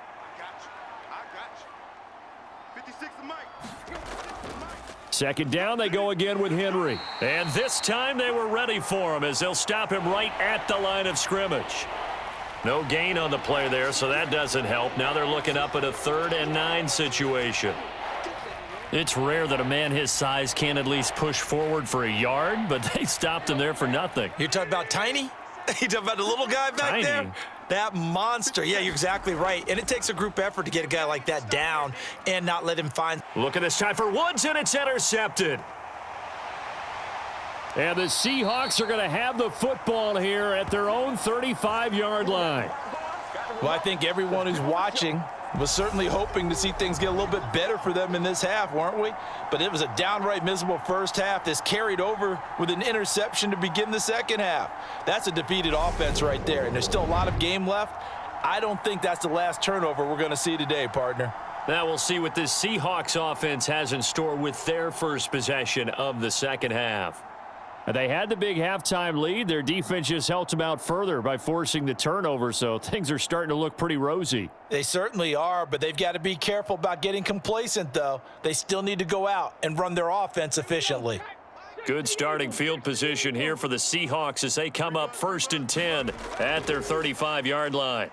Speaker 2: Second down, they go again with Henry. And this time they were ready for him as they'll stop him right at the line of scrimmage. No gain on the play there, so that doesn't help. Now they're looking up at a 3rd and 9 situation. It's rare that a man his size can at least push forward for a yard, but they stopped him there for nothing.
Speaker 3: You're talking about Tiny? You're talking about the little guy back there? That monster. Yeah, you're exactly right. And it takes a group effort to get a guy like that down and not let him find.
Speaker 2: Look at this time for Woods, and it's intercepted. And the Seahawks are going to have the football here at their own 35-yard line.
Speaker 3: Well, I think everyone who's watching was certainly hoping to see things get a little bit better for them in this half, weren't we? But it was a downright miserable first half that's carried over with an interception to begin the second half. That's a defeated offense right there, and there's still a lot of game left. I don't think that's the last turnover we're going to see today, partner.
Speaker 2: Now we'll see what this Seahawks offense has in store with their first possession of the second half. They had the big halftime lead. Their defense just helped them out further by forcing the turnover, so things are starting to look pretty rosy.
Speaker 3: They certainly are, but they've got to be careful about getting complacent, though. They still need to go out and run their offense efficiently.
Speaker 2: Good starting field position here for the Seahawks as they come up 1st and 10 at their 35-yard line.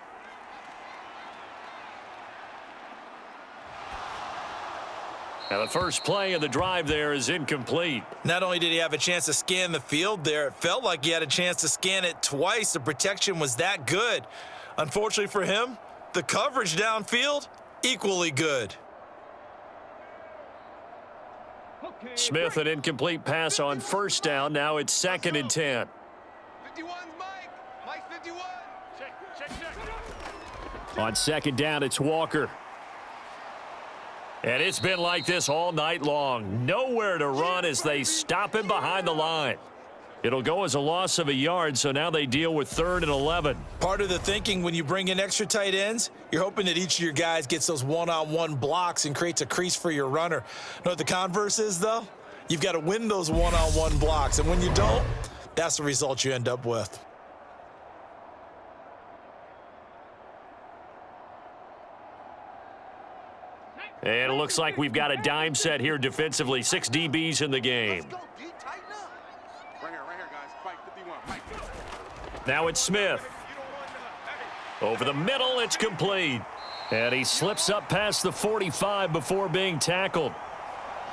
Speaker 2: Now the first play of the drive there is incomplete.
Speaker 3: Not only did he have a chance to scan the field there, it felt like he had a chance to scan it twice. The protection was that good. Unfortunately for him, the coverage downfield, equally good.
Speaker 2: Smith, an incomplete pass on 1st down. Now it's 2nd and 10.
Speaker 4: 51's Mike. Mike's 51. Check.
Speaker 2: On 2nd down, it's Walker. And it's been like this all night long. Nowhere to run as they stop him behind the line. It'll go as a loss of a yard, so now they deal with 3rd and 11.
Speaker 3: Part of the thinking when you bring in extra tight ends, you're hoping that each of your guys gets those one-on-one blocks and creates a crease for your runner. Know what the converse is, though? You've got to win those one-on-one blocks, and when you don't, that's the result you end up with.
Speaker 2: And it looks like we've got a dime set here defensively. 6 DBs in the game.
Speaker 4: Let's go, D. Tighten up. Right here, guys. Fight 51. Mike.
Speaker 2: Now it's Smith. Over the middle, it's complete. And he slips up past the 45 before being tackled.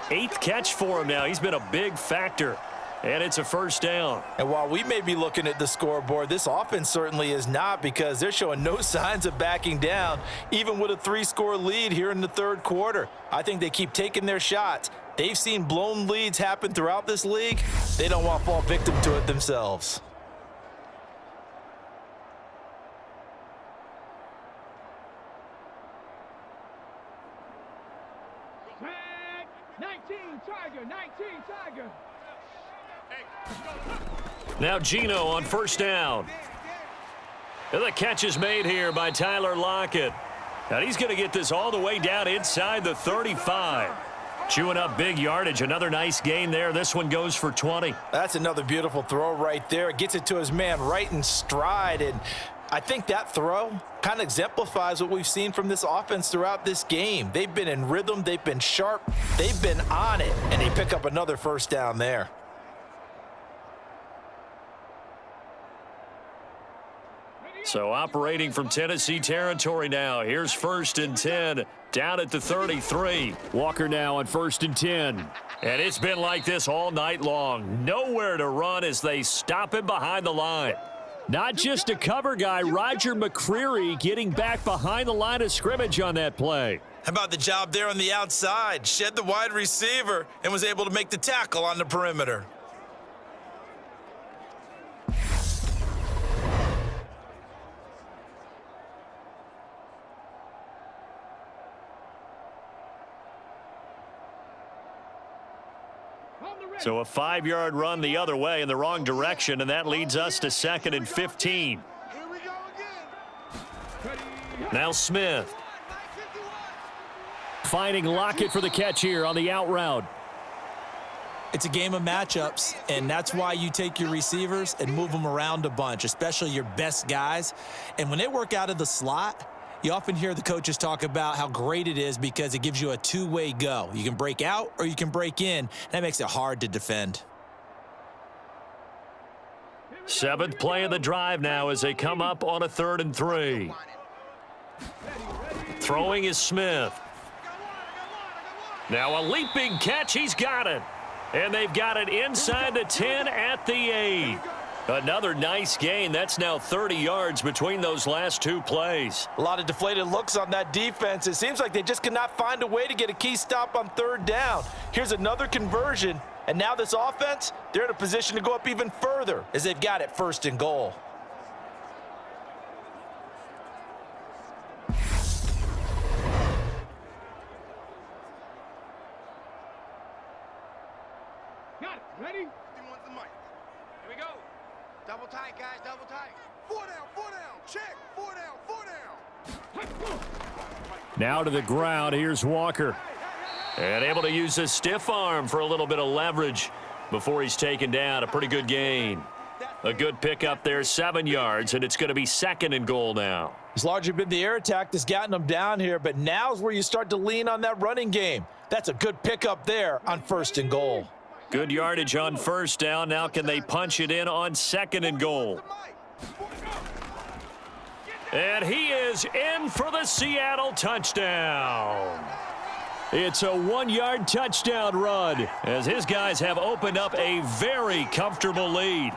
Speaker 2: 8th catch for him now. He's been a big factor. And it's a 1st down.
Speaker 3: And while we may be looking at the scoreboard, this offense certainly is not, because they're showing no signs of backing down, even with a 3-score lead here in the 3rd quarter. I think they keep taking their shots. They've seen blown leads happen throughout this league. They don't want to fall victim to it themselves.
Speaker 6: Flag, 19 Tiger, 19 Tiger.
Speaker 2: Now Gino on 1st down. And the catch is made here by Tyler Lockett. And he's going to get this all the way down inside the 35. Chewing up big yardage. Another nice gain there. This one goes for 20.
Speaker 3: That's another beautiful throw right there. Gets it to his man right in stride. And I think that throw kind of exemplifies what we've seen from this offense throughout this game. They've been in rhythm. They've been sharp. They've been on it. And they pick up another 1st down there.
Speaker 2: So operating from Tennessee territory now. Here's 1st and 10 down at the 33. Walker now on 1st and 10. And it's been like this all night long. Nowhere to run as they stop him behind the line. Not just a cover guy, Roger McCreary getting back behind the line of scrimmage on that play.
Speaker 3: How about the job there on the outside? Shed the wide receiver and was able to make the tackle on the perimeter.
Speaker 2: So a 5-yard run the other way in the wrong direction, and that leads us to 2nd and 15.
Speaker 4: Here we go again.
Speaker 2: Now Smith. Finding Lockett for the catch here on the out route.
Speaker 3: It's a game of matchups, and that's why you take your receivers and move them around a bunch, especially your best guys. And when they work out of the slot, you often hear the coaches talk about how great it is because it gives you a two-way go. You can break out or you can break in. That makes it hard to defend.
Speaker 2: 7th play of the drive now as they come up on a 3rd and 3. Throwing is Smith. Now a leaping catch. He's got it. And they've got it inside the 10 at the 8. Another nice gain. That's now 30 yards between those last 2 plays.
Speaker 3: A lot of deflated looks on that defense. It seems like they just cannot find a way to get a key stop on 3rd down. Here's another conversion, and now this offense, they're in a position to go up even further as they've got it 1st and goal.
Speaker 6: Got it. Ready?
Speaker 4: He wants the mic. Here we go. Double tight, guys, double tight. 4 down, check. 4 down.
Speaker 2: Now to the ground. Here's Walker. And able to use his stiff arm for a little bit of leverage before he's taken down. A pretty good gain. A good pickup there, 7 yards, and it's going to be 2nd and goal now.
Speaker 3: It's largely been the air attack that's gotten them down here, but now's where you start to lean on that running game. That's a good pickup there on 1st and goal.
Speaker 2: Good yardage on 1st down. Now can they punch it in on 2nd and goal? And he is in for the Seattle touchdown. It's a 1-yard touchdown run as his guys have opened up a very comfortable lead.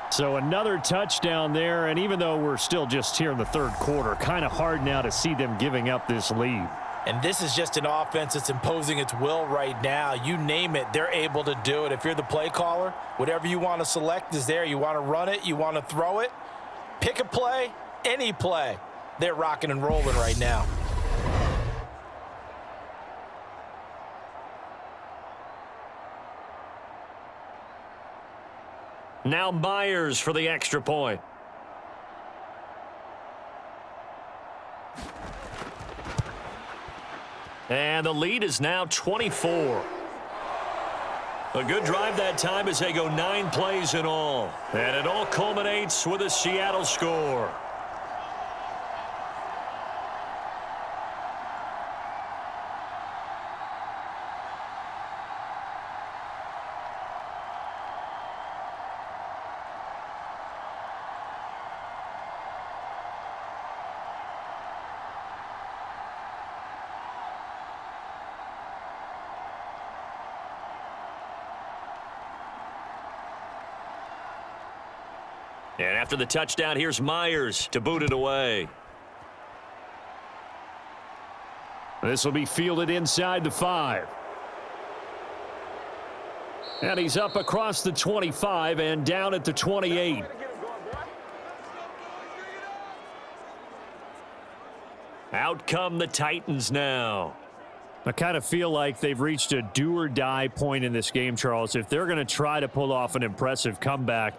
Speaker 2: So another touchdown there, and even though we're still just here in the 3rd quarter, kind of hard now to see them giving up this lead.
Speaker 3: And this is just an offense that's imposing its will right now. You name it, they're able to do it. If you're the play caller, whatever you want to select is there. You want to run it, you want to throw it. Pick a play, any play. They're rocking and rolling right now.
Speaker 2: Now Myers for the extra point. And the lead is now 24. A good drive that time as they go 9 plays in all. And it all culminates with a Seattle score. And after the touchdown, here's Myers to boot it away. This will be fielded inside the 5. And he's up across the 25 and down at the 28. Out come the Titans now. I kind of feel like they've reached a do-or-die point in this game, Charles. If they're going to try to pull off an impressive comeback,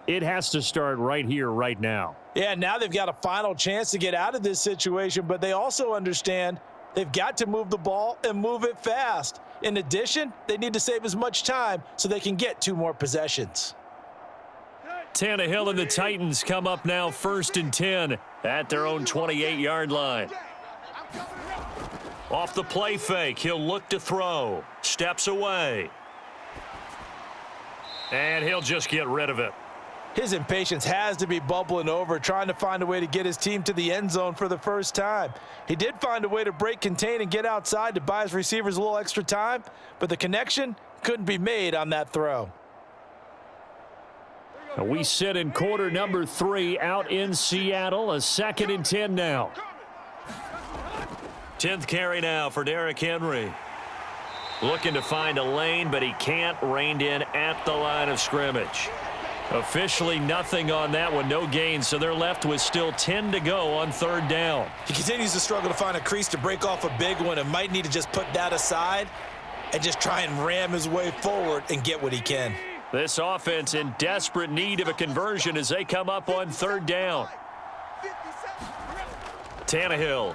Speaker 2: it has to start right here, right now.
Speaker 3: Yeah, now they've got a final chance to get out of this situation, but they also understand they've got to move the ball and move it fast. In addition, they need to save as much time so they can get 2 more possessions.
Speaker 2: Tannehill and the Titans come up now 1st and 10 at their own 28-yard line. Off the play fake, he'll look to throw. Steps away. And he'll just get rid of it.
Speaker 3: His impatience has to be bubbling over, trying to find a way to get his team to the end zone for the first time. He did find a way to break, contain, and get outside to buy his receivers a little extra time, but the connection couldn't be made on that throw.
Speaker 2: We sit in quarter number 3 out in Seattle. A 2nd and 10 now. 10th carry now for Derrick Henry. Looking to find a lane, but he can't. Reined in at the line of scrimmage. Officially nothing on that one, no gain, so they're left with still 10 to go on 3rd down.
Speaker 3: He continues to struggle to find a crease to break off a big one and might need to just put that aside and just try and ram his way forward and get what he can.
Speaker 2: This offense in desperate need of a conversion as they come up on 3rd down. Tannehill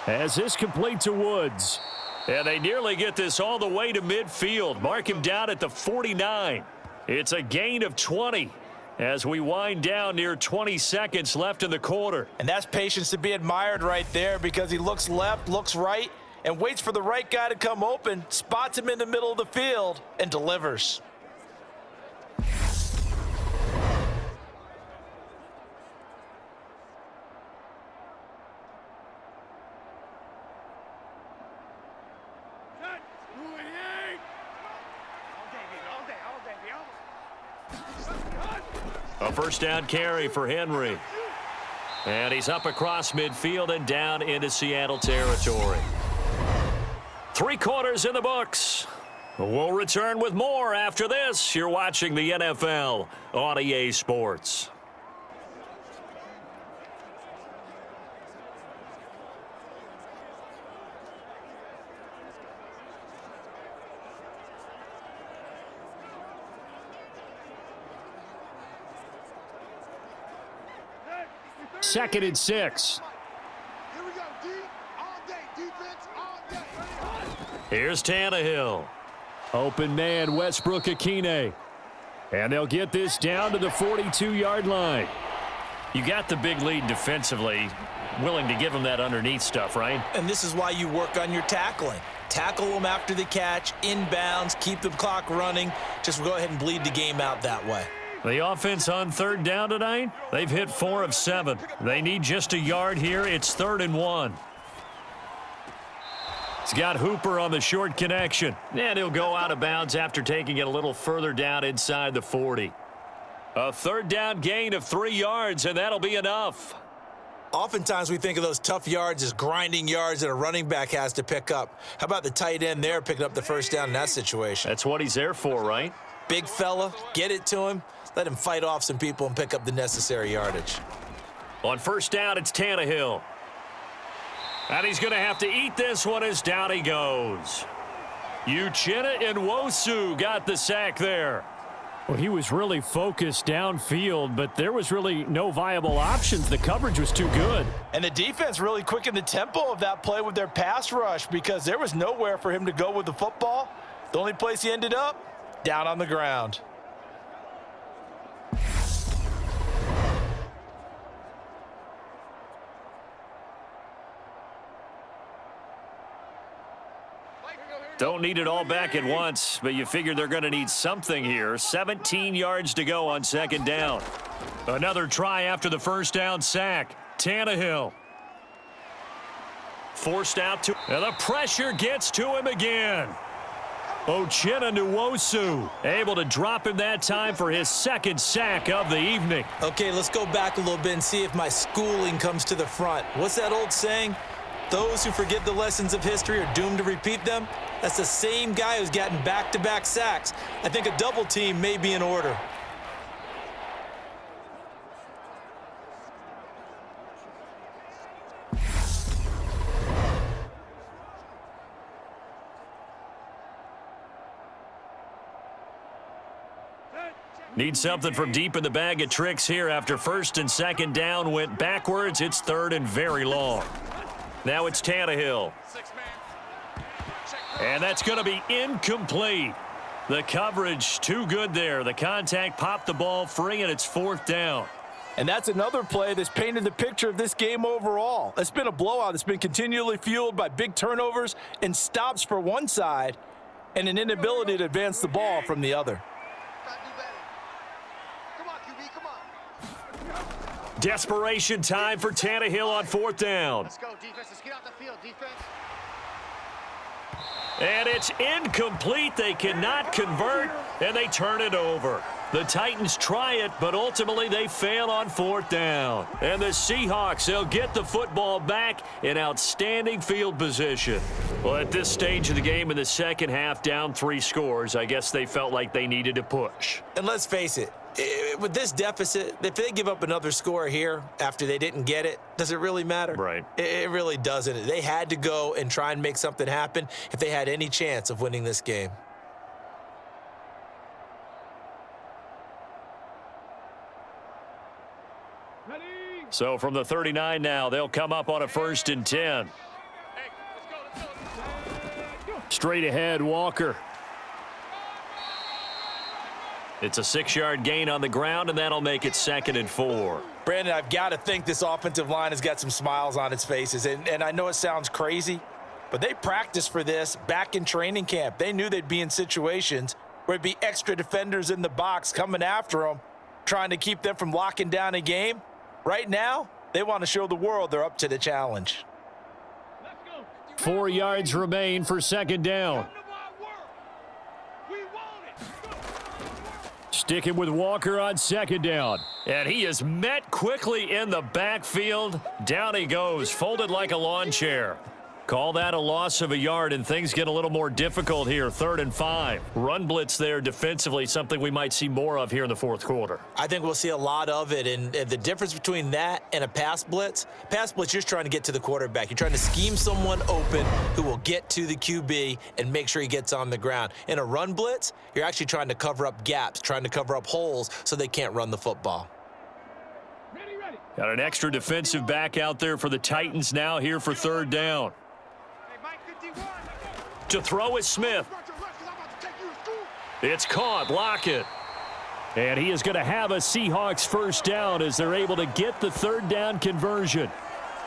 Speaker 2: has this complete to Woods. And they nearly get this all the way to midfield. Mark him down at the 49. It's a gain of 20 as we wind down near 20 seconds left in the quarter.
Speaker 3: And that's patience to be admired right there, because he looks left, looks right, and waits for the right guy to come open, spots him in the middle of the field, and delivers.
Speaker 2: A 1st down carry for Henry. And he's up across midfield and down into Seattle territory. 3 quarters in the books. We'll return with more after this. You're watching the NFL on EA Sports. Second and 6.
Speaker 4: Here we go, D. All day. Defense, all day.
Speaker 2: Here's Tannehill. Open man, Westbrook Akine. And they'll get this down to the 42-yard line. You got the big lead defensively. Willing to give them that underneath stuff, right?
Speaker 3: And this is why you work on your tackling. Tackle them after the catch, inbounds, keep the clock running. Just go ahead and bleed the game out that way.
Speaker 2: The offense on 3rd down tonight, they've hit 4 of 7. They need just a yard here. It's 3rd and 1. He's got Hooper on the short connection. And he'll go out of bounds after taking it a little further down inside the 40. A 3rd down gain of 3 yards, and that'll be enough.
Speaker 3: Oftentimes we think of those tough yards as grinding yards that a running back has to pick up. How about the tight end there picking up the 1st down in that situation?
Speaker 2: That's what he's there for, right?
Speaker 3: Big fella, get it to him. Let him fight off some people and pick up the necessary yardage.
Speaker 2: On 1st down, it's Tannehill. And he's going to have to eat this one as down he goes. Uchenna and Nwosu got the sack there. Well, he was really focused downfield, but there was really no viable options. The coverage was too good.
Speaker 3: And the defense really quickened the tempo of that play with their pass rush, because there was nowhere for him to go with the football. The only place he ended up, down on the ground.
Speaker 2: Don't need it all back at once, but you figure they're going to need something here. 17 yards to go on 2nd down. Another try after the 1st down sack. Tannehill. Forced out to, and the pressure gets to him again. Uchenna Nwosu able to drop him that time for his 2nd sack of the evening.
Speaker 3: Okay, let's go back a little bit and see if my schooling comes to the front. What's that old saying? Those who forget the lessons of history are doomed to repeat them. That's the same guy who's gotten back-to-back sacks. I think a double team may be in order.
Speaker 2: Need something from deep in the bag of tricks here after 1st and 2nd down went backwards. It's 3rd and very long. Now it's Tannehill. And that's going to be incomplete. The coverage too good there. The contact popped the ball free, and it's 4th down.
Speaker 3: And that's another play that's painted the picture of this game overall. It's been a blowout. It's been continually fueled by big turnovers and stops for one side and an inability to advance the ball from the other.
Speaker 4: Gotta do better. Come on, QB, come on.
Speaker 2: Desperation time for Tannehill on 4th down.
Speaker 4: Let's go, defense. Let's get out the field, defense.
Speaker 2: And it's incomplete. They cannot convert, and they turn it over. The Titans try it, but ultimately they fail on 4th down. And the Seahawks, they'll get the football back in outstanding field position. Well, at this stage of the game in the second half, down 3 scores, I guess they felt like they needed to push.
Speaker 3: And let's face it, with this deficit, if they give up another score here after they didn't get it, does it really matter?
Speaker 2: Right.
Speaker 3: It really doesn't. They had to go and try and make something happen if they had any chance of winning this game.
Speaker 2: So from the 39 now, they'll come up on a 1st and 10. Straight ahead, Walker. It's a 6-yard gain on the ground, and that'll make it 2nd and 4.
Speaker 3: Brandon, I've got to think this offensive line has got some smiles on its faces. And I know it sounds crazy, but they practiced for this back in training camp. They knew they'd be in situations where it'd be extra defenders in the box coming after them, trying to keep them from locking down a game. Right now, they want to show the world they're up to the challenge.
Speaker 2: 4 yards remain for 2nd down. Sticking with Walker on 2nd down. And he is met quickly in the backfield. Down he goes, folded like a lawn chair. Call that a loss of a yard, and things get a little more difficult here. 3rd and 5. Run blitz there defensively, something we might see more of here in the 4th quarter.
Speaker 3: I think we'll see a lot of it, and the difference between that and a pass blitz, you're just trying to get to the quarterback. You're trying to scheme someone open who will get to the QB and make sure he gets on the ground. In a run blitz, you're actually trying to cover up gaps, trying to cover up holes so they can't run the football.
Speaker 2: Got an extra defensive back out there for the Titans now here for 3rd down. To throw is Smith. It's caught. Lockett. And he is going to have a Seahawks 1st down as they're able to get the 3rd down conversion.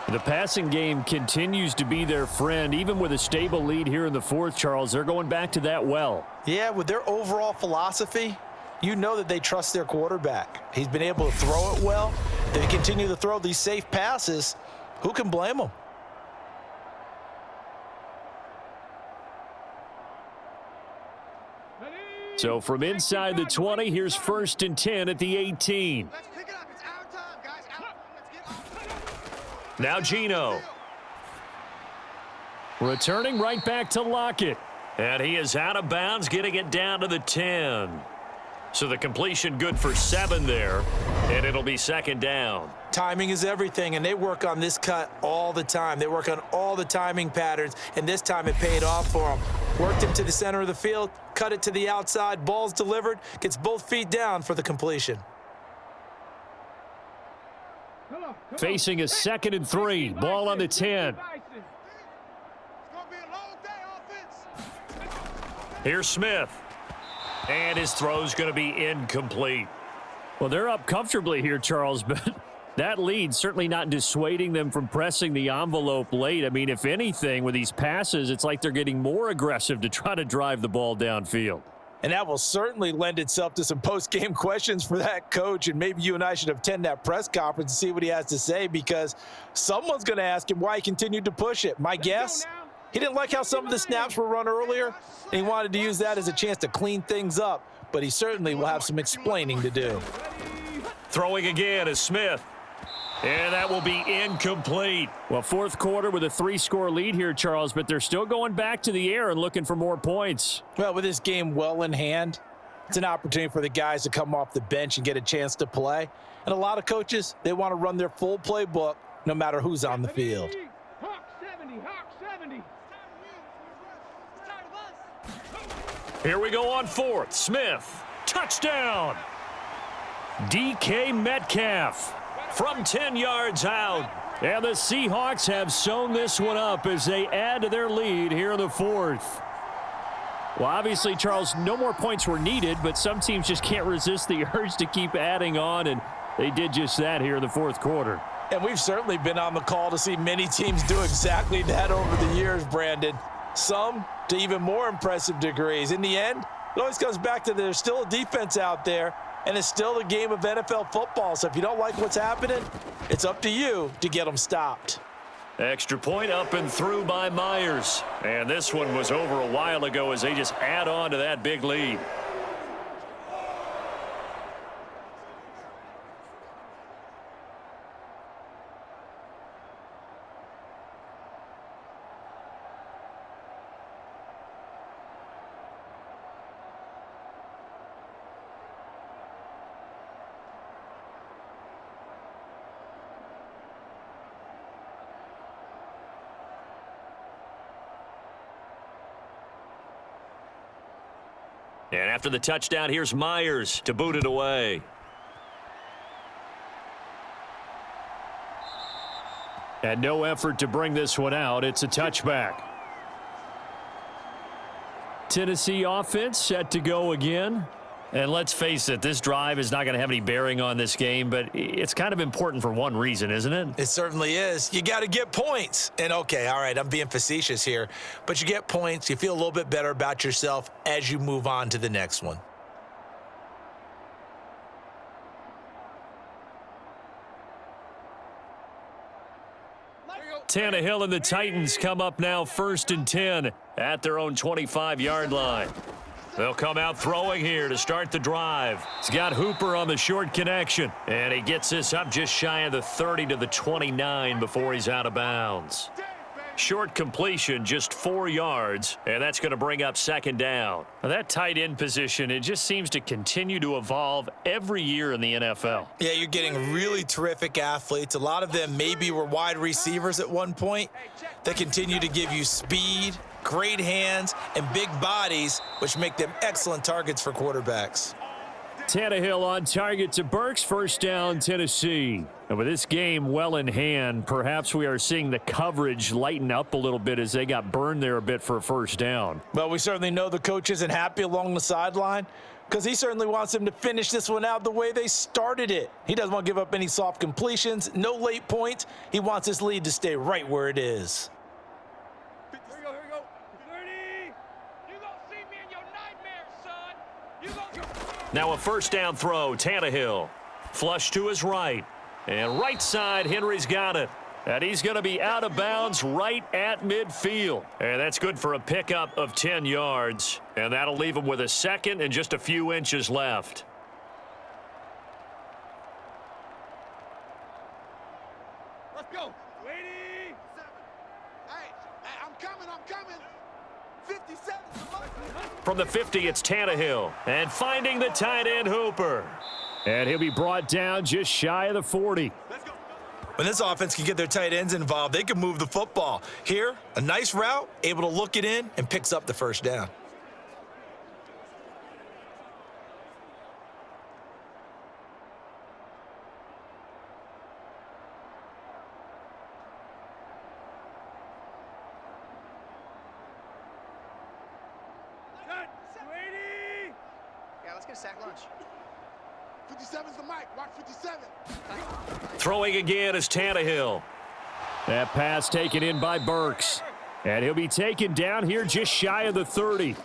Speaker 2: The passing game continues to be their friend. Even with a stable lead here in the 4th, Charles, they're going back to that well.
Speaker 3: Yeah, with their overall philosophy, you know that they trust their quarterback. He's been able to throw it well. They continue to throw these safe passes. Who can blame them?
Speaker 2: So from inside the 20, here's 1st and 10 at the 18.
Speaker 4: Let's pick it up. It's our time, guys. Let's get
Speaker 2: Now Geno. Returning right back to Lockett. And he is out of bounds, getting it down to the 10. So the completion good for 7 there, and it'll be 2nd down.
Speaker 3: Timing is everything, and they work on this cut all the time. They work on all the timing patterns, and this time it paid off for them. Worked him to the center of the field, cut it to the outside, ball's delivered, gets both feet down for the completion.
Speaker 2: Facing a 2nd and 3, ball on the 10. Here's Smith. And his throw's going to be incomplete. Well, they're up comfortably here, Charles, but that lead certainly not dissuading them from pressing the envelope late. I mean, if anything, with these passes, it's like they're getting more aggressive to try to drive the ball downfield.
Speaker 3: And that will certainly lend itself to some post-game questions for that coach, and maybe you and I should attend that press conference and see what he has to say, because someone's going to ask him why he continued to push it. My guess, he didn't like how some of the snaps were run earlier, and he wanted to use that as a chance to clean things up, but he certainly will have some explaining to do.
Speaker 2: Throwing again is Smith. And that will be incomplete. Well, 4th quarter with a 3-score lead here, Charles, but they're still going back to the air and looking for more points.
Speaker 3: Well, with this game well in hand, it's an opportunity for the guys to come off the bench and get a chance to play. And a lot of coaches, they want to run their full playbook no matter who's on the field.
Speaker 6: Hawk 70, Hawk 70.
Speaker 2: Here we go on 4th. Smith, touchdown. DK Metcalf from 10 yards out. And the Seahawks have sewn this one up as they add to their lead here in the 4th. Well, obviously, Charles, no more points were needed, but some teams just can't resist the urge to keep adding on, and they did just that here in the 4th quarter.
Speaker 3: And we've certainly been on the call to see many teams do exactly that over the years, Brandon. some to even more impressive degrees. In the end, it always comes back to there's still a defense out there, and it's still a game of NFL football. So if you don't like what's happening, it's up to you to get them stopped.
Speaker 2: Extra point up and through by Myers. And this one was over a while ago as they just add on to that big lead. And after the touchdown, here's Myers to boot it away. And no effort to bring this one out. It's a touchback. Tennessee offense set to go again. And let's face it, this drive is not going to have any bearing on this game, but it's kind of important for one reason, isn't it?
Speaker 3: It certainly is. You got to get points. And, okay, all right, I'm being facetious here, but you get points. You feel a little bit better about yourself as you move on to the next one.
Speaker 2: Tannehill and the Titans come up now 1st and 10 at their own 25-yard line. They'll come out throwing here to start the drive. He's got Hooper on the short connection, and he gets this up just shy of the 30 to the 29 before he's out of bounds. Short completion, just 4 yards, and that's going to bring up 2nd down. Now, that tight end position, it just seems to continue to evolve every year in the NFL.
Speaker 3: Yeah, you're getting really terrific athletes. A lot of them maybe were wide receivers at one point that continue to give you speed, great hands, and big bodies, which make them excellent targets for quarterbacks.
Speaker 2: Tannehill on target to Burks. 1st down, Tennessee. And with this game well in hand, perhaps we are seeing the coverage lighten up a little bit as they got burned there a bit for a 1st down.
Speaker 3: Well, we certainly know the coach isn't happy along the sideline because he certainly wants them to finish this one out the way they started it. He doesn't want to give up any soft completions, no late points. He wants his lead to stay right where it is.
Speaker 6: Here we go. 30. You gonna see me in your nightmares, son. You gonna...
Speaker 2: Now a 1st down throw, Tannehill. Flush to his right. And right side, Henry's got it. And he's going to be out of bounds right at midfield. And that's good for a pickup of 10 yards. And that'll leave him with a 2nd and just a few inches left.
Speaker 4: Let's go. Waiting. Hey, I'm coming. 57.
Speaker 2: From the 50, it's Tannehill. And finding the tight end, Hooper. And he'll be brought down just shy of the 40.
Speaker 3: When this offense can get their tight ends involved, they can move the football. Here, a nice route, able to look it in, and picks up the 1st down.
Speaker 4: Yeah, let's get a sack lunch. 57's the mic. Watch 57.
Speaker 2: Throwing again is Tannehill. That pass taken in by Burks. And he'll be taken down here just shy of the 30.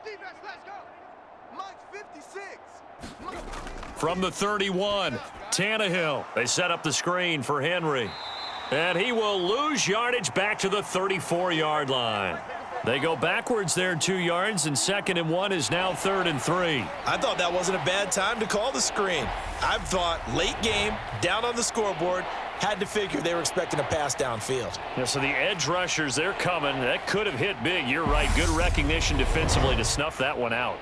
Speaker 4: Defense, let's go. Mike's 56.
Speaker 2: From the 31, Tannehill. They set up the screen for Henry. And he will lose yardage back to the 34-yard line. They go backwards there 2 yards, and 2nd and 1 is now 3rd and 3.
Speaker 3: I thought that wasn't a bad time to call the screen. I've thought late game, down on the scoreboard, had to figure they were expecting a pass downfield.
Speaker 2: Yeah, so the edge rushers, they're coming. That could have hit big. You're right. Good recognition defensively to snuff that one out.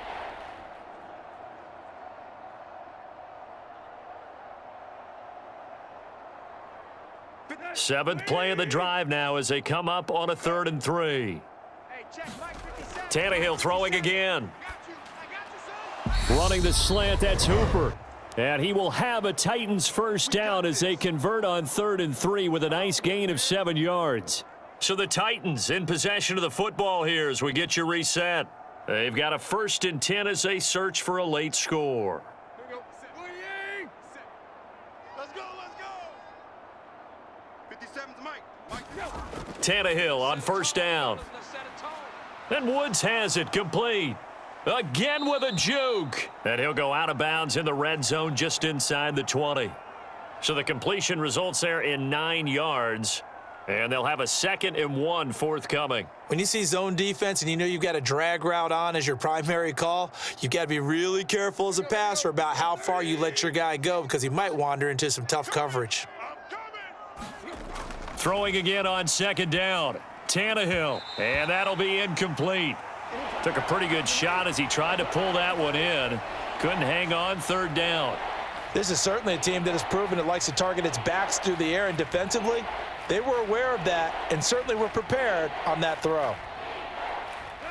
Speaker 2: Seventh play of the drive now as they come up on a 3rd and 3. Tannehill throwing again. Running the slant, that's Hooper. And he will have a Titans 1st down as they convert on 3rd and 3 with a nice gain of 7 yards. So the Titans in possession of the football here as we get you reset. They've got a 1st and 10 as they search for a late score.
Speaker 6: Here we go. Swing.
Speaker 4: Let's go, let's go. 57's Mike.
Speaker 2: Tannehill on 1st down. And Woods has it complete. Again with a juke. And he'll go out of bounds in the red zone just inside the 20. So the completion results there in 9 yards. And they'll have a 2nd and 1 forthcoming.
Speaker 3: When you see zone defense and you know you've got a drag route on as your primary call, you've got to be really careful as a passer about how far you let your guy go because he might wander into some tough coverage.
Speaker 2: Throwing again on 2nd down. Tannehill, and that'll be incomplete. Took a pretty good shot as he tried to pull that one in. Couldn't hang on 3rd down.
Speaker 3: This is certainly a team that has proven it likes to target its backs through the air, and defensively, they were aware of that and certainly were prepared on that throw.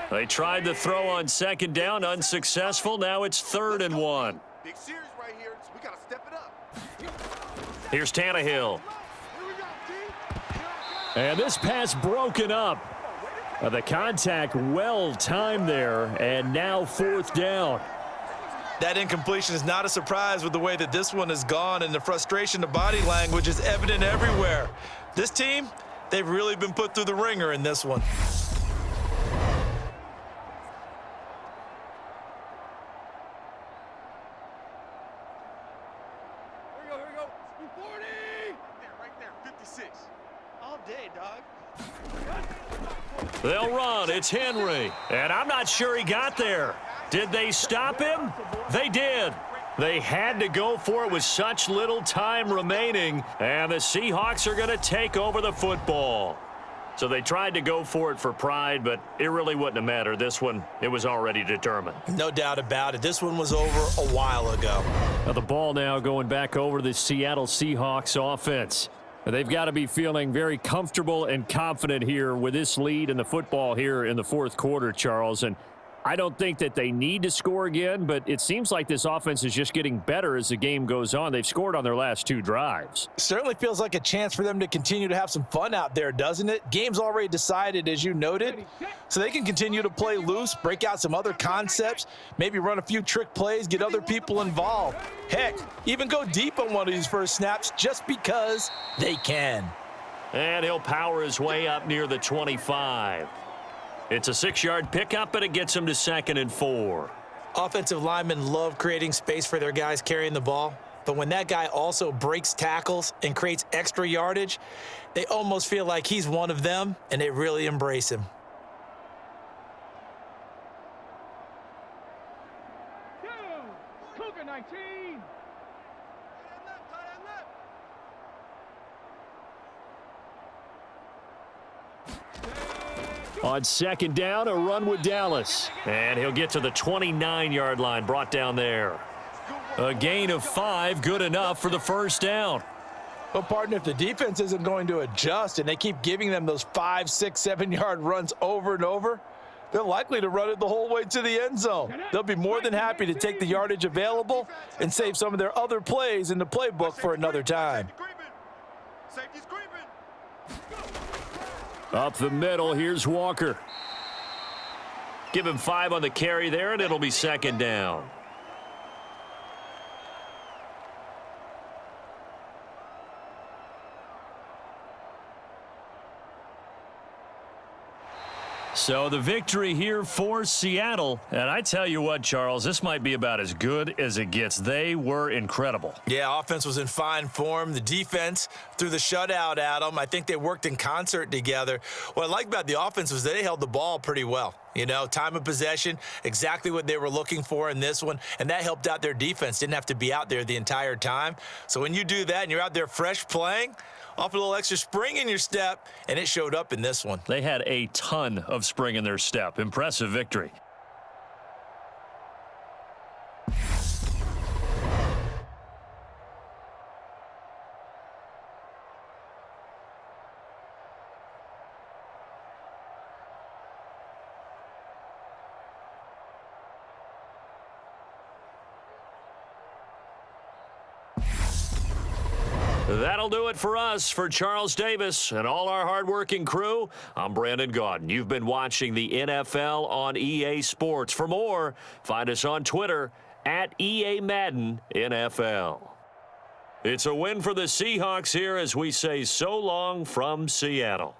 Speaker 2: They tried the throw on 2nd down, unsuccessful. Now it's 3rd and 1.
Speaker 4: Big series right here. We got to step it up.
Speaker 2: Here's Tannehill. And this pass broken up. The contact well timed there, and now 4th down.
Speaker 3: That incompletion is not a surprise with the way that this one has gone, and the frustration, the body language is evident everywhere. This team, they've really been put through the ringer in this one.
Speaker 6: Here we go. 40.
Speaker 4: Right there, 56. All day, dog.
Speaker 2: They'll run. It's Henry. And I'm not sure he got there. Did they stop him? They did. They had to go for it with such little time remaining. And the Seahawks are going to take over the football. So they tried to go for it for pride, but it really wouldn't have mattered. This one, it was already determined.
Speaker 3: No doubt about it. This one was over a while ago.
Speaker 2: Now the ball now going back over to the Seattle Seahawks offense. They've got to be feeling very comfortable and confident here with this lead in the football here in the 4th quarter, Charles. And I don't think that they need to score again, but it seems like this offense is just getting better as the game goes on. They've scored on their last 2 drives.
Speaker 3: Certainly feels like a chance for them to continue to have some fun out there, doesn't it? Game's already decided, as you noted, so they can continue to play loose, break out some other concepts, maybe run a few trick plays, get other people involved. Heck, even go deep on one of these first snaps just because they can.
Speaker 2: And he'll power his way up near the 25. It's a 6-yard pickup, and it gets him to 2nd and 4.
Speaker 3: Offensive linemen love creating space for their guys carrying the ball, but when that guy also breaks tackles and creates extra yardage, they almost feel like he's one of them, and they really embrace him.
Speaker 6: Cougar 19.
Speaker 2: On 2nd down, a run with Dallas. And he'll get to the 29-yard line, brought down there. A gain of 5, good enough for the 1st down.
Speaker 3: Well, partner, if the defense isn't going to adjust and they keep giving them those 5, 6, 7-yard runs over and over, they're likely to run it the whole way to the end zone. They'll be more than happy to take the yardage available and save some of their other plays in the playbook for another time.
Speaker 4: Safety's creeping.
Speaker 2: Up the middle, here's Walker. Give him 5 on the carry there, and it'll be 2nd down. So the victory here for Seattle. And I tell you what, Charles, this might be about as good as it gets. They were incredible.
Speaker 3: Yeah, offense was in fine form. The defense threw the shutout at them. I think they worked in concert together. What I like about the offense was they held the ball pretty well. You know, time of possession, exactly what they were looking for in this one, and that helped out their defense. Didn't have to be out there the entire time. So when you do that and you're out there fresh playing, off a little extra spring in your step, and it showed up in this one.
Speaker 2: They had a ton of spring in their step. Impressive victory. That'll do it for us. For Charles Davis and all our hardworking crew, I'm Brandon Gaudin. You've been watching the NFL on EA Sports. For more, find us on Twitter at EA Madden NFL. It's a win for the Seahawks here as we say so long from Seattle.